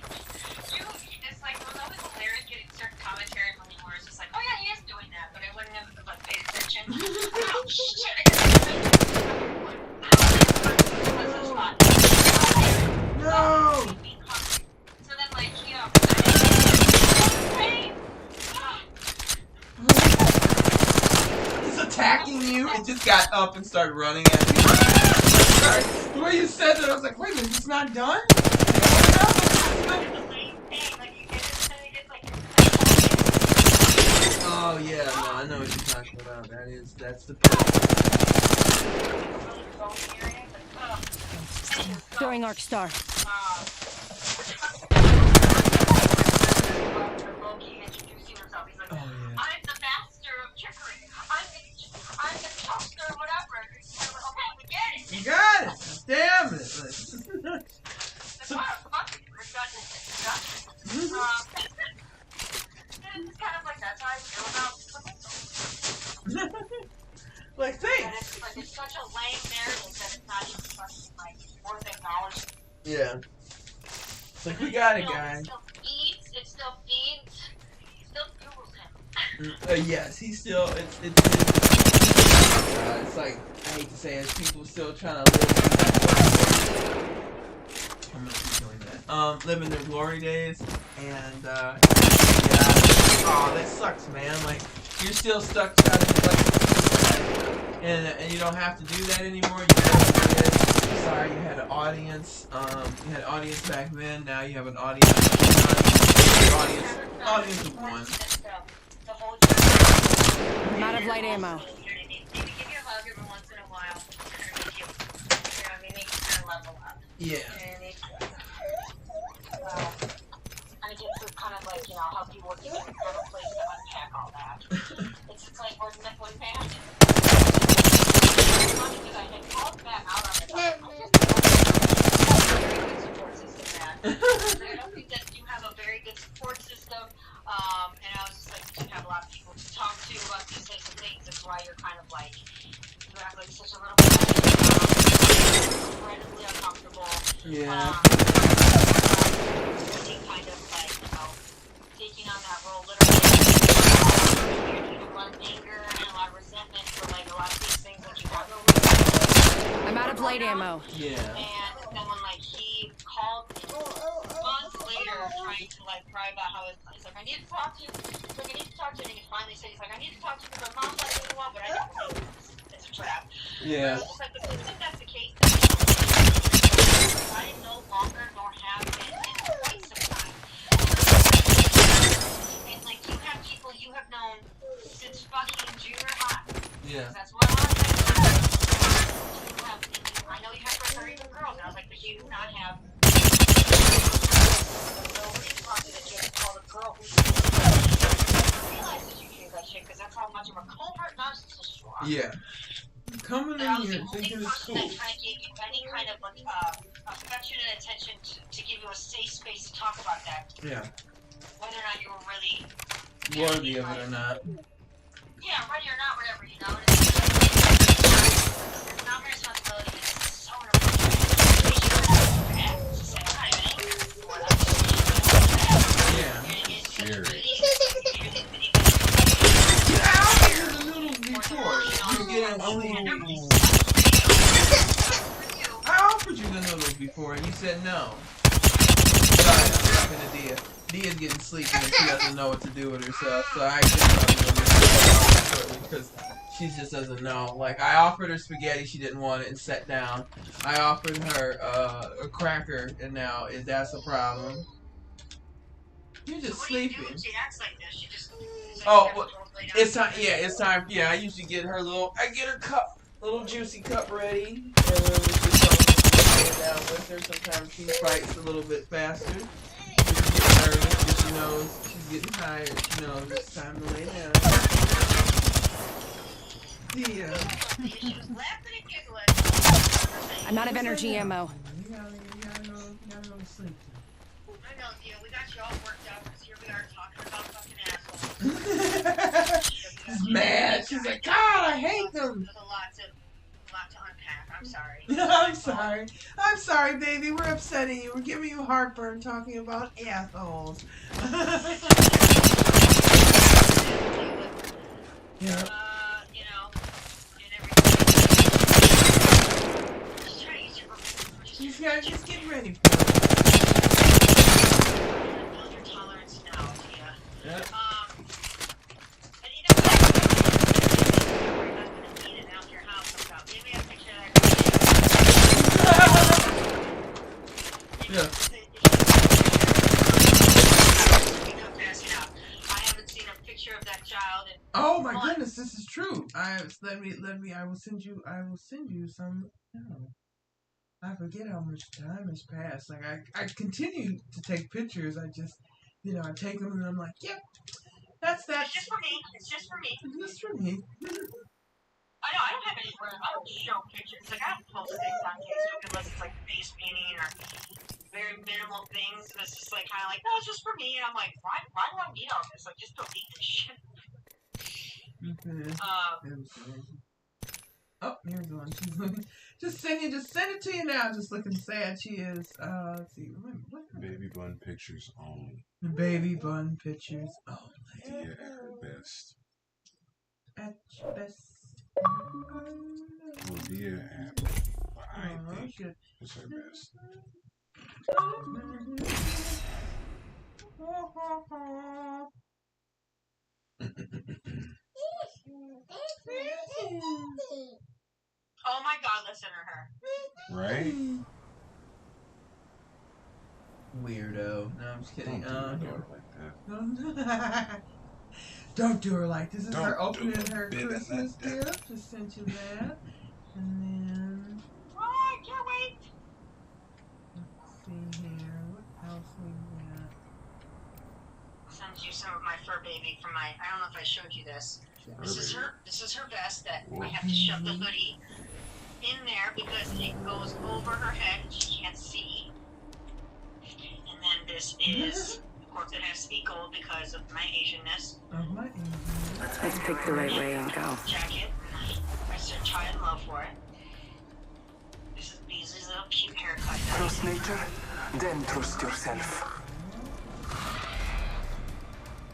it's like it was always hilarious getting certain commentary from you where it's just like, oh yeah, he is doing that, but I wouldn't have like paid attention. Oh shit! No! So then, like, he He's attacking you. It just got up and started running at you. The way you said that, I was like, wait a minute, it's not done? Oh yeah, no, I know what you're talking about. That's the Throwing Arcstar. I'm the master of trickery. I'm the master of whatever. Okay, we get it. You got it. Damn it. It's kind of like that's how I feel about like thanks. It's such a lame narrative that it's not even fucking like worth acknowledging. Yeah. It's like we got it, guys. It still feeds, it still fuels him. Yes, he's still. It's like I hate to say it, people still trying to live. I'm gonna keep doing that. Living their glory days, and yeah. Oh, that sucks, man. Like you're still stuck trying to like, and you don't have to do that anymore. You did. Sorry, you had an audience. You had an audience back then. Now you have an audience. Audience of one. I'm out of light ammo. Maybe give you a hug every once in a while. You know, maybe kind of level up. Yeah. And it gets kind of like, you know, how people would have a place to unpack all that. It's just like when Matt I had called Matt out on it. I don't think that you have a very good support system. And I was just like, you have a lot of people to talk to about these types of things. That's why you're kind of like, you act like such a little bit incredibly uncomfortable. Yeah. Kind of like, you know, taking on that role literally. You have a lot of anger and a lot of resentment for like a lot of these things that you have no reason. I'm out of light ammo. Yeah. And then when like he called me months later trying to like cry about how he's like, I need to talk to you. He's like, I need to talk to you. And he finally said, he's like, I need to talk to you because my mom's like, what do you want? But I don't know. It's a trap. Yeah. It's like, if that's the case, I no longer nor have been in quite some time. And like you have people you have known since fucking junior high. Yeah. That's what a lot of times I know you have friends that are even girls, and I was like, but you do not have nobody talking that you have to call the girl who realizes you do that shit. kid because that's how much of a covert narcissist you are. Yeah. Coming in here thinking it's cool. That kind of gave you any kind of affection and attention to give you a safe space to talk about that. Yeah. Whether or not you were really Worthy of it or not. Yeah, ready or not, whatever, you know. It's not my responsibility. It's so yeah. Scary. I offered you the noodles before and you said no. Sorry, I'm talking to Dia. Dia's getting sleepy and she doesn't know what to do with herself, so I just because she just doesn't know. Like, I offered her spaghetti, she didn't want it and sat down. I offered her a cracker, and now that's a problem. You're just sleeping. She acts like this. She just. Oh, well, it's time. Yeah, it's time. Yeah, I usually get her her cup, little juicy cup ready, and then we just lay down with her. Sometimes she fights a little bit faster. She's getting nervous, but she knows she's getting tired. She knows it's time to lay down. Yeah. I'm out of energy ammo. You gotta go to sleep. I know, Dia. We got you all worked up because here we are talking about fucking assholes. She's mad. She's like, God, I hate them. There's a lot to unpack. I'm sorry. I'm sorry. I'm sorry, baby. We're upsetting you. We're giving you heartburn talking about assholes. Yeah. You know, and everything. Just get ready for it. Build your tolerance now, Dia. Yeah. And you know what? Your husband is eating out your house sometime. Give me a picture of that. Yeah. I haven't seen a picture of that child in Oh my goodness, this is true. I will send you some. No. I forget how much time has passed. Like I continue to take pictures. I just, I take them and I'm like, yep, that's that. It's just for me. It's just for me. Just for me. I know, I don't have anywhere. I don't show pictures. Like, I don't post things on Facebook unless it's like face painting or very minimal things. It's just like kind of like, no, it's just for me. And I'm like, why do I need all this? Like, just delete this shit. Oh, here's one. She's looking. Just send it to you now. Just looking sad. She is. Let's see. What? Baby bun pictures only. The baby bun pictures only. Dia at her best. At best. Well, Dia at what I think is her best. Oh my God, listen to her. Right? Weirdo. No, I'm just kidding. Don't do her like that. Don't do her like this. This is Don't her opening her baby, Christmas like that. gift. Just sent you that. And then Oh, I can't wait. let's see here. What else we got? I'll send you some of my fur baby from my. I don't know if I showed you this. This is her vest that I have to shove the hoodie in there because it goes over her head and she can't see. And then this is, of course, it has to be gold because of my Asianness. Let's pick the right way and go. Jacket. I started trying in love for it. This is Beasley's little cute haircut. Trust nature, then trust yourself.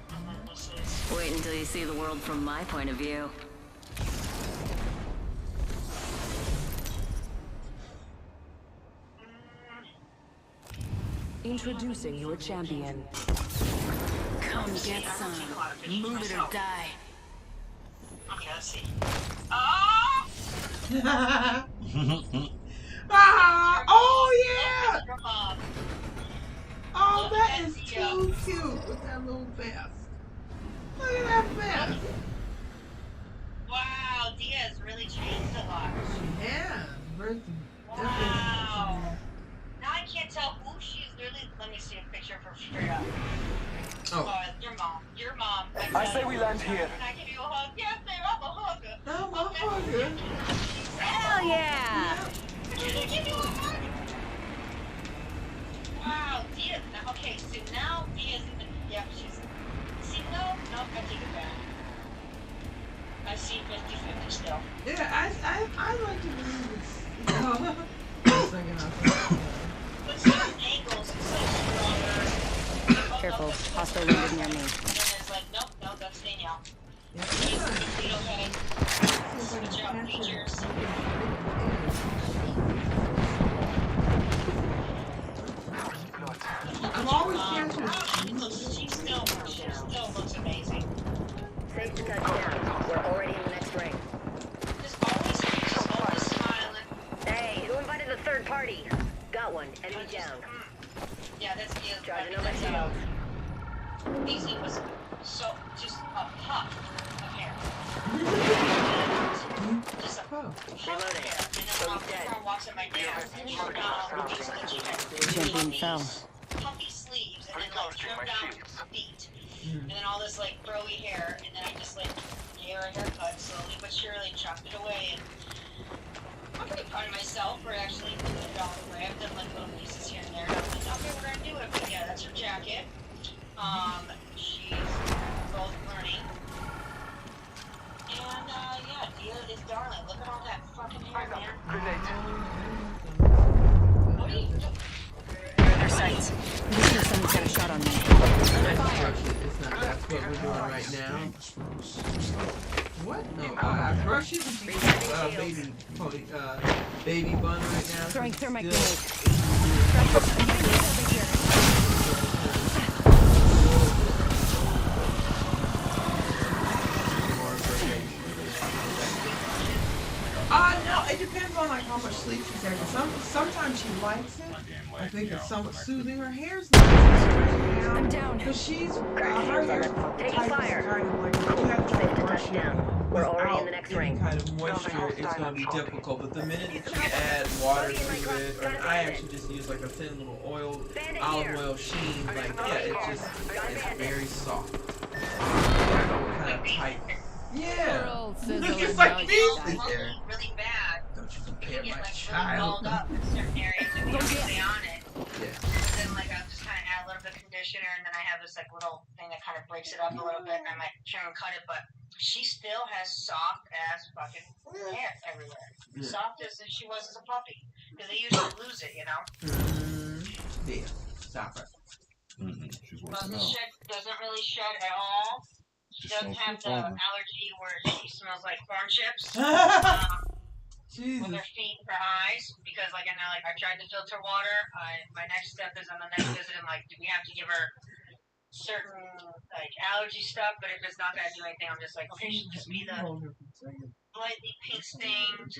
And then this is. Wait until you see the world from my point of view. Introducing your champion. Come get some. Move it or die. Okay, let's see. Oh! Oh yeah! Oh, that is too cute with that little vest. Look at that vest. Wow, Dia's really changed a lot. Yeah. Wow. Now I can't tell who she's really. Let me see a picture of her straight up. Your mom. I say we land here. Can I give you a hug? Yes, babe, I'm a hugger. I'm a hugger. Hell yeah! Can I give you a hug? Wow, Dia. Okay, so now Dia's in the. Yeah, she's. See, no, I take it back. I see 50-50 still. Yeah, I like to believe it's. But certain angles, it's like stronger. Careful, hostile landed near me. And then it's like, nope, that's staying out. Yeah. Switch out features. I'm always catching. She still looks amazing. Safe to touch down. We're already in the next ring. Just always smiling. Hey, who invited the third party? Got one. Enemy down. Yeah, that's Dia's. Charging on my shield. Easy was so just a puff of hair. Just a puff of hair. And then when walks in my dad, Champion fell. puffy sleeves and then like trimmed down feet. And then all this like frowy hair, and then I just like gave her a haircut slowly but surely, chopped it away, and I'm pretty proud of myself for actually doing it all the way. I've done like little pieces here and there. And I'm like, okay, we're gonna do it. But yeah, that's her jacket. She's both learning. And yeah, Dia is darling. Look at all that fucking hair, man. What are you doing? Their sights. Pretty sure someone's got a shot on me. It's not. That's what we're doing right now. What? No, I crush it. Baby bun right now. Throwing thermite No, it depends on like how much sleep she's taking. Sometimes she likes it. I think it's somewhat soothing. Her hair's nice. I'm down. Because she's her hair's taking fire. Kind of like you have to brush down. We're already in the next ring. Kind of moisture is going to be difficult. But the minute that you add water to it, or I actually just use like a thin little olive oil sheen. Like yeah, it's very soft. Kind of tight. Yeah. It's like me. Really bad. Don't you compare my like child. Really up in certain areas to be really on it. Yeah. And then like I'll just kind of add a little bit of conditioner, and then I have this like little thing that kind of breaks it up a little bit, and I might trim and cut it, but she still has soft ass fucking hair everywhere. Yeah. Soft as she was as a puppy, because they usually lose it, you know. Yeah. Stop it. Doesn't really shed at all. She doesn't have the allergy where she smells like corn chips. With her feet and her eyes, because like I know, like I tried to filter water. My next step is on the next visit. I'm like, do we have to give her certain like allergy stuff? But if it's not gonna do anything, I'm just like, okay, she'll just be the slightly pink stained,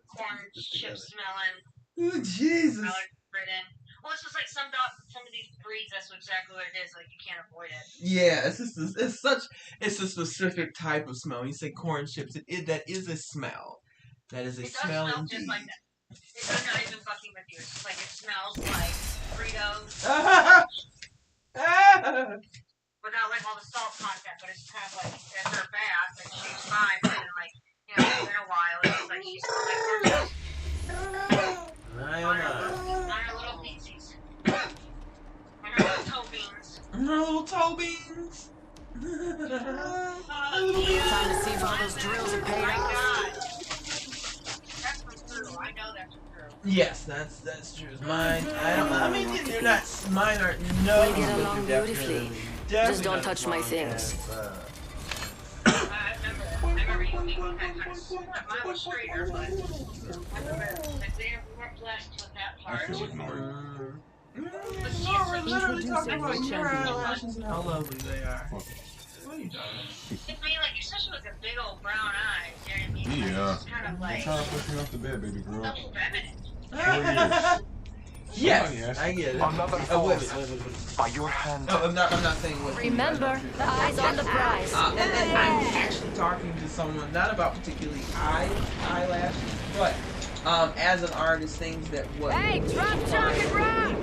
corn chip smelling. Oh Jesus. Allergy-ridden. Well, it's just like some of these breeds. That's exactly what it is. Like you can't avoid it. Yeah, it's a specific type of smell. You say corn chips. That is a smell. That is a smell indeed. Just like that. It's not even fucking with you. It's just like it smells like Fritos. Without like all the salt content, but it's kind of like it's her bath and she's fine. But then like in a while, it's like she smells like corn chips. On her little feces. On her little toe beans. Time to see if all those drills are paid off. I know that's true. Yes, that's true. Mine, I mean, they're not. Mine aren't. No, We get along beautifully. Just don't touch my things. I remember you and me both had kind of similar. Mine was straighter, but I remember they weren't blessed with that part. We're literally talking about your eyelashes and how lovely they are. What are you talking about? It's me, like, especially with the big old brown eyes, you know what I mean? Yeah. It's kind of like... I'm trying to push me off the bed, baby girl. So feminine. Yes, I get it. By your hand. No, I'm not saying what. Remember, the eyes on the prize. And I'm actually talking to someone not about particularly eyelashes, but as an artist, things that what. Hey, drop, chuck, and run!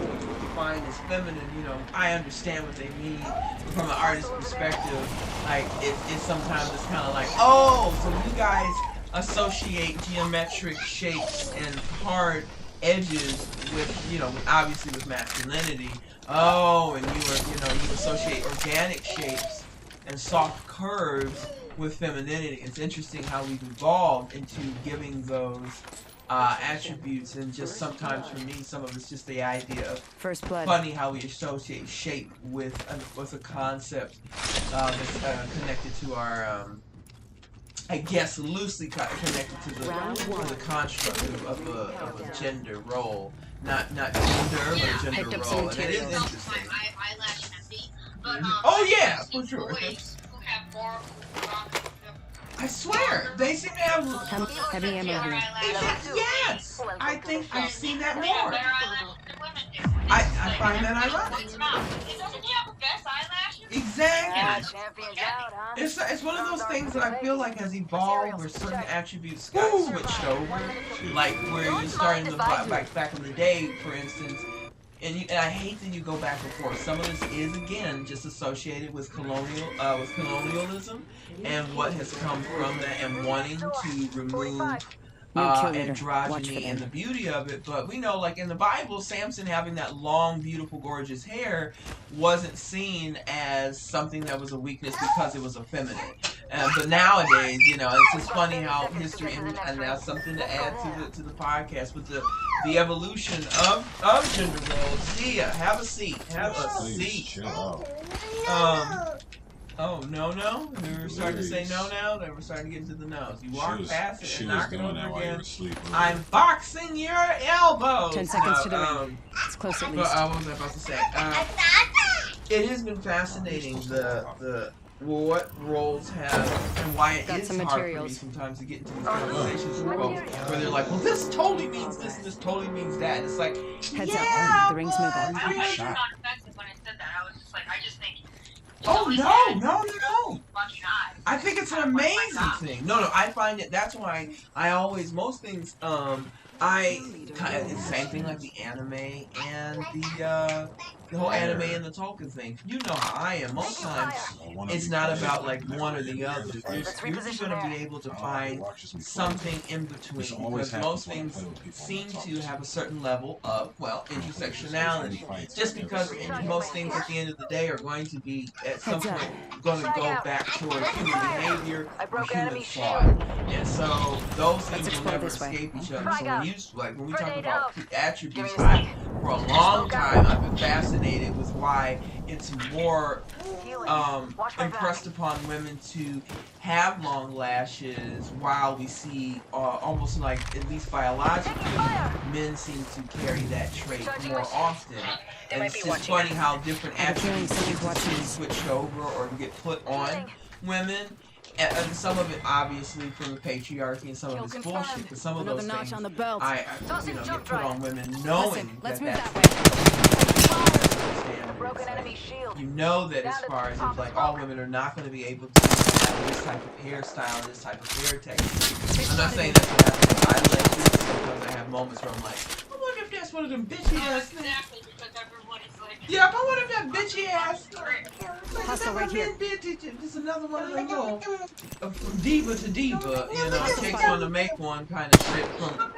define as feminine, you know, I understand what they mean. But from an artist's perspective, like, it's sometimes it's kind of like, oh, so you guys associate geometric shapes and hard edges with, you know, obviously with masculinity. Oh, and you associate organic shapes and soft curves with femininity. It's interesting how we've evolved into giving those attributes, and just sometimes for me, some of it's just the idea of First blood. Funny how we associate shape with a concept that's connected to our I guess loosely connected to the construct of a gender role, not gender, but a gender role, and it is interesting. Oh yeah, for sure. I swear, they seem to have heavy ammo here. Yes, I think I've seen that more. I find that ironic. It doesn't have the best eyelashes. Exactly. Champions out, huh? It's one of those things that I feel like has evolved where certain attributes got switched over. Like where you're starting to back in the day, for instance. And I hate that you go back and forth. Some of this is again just associated with colonialism and what has come from that, and wanting to remove androgyny and the beauty of it. But we know, like in the Bible, Samson having that long, beautiful, gorgeous hair wasn't seen as something that was a weakness because it was effeminate. But nowadays, you know, it's just funny how history, and now something to add to the podcast with the evolution of gender roles. See ya. Have a seat. Have a seat. Oh, no. We were starting to say no now. Then we're starting to get into the no's. You walk past it and knock it over again. I'm boxing your elbows. 10 seconds to the ring. It's close at least. What was I about to say? It has been fascinating what roles have and why it is hard for me sometimes to get into these conversations with folks where they're like, well, this totally means this and this totally means that. And it's like, heads yeah, up. The ring's moving. I was not offensive when I said that. I was just like, I just think. Oh no! I think it's an amazing thing. No, I find it. That's why I always most things. It's the same thing like the anime and the whole anime and the Tolkien thing. You know how I am. Most times, it's not about like one or the other. You're just going to be able to find something in between, because most things seem to have a certain level of, well, intersectionality. Just because most things at the end of the day are going to be at some point going to go back towards human behavior or human thought, and so those things will never escape each other. So when we talk about attributes, for a long time I've been fascinated with why it's more impressed upon women to have long lashes, while we see almost like, at least biologically, men seem to carry that trait more often. And it's just funny how different attributes get switched over or get put on women. And some of it obviously from the patriarchy, and some of it's bullshit. But some of those things get put on women knowing that you know that as far as it's like all women are not going to be able to have this type of hairstyle, this type of hair technique. I'm not saying that's what happens. I like this because I have moments where I'm like, I wonder if that's one of them bitchy ass things. Yeah, but what if that bitchy ass? Hustle right here. Just another one of them little from diva to diva, you know, it takes one to make one kind of shit from.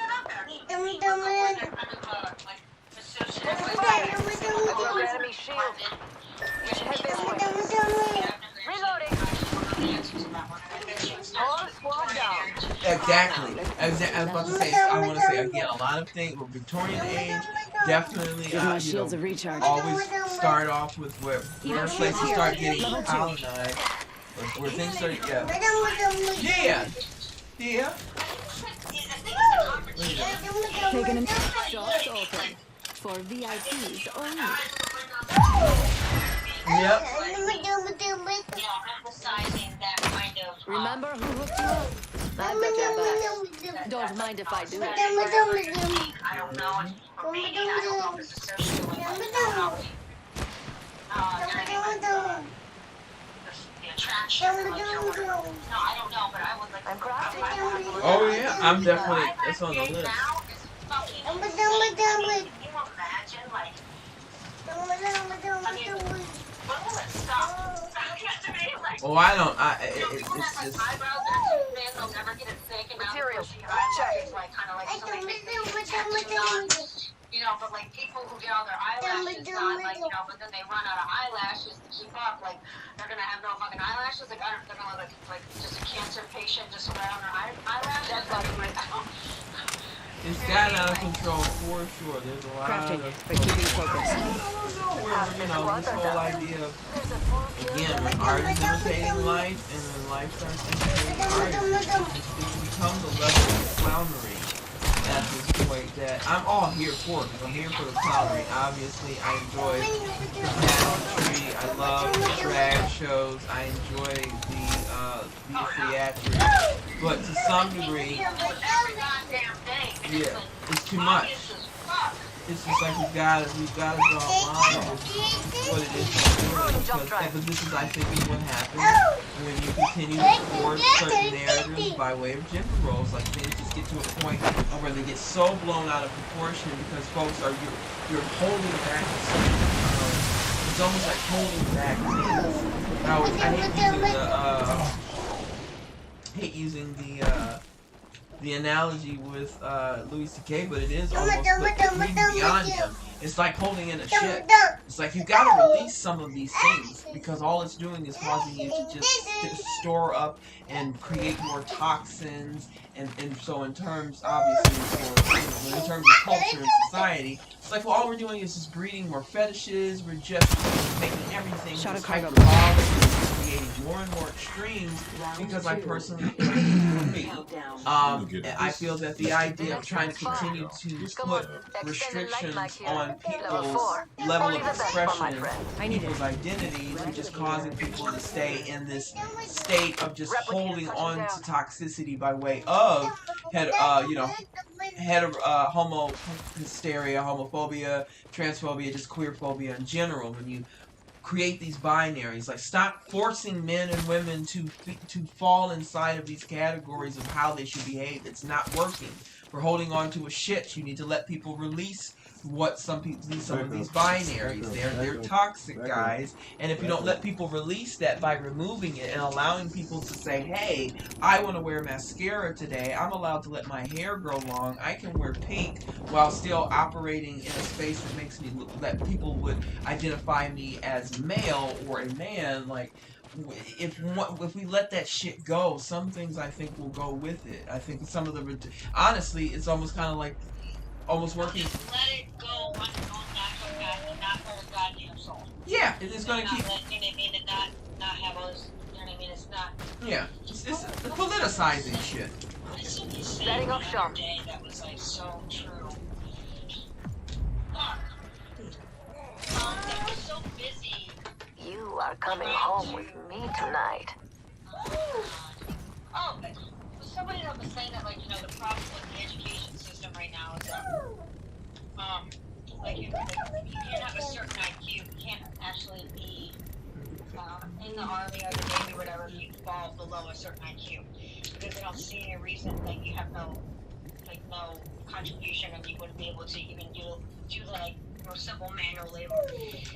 Exactly. I was about to say, I want to say again, a lot of things with Victorian age, definitely always start off with where places start getting colonized, where things start, yeah. Taking a shot open for VIPs only. Yep. Remember who hooked you up? I've got your back. Don't mind if I do. I don't know. For me, I don't know if it's associated with the attraction. No, I don't know, but I would like. I'm crafting. Oh yeah, I'm definitely. It's on the list. Can you imagine, like, Oh, I don't. It's just. Eyebrows are too thin, they'll never get it thick, and now the bushy eyelashes, like, kind of like somebody makes their teeth tattooed on. You know, but like people who get all their eyelashes done, like, you know, but then they run out of eyelashes to keep up, like, they're gonna have no fucking eyelashes, like, they're gonna look like just a cancer patient just around their eyelashes. That's like, It's gotten out of control for sure. There's a lot Crafting, of. but keeping focused. You know, this whole idea of, again, when art is imitating life, and when life starts imitating art, it's become the level of clownery at this point that I'm all here for, because I'm here for the clownery. Obviously, I enjoy the pageantry, I love the drag shows, I enjoy the theatrics, but to some degree, yeah, it's too much. It's just like we've got to draw a line with what it is we're doing, but this is, I think, is what happens when you continue to force certain narratives by way of gender roles. Like, things just get to a point where they get so blown out of proportion because folks are you're holding back. It's almost like holding back things. Now, I hate using the analogy with Louis C.K., but it is almost beyond him. It's like holding in a ship. It's like you've got to release some of these things because all it's doing is causing you to just store up and create more toxins. And so in terms, obviously, in terms of culture and society, it's like, well, all we're doing is just breeding more fetishes. We're just making everything just hyperbolic, creating more and more extremes because I personally, I feel that the idea of trying to continue to put restrictions on people's level of expression, people's identities, are just causing people to stay in this state of just holding on to toxicity by way of homo hysteria, homophobia, transphobia, just queerphobia in general. When you create these binaries, like, stop forcing men and women to fall inside of these categories of how they should behave. It's not working. We're holding on to a shit. You need to let people release what some of these binaries. They're toxic, guys. And if you don't let people release that by removing it and allowing people to say, hey, I want to wear mascara today. I'm allowed to let my hair grow long. I can wear pink while still operating in a space that makes me that people would identify me as male or a man. Like, if we let that shit go, some things I think will go with it. I think some of the honestly, it's almost kind of like almost working. Just let it go on its own natural path and not hurt a goddamn soul. Yeah, it's gonna keep. You know what I mean? And not have all this. You know what I mean? It's not. Yeah, it's politicizing shit. Setting up shop. That was like so true. They were so busy. You are coming home with me tonight. Oh, somebody that was saying that, like, you know, the problem with the education system right now is that, like, you can't have a certain IQ. You can't actually be in the Army or the Navy or whatever if you fall below a certain IQ. Because they don't see any reason that you have no contribution, and you wouldn't be able to even do like, more simple manual labor.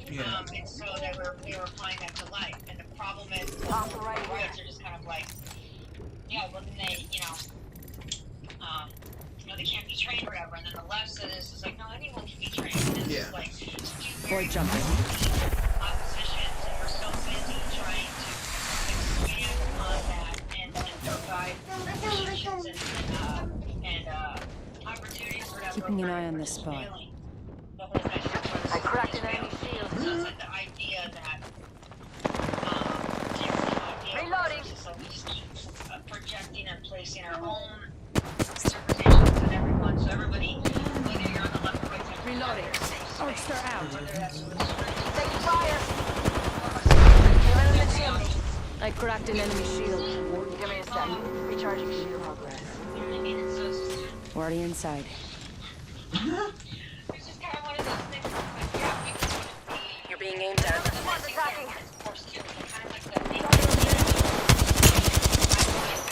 Yeah. And so they were applying that to life. And the problem is the rights are just kind of like, yeah, well then they, they can't be trained or whatever. And then the left said this is like, no, anyone can be trained. And it's just like, Boy jumping. Oppositions, and we're so busy trying to expand on that and provide restrictions and opportunities for that. Keeping an eye on this spot. I cracked an enemy shield. So it's like the idea that reloading. So we just keep projecting and placing our own interpretations on everyone. So everybody, whether you're on the left or right side, reloading. Arcs are out. Taking fire. I cracked an enemy shield. Give me a sec. Recharging shield progress. You know what I mean? It's so We're already inside. it's just kind of one of those things. Like, yeah, we can be. You're being aimed at. Someone's attacking. Kind of like the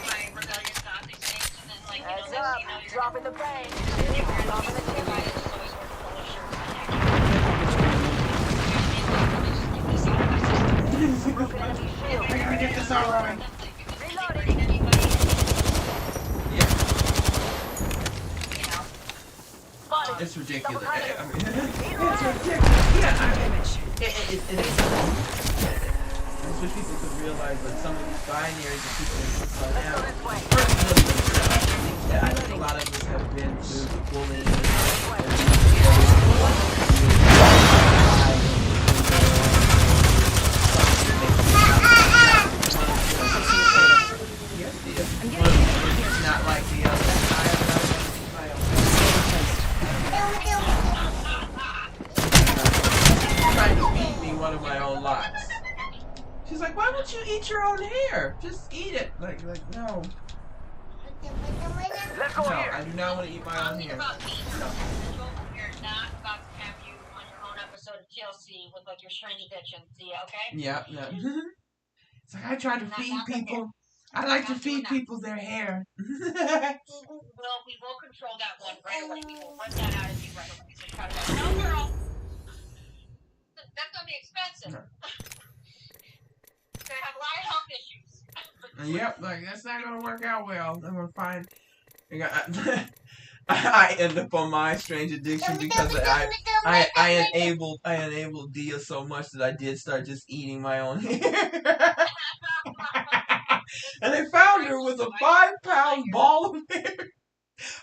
my rebellious Nazi things, and then like, Heads up. Dropping the brain. Dropping the tip. I gotta get this ridiculous. I mean, it's ridiculous. Yeah, I mean, I wish people could realize that some of these binaries that people insist on now, personally themselves, I think a lot of us have been through the bullying not like the other. Trying to feed me one of my own lots. She's like, why won't you eat your own hair? Just eat it. Like no. Let's go No, here. I do not want to eat my own hair. We're not about to have you on your own episode of TLC with like your strange addiction, okay? Yeah, no. It's like I try to feed people. I like to feed people their hair. We will control that one right away. We will rip that out of you right away. So you gotta go, no girl. That's gonna be expensive. No. Gonna have a lot of health issues. Yep, like that's not gonna work out well. I'm gonna find. I end up on my strange addiction because I enabled Dia so much that I did start just eating my own hair. And they found her with a 5-pound ball of hair.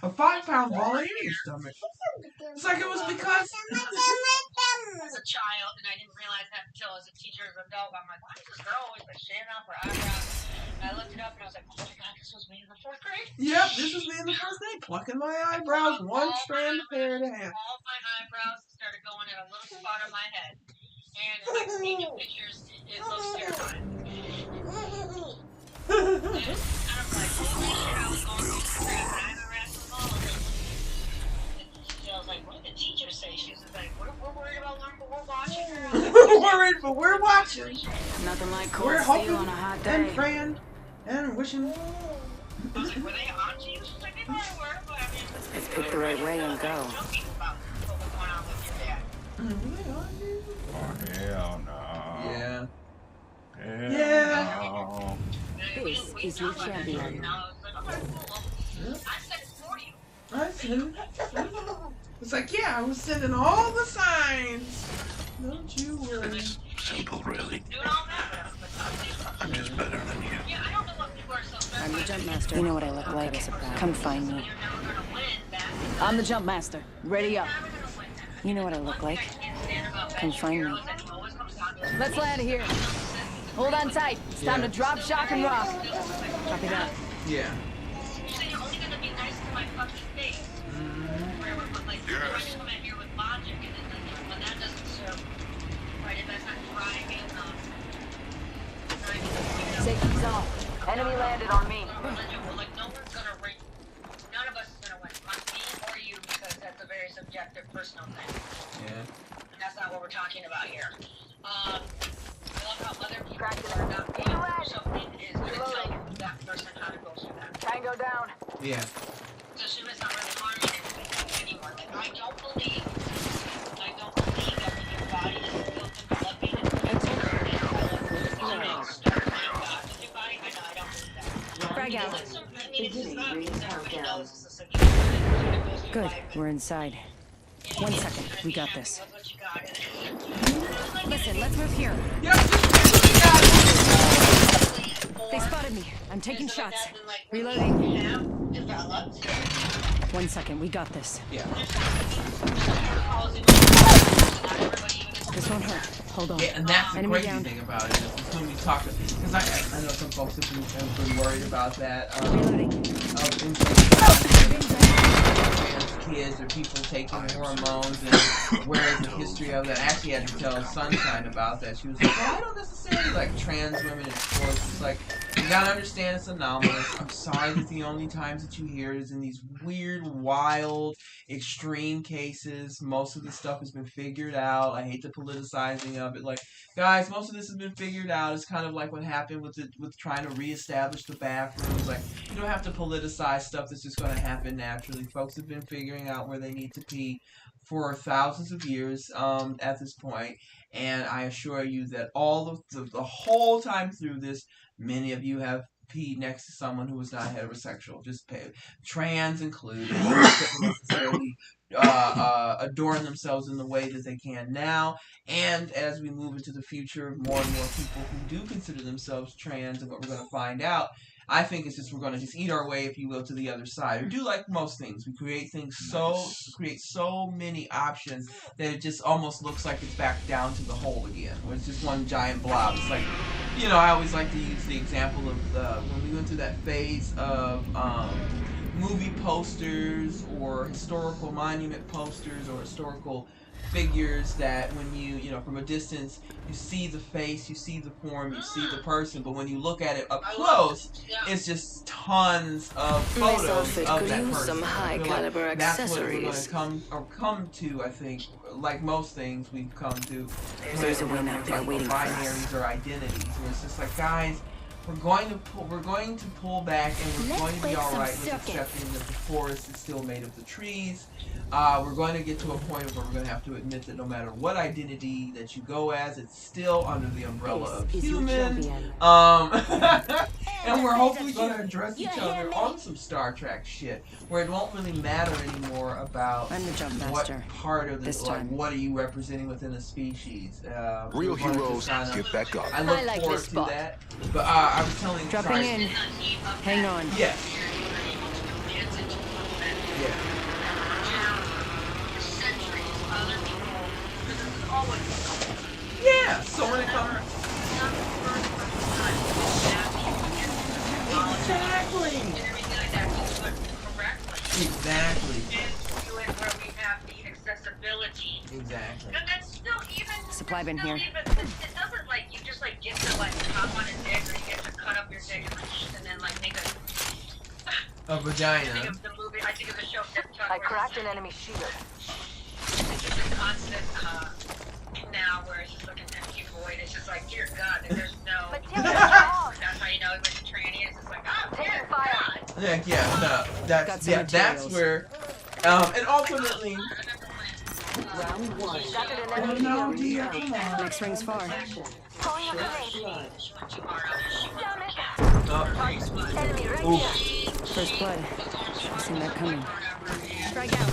A 5-pound ball of hair in your stomach. It's like it was because As a child, and I didn't realize that until as a teacher, as an adult, I'm like, why is this girl always been shaving off her eyebrows? And I looked it up and I was like, oh my god, this was me in the 4th grade? Yep, this was me in the 4th grade, plucking my eyebrows, one strand of hair and a half. All my eyebrows started going in a little spot on my head. And like seeing the pictures, it looks terrifying. And I'm like, holy shit, I was going through the crap, and I haven't wrestled them all. I was like, what did the teacher say? She was like, we're worried about learning, but we're watching her. We're worried, but we're watching. Nothing like cold We're steel hoping on a hot day. and praying and wishing. I was like, were they on to you? She was like, they probably were, but I mean, Let's pick the right way and go. About what was going on with your dad. Oh, hell no. Yeah. Hell no. This is your champion. I said it for you. I said it. It's like, yeah, I was sending all the signs. Don't you worry. Simple, really. I'm just better than you. Yeah, I don't know what people are so I'm the jump master. You know what I look like. Come find me. I'm the jump master. Ready up. You know what I look like. Come find me. Let's land here. Hold on tight. It's time to drop, shock, and rock. Copy that. Yeah. You say you're only gonna be nice to my fucking face. Yes. Come in here with logic, and then when that doesn't serve, right? If that's not driving, Safety's off. Enemy landed on me. like no one's gonna win. None of us is gonna win. Not me or you, because that's a very subjective, personal thing. Yeah. And that's not what we're talking about here. I love how other people are not being something is gonna tell that person how to go through that. Tango down. Yeah. So she was not really harming anything anymore. Like I don't believe that when your body is built and developing and Frag out. Good, we're inside. 1 second, we got this. Listen, let's move here. They spotted me. I'm taking shots. Reloading. 1 second, we got this. Yeah. This won't hurt. Hold on. Yeah, and that's the Enemy crazy down. thing about it is when we talk, because I know some folks have been worried about that. Kids or people taking hormones and where is the history of that. I actually had to tell Sunshine about that. She was like, well, I don't necessarily like trans women in sports. It's like, you gotta understand it's anomalous. I'm sorry that the only times that you hear it is in these weird, wild, extreme cases. Most of the stuff has been figured out. I hate the politicizing of it. Like, guys, most of this has been figured out. It's kind of like what happened with trying to reestablish the bathrooms. Like, you don't have to politicize stuff that's just going to happen naturally. Folks have been figuring out where they need to pee for thousands of years at this point. And I assure you that all of the whole time through this, many of you have pee next to someone who is not heterosexual. Just pay. Trans included. Couldn't necessarily adorn themselves in the way that they can now. And as we move into the future, more and more people who do consider themselves trans, and what we're going to find out, I think it's just we're going to just eat our way, if you will, to the other side. We do like most things. We create things so many options that it just almost looks like it's back down to the hole again, where it's just one giant blob. It's like, you know, I always like to use the example of when we went through that phase of movie posters or historical monument posters or historical figures that when you know, from a distance, you see the face, you see the form, you see the person, but when you look at it up close, it's just tons of photos of that person. Some high caliber accessories. That's what we're going to come to, I think, like most things we've come to. There's a win out there waiting for us. Binaries or identities, where it's just like, guys, we're going to pull back, and we're going to be all right with accepting that the forest is still made of the trees. We're going to get to a point where we're going to have to admit that no matter what identity that you go as, it's still under the umbrella of human. And we're hopefully going to address each other on some Star Trek shit, where it won't really matter anymore about what part of this, like, what are you representing within a species. Real heroes get back up. I look forward to that. But I was telling you, dropping in. Hang on. Yes. Yeah. Yeah, so when it comes... Exactly. Exactly. And that's still even... Supply bin here. It doesn't, like, you just, like, get to, like, hop on a dick, or you get to cut up your dick and then, like, make a vagina. I think of the show I cracked an enemy shooter. It's just a constant, now where it's just like an empty void. It's just like, dear God, there's no... But that's how you know it was a tranny. It's just like, oh, dear God. Yeah, no, that's where, and ultimately... Round one. Oh no, dear, come on. Next ring's far. First blood. I've seen that coming. Strike out.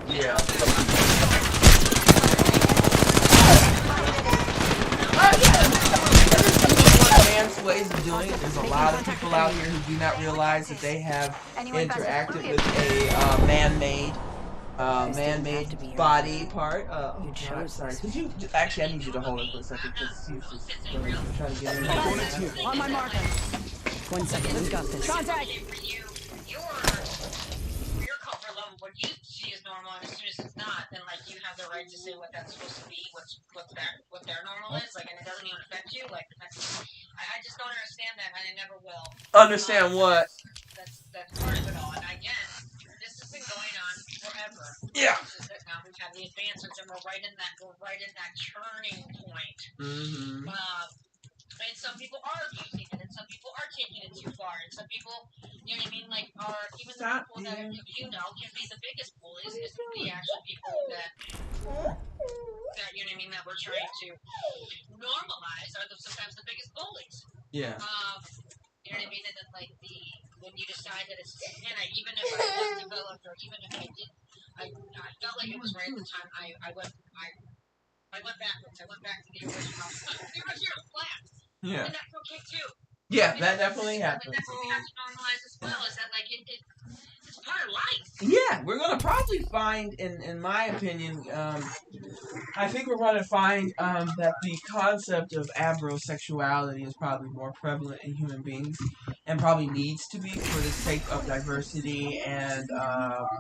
Yeah. Advanced ways of doing it. There's a lot of people out here who do not realize that they have interacted with a man-made body part. Oh, sorry. Could you actually? I need you to hold it for a second because he's just trying to get in. On my marker. 1 second. Let's got this. Contact. Your comfort level, what you see as normal, and as soon as it's not, then like you have the right to say what that's supposed to be, what their normal is, like, and it doesn't even affect you. Like, I just don't understand that, and I never will. Understand what? That's part of it all, and again, this has been going on forever. Yeah. Now we've had the advancements, and we're right in that turning point. Mm-hmm. And some people are abusing it, and some people are taking it too far, and some people, you know what I mean, like, are even the people that, you know, can be the biggest bullies is the actual people that, you know what I mean, that we're trying to normalize are sometimes the biggest bullies. Yeah. You know what I mean? And then, like, when you decide that it's, and even if I was developed, or even if I didn't, I felt like it was right at the time I went backwards. I went back to the original plan. Yeah. And that's okay too. Yeah, that definitely happens. And that's what we have to normalize as well, is that, like, it's part of life. Yeah, we're gonna probably find, in my opinion, I think we're gonna find that the concept of abrosexuality is probably more prevalent in human beings, and probably needs to be for the sake of diversity and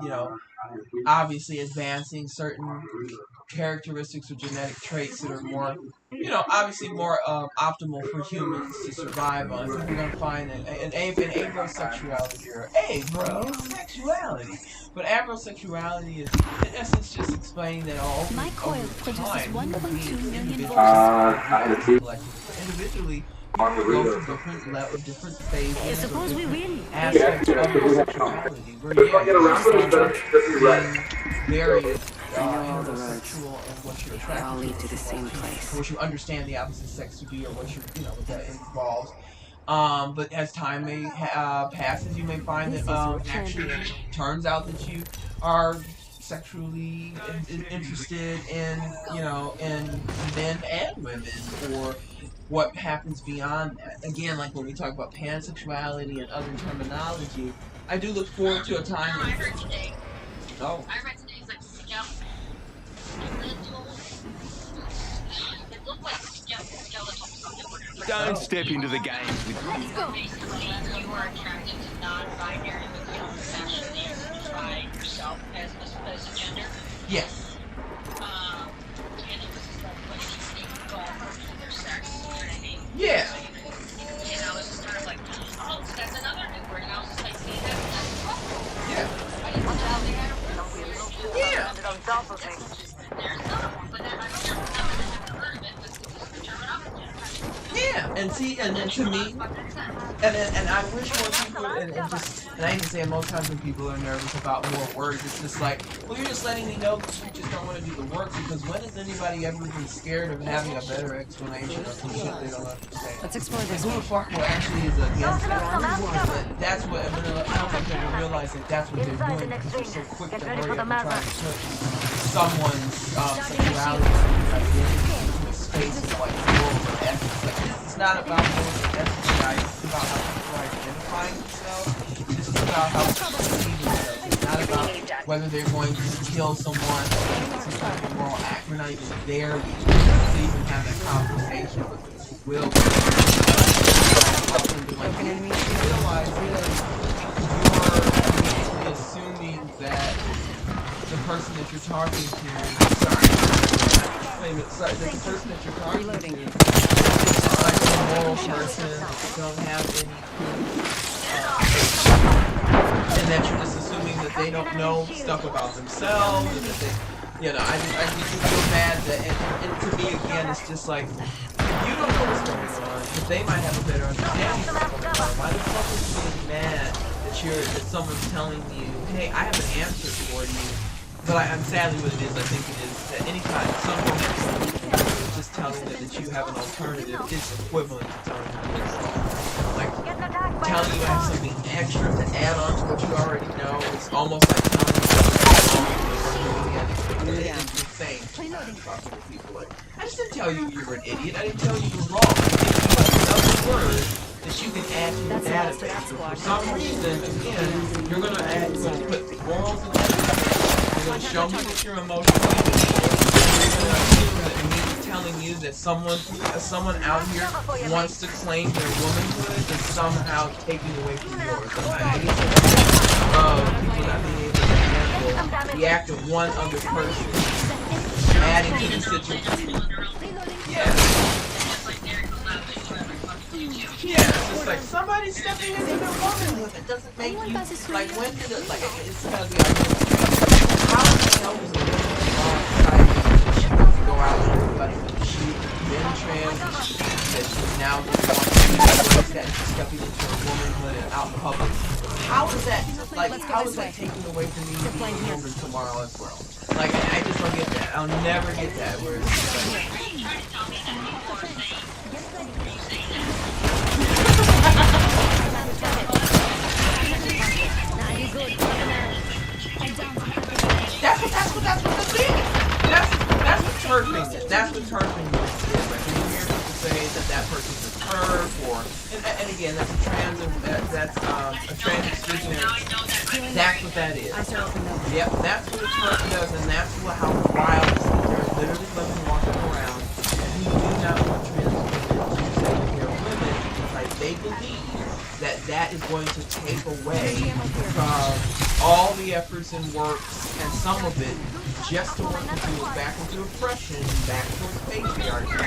you know, obviously advancing certain characteristics or genetic traits that are more, you know, obviously more optimal for humans to survive on. I think we're going to find an abrosexuality, or abrosexuality. But abrosexuality is, in essence, just explaining that all over time, 1.2 million individually, go through different phases, different aspects of sexuality. Where, yeah, very heterosexual and what you're attracted all lead to the to, same place. what you understand the opposite sex to be, or what you what that involves. But as time passes, you may find that actually it turns out that you are sexually interested in in men and women, or what happens beyond that. Again, like when we talk about pansexuality and other terminology, I do look forward to a time. I heard today. Oh. I read today it's like skeletal. It looked like skeletal something. Don't step into the game with Let's go. Basically, you are attracted to non-binary, but you don't sexually identify yourself as a gender. Yes. And it was just like what you go for their sex, you know what I mean? Yeah. And I was just kind of like, oh, so that's another new word. And I was just like, see, that's cool. Yeah. I didn't know how they had Yeah. There's another one, but then I've never heard of it, but it's just the terminology. Yeah, and see, and to me, and I wish more people, and I even say most times when people are nervous about more words, it's just like, well, you're just letting me know that you just don't want to do the work, because when has anybody ever been scared of having a better explanation of some shit they don't understand? Let's explore this. Who the fuck actually is against that? That's what, and then sometimes people realize that that's what they're doing, because they're so quick to hurry up and try to put someone's sexuality or identity into a space of like rules or ethics. Like, this is not about rules or ethics, guys. It's about how people are identifying themselves. This is about how people see themselves. It's not about whether they're going to kill someone or some kind of moral act. We're not even there to even have that conversation, but people will. Realize you're assuming that the person that you're talking to, sorry, the person that you're talking to is just like a moral person, don't have any and that you're just assuming that they don't know stuff about themselves, and that they, I just feel bad that, and to me again, it's just like, you don't know what's going on, but they might have a better understanding of what's going on. Why the fuck are you being mad that someone's telling you, hey, I have an answer for you? But I'm sadly what it is, I think it is that anytime someone is just telling them that you have an alternative, it's equivalent to telling you it's wrong. Like, telling you I have something extra to add on to what you already know, it's almost like telling you it's insane. Talking to people like, I just didn't tell you you were an idiot, I didn't tell you you were wrong. I gave you another word that you can add to your database. For some reason, again, you're going to put morals and ethics. You're going to show me that you're emotionally intelligent. You're going to assume that me telling you that someone out here wants to claim their womanhood is somehow taking away from yours. I guess people not being able to handle the act of one other person adding to the situation. Yeah, it's just like somebody stepping into their womanhood. It doesn't make you like, when did it, like, it's gotta be like, how the hell was a woman go out and everybody she's been trans, that she's now that she's stepping into her womanhood and out in public? How is that, like, how is that taking away from me being a woman tomorrow as well? Like, I just don't get that. I'll never get that. Where it's just like, that's what the thing is. That's what turfing is. That's what turfing is. Like, when you hear people say that person's a turf, or and again, that's a trans exclusionary. That's what that is. Yep, that's what a turf does, and that's how wild it is. There's literally women walking around who do not want trans women to say that they're women, because they believe that is going to take away from all the efforts and works and some of it just to want to do it back into oppression, back towards patriarchy.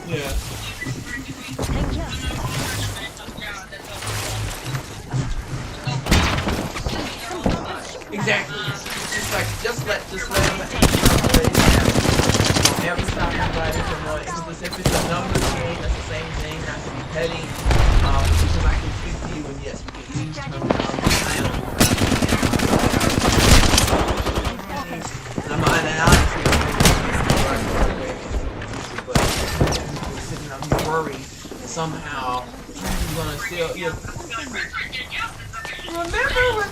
Yeah. Exactly. It's like just let them never stop anybody from wanting. Because if it's a numbers game, that's the same thing. Not to be petty. Because I can speak to you, and yes, we can use terminology. yeah. Remember when?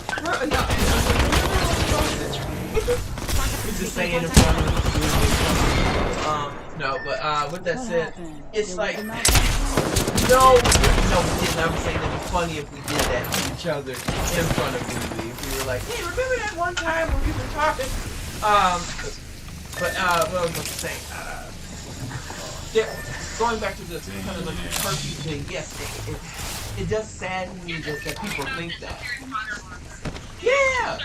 We're just saying in front of no, but with that said, it's like no, we didn't. I was saying it'd be funny if we did that to each other in front of Louie. If we were like, hey, remember that one time when we were talking? But what was I saying? Going back to this kind of like the curfew thing, yes, it does sadden me that people think that. Yeah.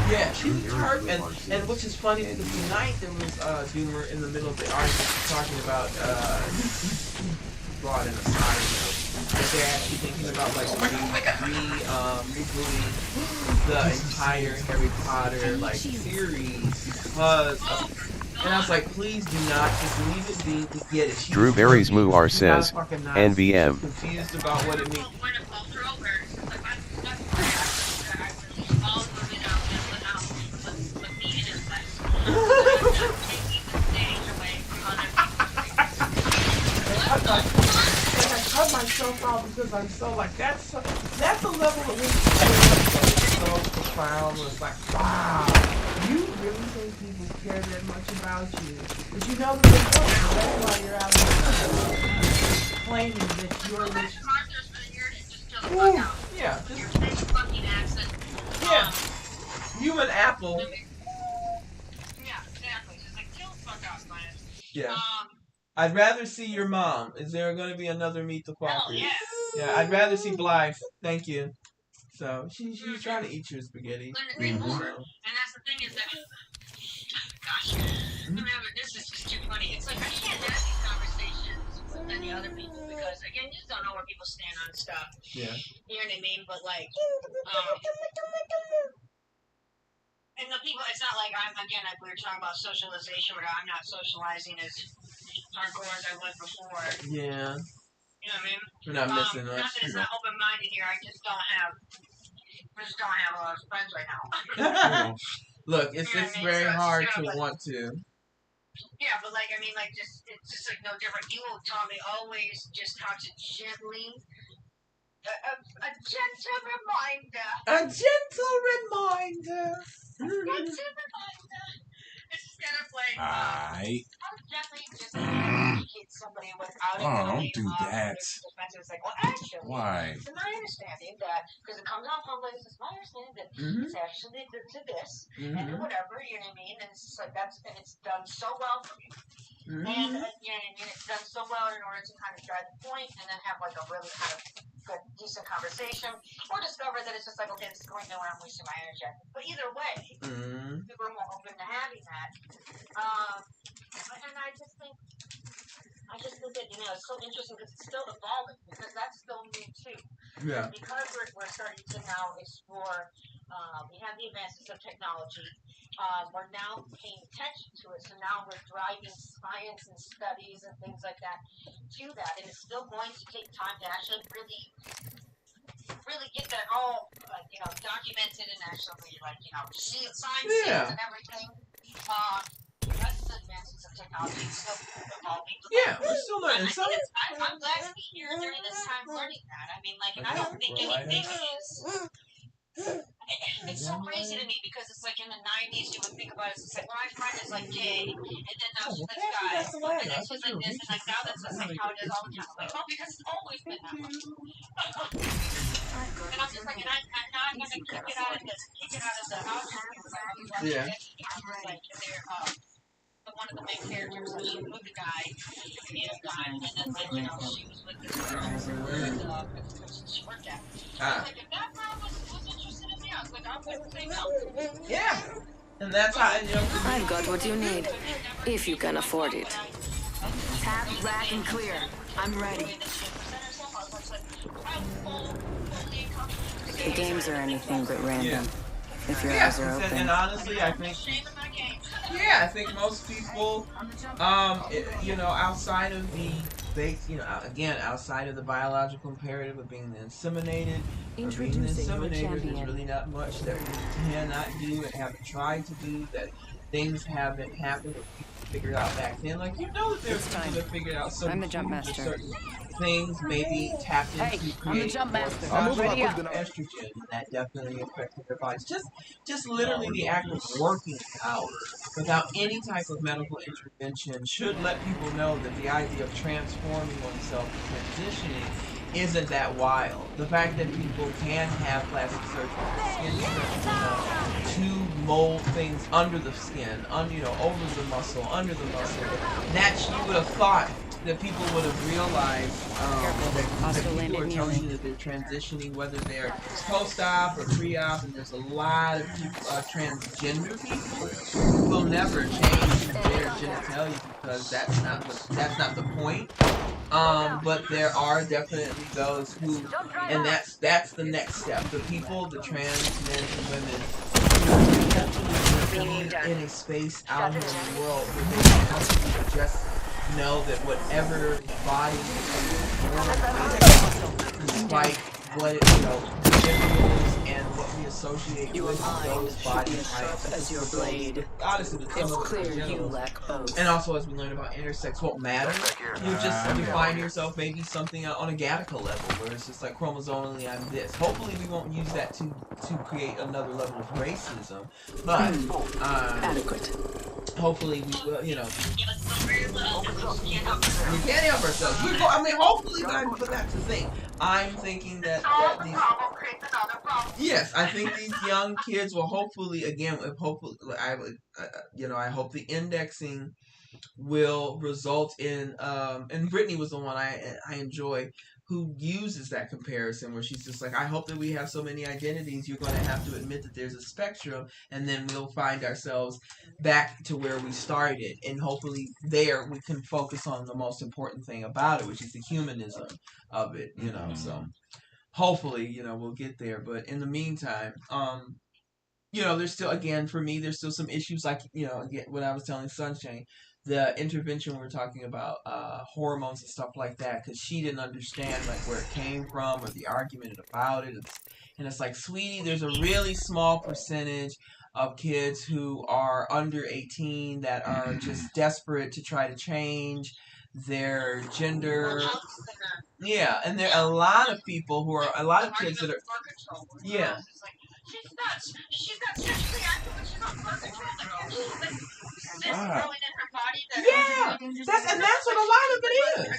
Yeah, she's a turf, and which is funny because tonight there was Doomer in the middle of the argument talking about brought in a side note that they're actually thinking about like rebooting the entire Harry Potter like series because and I was like, please do not just leave it be to get it. Drew Berry's Muar says, NVM. Confused about what it means. I cut myself out because I'm so like that's a level of so profound. It's like wow, you really think people care that much about you? But you know that they don't. So that's why you're out there claiming that you're rich. Yeah, yeah. You and Apple. Yeah, exactly. Just like chill the fuck out, man. Yeah. I'd rather see your mom. Is there going to be another Meet the Fockers? Yeah. Yeah, I'd rather see Blythe. Thank you. So she's trying to eat your spaghetti. And that's the thing is that, gosh, remember this is just too funny. It's like I can't have these conversations with any other people because again, you just don't know where people stand on stuff. Yeah. You know what I mean? But like, and the people, it's not like like we were talking about socialization, where I'm not socializing as hardcore as I was before. Yeah. You know what I mean? We're not missing much. Not that it's not open-minded here. I just don't have a lot of friends right now. Look, it's very hard to want to. Yeah, but like, I mean, like, it's just like no different. You will tell me always just how to gently. A gentle reminder. A gentle reminder. It's just kind of like how to gently just educate somebody without don't do that. It's like, well, actually, why? it's my understanding that because it comes out humbly, it's my understanding that it's actually good to this and whatever, you know what I mean? And it's just like and it's done so well for me. And you know what I mean? It's done so well in order to kind of drive the point and then have like a really kind of good, decent conversation, or discover that it's just like, okay, this is going nowhere, I'm wasting my energy. But either way, people are more open to having that. And I just think that, you know, it's so interesting because it's still evolving, because that's still new too. Yeah. Because we're starting to now explore, we have the advances of technology. We're now paying attention to it, so now we're driving science and studies and things like that to that, and it's still going to take time to actually really get that all, you know, documented and actually, like, you know, see science and everything. That's the advances of technology. It's still evolving. Yeah, we're still learning. I'm glad to be here during this time learning that. I mean, like, and I don't think anything is. It's so crazy to me because it's like in the 90s you would think about it, it's like, well, my friend is like gay, and then now she's this guy, and then she's like this, and like now that's just like how it is all the time. Like, well, because it's always been that way. And I'm just like, and I'm gonna kick it out of the house. Yeah. Like one of the main characters, so she was with the guy, and then like, you know, she was with this person she worked at. Like, if that girl was interested in me, I was like, I wouldn't say no. Yeah. And that's how, you know. I've got what you need, if you can afford it. Tap, rack, and clear. I'm ready. The games are anything but random. If your eyes are open. And honestly, I think most people, you know, outside of outside of the biological imperative of being inseminated, there's really not much that we cannot do and haven't tried to do, that things haven't happened, or people figured out back then. Like, you know that there's people that figured out certain I'm the jump foods or master. certain things maybe tapped into Hey, create I'm the jump more master. estrogen, Ready up. and that definitely affected their bodies. Just literally the act of working out without any type of medical intervention should let people know that the idea of transforming oneself and transitioning isn't that wild. The fact that people can have plastic surgery, skin surgery, to mold things under the skin, over the muscle, under the muscle, that you would have thought that people would have realized that people are telling you that they're transitioning, whether they're post-op or pre-op, and there's a lot of people, transgender people who will never change their genitalia because that's not the point. But there are definitely those who, and that's the next step. The people, the trans men and women, who hopefully be in a space out here in the world where they can hopefully just know that whatever body is despite what it, the genitals and what we associate with those body types, as your blade. honestly, It's clear you lack both. and also, as we learned about intersex won't matter. You just define yourself maybe something on a Gattaca level, where it's just like chromosomally I'm this. Hopefully, we won't use that to create another level of racism, but adequate. Hopefully, we will. We can't help ourselves. Hopefully, but that's the thing. I'm thinking that these. Yes, I think these young kids will hopefully, again, I hope the indexing will result in, and Brittany was the one I enjoy, who uses that comparison where she's just like, I hope that we have so many identities, you're going to have to admit that there's a spectrum, and then we'll find ourselves back to where we started, and hopefully there we can focus on the most important thing about it, which is the humanism of it, so hopefully, we'll get there, but in the meantime, there's still, again, for me, there's still some issues like, again, what I was telling Sunshine, the intervention we were talking about, hormones and stuff like that, because she didn't understand, like, where it came from or the argument about it. And it's like, sweetie, there's a really small percentage of kids who are under 18 that are just desperate to try to change their gender. Yeah, and there are a lot of people a lot of kids that are, yeah. She's not sexually active, but she's on birth control. Like, she's like growing in her body. That's what a lot of it is.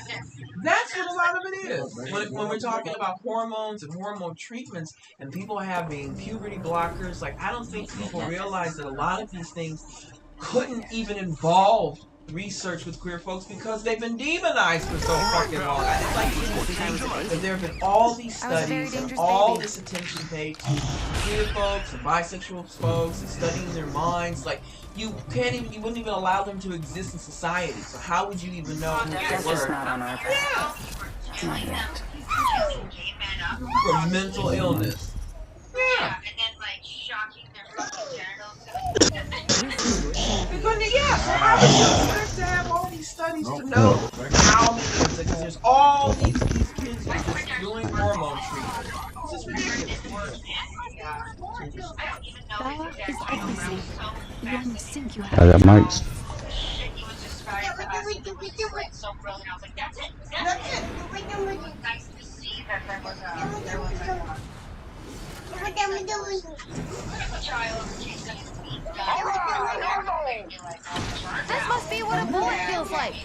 That's what a lot of it is. When we're talking about hormones and hormone treatments and people having puberty blockers, like, I don't think people realize that a lot of these things couldn't even involve research with queer folks because they've been demonized for so fucking long. It's like that there have been all these studies and all this attention paid to queer folks and bisexual folks and studying their minds. Like, you wouldn't even allow them to exist in society. So how would you even know who they were? Just not on Earth. Yeah. Not yet. For mental illness. Yeah. And then, like, shocking their fucking genitals. Because, yeah, so how do you expect to have all these studies to know how many of them? Because there's all these kids who are just doing hormone treatment. It's just ridiculous. That is everything. You only think you I have. got mics. So brilliant. I was like, that's it. That's it. It was nice to see that there was a child. This must be what a bullet feels like.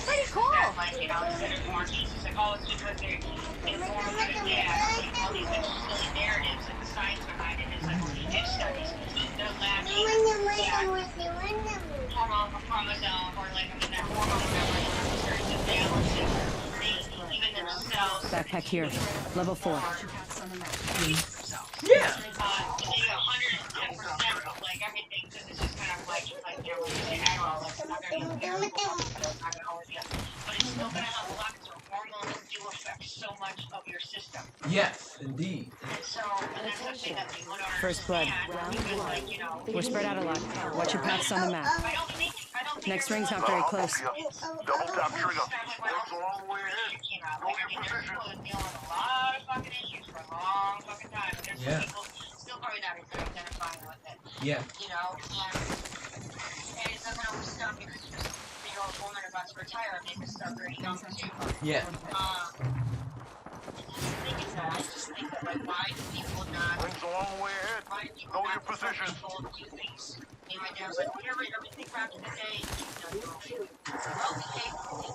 Pretty cool. Like, there's more pieces. Like, oh, it's because they're informative. Yeah, like, all these silly narratives, like, the science behind it is like, when you do studies, they're lacking, chromosome, or like, that hormone research that they don't even themselves. Backpack here. Level 4. Yeah. They 110% of, like, everything, because it's just kind of like, it's not going to be terrible, it's not going to always be, but it's still going to have a lot, because hormones do affect so much of your system. Yes, indeed. So, and that's the thing that we want to First blood. because, like, We're spread out a lot. Watch your paths on the map. Next ring's not very close. Double tap trigger. That's a long way ahead. They're dealing with a lot of fucking issues for a long fucking time. There's some people still probably not identifying with it. Yeah. And it doesn't always stop because you're about to retire, they could start very young too. Yeah. The thing is that I just think that, like, why do people not... Rings a long way ahead. Why do people not control to do things? Me and my dad was like, whenever everything back in the day, you know, well-behaved people.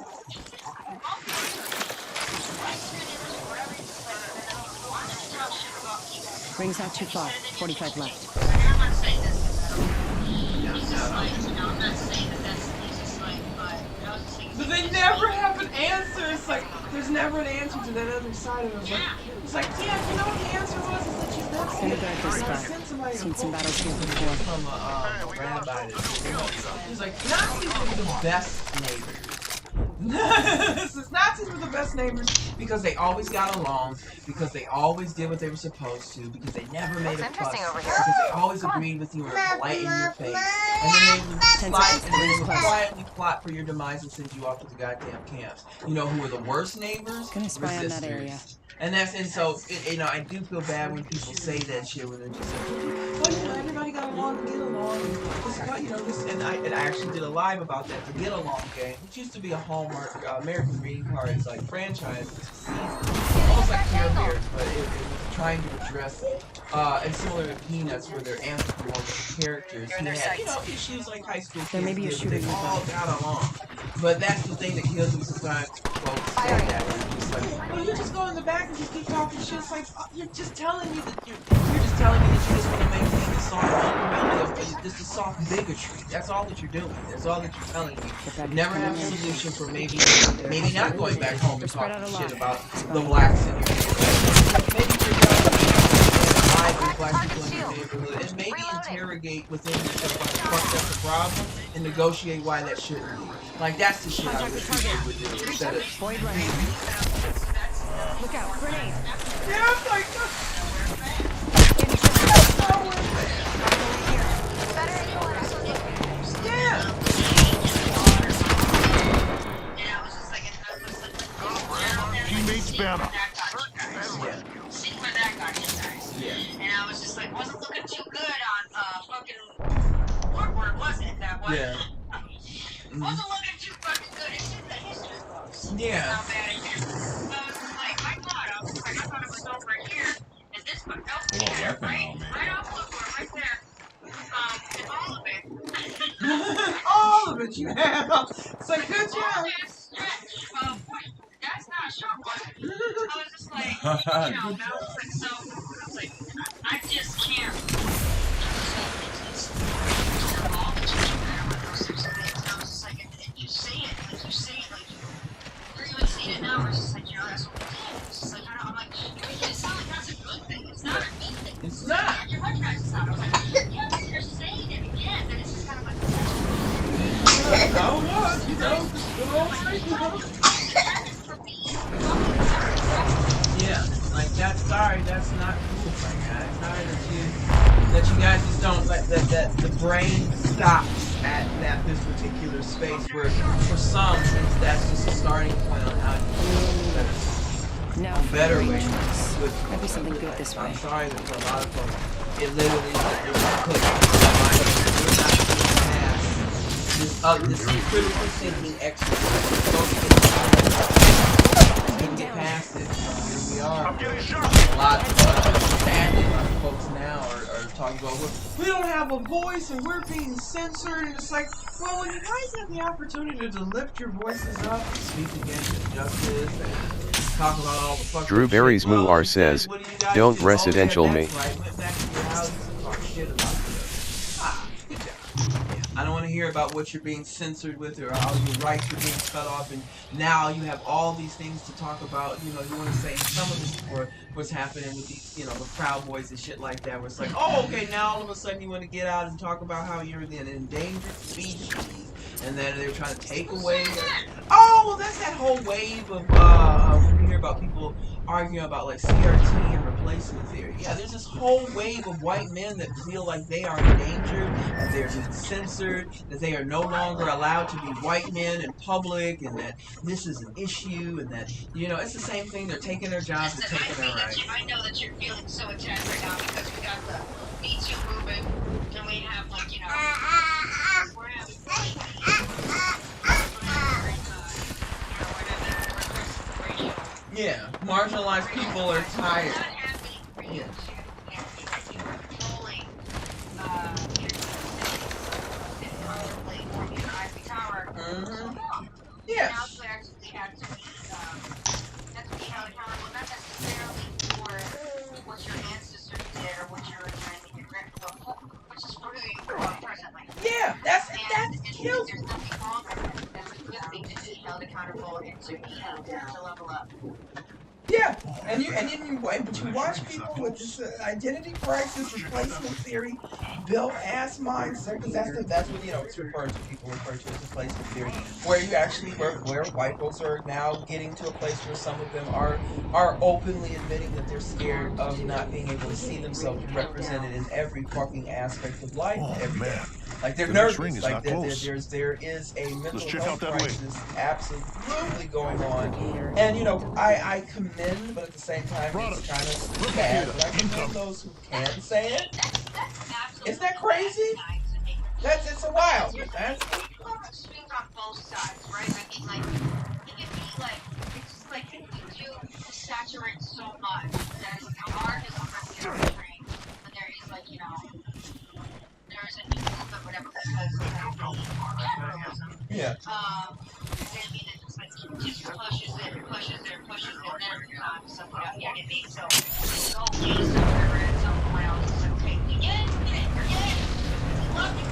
Ring's not too far. 45 left. I'm not saying this because I don't... He's just like, you know, I'm not saying that that's... He's just like, but... I was just thinking... But they never have an answer. It's like, there's never an answer to that other side of it. It's like, yeah, you know what the answer was? Is that you've never Gonna guard this spot. Seen some battles here before. From a rabbi. He's like, Nazis are the best neighbors. Nazis were the best neighbors because they always got along, because they always did what they were supposed to, because they never made a fuss, because they always agreed with you and were polite in your face, and then they would quietly plot for your demise and send you off to the goddamn camps. You know who were the worst neighbors? Gonna spy on that area. And so you know, I do feel bad when people say that shit when they're just like, well, you know, everybody got along to get along. And, you know, and I actually did a live about that, the Get Along game, which used to be a Hallmark American Greeting Cards like franchise, almost like Care Bears, but it was trying to address, and similar to Peanuts, where they're anthropomorphic characters who had, you know, issues like high school kids. There may be a shooter they all got along. That that's the thing that kills me sometimes. Folks say that. It's like, well, you just go in the back and just keep talking shit. It's like, you're just telling me that you're just telling me that you just want to maintain this soft underbelly. This is soft bigotry. That's all that you're doing. That's all that you're telling me. Never have a solution for maybe not going back home and talking shit about the blacks in your neighborhood. Maybe you're live with black people in your neighborhood, and maybe interrogate within yourself what the fuck that's the problem, and negotiate why that shouldn't be. Like, that's the shit I wish people would do instead of... Look out, grenade! Yeah, I'm like... Teammates banner. See where that got you guys. And I was just like, wasn't looking too good on fucking where was it? That one. Yeah. Wasn't looking too fucking good. It's in the history books. Yeah. How bad it is. So I was just like, I thought it was over here. Is this one? Nope. Right off the right there. And all of it. All of it you have. It's like, good job. That's not a short one. I was just like, you know, I was like, so, I was like, I just can't. All the teaching those types of things. I was just like, and you say it like you're even seeing it now. Where it's just like, you know, that's what we did. It's just like, I'm like, you're making it sound like that's a good thing. It's not a mean thing. It's not. You're recognizing it's not. I was like, yeah, but you're saying it again. And it's just kind of like, yeah, like that's sorry, that's not cool, my guy. Sorry that you guys just don't like that the brain stops at this particular space where for some that's just a starting point on how to do better ways. Might be something good this way. I'm sorry that for a lot of folks it literally this critical thinking exercise. Couldn't get past it. Here we are. A lot of folks now are talking about, well, we don't have a voice and we're being censored. And it's like, well, when you guys have the opportunity to lift your voices up and speak against injustice and talk about all the fucking Drew Berry's Muar says, don't residential me. I don't want to hear about what you're being censored with or how your rights are being cut off, and now you have all these things to talk about. You know, you want to say some of this for what's happening with these, you know, the Proud Boys and shit like that, where it's like, oh, okay, now all of a sudden you want to get out and talk about how you're an endangered species, and then they're trying to take away. Oh, well, that's that whole wave of when you hear about people arguing about like CRT and replacement theory. Yeah, there's this whole wave of white men that feel like they are endangered, that they're being censored, that they are no longer allowed to be white men in public, and that this is an issue, and that, you know, it's the same thing. They're taking their jobs and taking their rights. I know that you're feeling so attacked right now because we got the Me Too movement, and we have, like, you know, we're having marginalized people are tired. Yeah. Mm-hmm. Yeah. Yeah, that kills me. Yeah, but you watch people with this identity crisis, replacement theory, built ass mindset, because that's what it's referred to. People refer to as replacement theory, where you actually where white folks are now getting to a place where some of them are openly admitting that they're scared of not being able to see themselves represented in every fucking aspect of life every day. Like they're nervous. Like there is a mental health crisis absolutely going on, and I commend, but at the same time it's kind of bad. But I commend those who can say it. Isn't that crazy? It's a wild. That's Swings on both sides, right? I mean, like, it can be like, it's just like you do saturate so much that it's hard to suppress the train, but there is like, there is a new movement, whatever, because of capitalism. Yeah. I mean, it's like, it just pushes it, and then every time somebody else, yeah, I mean, so it's all ways somewhere, and someone else is like, okay, you get it, love you.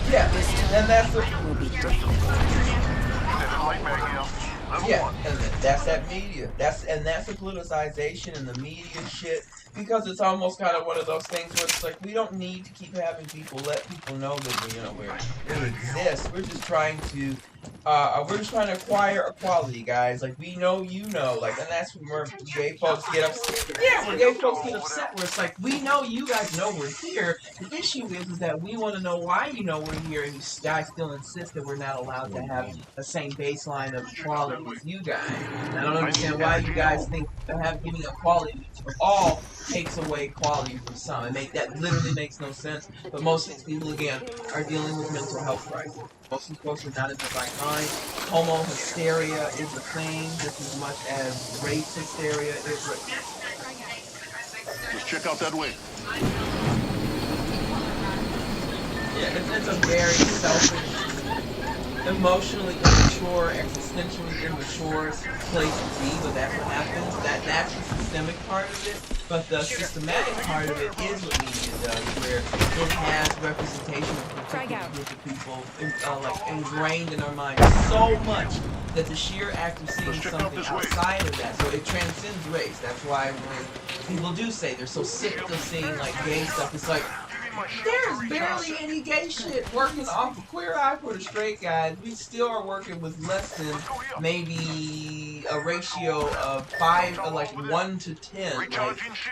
Yeah, and that's the yeah, and that's that media. That's the politicization and the media shit. Because it's almost kind of one of those things where it's like we don't need to keep having people let people know that we exist. We're just trying to acquire equality, guys. Like we know, like, and that's where gay folks get upset. Yeah, where gay folks get upset, where it's like we know you guys know we're here. The issue is that we want to know why we're here, and you guys still insist that we're not allowed to have the same baseline of equality as you guys. And I don't understand why you guys think giving equality to all takes away quality from some. That literally makes no sense. But most of these people, again, are dealing with mental health crisis. Most of these folks are not in the right mind. Homo hysteria is a thing just as much as race hysteria is a thing. Just check out that way. Yeah, it's a very selfish, emotionally immature, existentially immature place to be, but that's what happens. That's the systemic part of it. But the systematic part of it is what media does, where it has representation of a particular group of people ingrained in our minds so much that the sheer act of seeing something outside of that, so it transcends race. That's why when people do say they're so sick of seeing like gay stuff, it's like, there's barely any gay shit working off of Queer Eye for the Straight Guys. We still are working with less than maybe a ratio of 1 to 10. Like,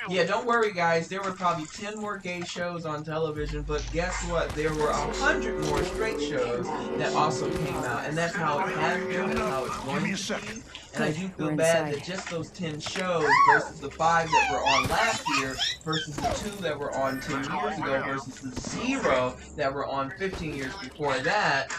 yeah, don't worry, guys. There were probably 10 more gay shows on television, but guess what? There were 100 more straight shows that also came out, and that's how it has been, and how it's going to be. And I do feel bad that just those 10 shows versus the 5 that were on last year versus the 2 that were on 10 years ago versus the 0 that were on 15 years before that.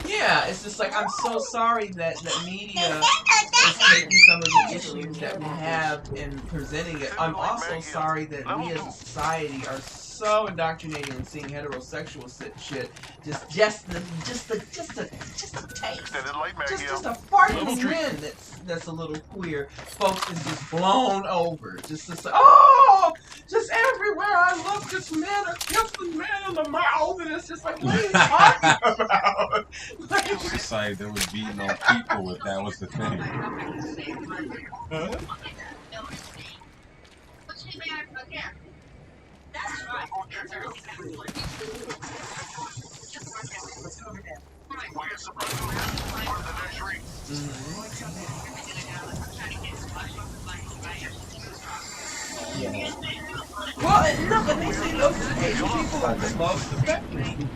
Yeah, it's just like, I'm so sorry that media is taking some of the issues that we have and presenting it. I'm also sorry that we as a society are so indoctrinated in seeing heterosexual shit, just a taste, just a fart in the wind that's a little queer. Folks is just blown over, just everywhere I look, just men are kissing men in the mouth, and it's just like, what are you talking about? Society, there would be no people if that was the thing. Huh? That's right. Yeah. Well, and look, and they say those Asian people are the most affected.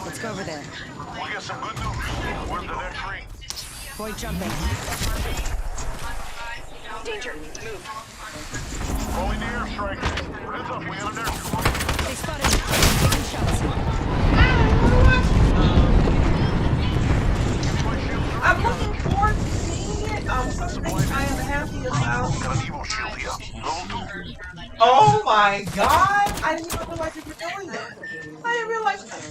Let's go over there. We got some good news. Where's the next ring? Boy jumping. Danger. Move. Calling the airstrike. Heads up, we have an airstrike. They spotted me. Taking shots. I'm looking forward to seeing it. Some things I am happy about. Oh my god! I didn't even realize they were doing that. I didn't realize that.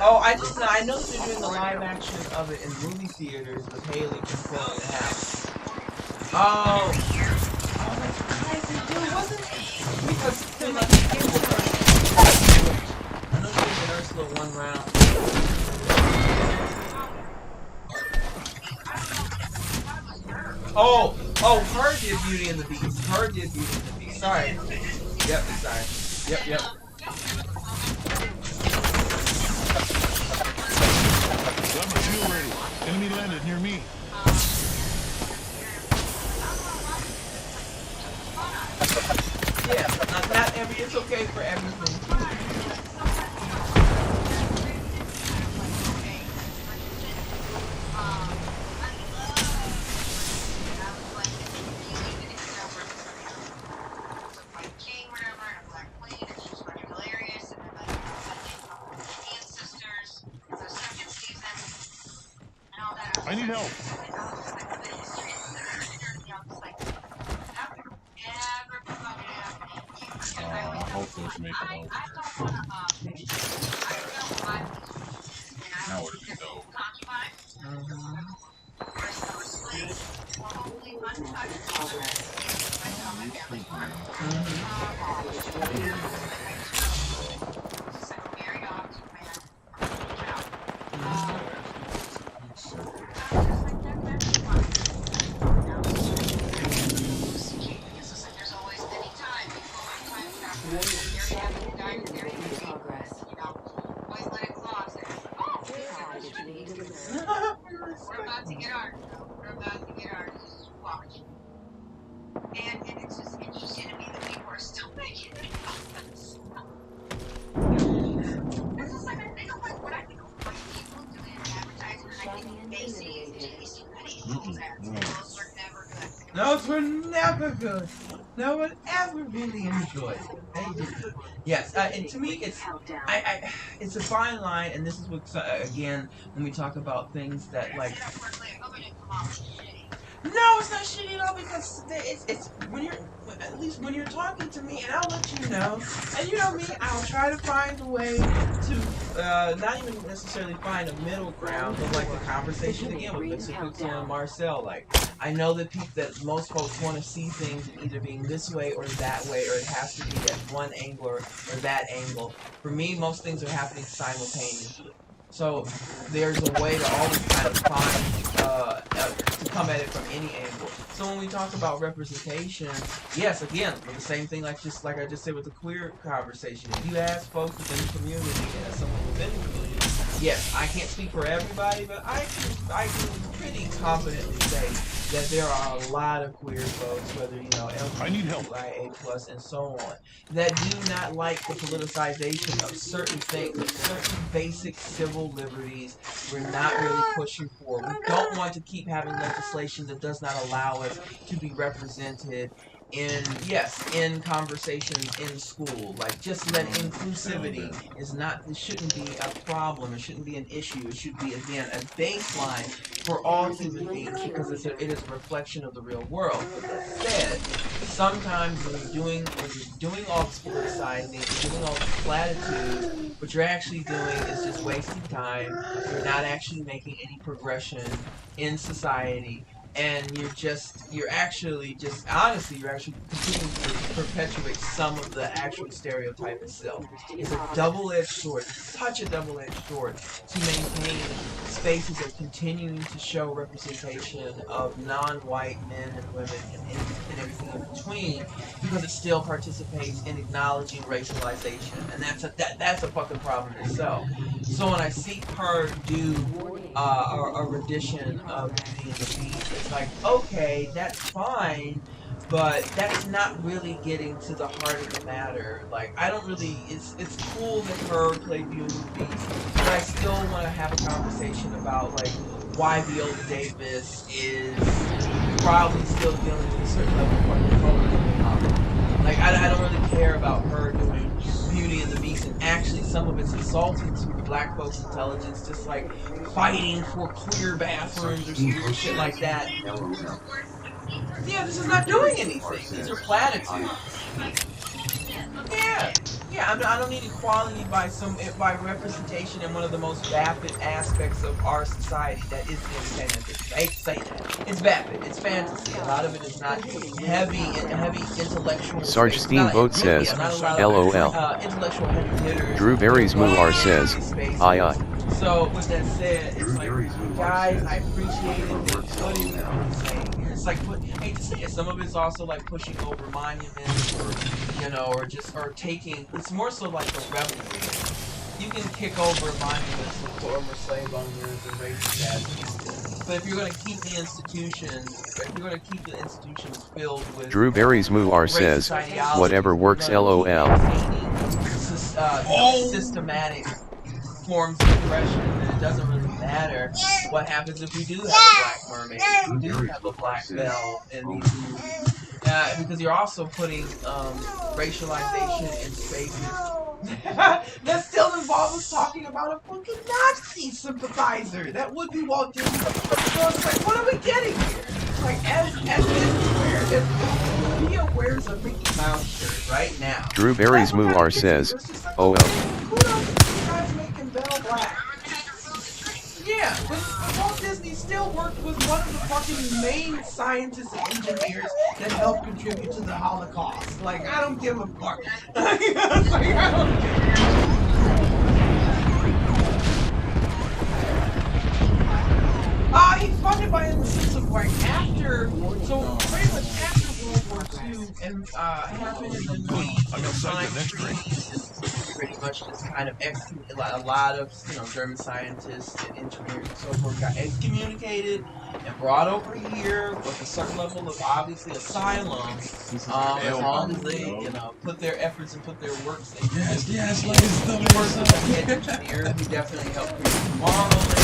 Oh, I know that they're doing the live action of it in movie theaters with Haley from Filling the House. Oh, that's right, they do, wasn't it? Because they let I know they gave Ursula one round. Oh, her did Beauty and the Beast. Her did Beauty and the Beast. Sorry. Yep, sorry. Yep. Got my shield ready. Enemy landed near me. Yeah, not every. It's okay for everything. I need help. I hope those make it over. That would have been dope. We're about to get ours. Just watch. And it's just interesting to me that people are still making it. It's just like I think of like what I think of white people doing advertising, and I think Macy's, Tasty Petty, those were never good. Those were never good. No one ever really enjoyed them. They didn't. Yes, and to me, it's it's a fine line, and this is what again when we talk about things that like. No, it's not shitty at all because it's when you're at least when you're talking to me, and I'll let you know. And you know me, I'll try to find a way to not even necessarily find a middle ground, but like the conversation again with Pixel and Marcel. Like I know that most folks want to see things either being this way or that way, or it has to be at one angle or that angle. For me, most things are happening simultaneously. So there's a way to always kind of find to come at it from any angle. So when we talk about representation, yes, again, with the same thing like I just said with the queer conversation. If you ask folks within the community and as someone within the community, yes, I can't speak for everybody, but I can pretty confidently say that there are a lot of queer folks, whether LGBTQIA+, and so on, that do not like the politicization of certain things, of certain basic civil liberties we're not really pushing for. We don't want to keep having legislation that does not allow us to be represented in conversations in school. Like just that inclusivity it shouldn't be a problem, it shouldn't be an issue, it should be again a baseline for all human beings because it is a reflection of the real world. But that said, sometimes when you're doing all this politicizing, you're doing all this platitudes, what you're actually doing is just wasting time. You're not actually making any progression in society. And you're actually continuing to perpetuate some of the actual stereotype itself. It's a double-edged sword, such a double-edged sword to maintain spaces of continuing to show representation of non-white men and women and everything in between, because it still participates in acknowledging racialization, and that's a fucking problem itself. So when I see her do a rendition of Beauty and the Beast, it's like, okay, that's fine, but that's not really getting to the heart of the matter. Like, I don't really, it's cool that her play Beauty and the Beast, but I still want to have a conversation about, like, why Viola Davis is probably still dealing with a certain level of fucking colorism. Like, I don't really care about her doing Beauty and the Beast, and actually some of it's insulting to black folks' intelligence, just like fighting for queer bathrooms or some weird shit like that. Yeah, this is not doing anything. These are platitudes. Yeah, yeah. I don't need equality by representation in one of the most vapid aspects of our society that is the entertainment business. I hate to say that. It's vapid. It's fantasy. A lot of it is not heavy intellectual Sarge space. Steamboat says, LOL. Intellectual heavy hitters. Drew Berry's Muar says, aye. So with that said, it's like, guys, I appreciate it. What are you really saying here? It's like, I hate to say it. Some of it's also like pushing over monuments, or or taking. It's more so like a revelry. You can kick over monuments of former slave owners and racist attitudes, but if you're going to keep the institutions filled with Drew Berry's Muar says, whatever works, LOL. Systematic forms of oppression, then it doesn't really matter what happens if we do have a black mermaid, if we do have a black belle in these movies. Because you're also putting racialization in spaces that still involves us talking about a fucking Nazi sympathizer. That would be Walt Disney. So it's like, what are we getting here? Like, as if Mia wears a Mickey Mouse shirt right now. Drew Berry's Muar says, oh well. Bell Black. Yeah, but Walt Disney still worked with one of the fucking main scientists and engineers that helped contribute to the Holocaust. Like, I don't give a fuck. He's funded by in the sense of like after, so pretty much after World War II and happened in the pretty much just kind of a lot of German scientists and engineers and so forth got excommunicated and brought over here with a certain level of obviously asylum, as long as they put their efforts and put their works into it. Yes, like it's the engineer who definitely helped create Tomorrowland.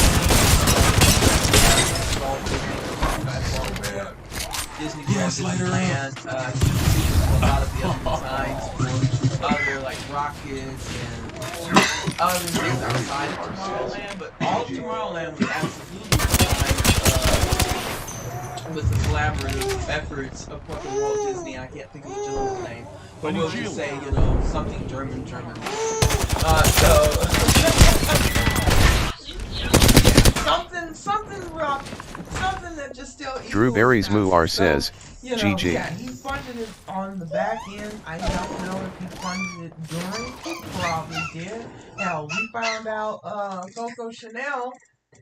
Disney Disneyland, a lot of the other designs for other like rockets and other things outside of Tomorrowland, but all of Tomorrowland was absolutely designed with the collaborative efforts of fucking Walt Disney. I can't think of the gentleman's name, but we'll just say something German. Something rough, something that just still. Drew Berry's Muar says, GG. Yeah, he funded it on the back end. I don't know if he funded it during. He probably did. Hell, we found out Coco Chanel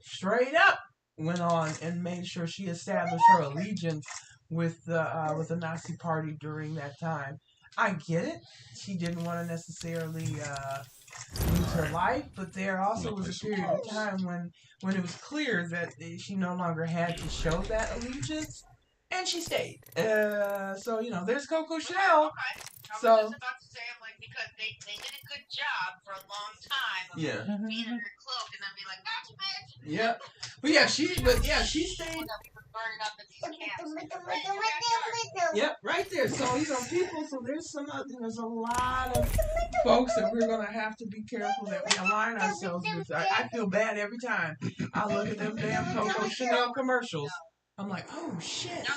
straight up went on and made sure she established her allegiance with the Nazi Party during that time. I get it. She didn't want to necessarily lose her life, but there also was a period of time when it was clear that she no longer had to show that allegiance, and she stayed. So there's Coco Chanel. So I was just about to say, I'm like, because they did a good job for a long time of being in her cloak and then be like, that's a bitch. Yeah, but she stayed. Yep, right there. So people. So there's a lot of folks that we're gonna have to be careful that we align ourselves with. I feel bad every time I look at them damn Coco Chanel commercials. I'm like, oh shit.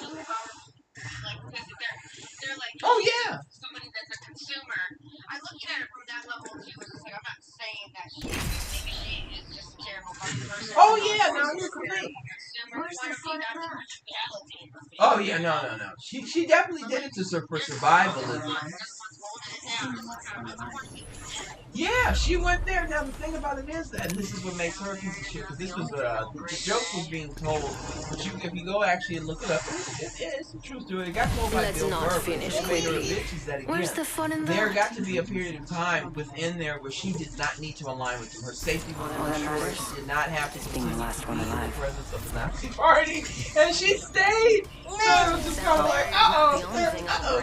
They're like, oh yeah. Somebody that's a consumer. I'm looking at it from that level too. It's just like, I'm not saying that maybe she is just a terrible person. Oh yeah, now here's the thing. Oh yeah, no. She definitely did it for survivalism. Yeah, she went there. Now the thing about it is that, and this is what makes her a piece of shit, because this was the joke was being told, but if you go actually and look it up, it's the truth to it. It got told by Bill Burr. Where's the fun in that? There got to be a period of time within there where she did not need to align with them. Her safety was ensured. She did not have to continue to be in the presence of the Nazi Party, and she stayed. So it was just kind of like,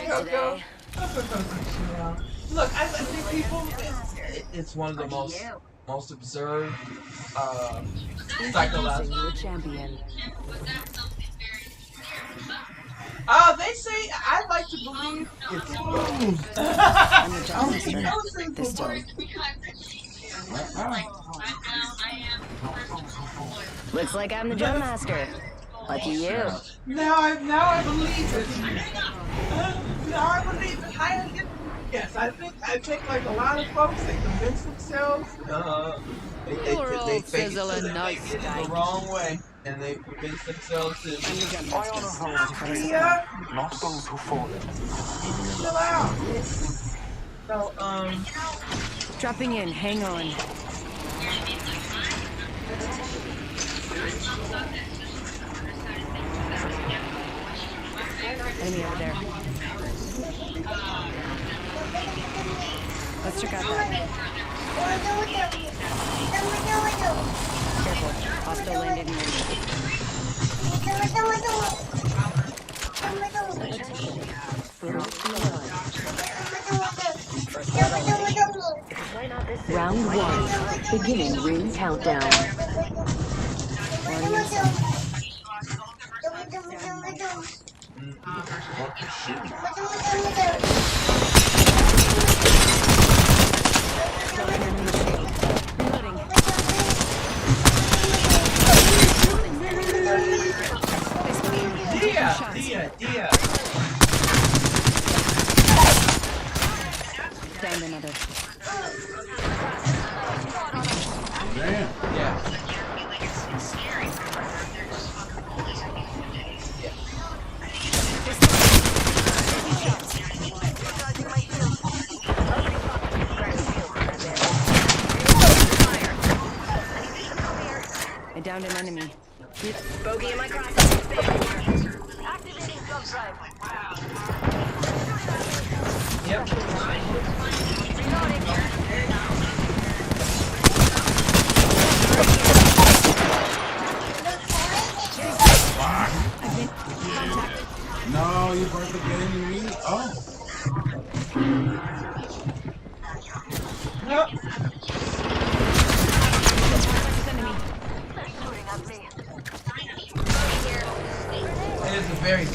Coco. Look, I think people. It's one of the most observed psychological. They say I like to believe it's smooth. I'm the jump master. This time. Looks like I'm the jump master. Lucky you. Now I believe it. Now I believe it. Yes, I think like a lot of folks, they convince themselves. They fake it the wrong way, and they convince themselves to. I honor those not those who fall. Chill out. So dropping in. Hang on. Enemy over there. Let's check out that. Careful. Hostile landed near Round 1. Beginning ring countdown. Dia. Down another. Damn. Yeah. I downed an enemy. Bogey in my crosshairs. Activating jump drive. Yep. No, you weren't forgetting me. Oh. Nope. It is a very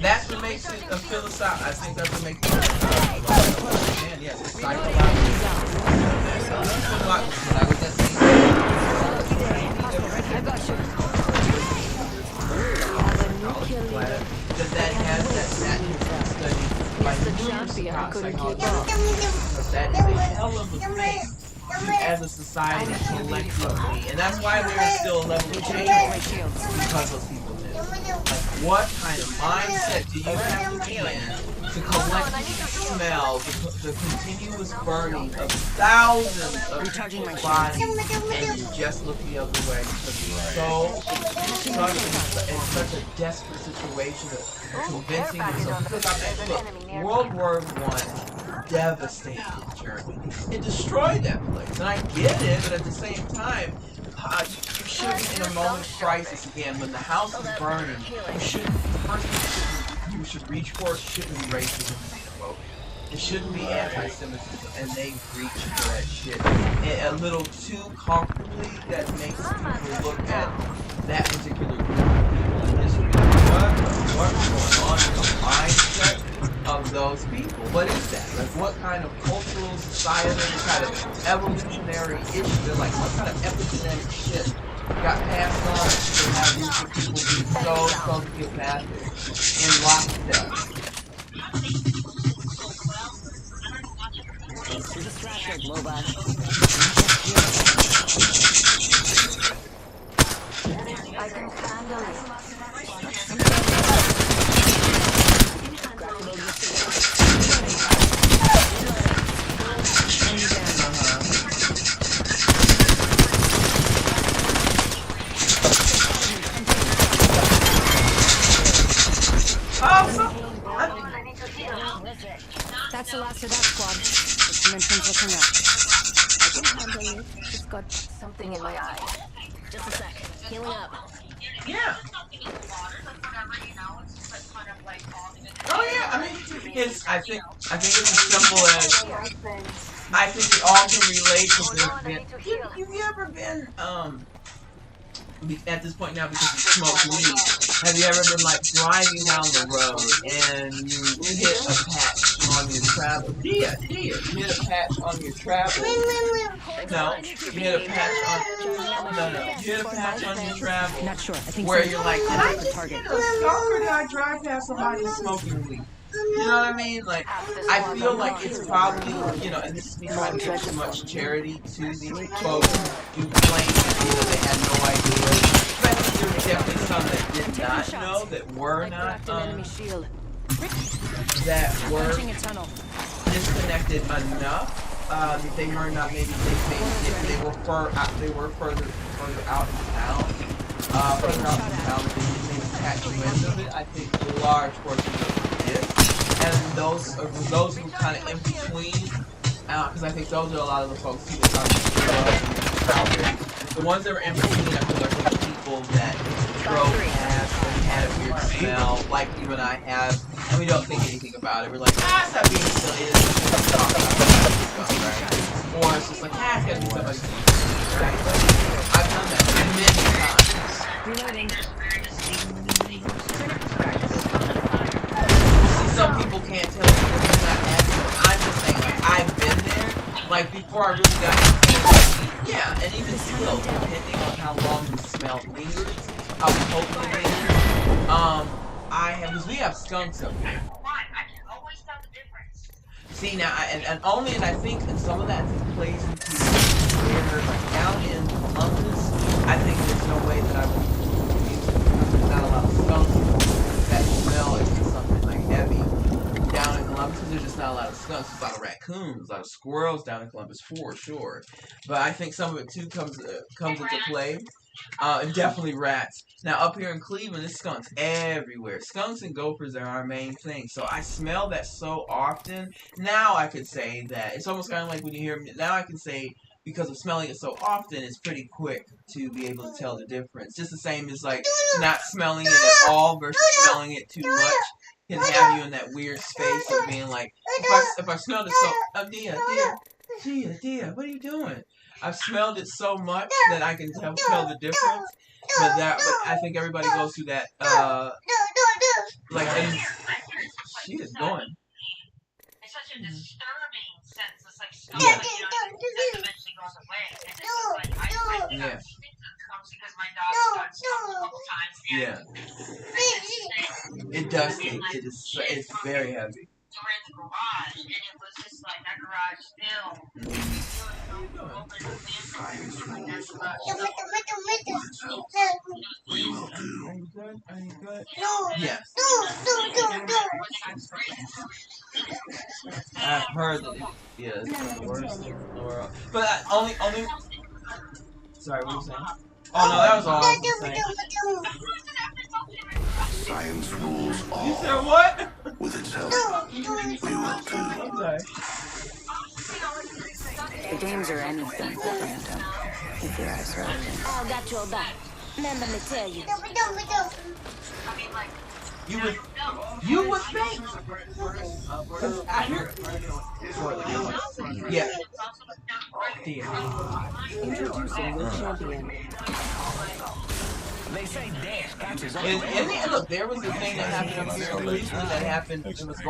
that's what makes it a philosophical. I think that's what makes it and yes, it's psychological. That has that study by numerous psychologists. That is a hell of a thing as a society collectively, and that's why there is still a level of change because those people live. Like, what kind of mindset do you have to be in to collectively smell the continuous burning of thousands of people's bodies, and you just look the other way because you're in such a desperate situation of convincing yourself. Because look, World War I devastated Germany. It destroyed that place, and I get it, but at the same time, you shouldn't, in a moment of crisis again, when the house is burning, you shouldn't, the first thing you should reach for shouldn't be racism and xenophobia. It shouldn't be anti-Semitism, and they reach for that shit a little too comfortably. That makes people look at that particular group of people in history. What's going on in the mindset of those people? What is that? Like, what kind of cultural, societal, kind of evolutionary issue? Like, what kind of epigenetic shit got passed on to have these people be so sociopathic in lockstep? Distracted, Loba. I can handle it. That's the last of that squad. The dimension's looking up. I can handle it. Just got something in my eye. Just a sec. Healing up. Yeah. Oh yeah. I mean, I think it's as simple as I think we all can relate to this. Have you ever been at this point now because you smoke weed. Have you ever been like driving down the road and you hit a patch on your travel? You hit a patch on your travel. No, you hit a patch on. No, you hit a patch on your travel. Not sure. I think where so. you're like, did I just hit a skunk or did I drive past somebody smoking weed? You know what I mean? Like, I feel like it's probably, you know, and this is me trying to give too much charity to these folks who claim that, you know, they had no idea. But I think there were definitely some that did not know, that were not, that were disconnected enough. They were not, maybe they were further out in town. Further out in town, they didn't maybe catch wind of it. I think a large portion of it did. And those who kind of in between, because I think those are a lot of the folks who are out there. The ones that were in between, I feel like were the people that drove past and had a weird smell, like you and I have, and we don't think anything about it. We're like, it's not being silly. It's just talking about stuff, right? Or it's just like, it's gotta be somebody. Right? I've done that many times. Reloading. Some people can't tell because they're not accurate. I'm just saying, like, I've been there. Like, before I really got into it. Yeah, and even still, depending on how long the smell lingers, how potent it lingers, because we have skunks up here. See, now, and only, and I think, and some of that plays into where, like, down in Columbus, I think there's no way that I would, there's not a lot of skunks that smell is something like heavy down in Columbus, because there's just not a lot of skunks. There's a lot of raccoons, a lot of squirrels down in Columbus for sure. But I think some of it too comes into play. Definitely rats. Now up here in Cleveland, there's skunks everywhere. Skunks and gophers are our main thing. So I smell that so often. Now I could say that it's almost kind of like when you hear. Now I can say, because of smelling it so often, it's pretty quick to be able to tell the difference. Just the same as like not smelling it at all versus smelling it too much can have you in that weird space of being like, if I smelled it so, Dia, what are you doing? I've smelled it so much that I can tell the difference. But I think everybody goes through that. Like, and she is going. It's such a disturbing sense. It's like so, like, you know, that eventually goes away. And it's just like, I think that comes because my dog got stung a couple times. It does stink. It's very heavy. So we're in the garage, and it was just like that garage still. Are you good? Yes. I've heard that it's the worst in the world. But only. Sorry, what were you saying? Oh no, that was all I was saying. Science rules all. You said what? With its help, we will too. Okay. The games are anything but random, if your eyes are open. I got your back. Man, let me tell you. You would think. I hear it. Yeah. Introducing the champion. They say death catches up. And look, there was a thing that happened up here in Cleveland that happened. It was